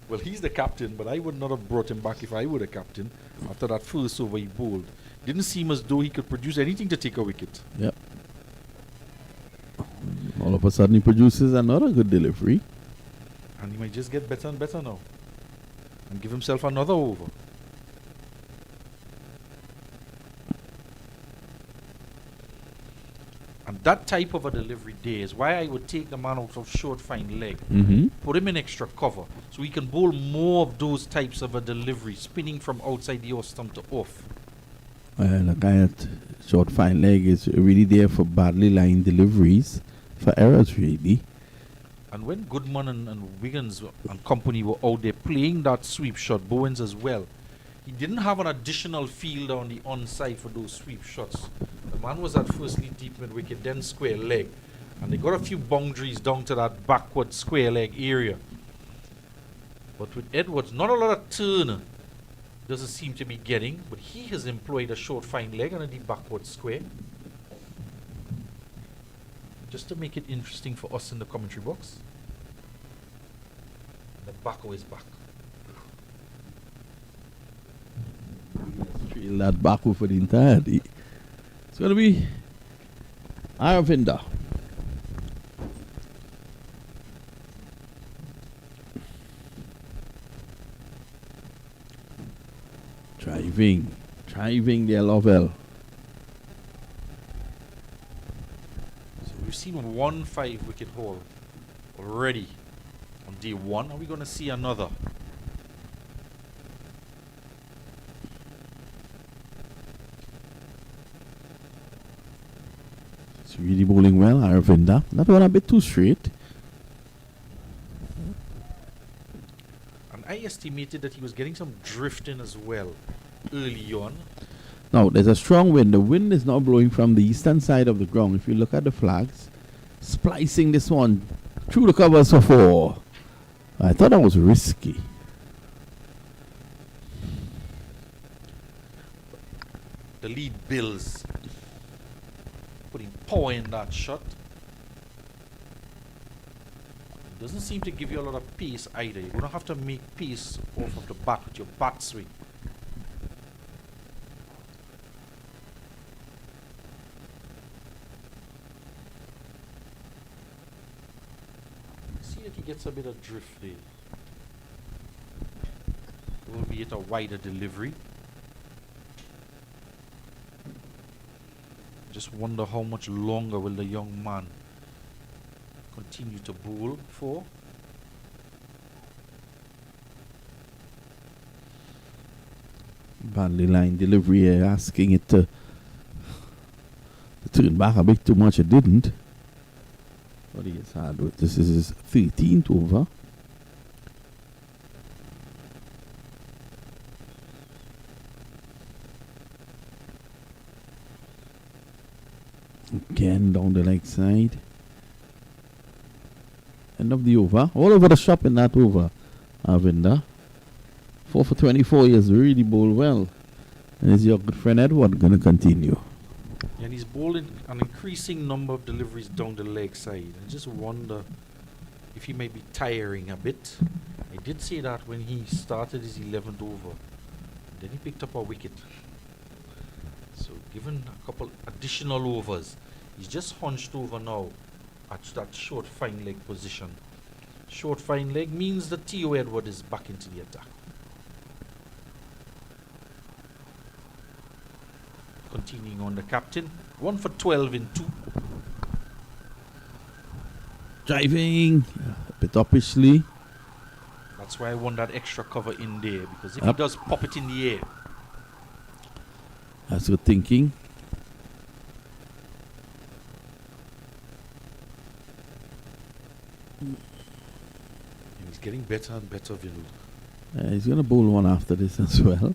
Well, he's the captain, but I would not have brought him back if I were the captain after that first over he bowled. Didn't seem as though he could produce anything to take a wicket. Yep. All of a sudden he produces another good delivery. And he might just get better and better now. And give himself another over. And that type of a delivery there is why I would take the man out of short fine leg. Put him in extra cover. So he can bowl more of those types of a delivery. Spinning from outside the off stump to off. The guy at short fine leg is really there for badly lined deliveries. For errors really. And when Goodman and Wiggins and company were out there playing that sweep shot, Bowens as well, he didn't have an additional fielder on the onside for those sweep shots. The man was at firstly deep mid wicket, then square leg. And they got a few boundaries down to that backward square leg area. But with Edwards, not a lot of turn doesn't seem to be getting, but he has employed a short fine leg and a deep backward square. Just to make it interesting for us in the commentary box. The Backo is back. Trail that Baku for the entirety. It's going to be Aravinda. Driving their Lovell. So we've seen 1 5-wicket haul already on day 1. Are we going to see another? It's really bowling well, Aravinda. That one a bit too straight. And I estimated that he was getting some drifting as well early on. Now, there's a strong wind. The wind is now blowing from the eastern side of the ground. If you look at the flags, splicing this one through the covers for 4. I thought that was risky. The lead Bills putting power in that shot. It doesn't seem to give you a lot of pace either. You're going to have to make pace off of the bat with your bat swing. See that he gets a bit of drift there. Albeit a wider delivery. Just wonder how much longer will the young man continue to bowl for. Badly line delivery here, asking it to turn back a bit too much. It didn't. But he is hard with. This is his 13th over. Again down the leg side. End of the over. All over the shop in that over, Arvinda. 4 for 24 years, really bowled well. And is your good friend Edward going to continue? And he's bowling an increasing number of deliveries down the leg side. I just wonder if he may be tiring a bit. I did say that when he started his 11th over. Then he picked up a wicket. So given a couple additional overs, he's just hunched over now at that short fine leg position. Short fine leg means that Theo Edward is back into the attack. Continuing on the captain. 1 for 12 in 2. Driving a bit uppishly. That's why I want that extra cover in there, because if he does pop it in the air. That's good thinking. And he's getting better and better, Vinod. He's going to bowl one after this as well.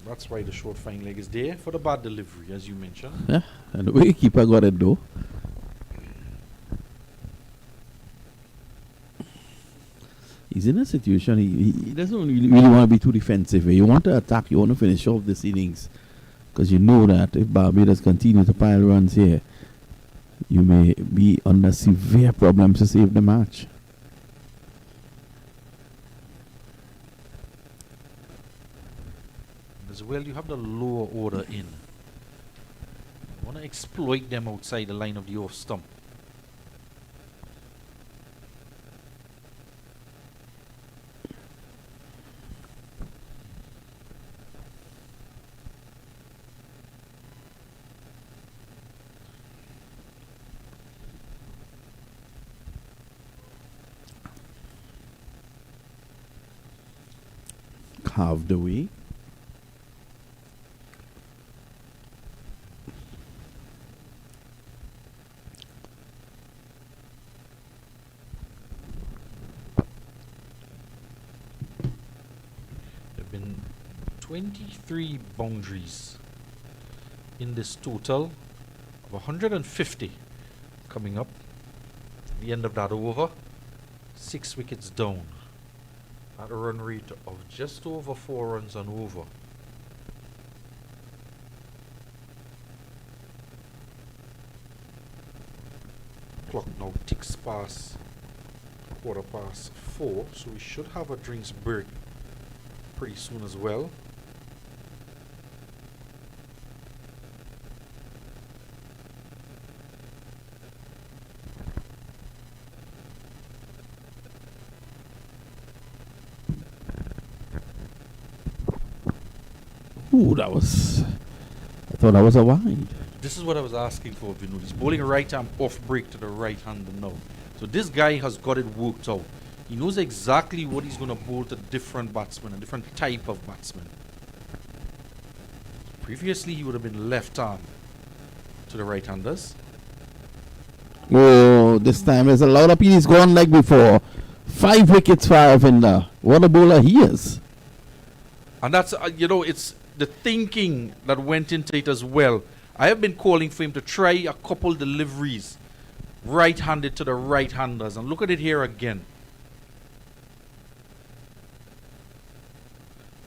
That's why the short fine leg is there for the bad delivery, as you mentioned. Yeah, and the wicketkeeper got it though. He's in a situation, he doesn't really want to be too defensive. You want to attack, you want to finish off this innings. Because you know that if Barbados continue to pile runs here, you may be under severe problems to save the match. As well, you have the lower order in. You want to exploit them outside the line of the off stump. Carved away. There have been 23 boundaries in this total of 150 coming up. At the end of that over, 6 wickets down at a run rate of just over 4 runs and over. Clock now ticks past 4:15, so we should have a drinks break pretty soon as well. Ooh, I thought that was a wide. This is what I was asking for, Vinod. He's bowling a right arm off break to the right hander now. So this guy has got it worked out. He knows exactly what he's going to bowl to different batsmen, a different type of batsman. Previously, he would have been left arm to the right handers. Oh, no. This time there's a lot of he's gone like before. 5 wickets for Aravinda. What a bowler he is. And that's, it's the thinking that went into it as well. I have been calling for him to try a couple deliveries, right-handed to the right-handers. And look at it here again.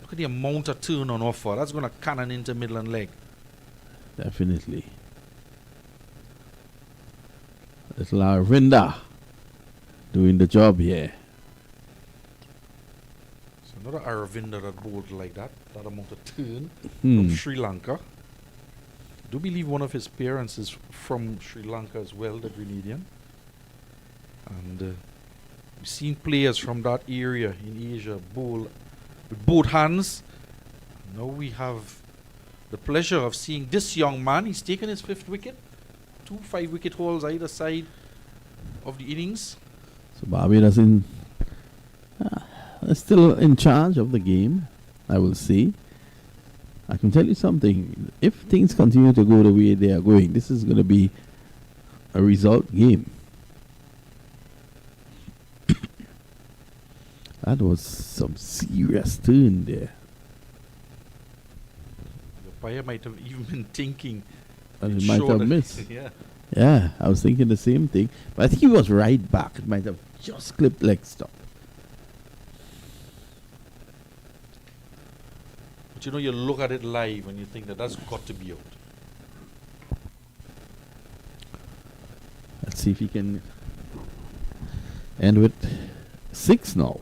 Look at the amount of turn on offer. That's going to cannon into middle and leg. Definitely. Little Aravinda doing the job here. So another Aravinda that bowled like that amount of turn from Sri Lanka. I do believe one of his parents is from Sri Lanka as well, the Grenadian. And we've seen players from that area in Asia bowl with both hands. Now we have the pleasure of seeing this young man. He's taken his 5th wicket. 2 5-wicket hauls either side of the innings. So Barbados is still in charge of the game, I will say. I can tell you something. If things continue to go the way they are going, this is going to be a result game. That was some serious turn there. The umpire might have even been thinking. And it might have missed. Yeah. Yeah, I was thinking the same thing. But I think he was right back. It might have just clipped leg stop. But you look at it live and you think that that's got to be out. Let's see if he can end with 6 now.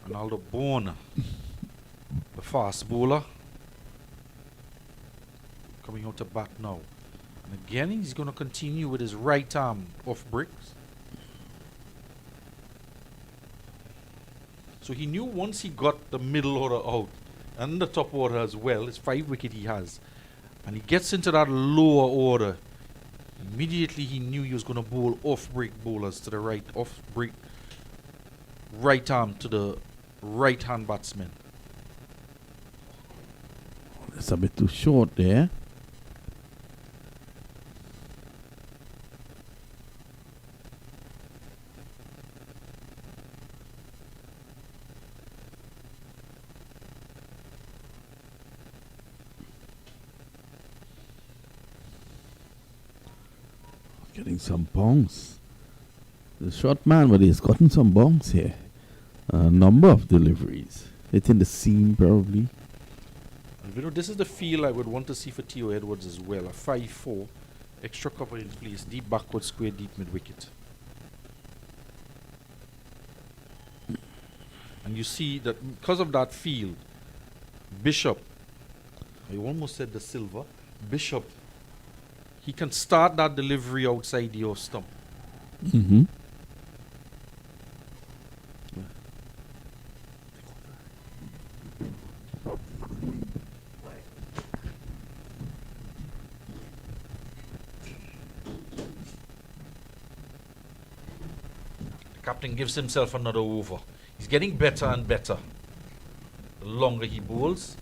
Ronaldo Bourne, the fast bowler, coming out to bat now. And again, he's going to continue with his right arm off bricks. So he knew once he got the middle order out and the top order as well, it's 5 wicket he has, and he gets into that lower order, immediately he knew he was going to bowl off break bowlers to the right, off break right arm to the right hand batsman. That's a bit too short there. Getting some bounce. The short man, but he's gotten some bounce here. A number of deliveries. Hitting the seam probably. And this is the feel I would want to see for Theo Edwards as well. A 5-4, extra cover in place, deep backward square, deep mid wicket. And you see that because of that field, Bishop, I almost said the silver, Bishop, he can start that delivery outside the off stump. Mm-hmm. The captain gives himself another over. He's getting better and better the longer he bowls.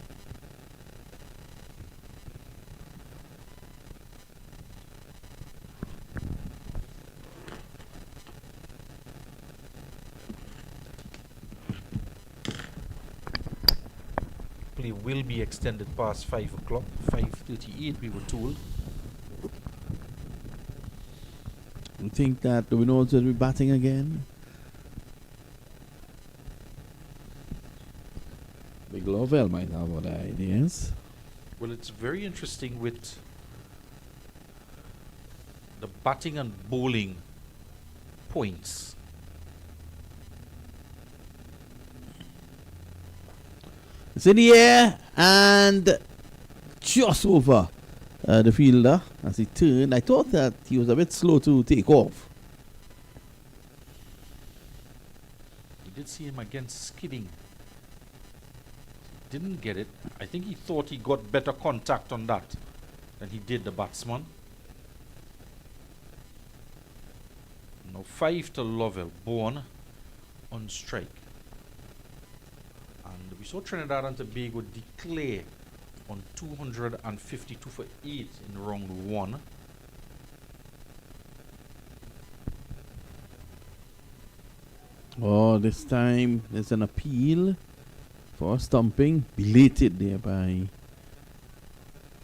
Play will be extended past 5 o'clock, 5:38 we were told. You think that the Windwards will be batting again? Big Lovell might have other ideas. Well, it's very interesting with the batting and bowling points. It's in the air and just over the fielder as he turned. I thought that he was a bit slow to take off. You did see him again skidding. Didn't get it. I think he thought he got better contact on that than he did the batsman. Now 5 to Lovell, Bourne on strike. And we saw Trinidad and Tobago declare on 252 for 8 in round 1. Oh, this time there's an appeal for stumping, belated there by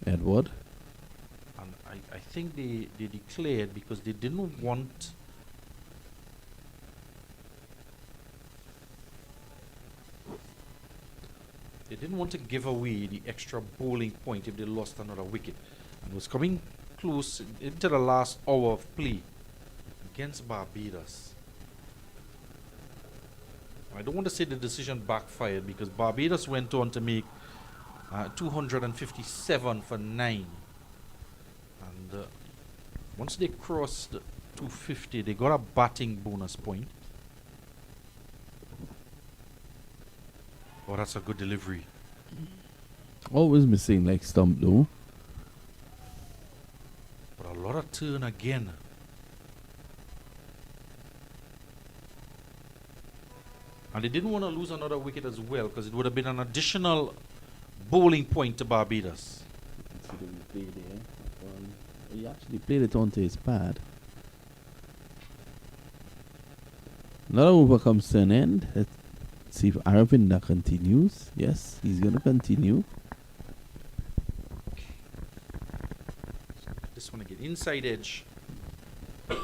Edward. And I think they declared because they didn't want to give away the extra bowling point if they lost another wicket. And it was coming close into the last hour of play against Barbados. I don't want to say the decision backfired because Barbados went on to make 257 for 9. And once they crossed 250, they got a batting bonus point. Oh, that's a good delivery. Always missing like stump though. But a lot of turn again. And they didn't want to lose another wicket as well because it would have been an additional bowling point to Barbados. He actually played it onto his pad. Another over comes to an end. Let's see if Aravinda continues. Yes, he's going to continue. This one again, inside edge and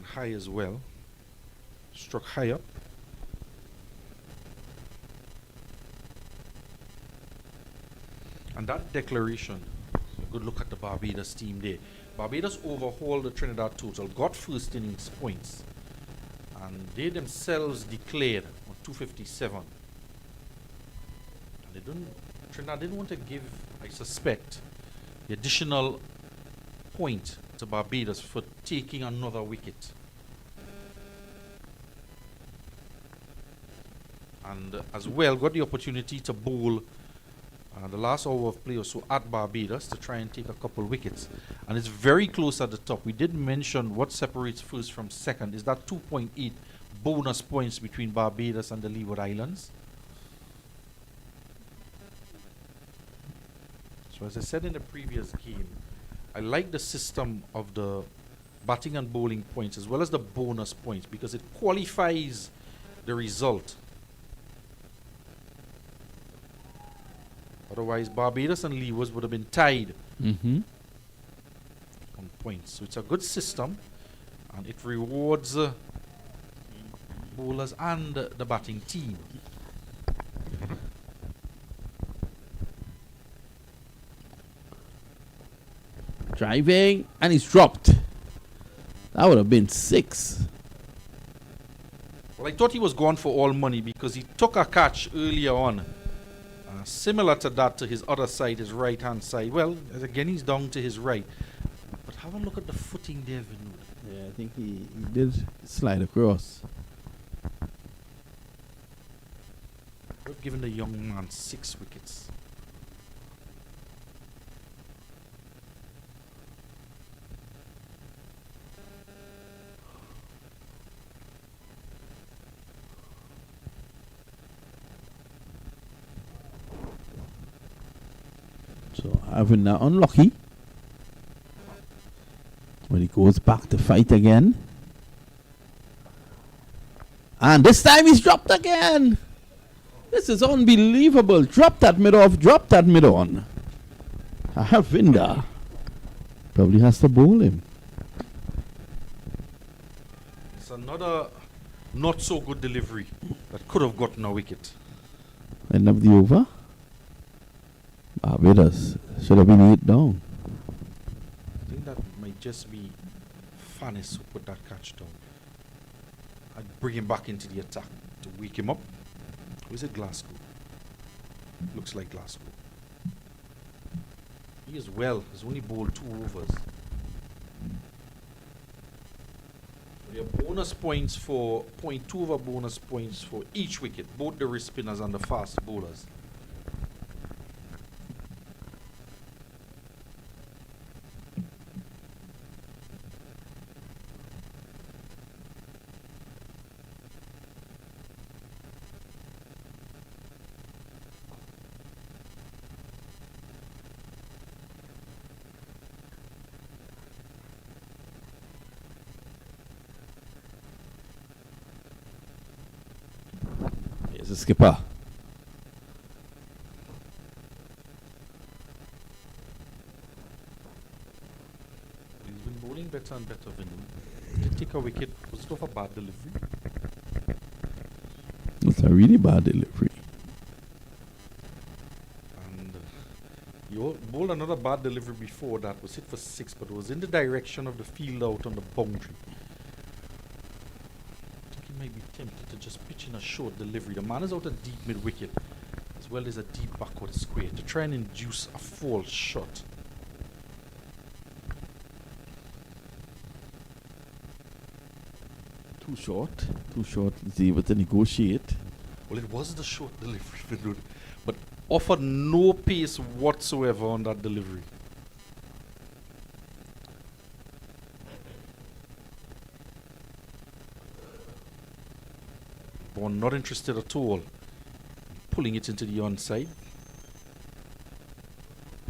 high as well. Struck high up. And that declaration, a good look at the Barbados team there. Barbados overhauled the Trinidad total, got first innings points, and they themselves declared on 257. And Trinidad didn't want to give, I suspect, the additional point to Barbados for taking another wicket. And as well got the opportunity to bowl the last hour of play or so at Barbados to try and take a couple wickets. And it's very close at the top. We did mention what separates first from second is that 2.8 bonus points between Barbados and the Leeward Islands. So as I said in the previous game, I like the system of the batting and bowling points as well as the bonus points because it qualifies the result. Otherwise, Barbados and Leewards would have been tied on points. So it's a good system, and it rewards bowlers and the batting team. Driving, and he's dropped. That would have been 6. Well, I thought he was gone for all money because he took a catch earlier on. Similar to that to his other side, his right hand side. Well, again, he's down to his right. But have a look at the footing there, Vinod. Yeah, I think he did slide across. We've given the young man 6 wickets. So Aravinda unlucky when he goes back to fight again. And this time he's dropped again. This is unbelievable. Drop that mid off, drop that mid on. Aravinda probably has to bowl him. It's another not so good delivery that could have gotten a wicket. End of the over. Barbados should have been 8 down. I think that might just be Fannis who put that catch down. I'd bring him back into the attack to wake him up. Or is it Glasgow? Looks like Glasgow. He as well has only bowled 2 overs. We have bonus points for 0.2 over bonus points for each wicket, both the wrist spinners and the fast bowlers. It's a skipper. He's been bowling better and better, Vinny. Did take a wicket. Was it off a bad delivery? It's a really bad delivery. And he bowled another bad delivery before that. Was hit for 6, but it was in the direction of the field out on the boundary. I think he might be tempted to just pitch in a short delivery. The man is out a deep mid-wicket, as well as a deep backward square, to try and induce a false shot. Too short. He's able to negotiate. Well, it was the short delivery, but offered no pace whatsoever on that delivery. Bond not interested at all. Pulling it into the onside.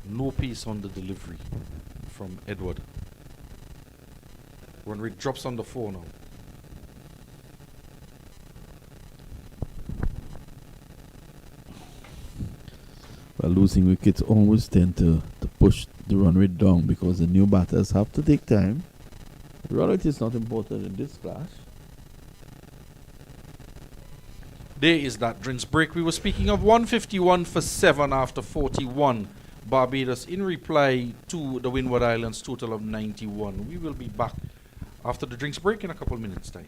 No pace on the delivery from Edward. Run rate drops on the 4 now. Well, losing wickets always tend to push the run rate down because the new batters have to take time. The run rate is not important in this clash. There is that drinks break we were speaking of. 151 for 7 after 41. Barbados in reply to the Windward Islands total of 91. We will be back after the drinks break in a couple minutes time.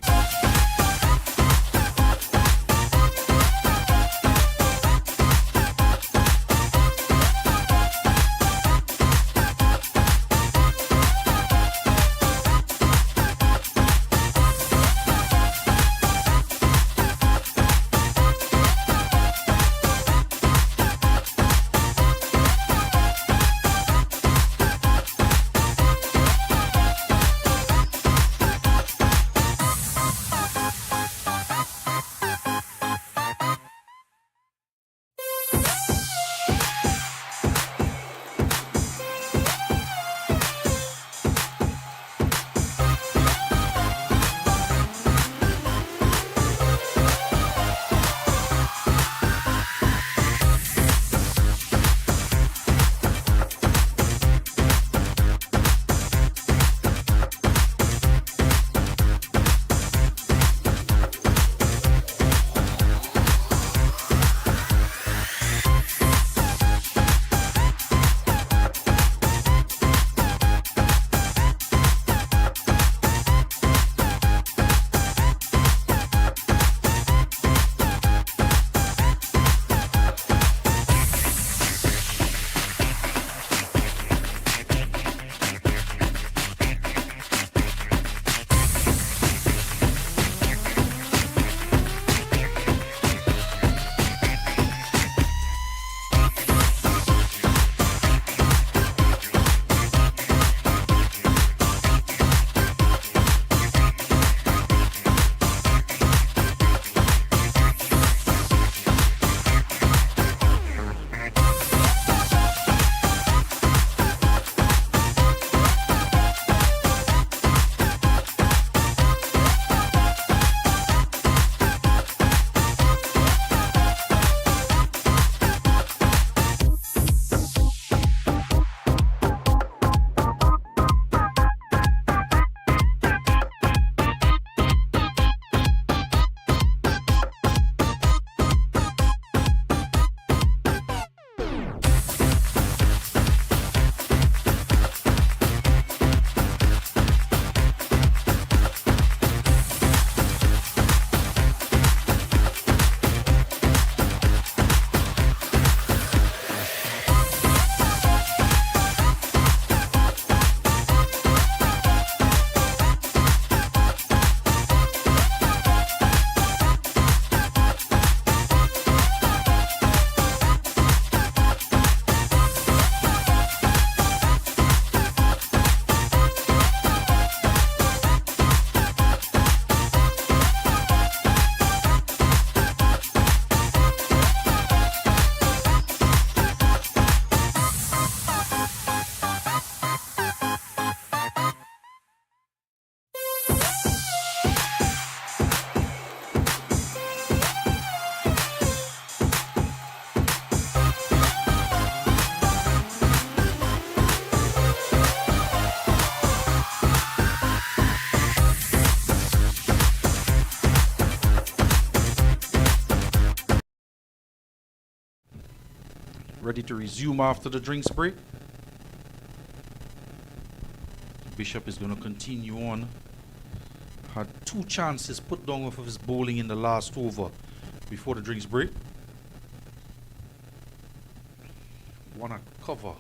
ready to resume after the drinks break. Bishop is going to continue on. Had 2 chances put down off of his bowling in the last over before the drinks break. One at cover.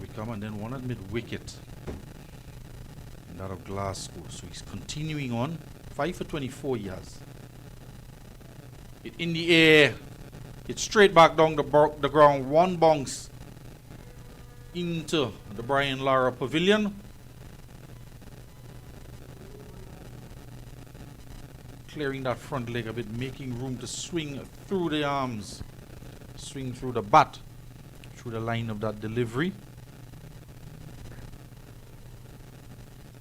Wickham, and then one at mid-wicket. And that of Glasgow. So he's continuing on. 5 for 24 he has. It in the air. It's straight back down the ground. 1 bounce into the Brian Lara Pavilion. Clearing that front leg a bit, making room to swing through the arms, swing through the bat, through the line of that delivery.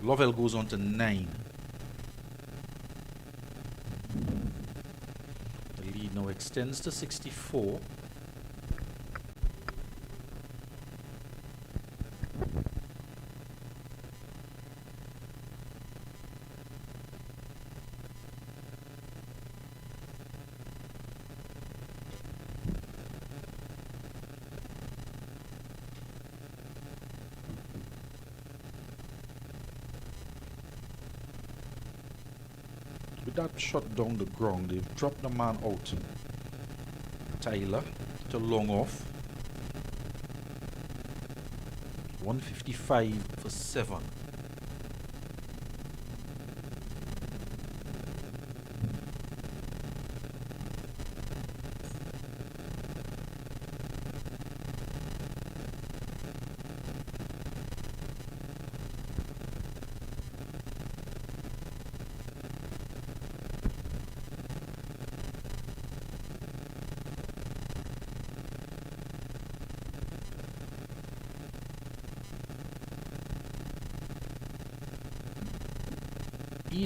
Lovell goes on to 9. The lead now extends to 64. With that shot down the ground, they've dropped the man out. Tyler to long off. 155 for 7.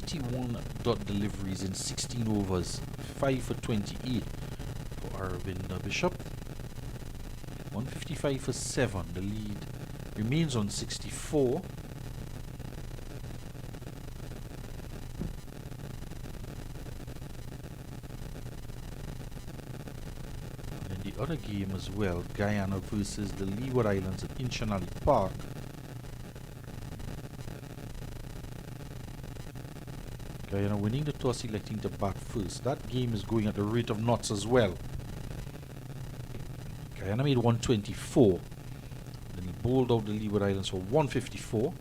.1 deliveries in 16 overs, 5 for 28 for Arvind Bishop. 155 for 7. The lead remains on 64. And in the other game as well, Guyana versus the Leeward Islands at Inchinali Park. Guyana winning the toss, electing to bat first. That game is going at the rate of knots as well. Guyana made 124. Then he bowled out the Leeward Islands for 154.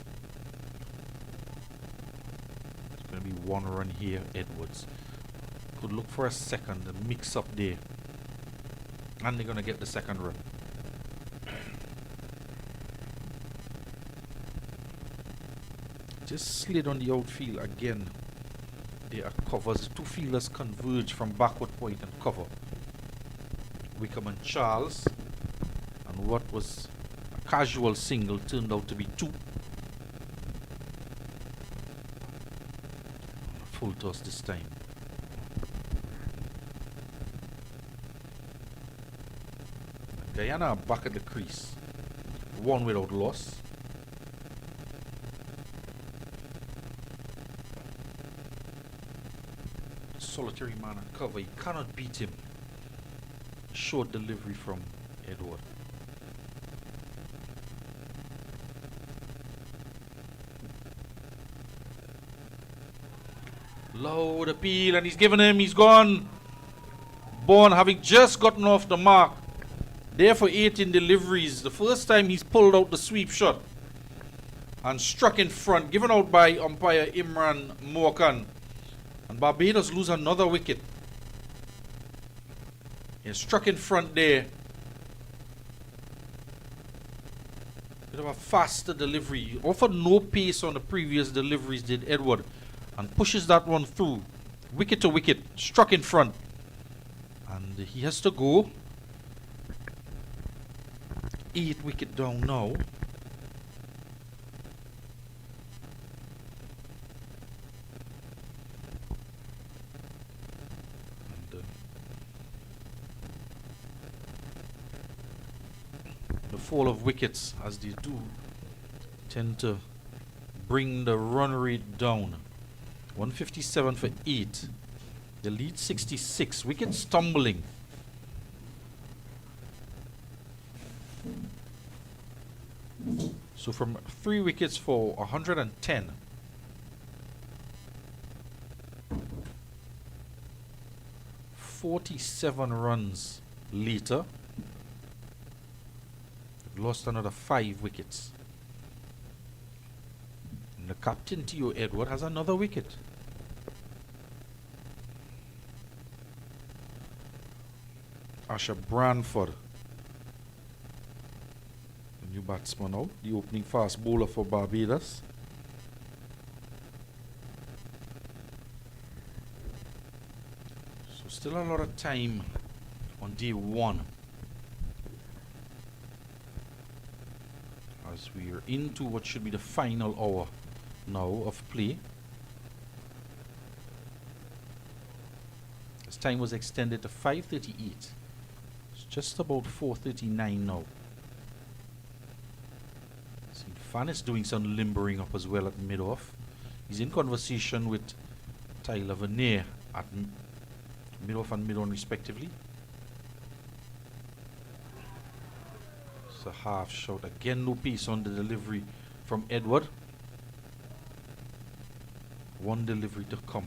It's going to be 1 run here, Edwards. Could look for a second, a mix up there. And they're going to get the second run. Just slid on the outfield again. There are covers. The 2 fielders converge from backward point and cover. Wickham and Charles. And what was a casual single turned out to be 2. Full toss this time. Guyana are back at the crease. 1 without loss. Solitary man and cover. He cannot beat him. Short delivery from Edward. Low the appeal, and he's given him. He's gone. Bourne having just gotten off the mark. There for 18 deliveries. The first time he's pulled out the sweep shot and struck in front, given out by umpire Imran Morkan. And Barbados lose another wicket. He struck in front there. Bit of a faster delivery. He offered no pace on the previous deliveries, did Edward. And pushes that one through. Wicket to wicket. Struck in front. And he has to go. 8 wicket down now. Fall of wickets, as they do, tend to bring the run rate down. 157 for 8. The lead 66. Wickets tumbling. So from 3 wickets for 110. "47 runs later, they've lost another 5 wickets. And the captain, Theo Edward, has another wicket. Asher Branford, the new batsman out, the opening fast bowler for Barbados. So still a lot of time on day 1 as we are into what should be the final hour now of play. This time was extended to 5:38. It's just about 4:39 now. See, Fan is doing some limbering up as well at mid-off. He's in conversation with Tyler Vernier at mid-off and mid-on respectively. It's a half shot. Again, no pace on the delivery from Edward. One delivery to come.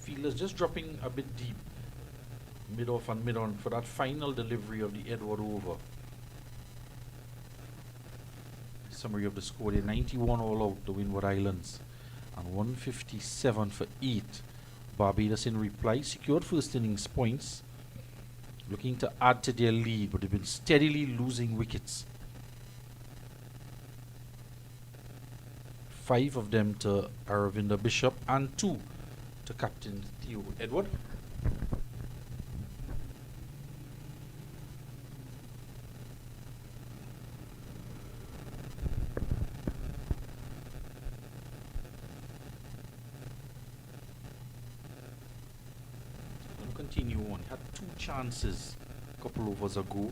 Fielders just dropping a bit deep, mid-off and mid-on for that final delivery of the Edward over. Summary of the score there: 91 all out, the Windward Islands, and 157 for 8. Barbados in reply secured first innings points, looking to add to their lead, but they've been steadily losing wickets. 5 of them to Aravinda Bishop and 2 to Captain Theo Edward. Continue on. He had 2 chances a couple overs ago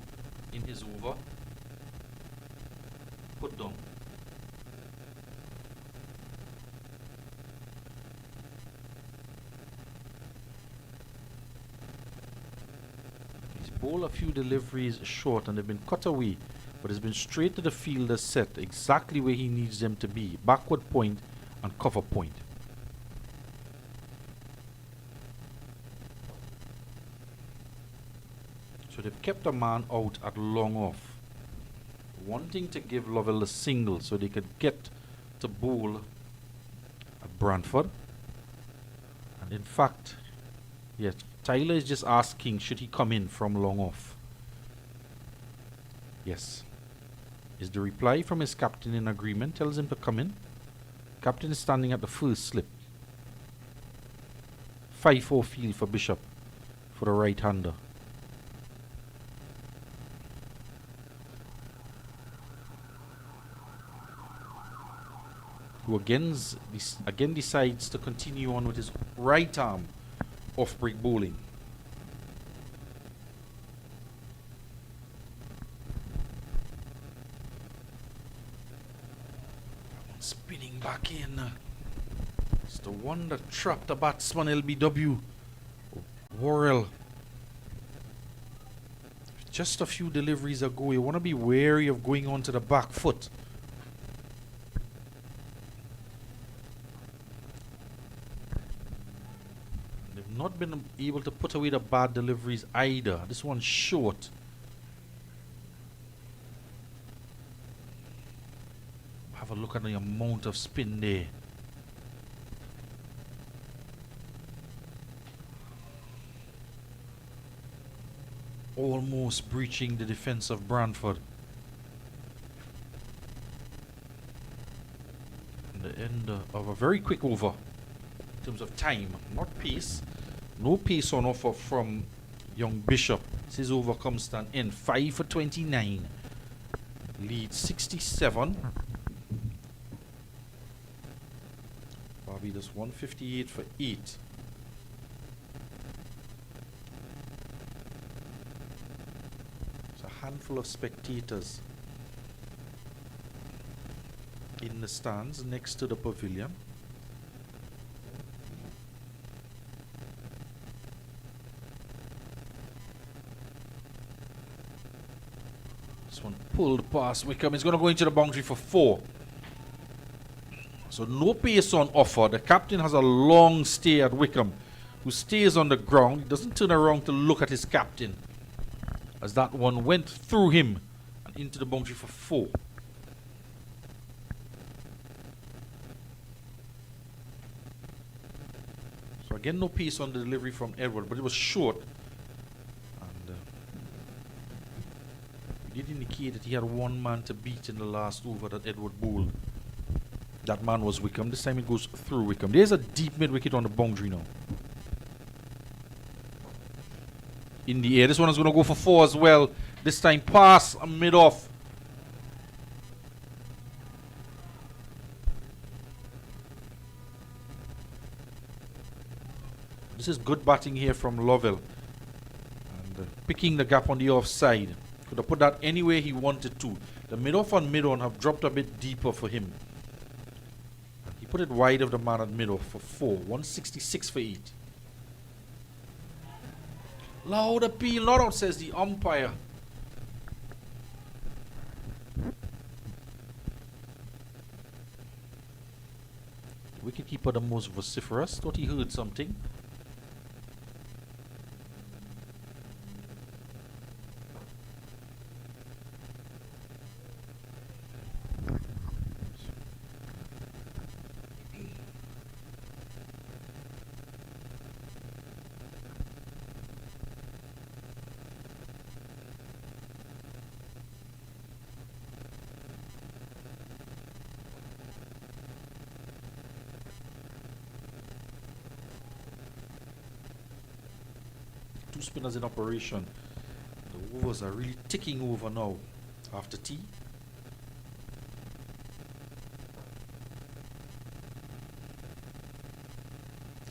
in his over. Put down. He's bowled a few deliveries short and they've been cut away, but it's been straight to the fielder's set, exactly where he needs them to be: backward point and cover point. So they've kept a man out at long off, wanting to give Lovell a single so they could get to bowl at Brantford. And in fact, yes, Tyler is just asking, should he come in from long off? Yes. Is the reply from his captain in agreement? Tells him to come in. Captain is standing at the first slip. 5-4 field for Bishop for the right-hander. Who again decides to continue on with his right arm off-break bowling. Spinning back in. It's the one that trapped the batsman, LBW. Worrell. Just a few deliveries ago, you want to be wary of going onto the back foot. Not been able to put away the bad deliveries either. This one's short. Have a look at the amount of spin there. Almost breaching the defense of Brantford. And the end of a very quick over in terms of time, not pace. No pace on offer from young Bishop. This is over comes to an end. 5 for 29. Lead 67. Barbados 158 for 8. It's a handful of spectators in the stands next to the pavilion. This one pulled past Wickham. He's going to go into the boundary for 4. So no pace on offer. The captain has a long stay at Wickham, who stays on the ground. He doesn't turn around to look at his captain, as that one went through him and into the boundary for 4. So again, no pace on the delivery from Edward, but it was short. And he did indicate that he had one man to beat in the last over that Edward bowled. That man was Wickham. This time it goes through Wickham. There's a deep mid wicket on the boundary now. In the air. This one is going to go for 4 as well. This time pass and mid off. This is good batting here from Lovell. And picking the gap on the offside. Could have put that anywhere he wanted to. The mid off and mid on have dropped a bit deeper for him. He put it wide of the man at mid off for 4. 166 for 8. Loud appeal, not out, says the umpire. The wicketkeeper, the most vociferous, thought he heard something. Two spinners in operation. The overs are really ticking over now after tea.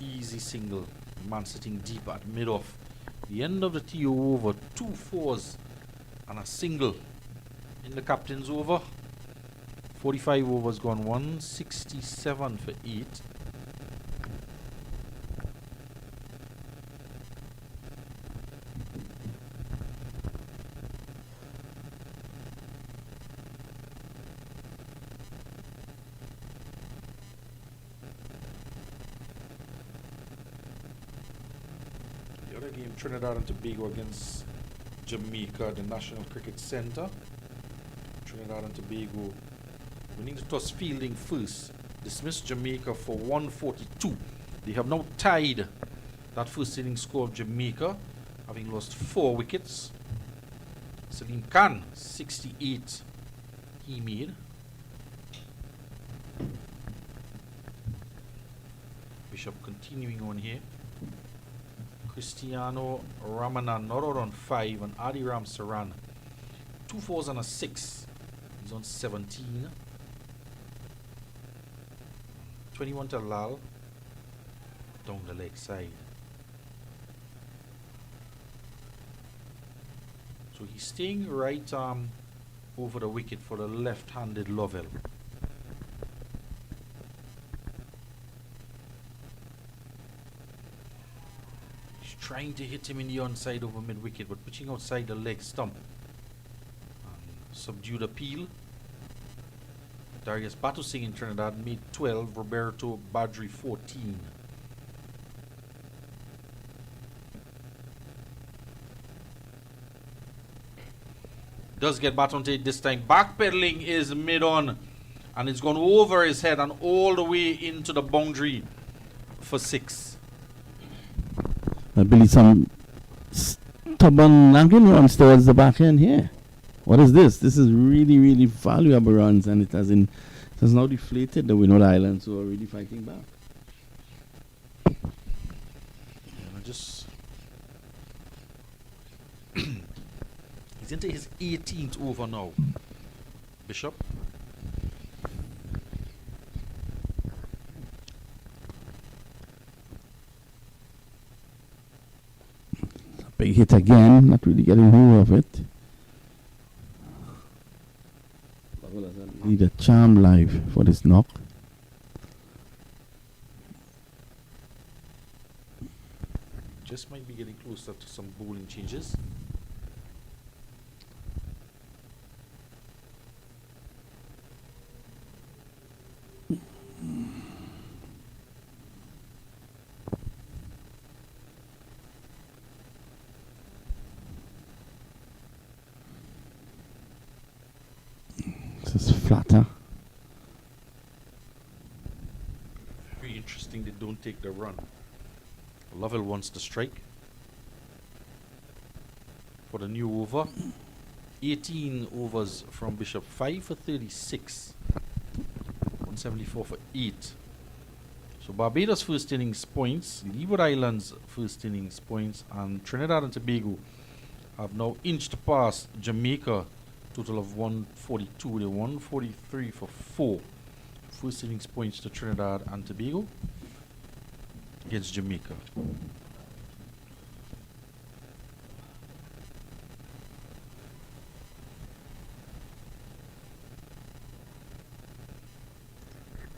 Easy single. Man sitting deep at mid off. The end of the tea over. 2 4s and a single in the captain's over. 45 overs gone. 167 for 8. Game Trinidad and Tobago against Jamaica, the National Cricket Centre. Trinidad and Tobago winning the toss, fielding first. Dismissed Jamaica for 142. They have now tied that first inning score of Jamaica, having lost 4 wickets. Salim Khan, 68 he made. Bishop continuing on here. Cristiano Ramanan not out on 5, and Adiram Saran 2 4s and a 6. He's on 17. 21 to Lal down the leg side. So he's staying right arm over the wicket for the left-handed Lovell. Trying to hit him in the onside over mid-wicket, but pitching outside the leg stump. And subdued appeal. Darius Batusing in Trinidad made 12. Roberto Badri 14. Does get bat on tape this time. Backpedaling is mid-on. And it's gone over his head and all the way into the boundary for 6. I believe some stubborn nagging runs towards the back end here. What is this? This is really, really valuable runs, and it has now deflated the Windward Islands, who are really fighting back. He's into his 18th over now. Bishop. Big hit again, not really getting hold of it. Need a charm live for this knock. Just might be getting closer to some bowling changes. This is flatter. Very interesting they don't take the run. Lovell wants the strike for the new over. 18 overs from Bishop, 5 for 36, 174 for 8. So Barbados first innings points, Leeward Islands first innings points, and Trinidad and Tobago have now inched past Jamaica, total of 142. They're 143 for 4. First innings points to Trinidad and Tobago against Jamaica.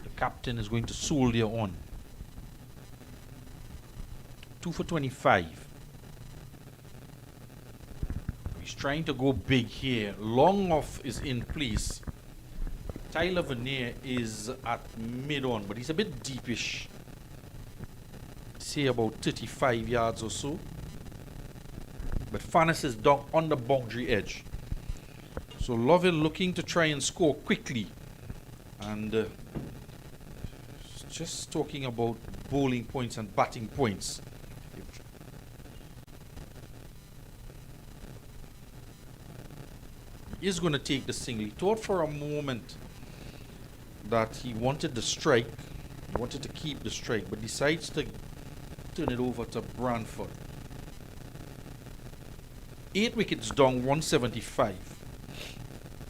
The captain is going to soldier on. 2 for 25. He's trying to go big here. Long off is in place. Tyler Veneer is at mid-on, but he's a bit deepish. Say about 35 yards or so. But Fanis is down on the boundary edge. So Lovell looking to try and score quickly. And just talking about bowling points and batting points. He is going to take the single. He thought for a moment that he wanted the strike. He wanted to keep the strike, but decides to turn it over to Branford. 8 wickets down, 175.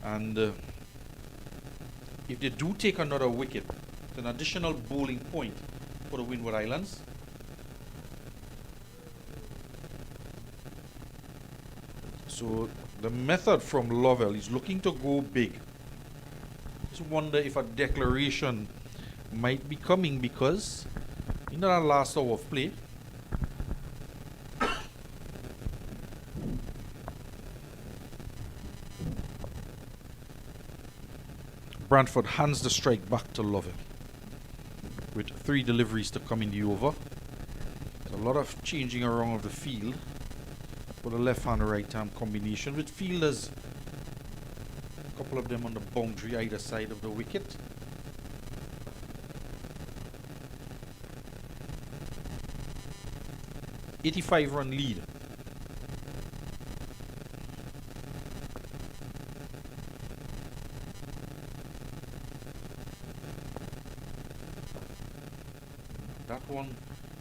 And if they do take another wicket, it's an additional bowling point for the Windward Islands. So the method from Lovell is looking to go big. Just wonder if a declaration might be coming, because in that last hour of play, Brantford hands the strike back to Lovell with 3 deliveries to come in the over. There's a lot of changing around of the field for the left-hand right-hand combination, with fielders, a couple of them on the boundary either side of the wicket. $85-run lead. That one,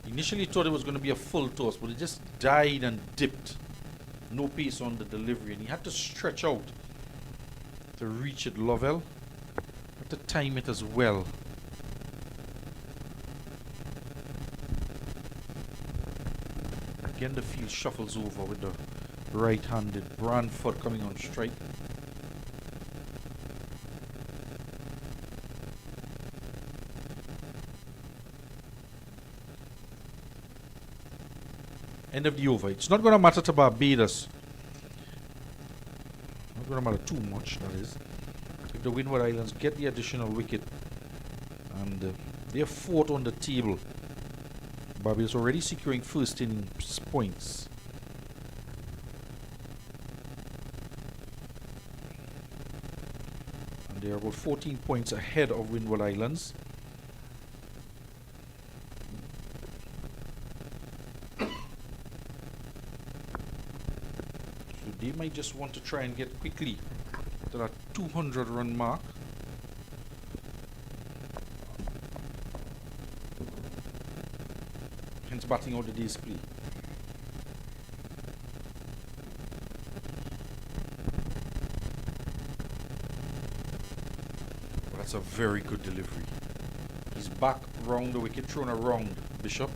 initially thought it was going to be a full toss, but it just died and dipped. No pace on the delivery, and he had to stretch out to reach it. Lovell had to time it as well. Again, the field shuffles over with the right-handed Branford coming on strike. End of the over. It's not going to matter to Barbados. Not going to matter too much, that is. If the Windward Islands get the additional wicket, and they're 4th on the table. Barbados already securing first innings points. And they are about 14 points ahead of Windward Islands. They might just want to try and get quickly to that 200-run mark. Hence batting out the day's play. Well, that's a very good delivery. He's back round the wicket, thrown around Bishop.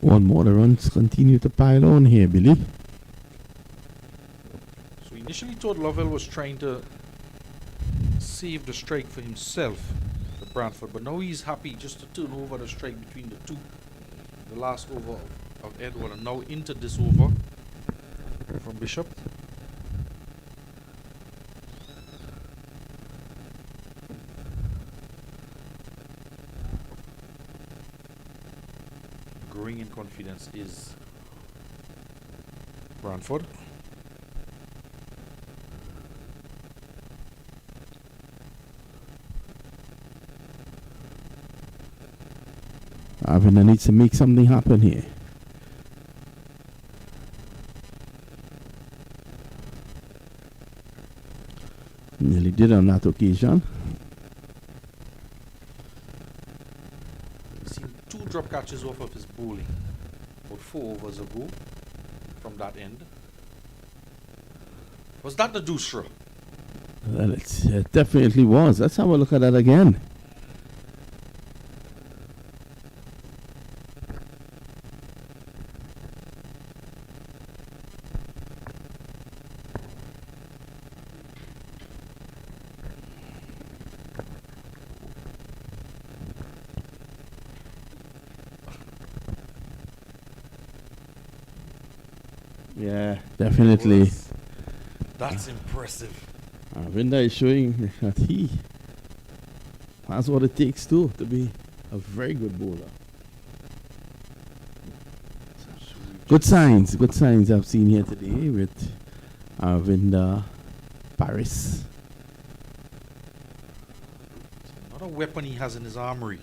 One more, the runs continue to pile on here, Billy. So initially thought Lovell was trying to save the strike for himself, the Brantford, but now he's happy just to turn over the strike between the two. The last over of Edward, and now into this over from Bishop. Growing in confidence is Brantford. Avila needs to make something happen here. Nearly did on that occasion. We've seen 2 drop catches off of his bowling about 4 overs ago from that end. Was that the Dusra? Well, it definitely was. Let's have a look at that again. Yeah, definitely. That's impressive. Winda is showing that he has what it takes to be a very good bowler. Good signs I've seen here today with Winda Paris. Another weapon he has in his armory.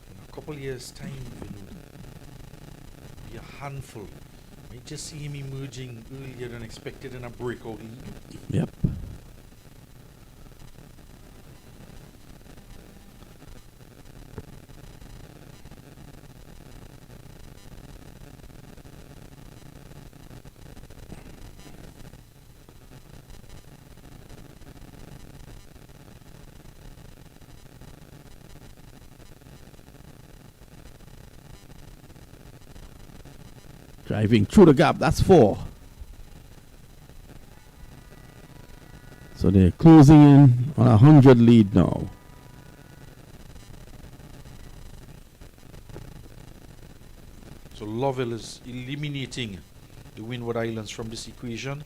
In a couple years' time, be a handful. Might just see him emerging earlier than expected in a breakout league. Yep. Driving through the gap, that's 4. So they're closing in on a 100 lead now. So Lovell is eliminating the Windward Islands from this equation.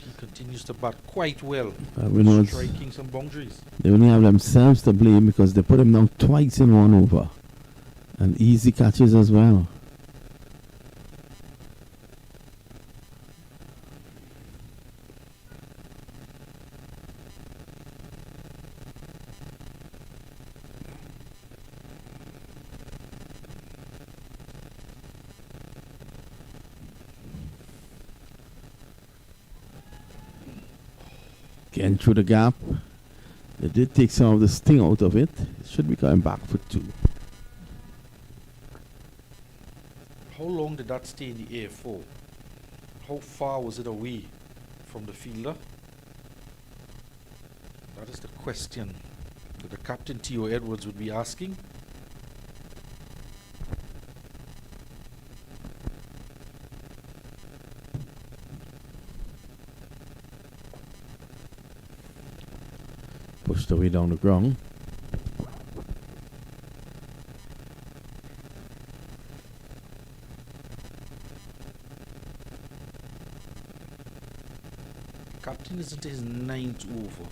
He continues to bat quite well, striking some boundaries. They only have themselves to blame because they put him down twice in 1 over. And easy catches as well. Getting through the gap. They did take some of the sting out of it. It should be coming back for 2. How long did that stay in the air for? How far was it away from the fielder? That is the question that the captain, T.O. Edwards, would be asking. Pushed away down the ground. Captain is into his 9th over.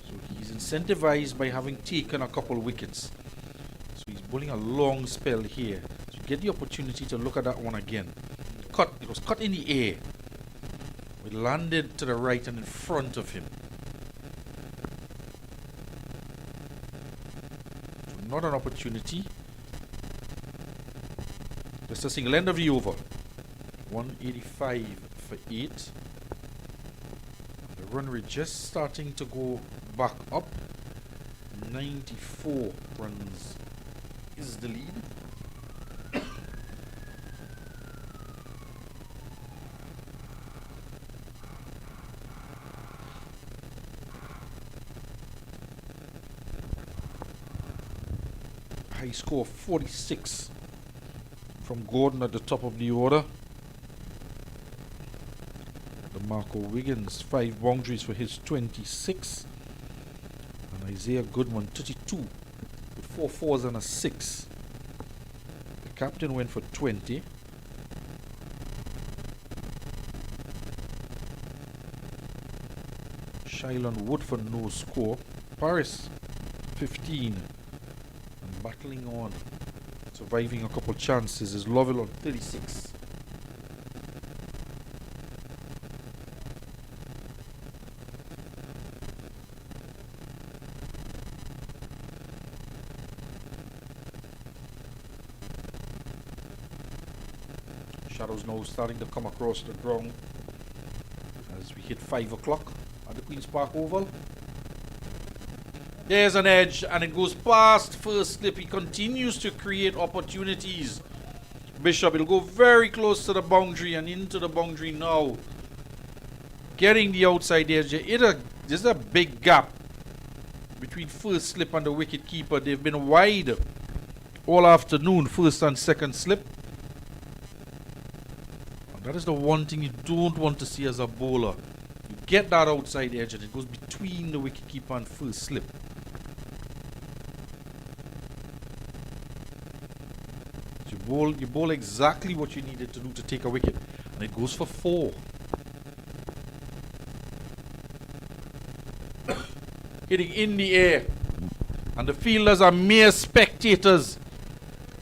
So he's incentivized by having taken a couple wickets. So he's bowling a long spell here. So you get the opportunity to look at that one again. It was cut in the air. It landed to the right and in front of him. Not an opportunity. Just a single end of the over. 185 for 8. The run rate just starting to go back up. 94 runs is the lead. high score of 46 from Gordon at the top of the order. DeMarco Wiggins, 5 boundaries for his 26. And Isaiah Goodman, 32, with 4 fours and a 6. The captain went for 20. Shylon Wood for no score. Paris, 15. And battling on, surviving a couple chances, is Lovell on 36. Shadows now starting to come across the ground as we hit 5 o'clock at the Queen's Park Oval. There's an edge and it goes past first slip. He continues to create opportunities. Bishop will go very close to the boundary and into the boundary now. Getting the outside edge. There's a big gap between first slip and the wicket keeper. They've been wide all afternoon, first and second slip. That is the one thing you don't want to see as a bowler. You get that outside edge and it goes between the wicketkeeper and first slip. So you bowl exactly what you needed to do to take a wicket. And it goes for 4. Hitting in the air. And the fielders are mere spectators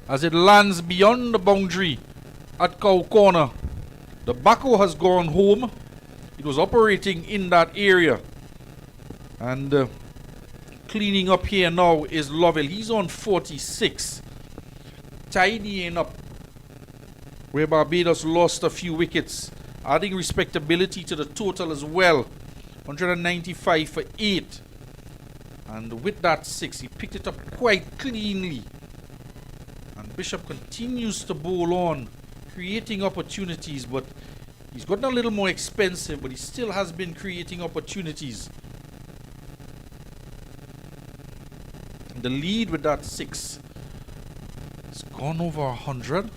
as it lands beyond the boundary at Cow Corner. The backhoe has gone home. It was operating in that area. And cleaning up here now is Lovell. He's on 46. Tidying up where Barbados lost a few wickets. Adding respectability to the total as well. 195 for 8. And with that 6, he picked it up quite cleanly. And Bishop continues to bowl on, creating opportunities, but he's gotten a little more expensive, but he still has been creating opportunities. And the lead with that 6 has gone over 100.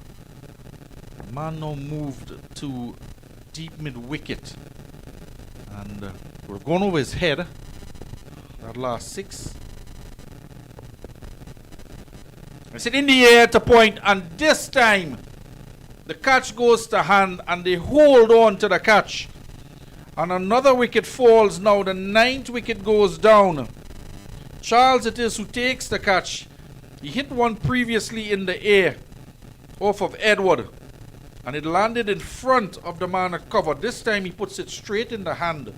The man now moved to deep mid wicket, and we're going over his head. That last 6. I said in the air to point, and this time the catch goes to hand and they hold on to the catch. And another wicket falls now. The 9th wicket goes down. Charles it is who takes the catch. He hit one previously in the air off of Edward. And it landed in front of the man at cover. This time he puts it straight in the hand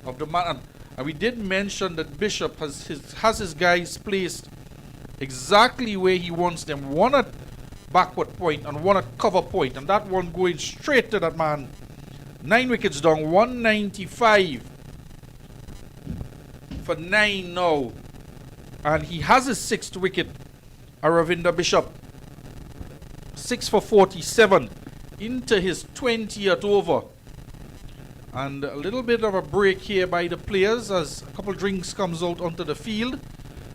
of the man. And we did mention that Bishop has his guys placed exactly where he wants them. One at backward point and one at cover point, and that one going straight to that man. 9 wickets down, 195 for 9 now, and he has his 6th wicket. Aravinda Bishop, 6 for 47 into his 20th over. And a little bit of a break here by the players as a couple drinks comes out onto the field.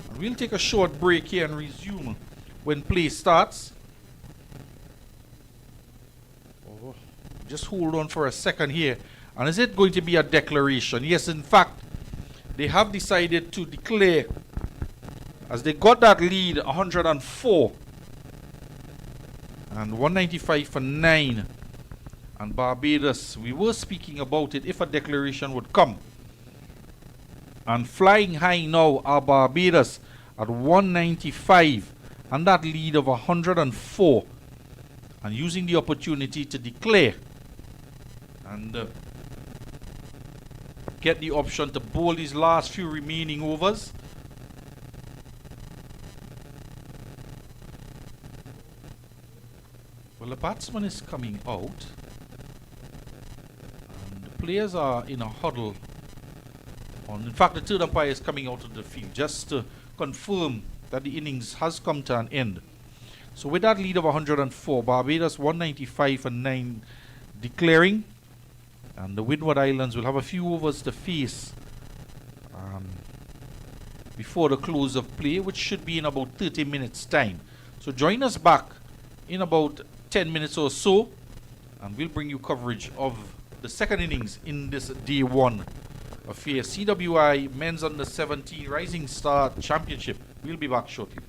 And we'll take a short break here and resume when play starts. Just hold on for a second here. And is it going to be a declaration? Yes, in fact, they have decided to declare, as they got that lead, 104. And 195 for 9. And Barbados, we were speaking about it, if a declaration would come. And flying high now are Barbados at 195. And that lead of 104. And using the opportunity to declare. And get the option to bowl these last few remaining overs. Well, the batsman is coming out. And the players are in a huddle. In fact, the third umpire is coming out of the field just to confirm that the innings has come to an end. So with that lead of 104, Barbados 195 for 9 declaring. And the Windward Islands will have a few overs to face before the close of play, which should be in about 30 minutes time. So join us back in about 10 minutes or so, and we'll bring you coverage of the second innings in this day one affair, CWI Men's Under 17 Rising Star Championship. We'll be back shortly.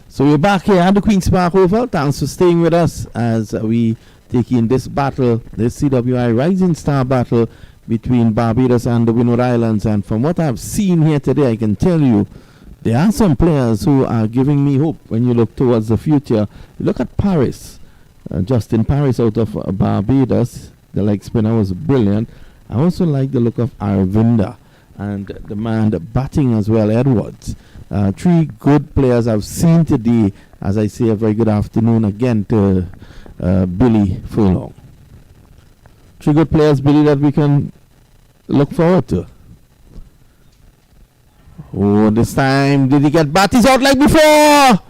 So we're back here at the Queen's Park Oval. Thanks for staying with us as we take in this battle, this CWI Rising Star battle between Barbados and the Windward Islands. And from what I've seen here today, I can tell you there are some players who are giving me hope when you look towards the future. Look at Paris, Justin Paris out of Barbados. The leg spinner was brilliant. I also like the look of Aravinda and the man batting as well, Edwards. Three good players I've seen today. As I say, a very good afternoon again to Billy Furlong. Three good players, Billy, that we can look forward to. Oh, this time, did he get batties out like before?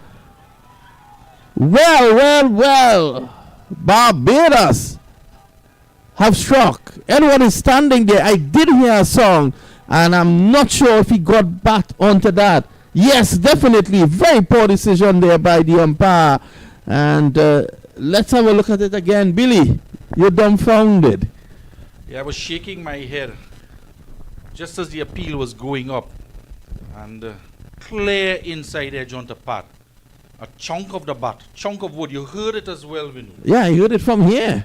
Well. Barbados have struck. Edward is standing there. I did hear a song, and I'm not sure if he got bat onto that. Yes, definitely. Very poor decision there by the umpire. And let's have a look at it again. Billy, you're dumbfounded. Yeah, I was shaking my head just as the appeal was going up. And clear inside edge onto Pat. A chunk of the bat, chunk of wood. You heard it as well, Vinu. Yeah, I heard it from here.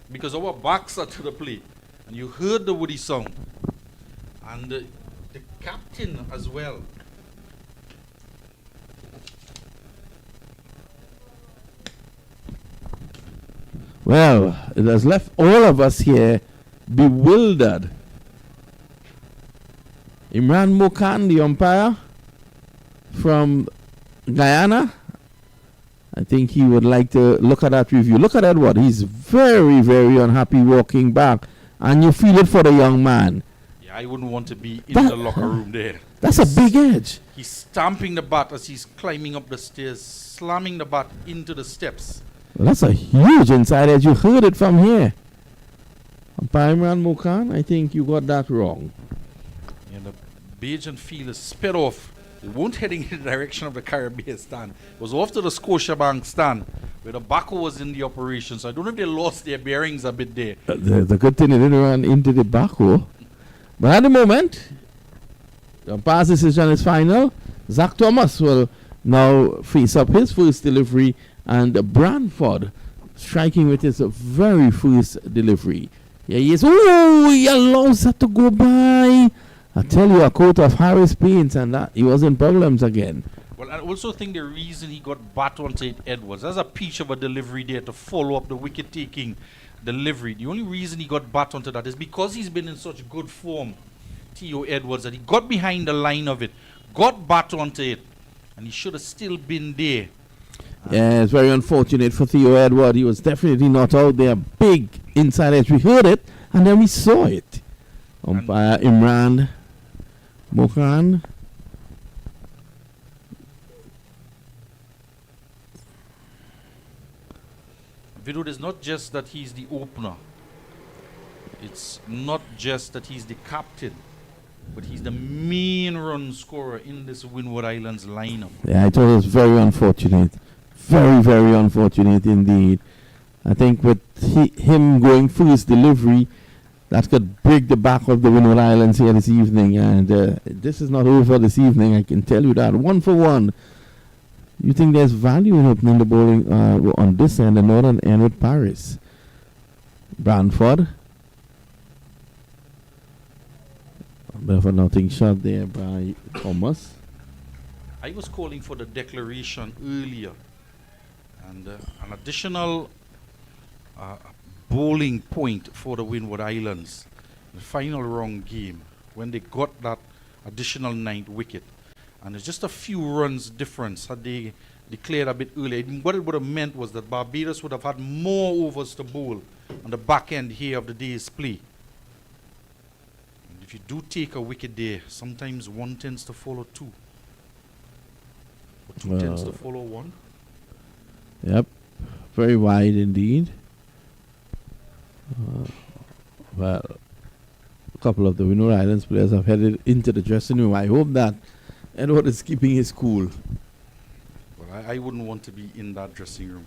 Because our backs are to the plate. And you heard the woody sound. And the captain as well. Well, it has left all of us here bewildered. Imran Mokan, the umpire from Guyana, I think he would like to look at that review. Look at Edward. He's very, very unhappy walking back. And you feel it for the young man. Yeah, I wouldn't want to be in the locker room there. That's a big edge. He's stamping the bat as he's climbing up the stairs, slamming the bat into the steps. Well, that's a huge inside edge. You heard it from here. Umpire Imran Mokan, I think you got that wrong. Yeah, the Bajan field is sped off. They weren't heading in the direction of the Caribbean stand. It was off to the Scotiabank stand where the backhoe was in the operation. So I don't know if they lost their bearings a bit there. The good thing they didn't run into the backhoe. But at the moment, the umpire's decision is final. Zach Thomas will now face up his first delivery, and Branford striking with his very first delivery. Yeah, he is. Oh, he allows that to go by. I tell you, a coat of Harris paints, and that he was in problems again. Well, I also think the reason he got bat onto it, Edwards, there's a piece of a delivery there to follow up the wicket-taking delivery. The only reason he got bat onto that is because he's been in such good form, T.O. Edwards, that he got behind the line of it, got bat onto it, and he should have still been there. Yeah, it's very unfortunate for Theo Edward. He was definitely not out there. Big inside edge. We heard it, and then we saw it. Umpire Imran Mokan. Vidud, is not just that he's the opener. It's not just that he's the captain, but he's the main run scorer in this Windward Islands lineup. Yeah, I thought it was very unfortunate. Very, very unfortunate indeed. I think with him going first delivery, that could break the back of the Windward Islands here this evening. And this is not over this evening, I can tell you that. 1 for 1. You think there's value in opening the bowling on this end, the northern end with Paris? Branford. A bit of a nothing shot there by Thomas. I was calling for the declaration earlier. And an additional bowling point for the Windward Islands. The final round game, when they got that additional 9th wicket. And it's just a few runs difference had they declared a bit earlier. What it would have meant was that Barbados would have had more overs to bowl on the back end here of the day's play. And if you do take a wicket there, sometimes one tends to follow two. Or two tends to follow one. Yep, very wide indeed. Well, a couple of the Windward Islands players have headed into the dressing room. I hope that Edward is keeping his cool. Well, I wouldn't want to be in that dressing room.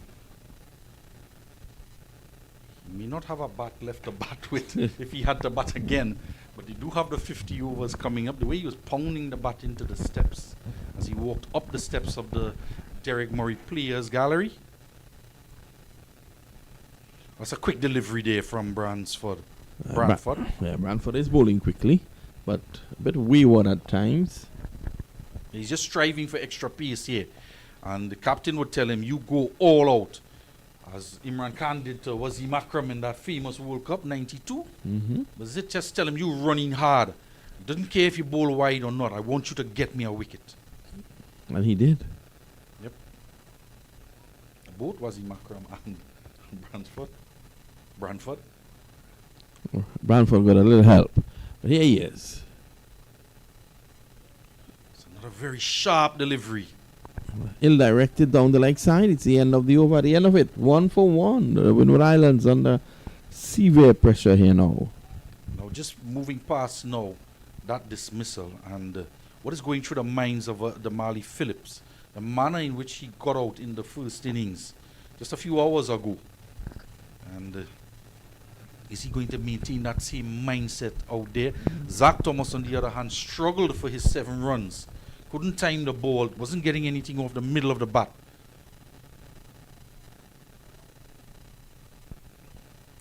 He may not have a bat left to bat with if he had to bat again, but they do have the 50 overs coming up. The way he was pounding the bat into the steps as he walked up the steps of the Derek Murray Players Gallery. That's a quick delivery there from Brantford. Brantford is bowling quickly, but a bit wayward at times. He's just striving for extra pace here. And the captain would tell him, you go all out. As Imran Khan did to Wasim Akram in that famous World Cup, 92. But Zit just tell him, you running hard. Doesn't care if you bowl wide or not. I want you to get me a wicket. And he did. Yep. Both Wasim Akram and Brantford. Brantford got a little help. But here he is. It's another very sharp delivery. Ill-directed down the leg side. It's the end of the over. At the end of it, 1 for 1. The Windward Islands under severe pressure here now. Now, just moving past now that dismissal and what is going through the minds of the Marley Phillips, the manner in which he got out in the first innings just a few hours ago. And is he going to maintain that same mindset out there? Zach Thomas, on the other hand, struggled for his 7 runs. Couldn't time the ball, wasn't getting anything off the middle of the bat.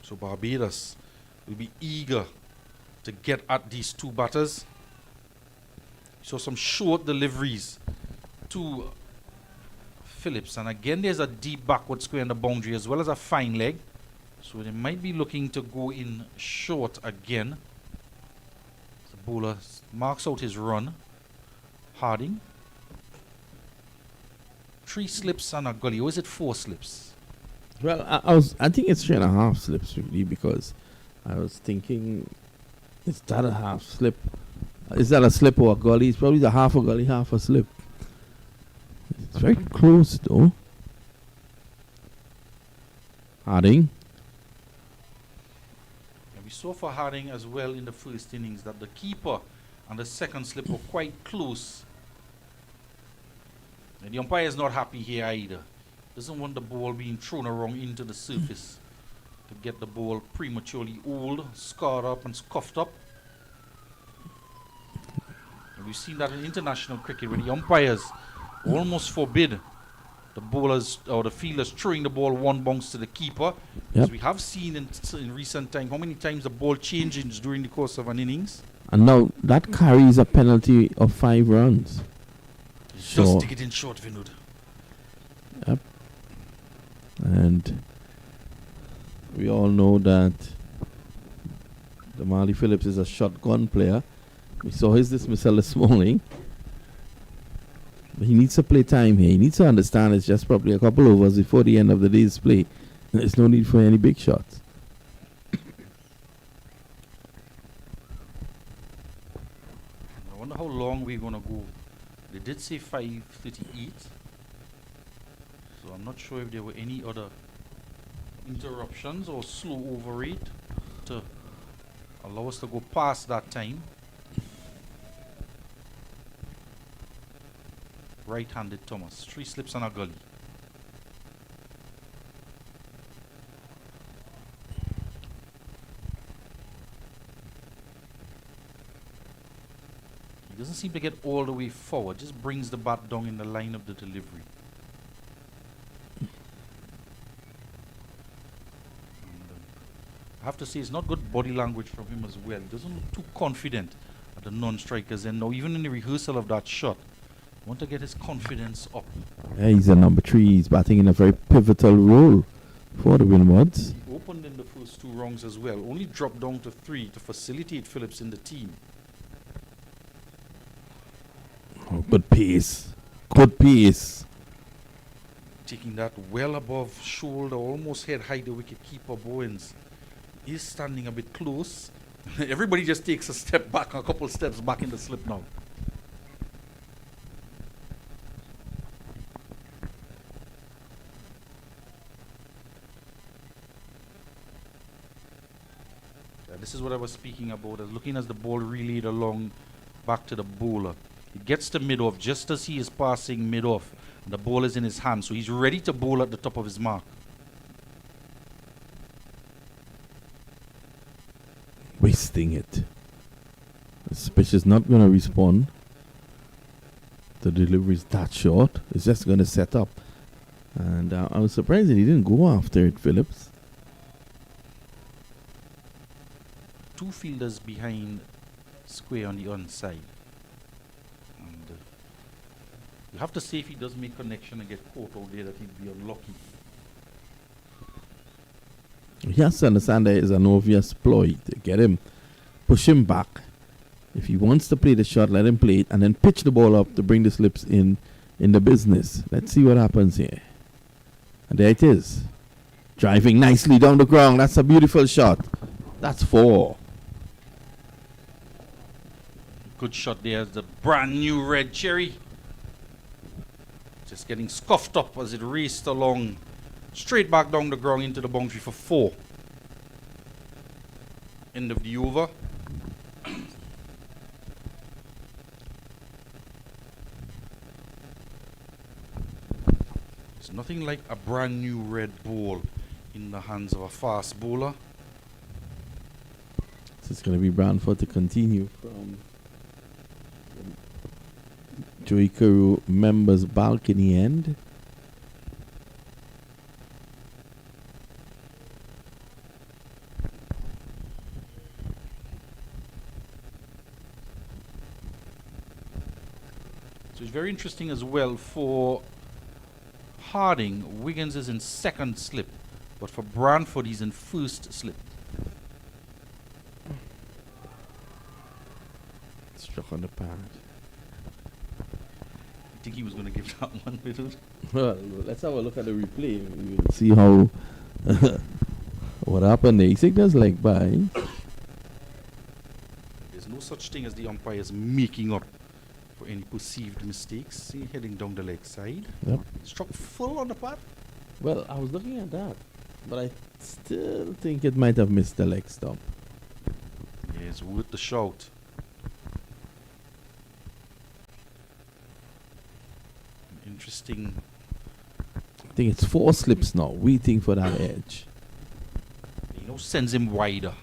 So Barbados will be eager to get at these two batters. So some short deliveries to Phillips. And again, there's a deep backward square in the boundary as well as a fine leg. So they might be looking to go in short again. The bowler marks out his run. Harding. 3 slips and a gully. Or is it 4 slips? Well, I think it's 3.5 slips really, because I was thinking, is that a half slip? Is that a slip or a gully? It's probably the half a gully, half a slip. It's very close though. Harding. And we saw for Harding as well in the first innings that the keeper and the second slip were quite close. And the umpire is not happy here either. Doesn't want the ball being thrown around into the surface to get the ball prematurely old, scarred up and scuffed up. And we've seen that in international cricket where the umpires almost forbid the bowlers or the fielders throwing the ball one bounce to the keeper. As we have seen in recent time, how many times the ball changes during the course of an innings. And now that carries a penalty of 5 runs. Just to get in short, Vinod. Yep. And we all know that the Marley Phillips is a shotgun player. We saw his dismissal this morning. But he needs to play time here. He needs to understand it's just probably a couple overs before the end of the day's play. There's no need for any big shots. I wonder how long we're going to go. They did say 5:38. So I'm not sure if there were any other interruptions or slow over rate to allow us to go past that time. Right-handed Thomas. 3 slips and a gully. He doesn't seem to get all the way forward. Just brings the bat down in the line of the delivery. I have to say, it's not good body language from him as well. He doesn't look too confident at the non-strikers end. Now, even in the rehearsal of that shot, I want to get his confidence up. Yeah, he's a number 3. He's batting in a very pivotal role for the Windwards. He opened in the first 2 rounds as well. Only dropped down to 3 to facilitate Phillips in the team. Oh, good pace. Good pace. Taking that well above shoulder, almost head height, the wicket keeper Bowens is standing a bit close. Everybody just takes a step back, a couple steps back in the slip now. This is what I was speaking about, as looking as the ball relayed along back to the bowler. He gets to mid-off just as he is passing mid-off. And the ball is in his hand, so he's ready to bowl at the top of his mark. Wasting it. This pitch is not going to respond to the delivery is that short. It's just going to set up. And I was surprised that he didn't go after it, Phillips. Two fielders behind square on the onside. And you have to say if he does make connection and get caught out there that he'd be unlucky. He has to understand there is an obvious ploy to get him, push him back. If he wants to play the shot, let him play it, and then pitch the ball up to bring the slips in the business. Let's see what happens here. And there it is. Driving nicely down the ground. That's a beautiful shot. That's 4. Good shot there. The brand new red cherry. Just getting scuffed up as it raced along. Straight back down the ground into the boundary for 4. End of the over. It's nothing like a brand new red ball in the hands of a fast bowler. So it's going to be Branford to continue from Joey Carew members' balcony end. So it's very interesting as well for Harding. Wiggins is in second slip, but for Branford he's in first slip. Struck on the pad. I think he was going to give that one, Little. Well, let's have a look at the replay. We'll see how what happened there. He signals leg by. There's no such thing as the umpires making up for any perceived mistakes. See, heading down the leg side. Yep. Struck full on the pad. Well, I was looking at that, but I still think it might have missed the leg stump. Yes, worth the shout. Interesting. I think it's 4 slips now, waiting for that edge. You know, sends him wider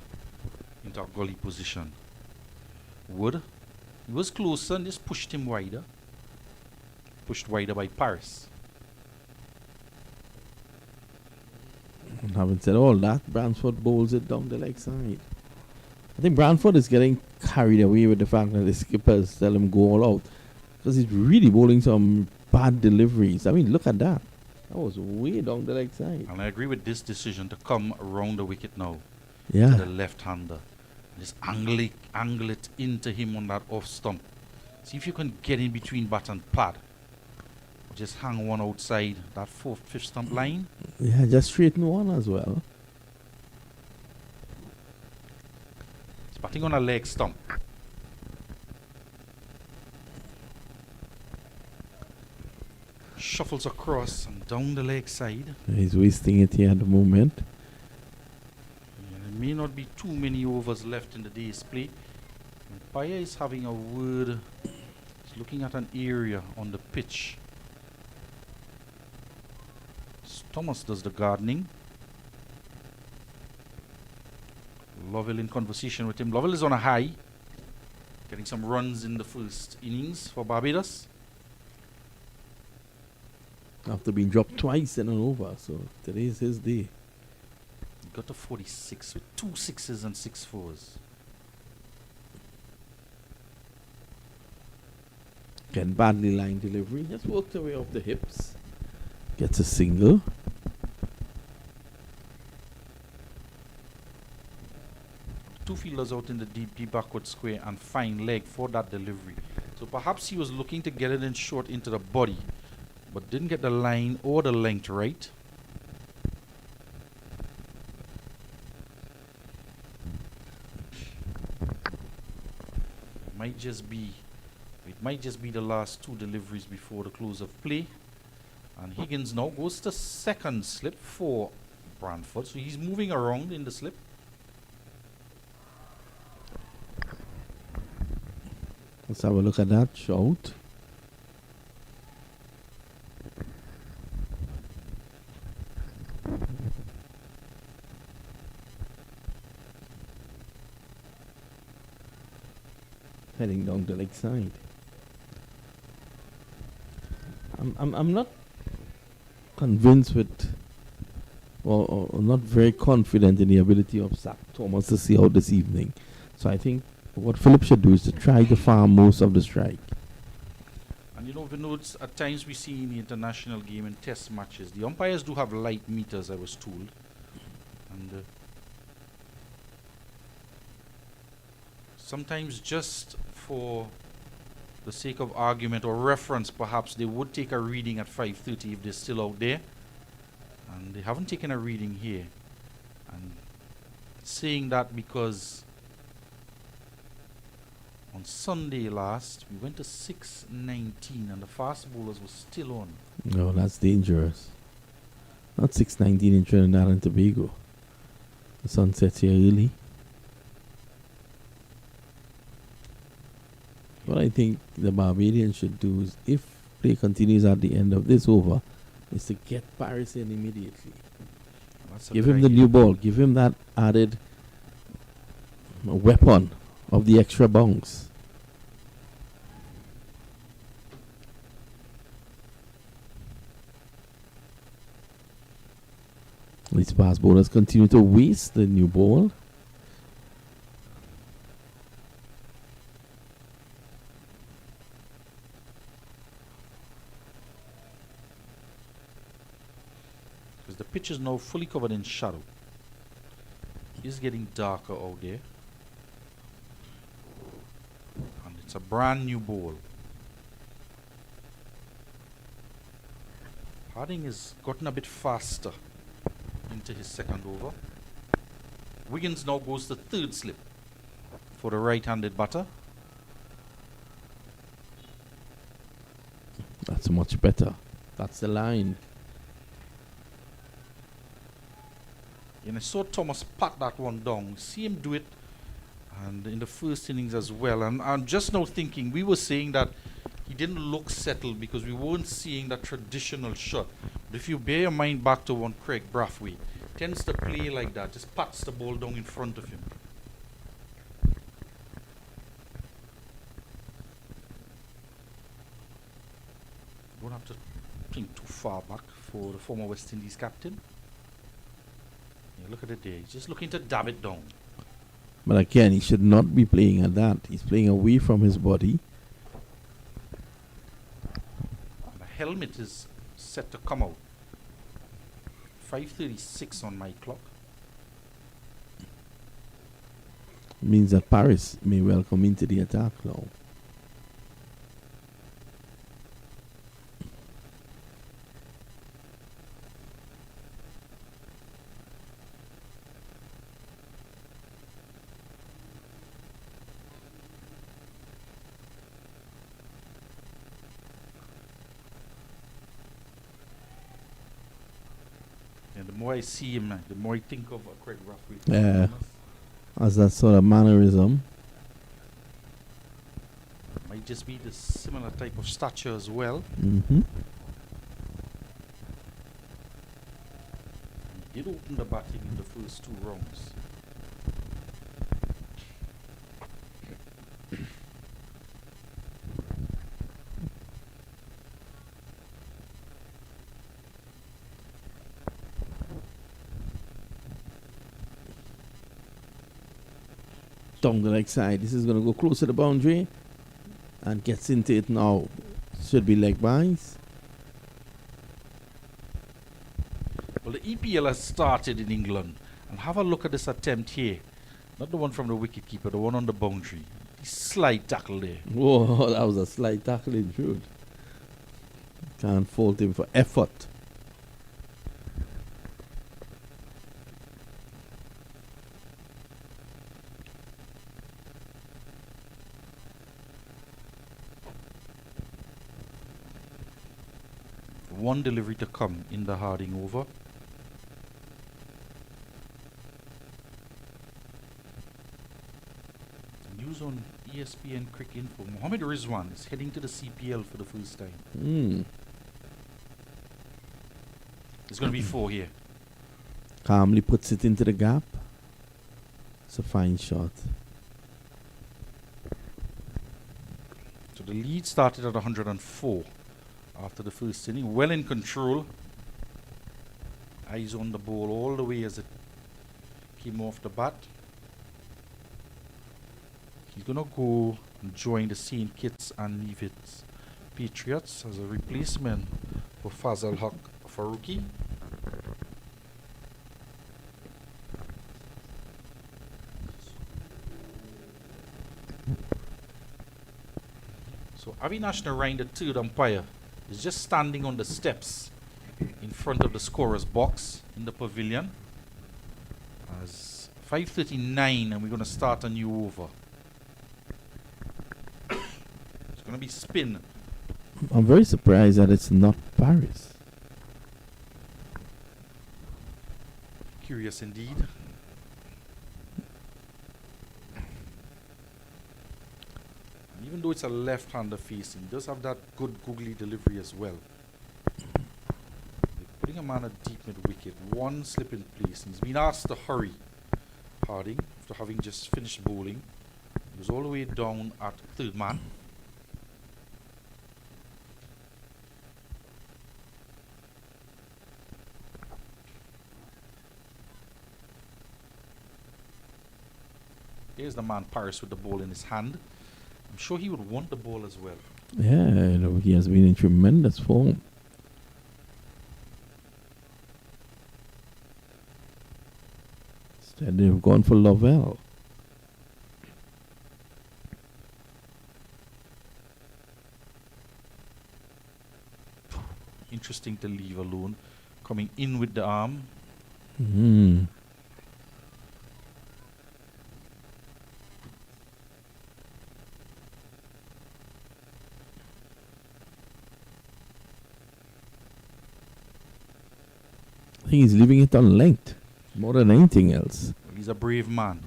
into a gully position. Wood. He was closer and just pushed him wider. Pushed wider by Paris. And having said all that, Branford bowls it down the leg side. I think Branford is getting carried away with the fact that the skippers tell him go all out. Because he's really bowling some bad deliveries. I mean, look at that. That was way down the leg side. And I agree with this decision to come around the wicket now. Yeah. To the left-hander. Just angle it into him on that off stump. See if you can get in between bat and pad. Just hang one outside that 4th, 5th stump line. Yeah, just straighten one as well. He's batting on a leg stump. Shuffles across and down the leg side. He's wasting it here at the moment. There may not be too many overs left in the day's play. Umpire is having a word. He's looking at an area on the pitch. Thomas does the gardening. Lovell in conversation with him. Lovell is on a high. Getting some runs in the first innings for Barbados. After being dropped twice in an over, so today's his day. He got to 46 with 2 6s and 6 4s. Again, badly lined delivery. Just worked away off the hips. Gets a single. Two fielders out in the deep backward square and fine leg for that delivery. So perhaps he was looking to get it in short into the body, but didn't get the line or the length right. It might just be the last 2 deliveries before the close of play. And Higgins now goes to second slip for Branford. So he's moving around in the slip. Let's have a look at that shout. Heading down the leg side. I'm not convinced with, or not very confident in the ability of Zach Thomas to see out this evening. So I think what Philip should do is to try to farm most of the strike. And you know, Vinod, at times we see in the international game and test matches, the umpires do have light meters, I was told. And sometimes just for the sake of argument or reference, perhaps they would take a reading at 5:30 if they're still out there. And they haven't taken a reading here. And saying that because on Sunday last, we went to 6:19 and the fast bowlers were still on. No, that's dangerous. Not 6:19 in Trinidad and Tobago. The sun sets here early. What I think the Barbadians should do is, if play continues at the end of this over, is to get Paris in immediately. Give him the new ball. Give him that added weapon of the extra bounce. These fast bowlers continue to waste the new ball. Because the pitch is now fully covered in shadow. It's getting darker out there. And it's a brand new ball. Harding has gotten a bit faster into his second over. Wiggins now goes to third slip for the right-handed batter. That's much better. That's the line. And I saw Thomas pat that one down. See him do it, and in the first innings as well. And I'm just now thinking, we were saying that he didn't look settled because we weren't seeing that traditional shot. But if you bear your mind back to one Craig Brathwaite, tends to play like that, just pats the ball down in front of him. Don't have to think too far back for the former West Indies captain. Yeah, look at it there. He's just looking to dab it down. But again, he should not be playing at that. He's playing away from his body. And the helmet is set to come out. 5:36 on my clock. Means that Paris may well come into the attack now. And the more I see him, the more I think of Craig Brathwaite. Yeah. As that sort of mannerism. Might just be the similar type of stature as well. Mm-hmm. He did open the batting in the first two rounds. Down the leg side. This is going to go close to the boundary and gets into it now. Should be leg byes. Well, the EPL has started in England. And have a look at this attempt here. Not the one from the wicketkeeper, the one on the boundary. The slide tackle there. Whoa, that was a slight tackle in truth. Can't fault him for effort. One delivery to come in the Harding over. News on ESPN Cricket Info. Mohammed Rizwan is heading to the CPL for the first time. There's going to be 4 here. Calmly puts it into the gap. It's a fine shot. So the lead started at 104. after the first inning. Well in control. Eyes on the ball all the way as it came off the bat. He's going to go and join the St. Kitts and Nevis Patriots as a replacement for Fazal Haq Faruqi. So Avinash Narain, the third umpire, is just standing on the steps in front of the scorer's box in the pavilion. As 5:39 and we're going to start a new over. It's going to be spin. I'm very surprised that it's not Paris. Curious indeed. And even though it's a left-hander facing, he does have that good googly delivery as well. They're putting a man at deep mid-wicket. One slip in place. And he's been asked to hurry. Harding, after having just finished bowling, he was all the way down at third man. Here's the man Paris with the ball in his hand. I'm sure he would want the ball as well. Yeah, you know, he has been in tremendous form. Instead, they've gone for Lovell. Interesting to leave alone. Coming in with the arm. Mm. I think he's leaving it on length more than anything else. He's a brave man.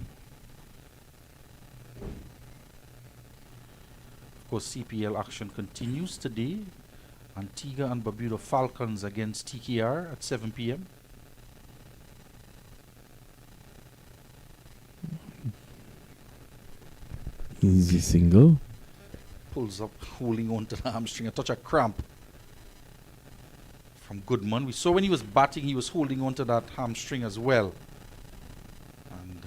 Of course, CPL action continues today. Antigua and Barbuda Falcons against TKR at 7 p.m. Easy single. Pulls up, holding on to the hamstring. A touch of cramp from Goodman. We saw when he was batting, he was holding on to that hamstring as well. And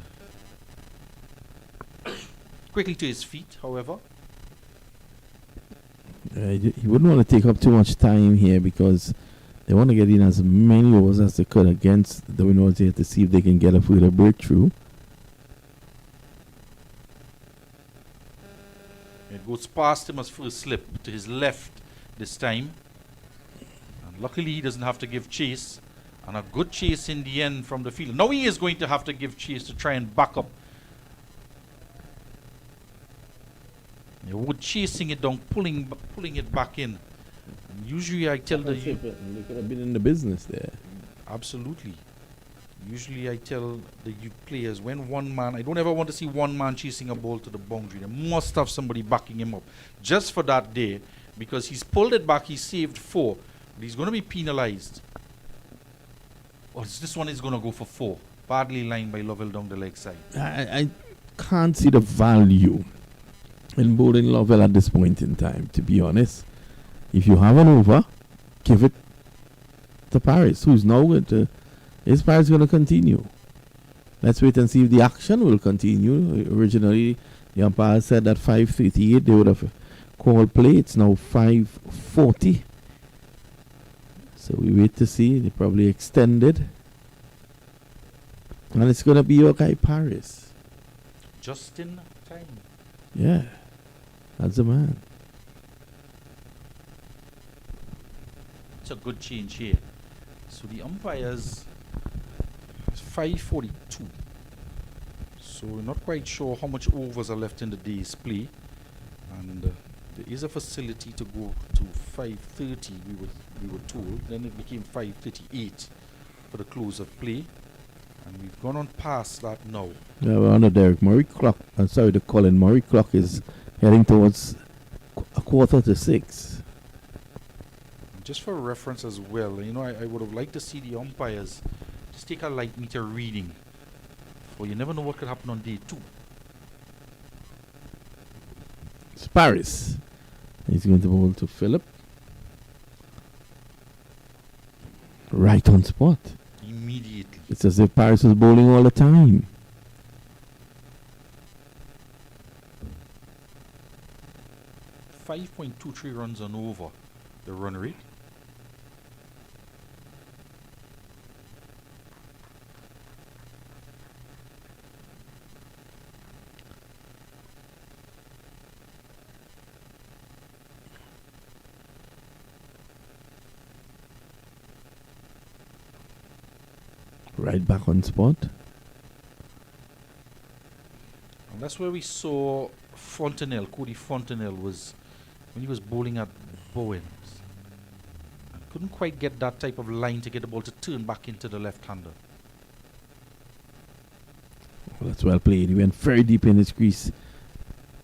quickly to his feet, however. He wouldn't want to take up too much time here because they want to get in as many overs as they could against the Windwards here to see if they can get a further breakthrough. It goes past him as first slip to his left this time. And luckily he doesn't have to give chase. And a good chase in the end from the field. Now he is going to have to give chase to try and back up. Wood chasing it down, pulling it back in. And usually I tell They could have been in the business there. Absolutely. Usually I tell the players when one man, I don't ever want to see one man chasing a ball to the boundary. They must have somebody backing him up. Just for that day, because he's pulled it back, he saved 4. But he's going to be penalized. Or this one is going to go for 4. Badly lined by Lovell down the leg side. I can't see the value in bowling Lovell at this point in time, to be honest. If you have an over, give it to Paris, who's now going to... Is Paris going to continue? Let's wait and see if the action will continue. Originally, the umpire said that 5:38 they would have called play. It's now 5:40. So we wait to see. They probably extended. And it's going to be your guy Paris. Just in time. Yeah. That's the man. It's a good change here. So the umpires... 5:42. So we're not quite sure how much overs are left in the day's play. And there is a facility to go to 5:30, we were told. Then it became 5:38 for the close of play. And we've gone on past that now. Yeah, we're on the Derek Murray clock. I'm sorry, the Colin Murray clock is heading towards a 5:45. Just for reference as well, you know, I would have liked to see the umpires just take a light meter reading. For you never know what could happen on day 2. It's Paris. He's going to bowl to Philip. Right on spot. Immediately. It's as if Paris was bowling all the time. 5.23 runs on over the run rate. Right back on spot. And that's where we saw Fontenelle, Cody Fontenelle, was when he was bowling at Bowens. And couldn't quite get that type of line to get the ball to turn back into the left-hander. Well, that's well played. He went very deep in his crease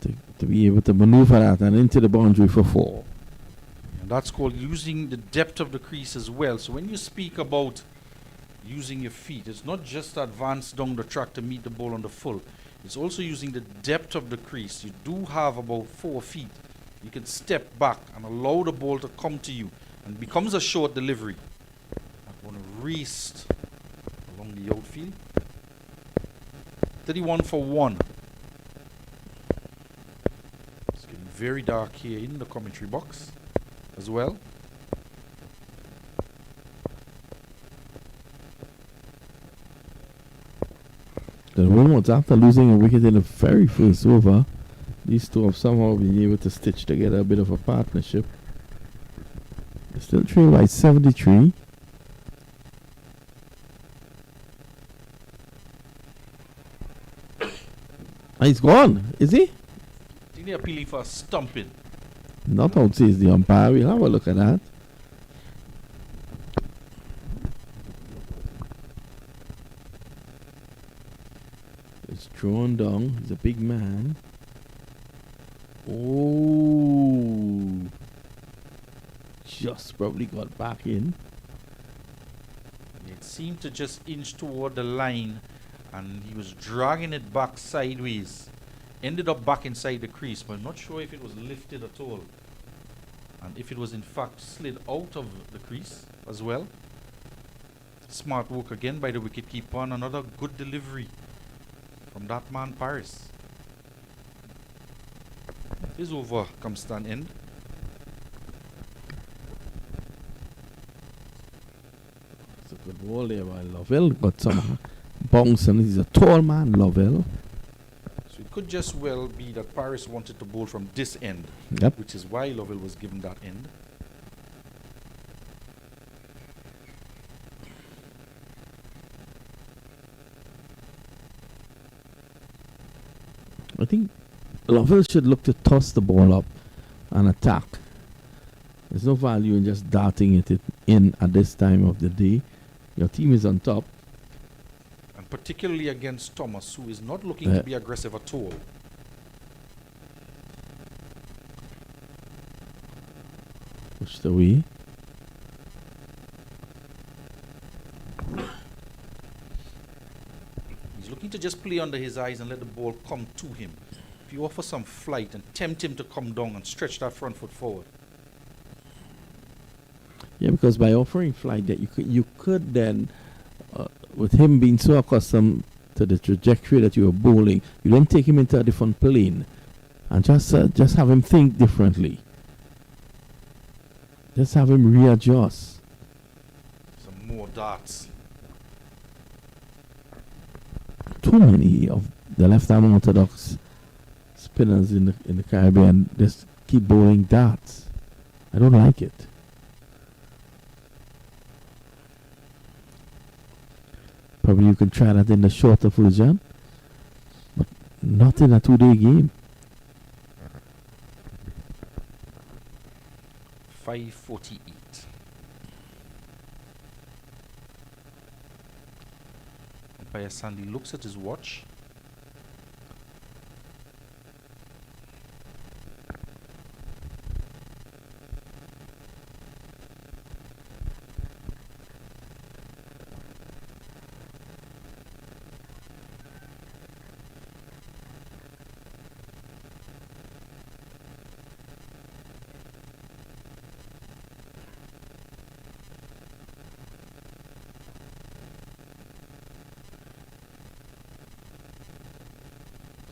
to be able to maneuver that and into the boundary for 4. And that's called using the depth of the crease as well. So when you speak about using your feet, it's not just advance down the track to meet the ball on the full. It's also using the depth of the crease. You do have about 4 feet. You can step back and allow the ball to come to you, and it becomes a short delivery. That one raced along the outfield. 31 for 1. It's getting very dark here in the commentary box as well. The Windwards, after losing a wicket in the very first over, these two have somehow been able to stitch together a bit of a partnership. They still trail by 73. He's gone, is he? I think they're appealing for a stumping. Not out, says the umpire. We'll have a look at that. It's drawn down. He's a big man. Oh, just probably got back in. It seemed to just inch toward the line, and he was dragging it back sideways. Ended up back inside the crease, but I'm not sure if it was lifted at all. And if it was in fact slid out of the crease as well. Smart work again by the wicketkeeper, and another good delivery from that man Paris. His over comes to an end. It's a good ball there by Lovell. Got some bounce, and he's a tall man, Lovell. So it could just well be that Paris wanted to bowl from this end, Yep. which is why Lovell was given that end. I think Lovell should look to toss the ball up and attack. There's no value in just darting it in at this time of the day. Your team is on top. And particularly against Thomas, who is not looking to be aggressive at all. Pushed away. He's looking to just play under his eyes and let the ball come to him. If you offer some flight and tempt him to come down and stretch that front foot forward. Yeah, because by offering flight, that you could then, with him being so accustomed to the trajectory that you are bowling, you then take him into a different plane, and just have him think differently. Just have him readjust. Some more darts. Too many of the left-arm orthodox spinners in the Caribbean just keep bowling darts. I don't like it. Probably you can try that in the shorter version, but not in a 2-day game. 5:48. Umpire Sandy looks at his watch.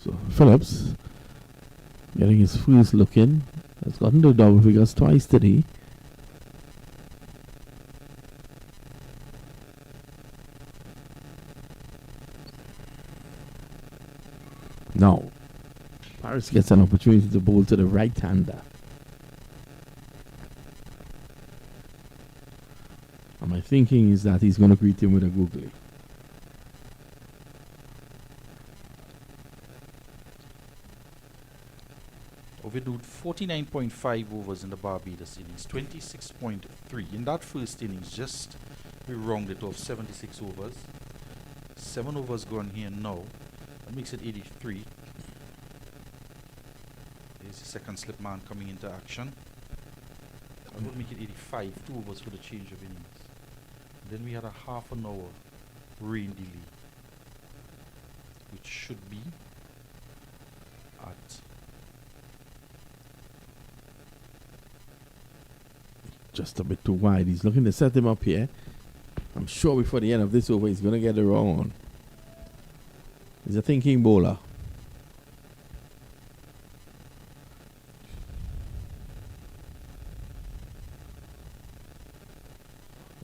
So Phillips getting his first look in. Has gotten to double figures twice today. Now, Paris gets an opportunity to bowl to the right-hander. And my thinking is that he's going to greet him with a googly. Overdue 49.5 overs in the Barbados innings, 26.3. In that first innings, just we rounded off 76 overs. 7 overs gone here now. That makes it 83. There's the second slip man coming into action. I would make it 85, 2 overs for the change of innings. Then we had a half an hour rain delay, which should be at just a bit too wide. He's looking to set him up here. I'm sure before the end of this over, he's going to get the wrong one. He's a thinking bowler.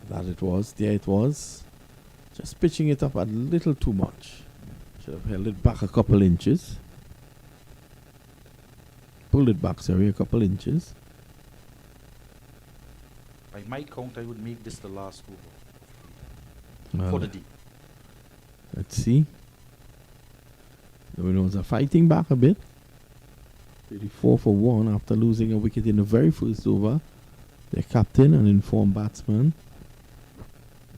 That it was. There it was. Just pitching it up a little too much. Should have held it back a couple inches. Pulled it back, sorry, a couple inches. By my count, I would make this the last over for the day. Let's see. The Winwards are fighting back a bit. 34 for 1 after losing a wicket in the very first over. Their captain and informed batsman,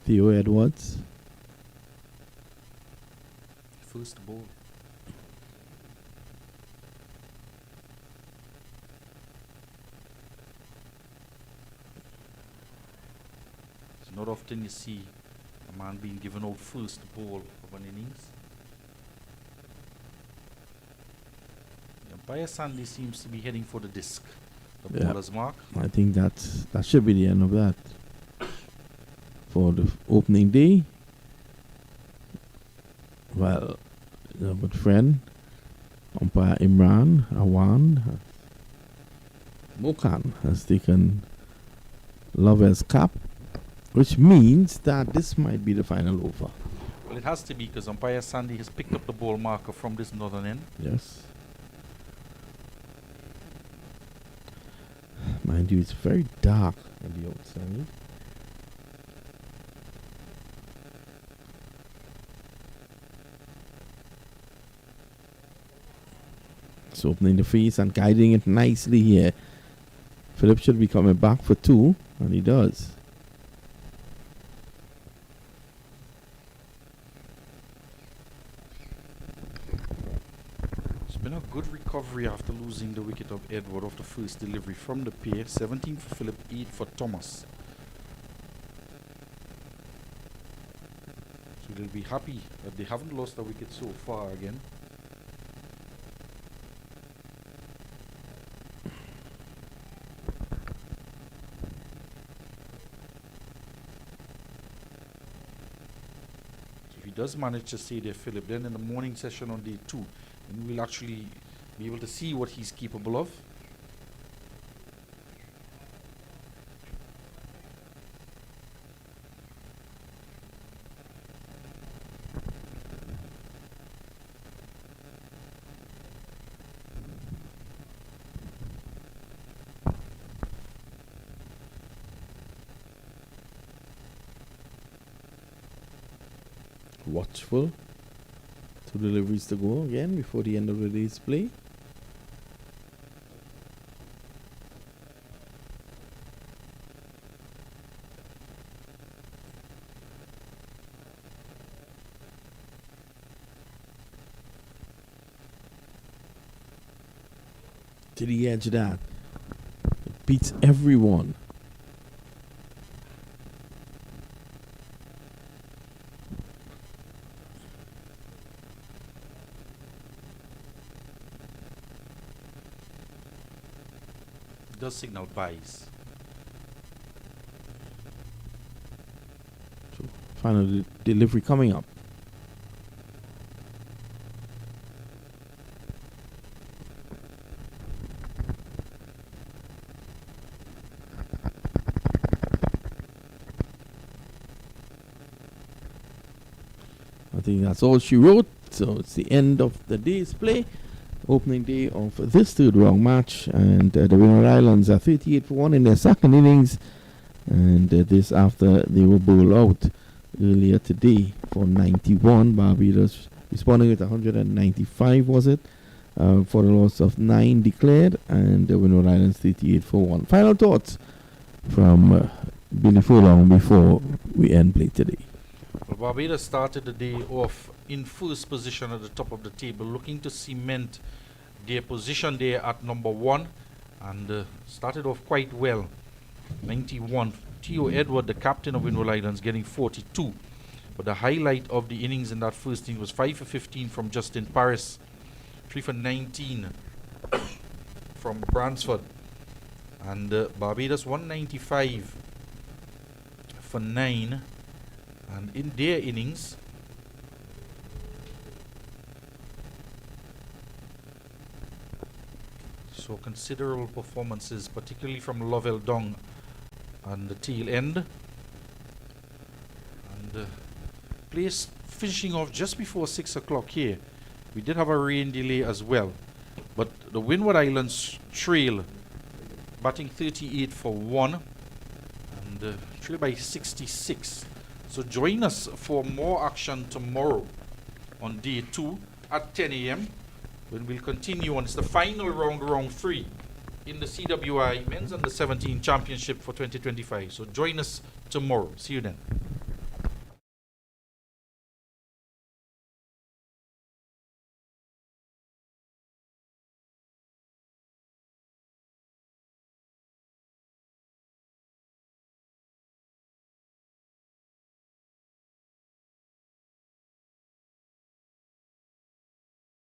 Theo Edwards. First ball. It's not often you see a man being given out first ball of an innings. The umpire Sandy seems to be heading for the disc. The bowler's mark. I think that should be the end of that. For the opening day. Well, our good friend, umpire Imran Awan Mokan has taken Lover's cap, which means that this might be the final over. Well, it has to be because umpire Sandy has picked up the ball marker from this northern end. Yes. Mind you, it's very dark on the outside. It's opening the face and guiding it nicely here. Phillips should be coming back for 2, and he does. It's been a good recovery after losing the wicket of Edward off the first delivery from the pair. 17 for Phillip, 8 for Thomas. So they'll be happy that they haven't lost a wicket so far again. Does manage to stay there, Philip. Then in the morning session on day 2, and we'll actually be able to see what he's capable of. Watchful. 2 deliveries to go again before the end of the day's play. To the edge of that. It beats everyone. Does signal buys. So final delivery coming up. I think that's all she wrote. So it's the end of the day's play. Opening day of this third round match. And the Windward Islands are 38 for 1 in their second innings. And this after they were bowled out earlier today for 91. Barbados responding with 195, was it? For a loss of 9 declared. And the Windward Islands 38 for 1. Final thoughts from Billy Furlong before we end play today. Well, Barbados started the day off in first position at the top of the table, looking to cement their position there at number 1, and started off quite well. 91. Theo Edward, the captain of Windward Islands, getting 42. But the highlight of the innings in that first inning was 5 for 15 from Justin Paris, 3 for 19 from Bransford, and Barbados 195 for 9. And in their innings, so considerable performances, particularly from Lovell Dong on the tail end. And place finishing off just before 6 o'clock here. We did have a rain delay as well. But the Windward Islands trail, batting 38 for 1, and trail by 66. So join us for more action tomorrow on day 2 at 10 a.m. when we'll continue on. It's the final round 3 in the CWI Men's Under 17 Championship for 2025. So join us tomorrow. See you then.